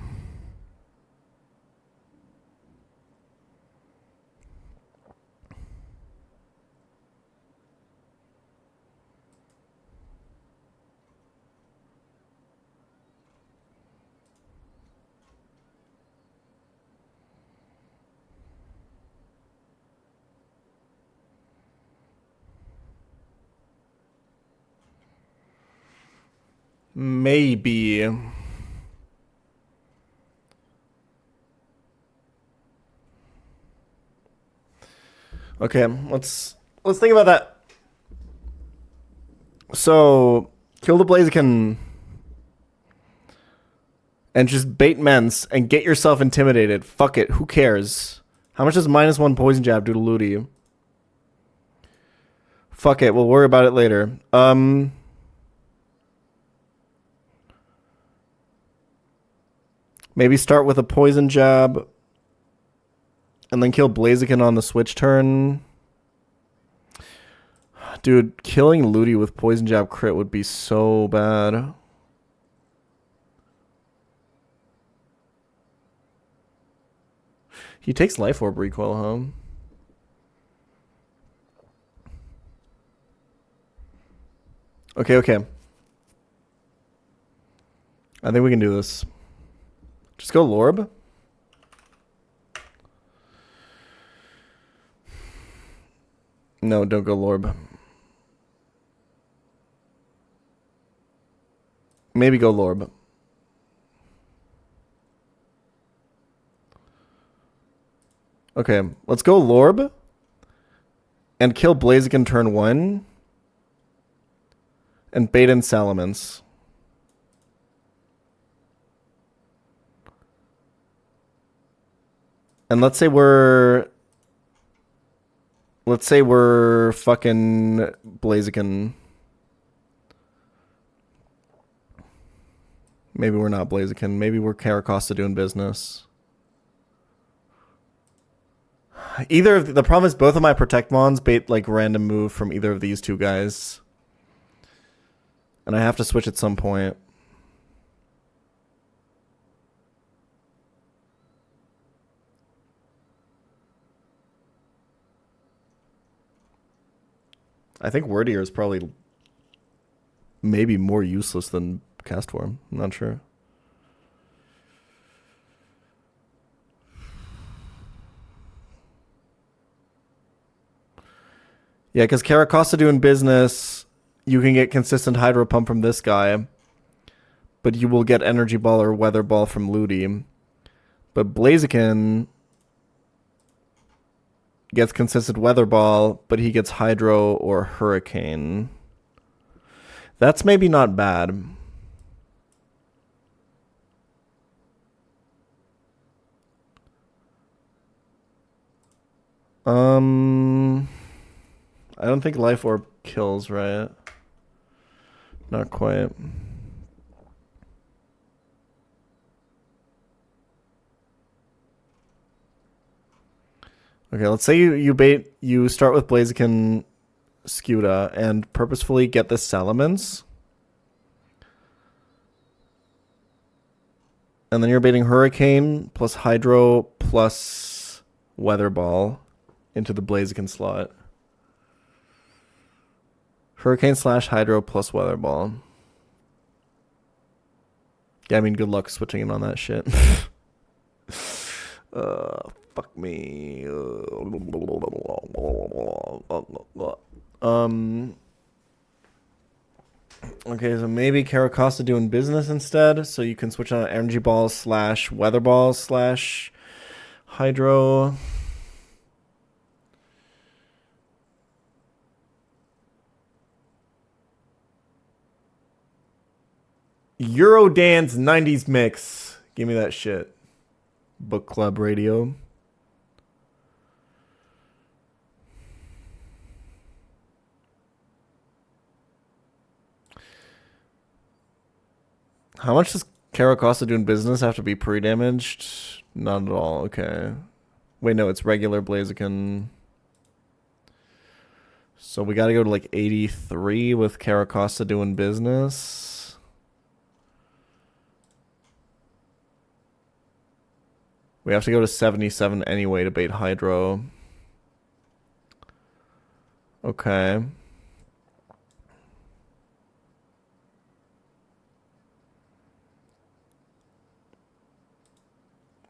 S2: Maybe. Okay, let's think about that. So, kill the Blaziken and just bait Mence and get yourself intimidated. Fuck it, who cares? How much does -1 poison jab do to Ludi? Fuck it, we'll worry about it later. Maybe start with a poison jab and then kill Blaziken on the switch turn. Dude, killing Ludi with poison jab crit would be so bad. He takes Life Orb recoil, huh? Okay. I think we can do this. Just go Lorb. No, don't go Lorb. Maybe go Lorb. Okay, let's go Lorb and kill Blaziken turn 1 and bait in Salamence. And let's say we're fucking Blaziken. Maybe we're not Blaziken. Maybe we're Caracosta doing business. Either of the problem is both of my Protect Mons bait like random move from either of these two guys. And I have to switch at some point. I think Word Ear is probably maybe more useless than Cast Form. I'm not sure. Yeah, because Caracosta doing business, you can get consistent Hydro Pump from this guy, but you will get Energy Ball or Weather Ball from Ludi. But Blaziken gets consistent Weather Ball, but he gets Hydro or Hurricane. That's maybe not bad. I don't think Life Orb kills, right? Not quite. Okay, let's say you start with Blaziken Skuta and purposefully get this Salamence. And then you're baiting Hurricane plus Hydro plus Weather Ball into the Blaziken slot. Hurricane slash Hydro plus Weather Ball. Yeah, I mean, good luck switching in on that shit. Fuck me. Okay, so maybe Caracosta doing business instead, so you can switch on Energy Ball slash Weather Ball slash Hydro. Eurodance 90s mix. Give me that shit. Book Club Radio. How much does Caracosta doing business have to be pre-damaged? Not at all. Okay. Wait, no, it's regular Blaziken. So we got to go to like 83 with Caracosta doing business. We have to go to 77 anyway to bait Hydro. Okay.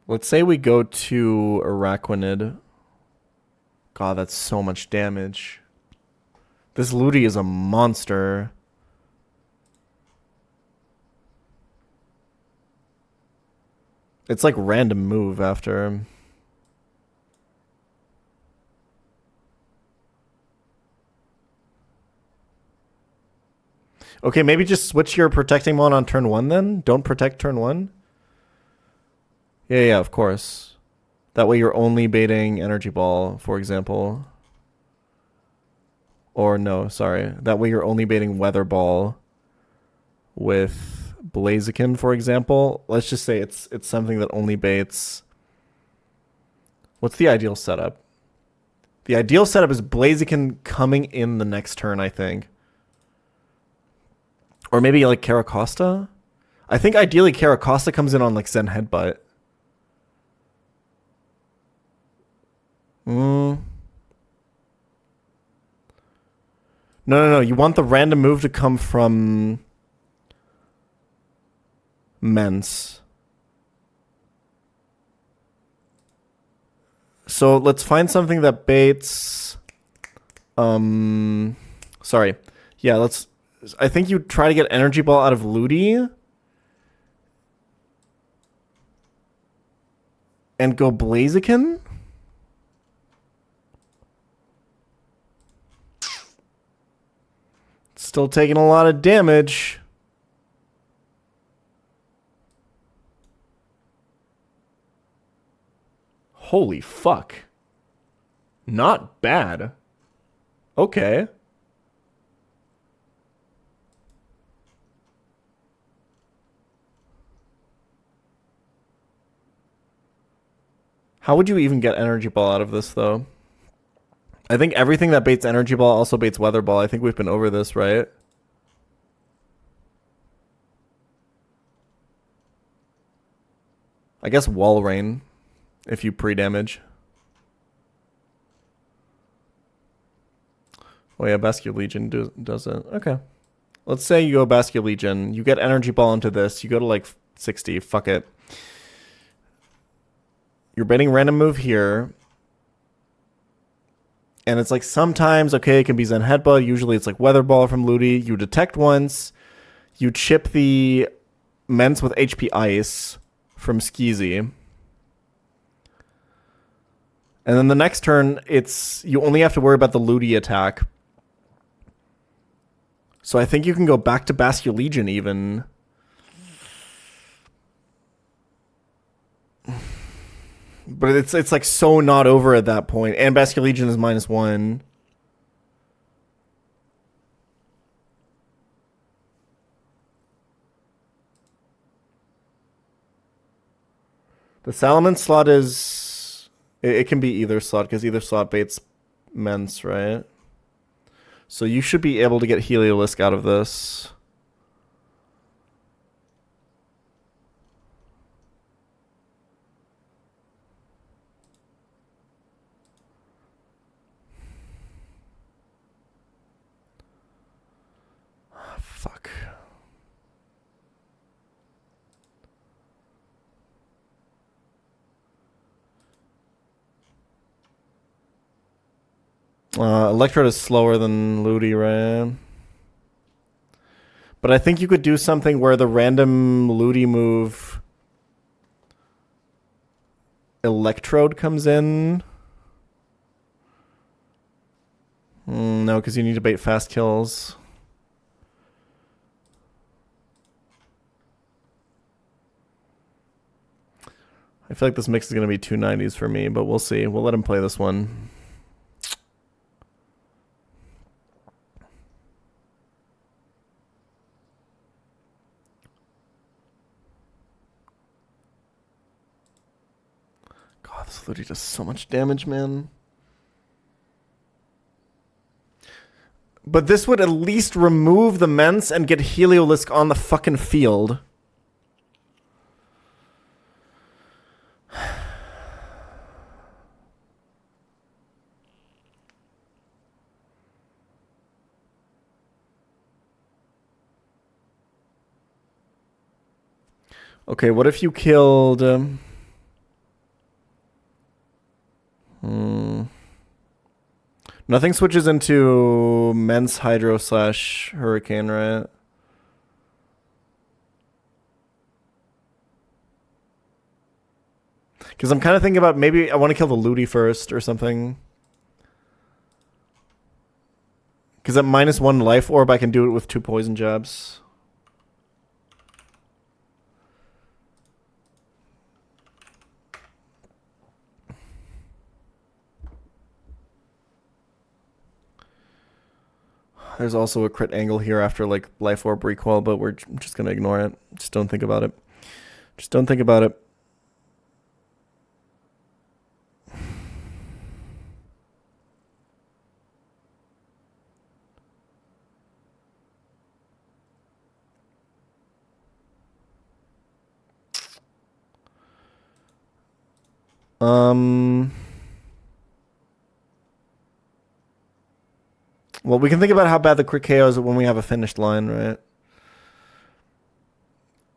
S2: Let's say we go to Araquanid. God, that's so much damage. This Ludi is a monster. It's like random move after. Okay, maybe just switch your protecting mon on turn 1 then. Don't protect turn 1. Yeah, of course. That way you're only baiting Energy Ball, for example. Or no, sorry. That way you're only baiting Weather Ball with Blaziken, for example. Let's just say it's something that only baits. What's the ideal setup? The ideal setup is Blaziken coming in the next turn, I think. Or maybe like Caracosta? I think ideally Caracosta comes in on like Zen Headbutt. No. You want the random move to come from Mence. So let's find something that baits. Sorry. Yeah, I think you try to get Energy Ball out of Ludi. And go Blaziken? Still taking a lot of damage. Holy fuck. Not bad. Okay. How would you even get Energy Ball out of this, though? I think everything that baits Energy Ball also baits Weather Ball. I think we've been over this, right? I guess Wall Rain, if you pre-damage. Oh yeah, Bascule Legion does it. Okay. Let's say you go Bascule Legion. You get Energy Ball into this. You go to like 60. Fuck it. You're baiting random move here. And it's like sometimes, okay, it can be Zen Headbutt. Usually it's like Weather Ball from Ludi. You detect once. You chip the Mence with HP Ice from Skeezy. And then the next turn, you only have to worry about the Ludi attack. So I think you can go back to Bascule Legion even. But it's like so not over at that point. And Bascule Legion is -1. The Salamence slot is... It can be either slot, because either slot baits Mence, right? So you should be able to get Heliolisk out of this. Electrode is slower than Ludi, right? But I think you could do something where the random Ludi move Electrode comes in. No, because you need to bait fast kills. I feel like this mix is going to be 290s for me, but we'll see. We'll let him play this one. God, this Ludi does so much damage, man. But this would at least remove the Mence and get Heliolisk on the fucking field. Okay, what if you killed... Nothing switches into Mence Hydro / Hurricane, right? Because I'm kind of thinking about maybe I want to kill the Ludi first or something. Because at -1 life orb, I can do it with 2 poison jabs. There's also a crit angle here after like life orb recoil, but we're just going to ignore it. Just don't think about it. Just don't think about it. Well, we can think about how bad the crit KO is when we have a finished line, right?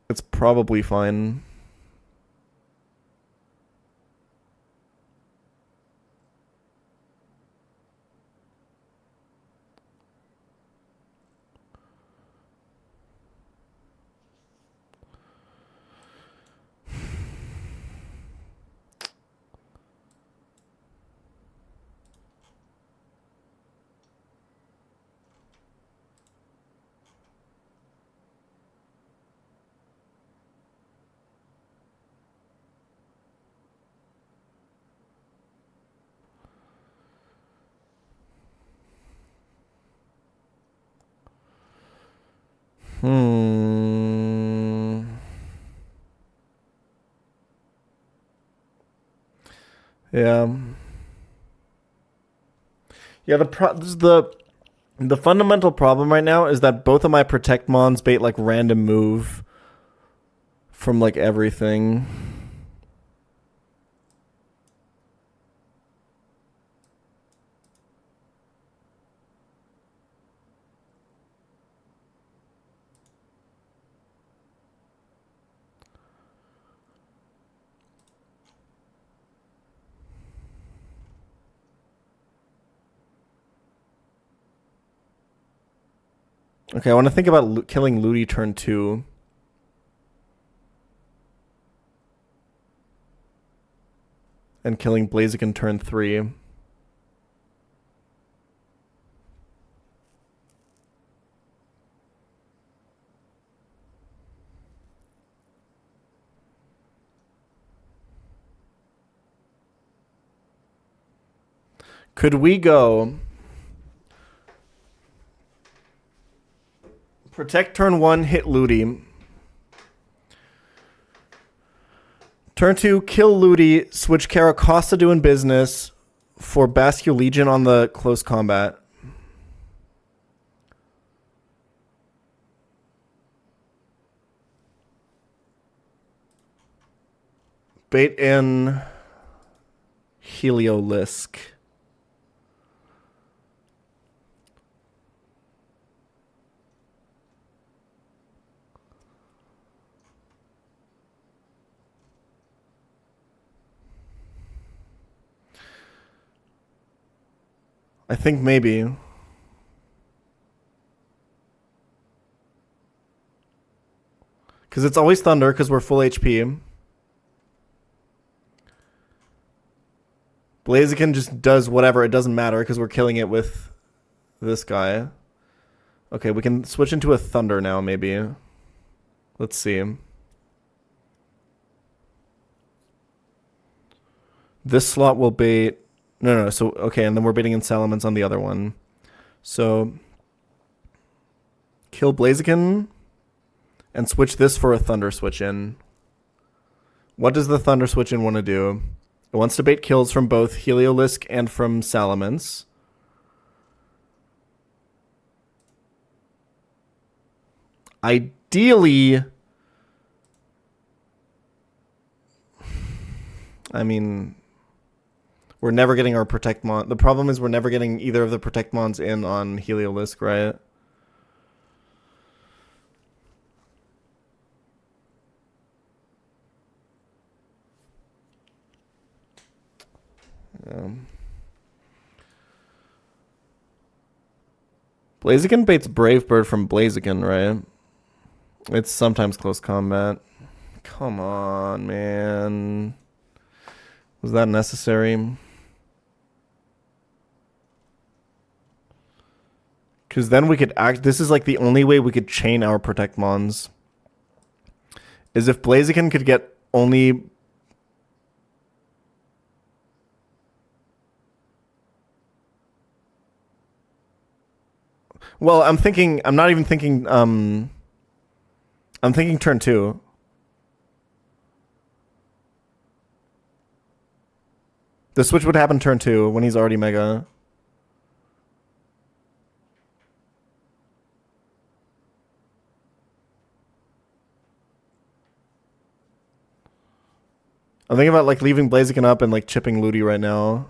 S2: It's probably fine. Yeah. Yeah, the fundamental problem right now is that both of my protect mons bait like random move from like everything. Okay, I want to think about killing Ludi turn 2. And killing Blaziken turn 3. Could we go... Protect turn 1, hit Ludi. Turn 2, kill Ludi, switch Caracosta doing business for Bascule Legion on the close combat. Bait in Heliolisk. I think maybe. Because it's always Thunder because we're full HP. Blaziken just does whatever. It doesn't matter because we're killing it with this guy. Okay, we can switch into a Thunder now, maybe. Let's see. This slot will bait... No. So, okay, and then we're baiting in Salamence on the other one. So, kill Blaziken and switch this for a Thunder switch in. What does the Thunder switch in want to do? It wants to bait kills from both Heliolisk and from Salamence. Ideally... I mean... We're never getting our Protect Mon. The problem is we're never getting either of the Protect Mons in on Heliolisk, right? Blaziken baits Brave Bird from Blaziken, right? It's sometimes close combat. Come on, man. Was that necessary? Because then we could act... This is like the only way we could chain our Protect Mons. Is if Blaziken could get only... Well, I'm thinking... I'm not even thinking... I'm thinking turn 2. The switch would happen turn 2 when he's already Mega. I'm thinking about like leaving Blaziken up and like chipping Ludi right now.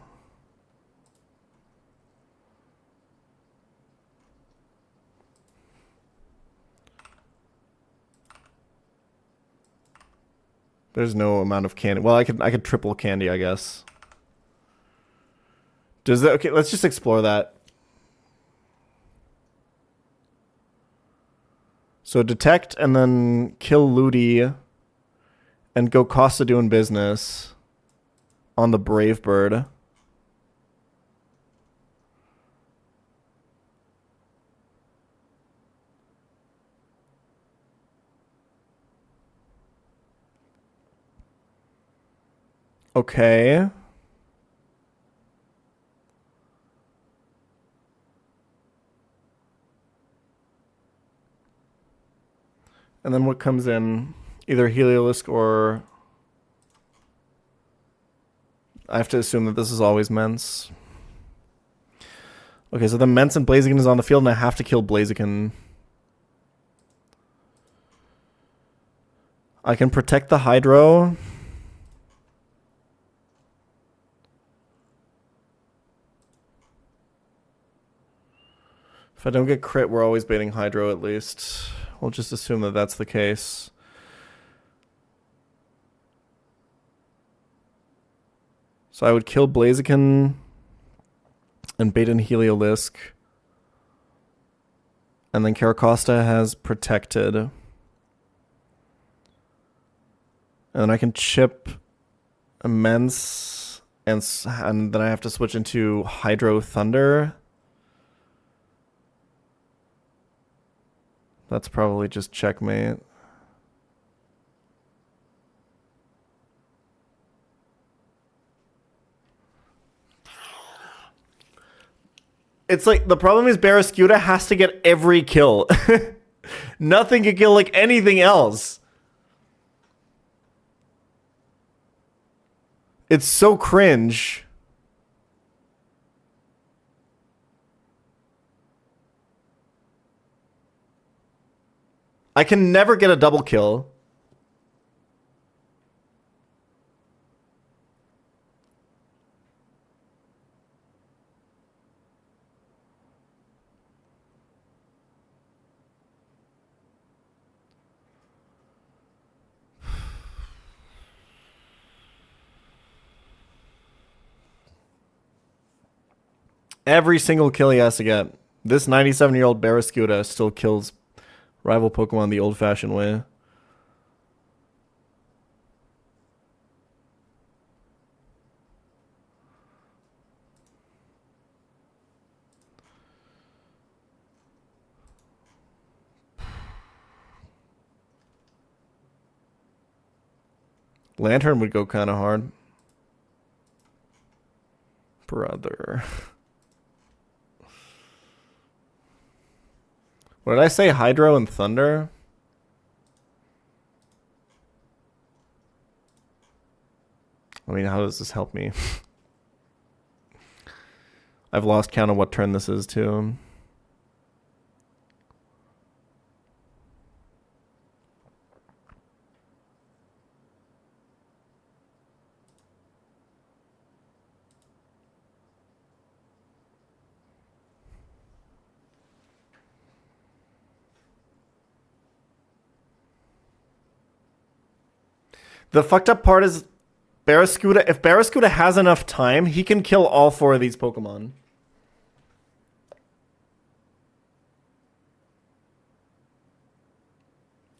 S2: There's no amount of candy. Well, I could triple candy, I guess. Does that... Okay, let's just explore that. So detect and then kill Ludi and go Costa doing business on the Brave Bird. Okay. And then what comes in? Either Heliolisk or... I have to assume that this is always Mence. Okay, so the Mence and Blaziken is on the field, and I have to kill Blaziken. I can protect the Hydro. If I don't get crit, we're always baiting Hydro at least. We'll just assume that that's the case. So I would kill Blaziken and bait in Heliolisk. And then Caracosta has protected. And then I can chip Immense, and then I have to switch into Hydro Thunder. That's probably just checkmate. It's like, the problem is Barraskewda has to get every kill. Nothing can kill like anything else. It's so cringe. I can never get a double kill. Every single kill he has to get. This 97-year-old Barraskewda still kills rival Pokemon the old-fashioned way. Lantern would go kind of hard. Brother. What did I say? Hydro and Thunder? I mean, how does this help me? I've lost count of what turn this is, too. The fucked up part is Barraskewda, if Barraskewda has enough time, he can kill all 4 of these Pokemon.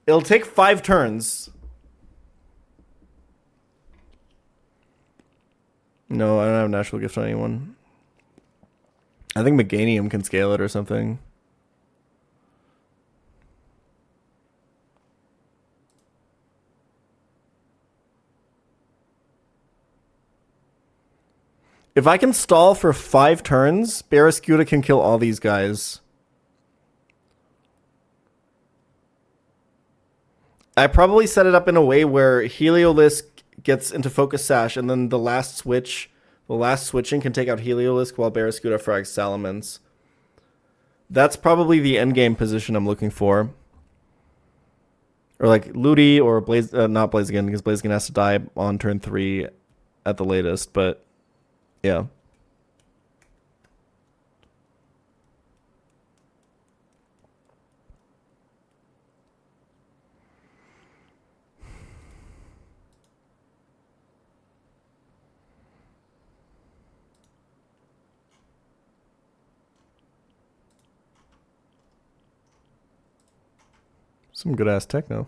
S2: It'll take 5 turns. No, I don't have Natural Gift on anyone. I think Meganium can scale it or something. If I can stall for 5 turns, Barraskewda can kill all these guys. I probably set it up in a way where Heliolisk gets into Focus Sash, and then the last switching can take out Heliolisk while Barraskewda frags Salamence. That's probably the endgame position I'm looking for. Or like Ludi or not Blaziken, because Blaziken has to die on turn 3 at the latest, but yeah. Some good ass techno.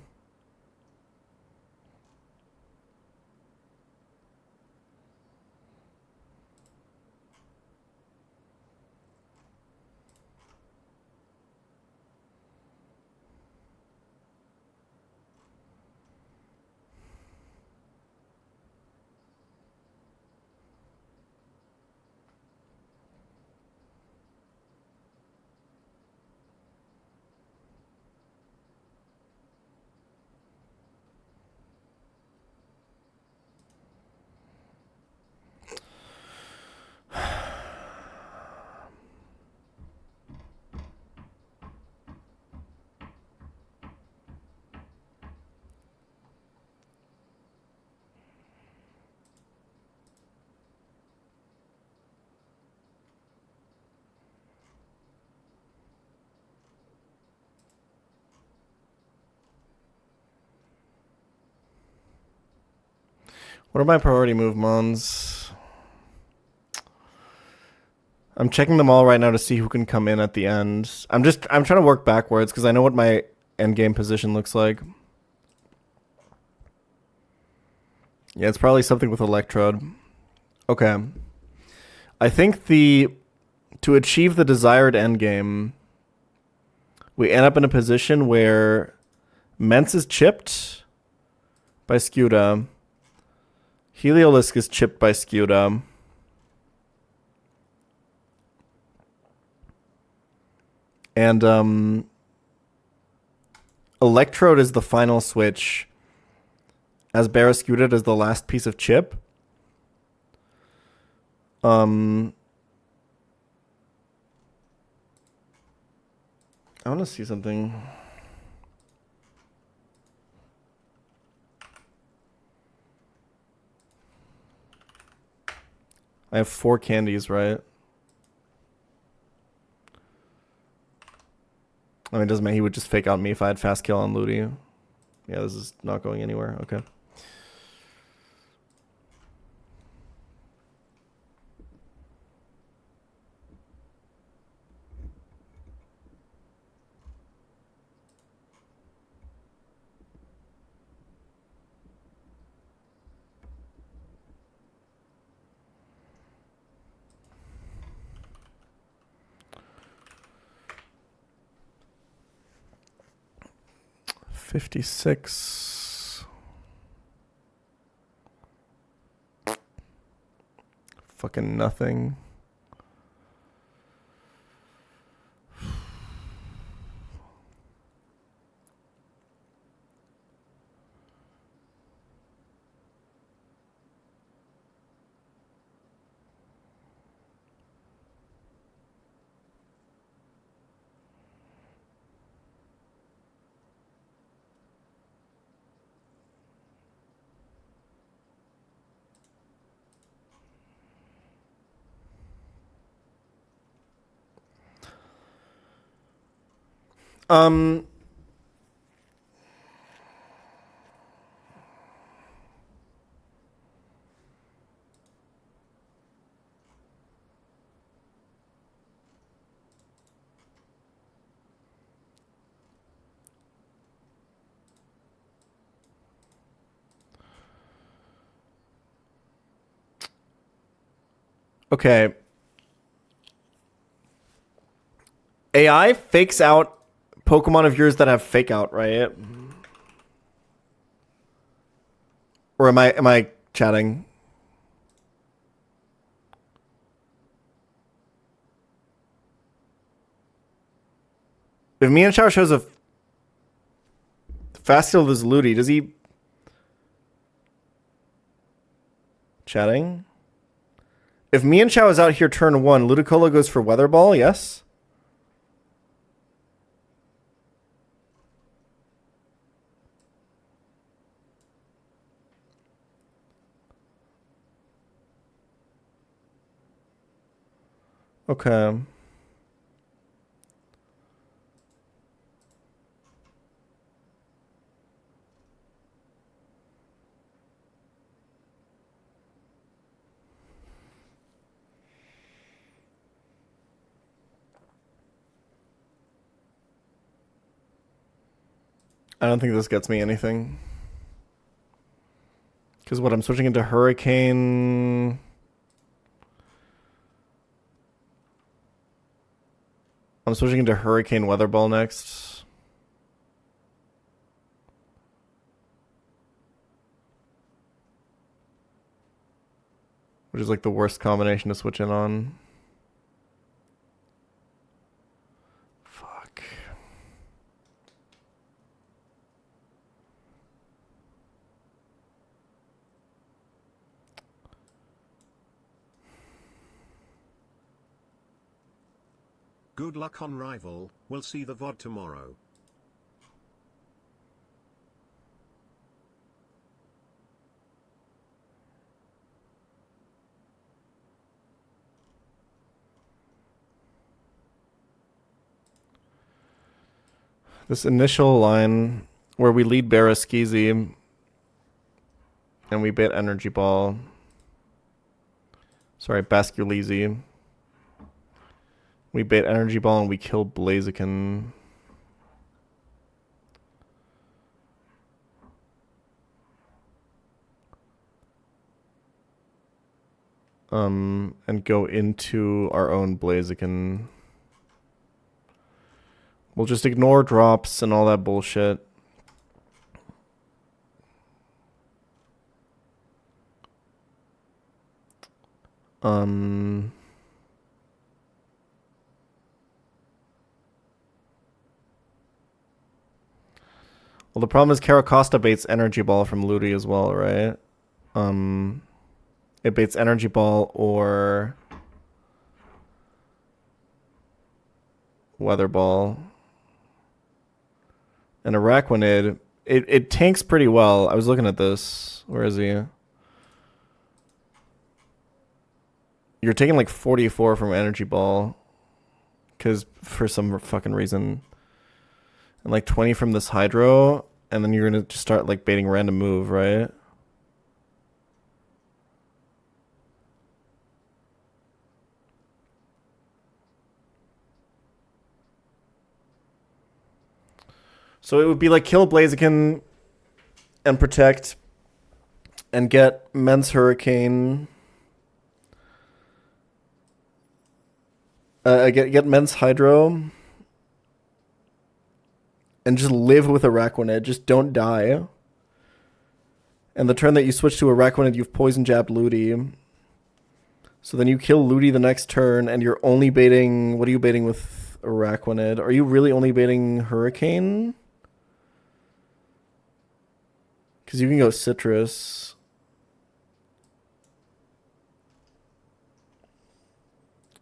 S2: What are my priority move mons? I'm checking them all right now to see who can come in at the end. I'm trying to work backwards because I know what my end game position looks like. Yeah, it's probably something with Electrode. Okay. I think to achieve the desired end game, we end up in a position where Mence is chipped by Skewda. Heliolisk is chipped by Skewda. And Electrode is the final switch, as Barraskewda is the last piece of chip. I want to see something. I have 4 candies, right? I mean, it doesn't matter. He would just fake out me if I had fast kill on Ludi. Yeah, this is not going anywhere. Okay. 56. Fucking nothing. Um, okay. AI fakes out Pokemon of yours that have fake out, right? Or am I chatting? If Mienshao shows a Fasteel is Ludi, does he chatting? If Mienshao is out here turn 1, Ludicolo goes for Weather Ball, yes? Okay. I don't think this gets me anything. Because what, I'm switching into Hurricane... I'm switching into Hurricane Weather Ball next. Which is like the worst combination to switch in on. Fuck.
S1: Good luck on Rival, we'll see the VOD tomorrow.
S2: This initial line where we lead Baraskizi and we bait Energy Ball. Sorry, Basculeezy. We bait Energy Ball and we kill Blaziken. And go into our own Blaziken. We'll just ignore drops and all that bullshit. Well, the problem is Caracosta baits Energy Ball from Ludi as well, right? It baits Energy Ball or Weather Ball. And Araquanid, it tanks pretty well. I was looking at this. Where is he? You're taking like 44 from Energy Ball. Because for some fucking reason. And like 20 from this Hydro. And then you're going to just start like baiting random move, right? So it would be like kill Blaziken and protect and get Men's Hurricane. Get Men's Hydro. and just live with Araquanid. Just don't die. And the turn that you switch to Araquanid, you've poison jabbed Ludi. So then you kill Ludi the next turn, and you're only baiting... What are you baiting with Araquanid? Are you really only baiting Hurricane? Because you can go Citrus.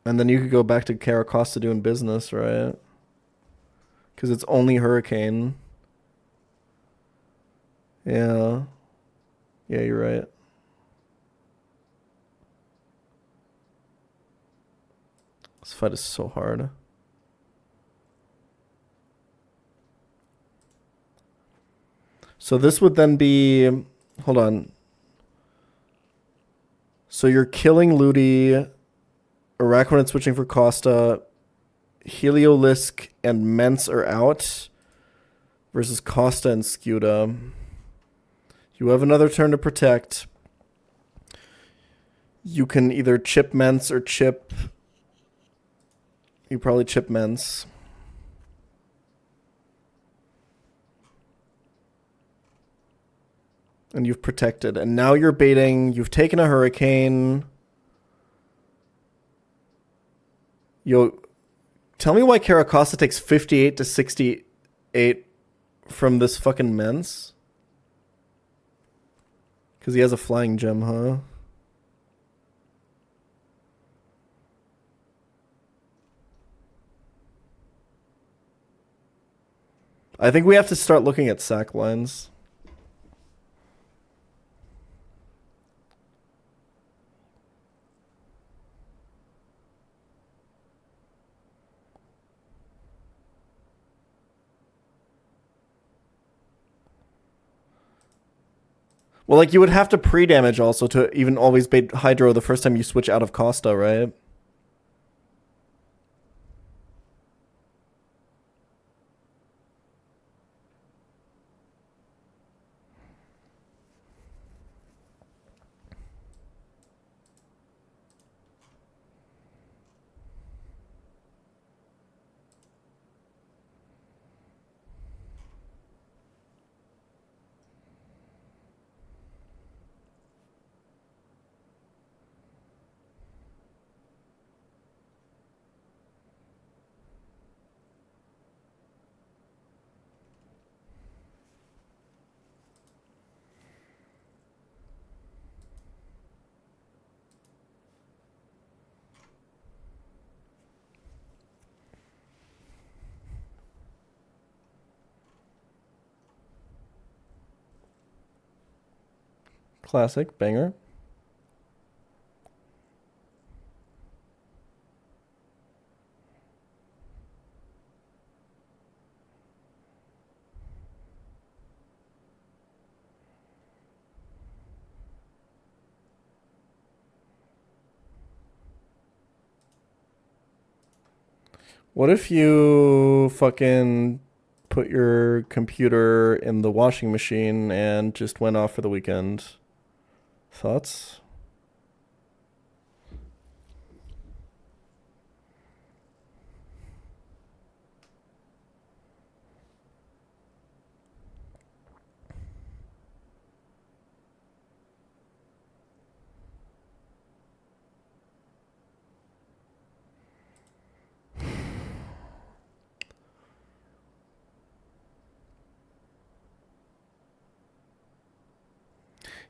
S2: And then you could go back to Caracosta doing business, right? Because it's only Hurricane. Yeah. Yeah, you're right. This fight is so hard. So this would then be... Hold on. So you're killing Ludi, Araquanid switching for Costa, Heliolisk and Mence are out versus Costa and Scuda. You have another turn to protect. You can either chip Mence or chip... You probably chip Mence. And you've protected. And now you're baiting. You've taken a Hurricane. Yo, tell me why Caracosta takes 58 to 68 from this fucking Mence. Because he has a flying gem, huh? I think we have to start looking at sack lines. Well, like, you would have to pre-damage also to even always bait Hydro the first time you switch out of Costa, right? Classic, banger. What if you fucking put your computer in the washing machine and just went off for the weekend? Thoughts?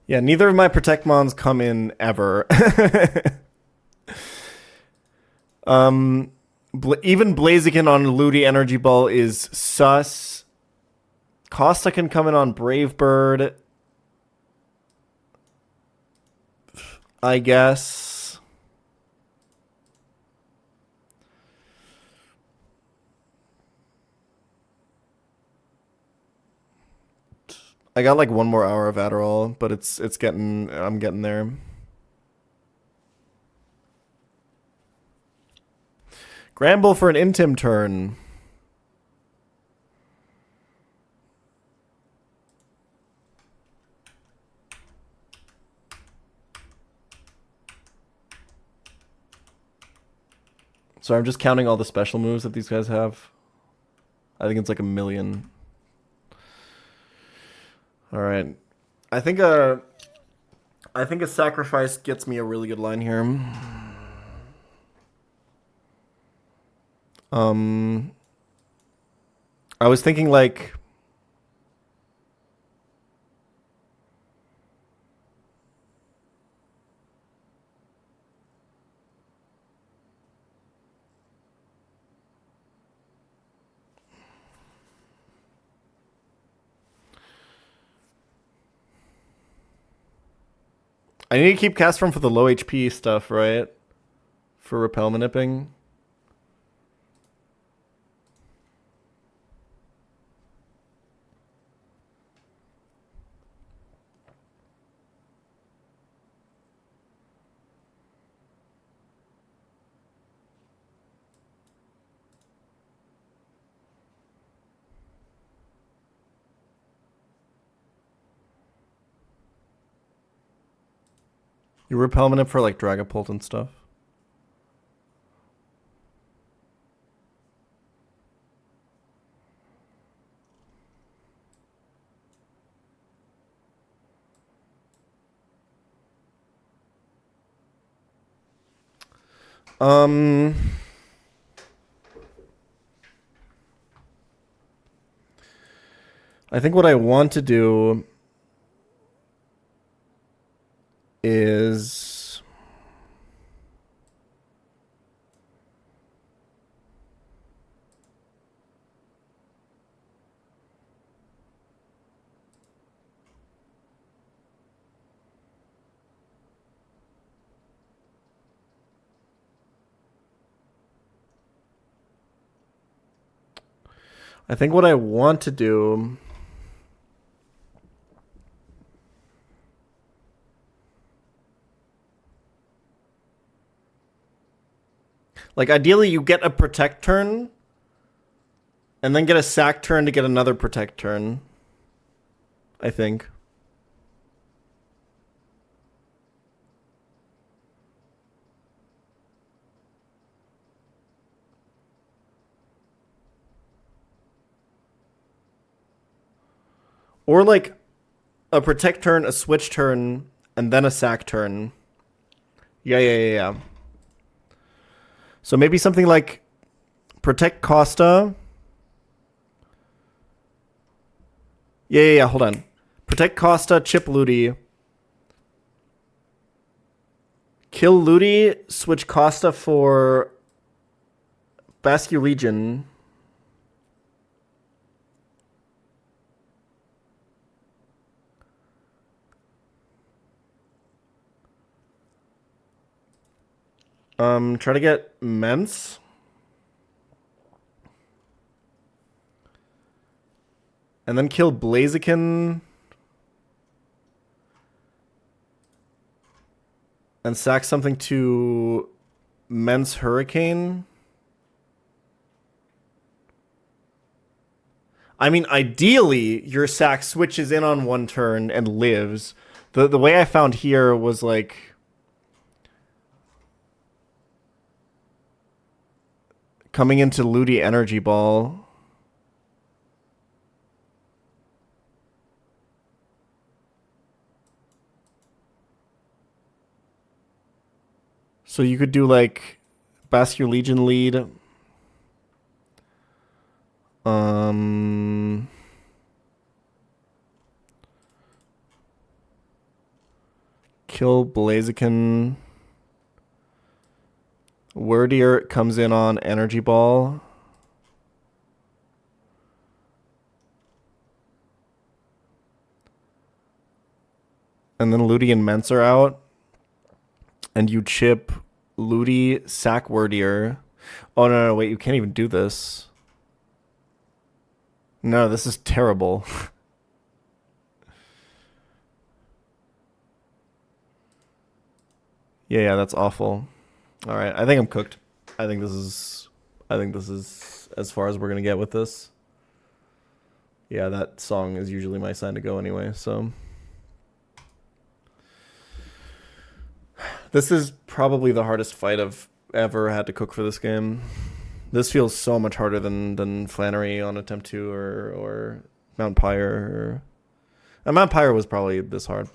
S2: Yeah, neither of my Protect Mons come in ever. Even Blaziken on Ludi Energy Ball is sus. Costa can come in on Brave Bird, I guess. I got like one more hour of Adderall, but I'm getting there. Gramble for an Intim turn. So I'm just counting all the special moves that these guys have. I think it's like 1 million. All right. I think a sacrifice gets me a really good line here. Um, I was thinking like I need to keep Castform for the low HP stuff, right? For repel manipping. You repel manip for like Dragapult and stuff. Um, I think what I want to do is I think what I want to do like ideally you get a protect turn and then get a sack turn to get another protect turn. I think. Or like a protect turn, a switch turn, and then a sack turn. Yeah. So maybe something like protect Costa. Yeah. Hold on. Protect Costa, chip Ludi. Kill Ludi, switch Costa for Basculegion. Try to get Mence. And then kill Blaziken. And sack something to Mence Hurricane. I mean, ideally, your sack switches in on one turn and lives. The way I found here was like coming into Ludi Energy Ball. So you could do like Basculegion lead. Kill Blaziken. Wordier comes in on Energy Ball. And then Ludi and Mence are out. And you chip Ludi, sack Wordier. Oh, no, wait, you can't even do this. No, this is terrible. Yeah, that's awful. All right, I think I'm cooked. I think this is as far as we're gonna get with this. Yeah, that song is usually my sign to go anyway, so. This is probably the hardest fight I've ever had to cook for this game. This feels so much harder than Flannery on Attempt 2 or Mount Pyre. And Mount Pyre was probably this hard.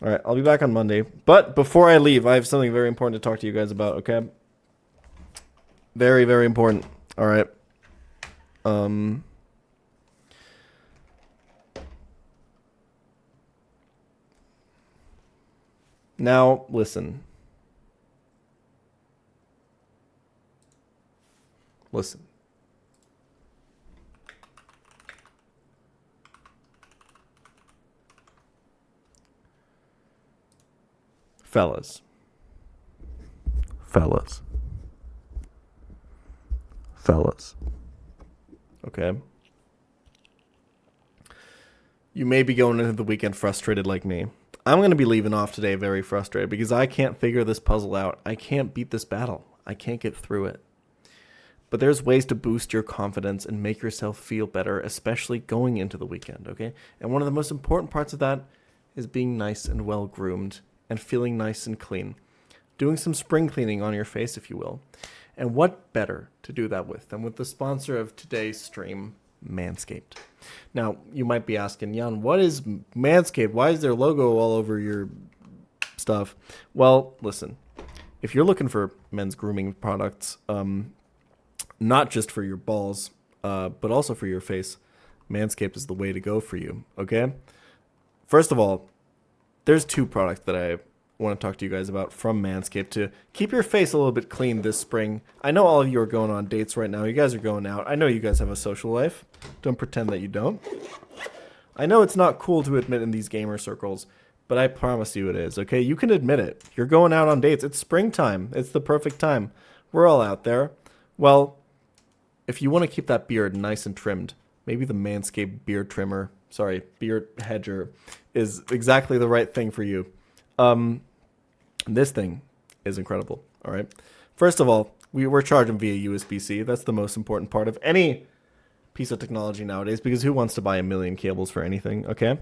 S2: All right, I'll be back on Monday. But before I leave, I have something very important to talk to you guys about, okay? Very, very important. All right. Now, listen. Listen. Fellas. Okay. You may be going into the weekend frustrated like me. I'm going to be leaving off today very frustrated because I can't figure this puzzle out. I can't beat this battle. I can't get through it. But there's ways to boost your confidence and make yourself feel better, especially going into the weekend, okay? And one of the most important parts of that is being nice and well-groomed and feeling nice and clean. Doing some spring cleaning on your face, if you will. And what better to do that with than with the sponsor of today's stream, Manscaped. Now, you might be asking, Jan, what is Manscaped? Why is their logo all over your stuff? Well, listen, if you're looking for men's grooming products, not just for your balls, but also for your face, Manscaped is the way to go for you, okay? First of all, there's 2 products that I want to talk to you guys about from Manscaped to keep your face a little bit clean this spring. I know all of you are going on dates right now. You guys are going out. I know you guys have a social life. Don't pretend that you don't. I know it's not cool to admit in these gamer circles, but I promise you it is, okay? You can admit it. You're going out on dates. It's springtime. It's the perfect time. We're all out there. Well, if you want to keep that beard nice and trimmed, maybe the Manscaped beard hedger is exactly the right thing for you. This thing is incredible, all right? First of all, we're charging via USB-C. That's the most important part of any piece of technology nowadays because who wants to buy a million cables for anything, okay?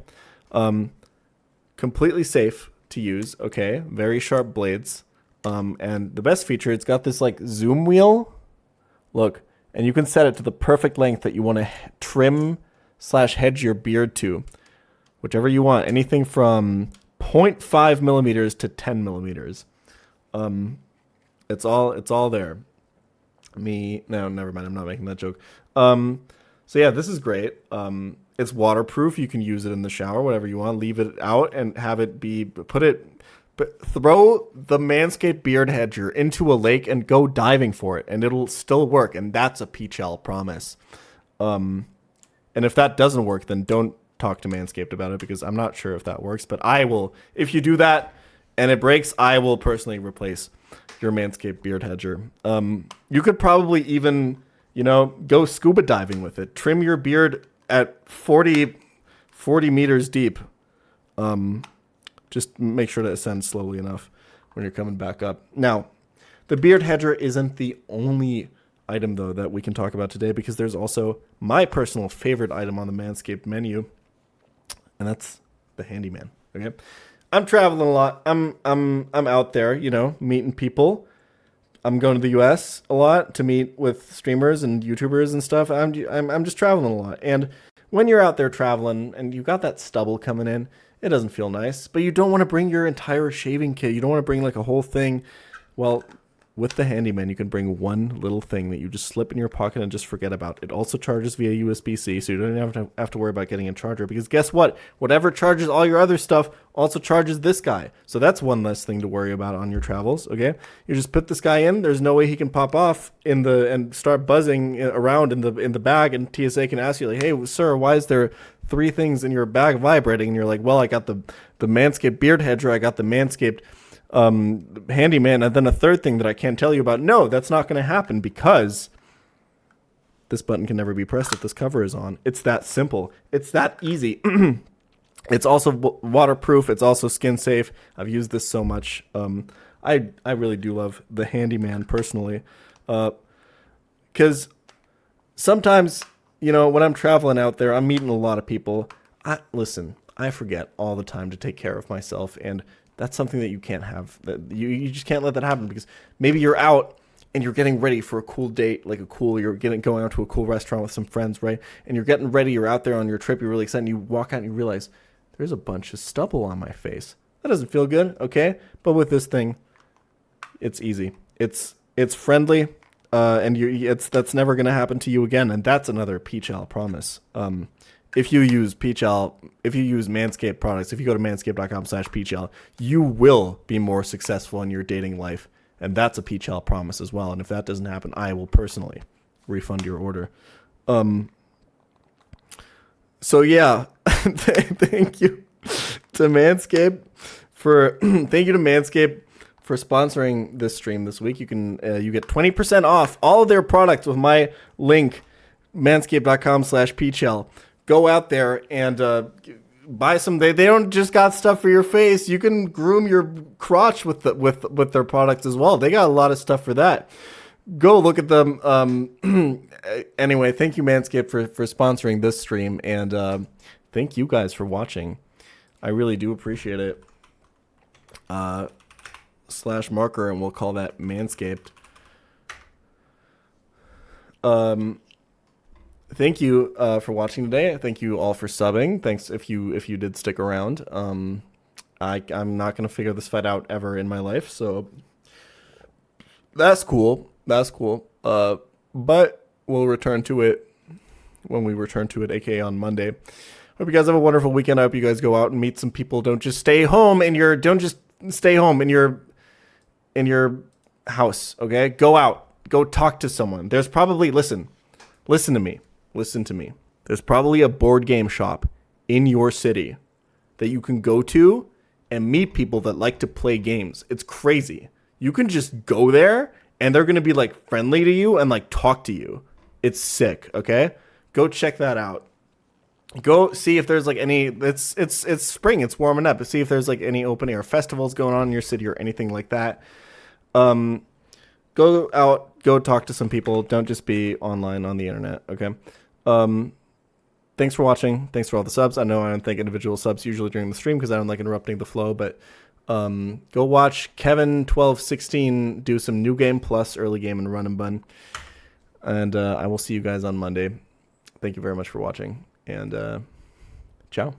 S2: Completely safe to use, okay? Very sharp blades. And the best feature, it's got this like zoom wheel. Look, and you can set it to the perfect length that you want to trim/hedge your beard to. Whichever you want, anything from 0.5 millimeters to 10 millimeters. It's all there. No, never mind. I'm not making that joke. So yeah, this is great. It's waterproof. You can use it in the shower, whatever you want. Leave it out and have it be, throw the Manscaped beard hedger into a lake and go diving for it, and it'll still work. And that's a pChal promise. And if that doesn't work, then don't talk to Manscaped about it because I'm not sure if that works, but I will. If you do that and it breaks, I will personally replace your Manscaped beard hedger. You could probably even, go scuba diving with it. Trim your beard at 40 meters deep. Just make sure to ascend slowly enough when you're coming back up. Now, the beard hedger isn't the only item, though, that we can talk about today because there's also my personal favorite item on the Manscaped menu, and that's the handyman. Okay, I'm traveling a lot. I'm out there, meeting people. I'm going to the U.S. a lot to meet with streamers and YouTubers and stuff. I'm just traveling a lot, and when you're out there traveling and you got that stubble coming in, it doesn't feel nice. But you don't want to bring your entire shaving kit. You don't want to bring like a whole thing. Well, with the handyman, you can bring one little thing that you just slip in your pocket and just forget about. It also charges via USB-C, so you don't have to worry about getting a charger. Because guess what? Whatever charges all your other stuff also charges this guy. So that's one less thing to worry about on your travels, okay? You just put this guy in. There's no way he can pop off and start buzzing around in the bag, and TSA can ask you, like, hey, sir, why is there 3 things in your bag vibrating? And you're like, well, I got the Manscaped beard hedger. I got the Manscaped handyman, and then a third thing that I can't tell you about. No, that's not going to happen because this button can never be pressed if this cover is on. It's that simple. It's that easy. It's also waterproof. It's also skin safe. I've used this so much. I really do love the handyman personally, because sometimes, when I'm traveling out there, I'm meeting a lot of people. I forget all the time to take care of myself and That's something that you can't have. That you just can't let that happen, because maybe you're out and you're getting ready for a cool date, like going out to a cool restaurant with some friends, right? And you're getting ready, you're out there on your trip, you're really excited, and you walk out and you realize there's a bunch of stubble on my face. That doesn't feel good, okay? But with this thing, it's easy. It's friendly, and that's never gonna happen to you again. And that's another pChal promise. If you use pChal, if you use Manscaped products, if you go to manscaped.com/pChal, you will be more successful in your dating life. And that's a pChal promise as well. And if that doesn't happen, I will personally refund your order. So yeah, thank you to Manscaped for sponsoring this stream this week. You get 20% off all of their products with my link, manscaped.com/pChal. Go out there and buy some. They don't just got stuff for your face. You can groom your crotch with their products as well. They got a lot of stuff for that. Go look at them. Anyway, thank you, Manscaped, for sponsoring this stream, and thank you guys for watching. I really do appreciate it. /marker, and we'll call that Manscaped. Thank you for watching today. Thank you all for subbing. Thanks if you did stick around. I'm not gonna figure this fight out ever in my life, so that's cool. But we'll return to it when we return to it, aka on Monday. Hope you guys have a wonderful weekend. I hope you guys go out and meet some people. Don't just stay home in your house. Okay, go out. Go talk to someone. There's probably listen to me. There's probably a board game shop in your city that you can go to and meet people that like to play games. It's crazy. You can just go there and they're going to be like friendly to you and like talk to you. It's sick, okay? Go check that out. Go see if there's like any it's spring, it's warming up. See if there's like any open air festivals going on in your city or anything like that. Go out, go talk to some people. Don't just be online on the internet, okay? Thanks for watching. Thanks for all the subs. I know I don't thank individual subs usually during the stream because I don't like interrupting the flow, but go watch Kevin1216 do some New Game Plus early game and run and bun. And I will see you guys on Monday. Thank you very much for watching, and ciao.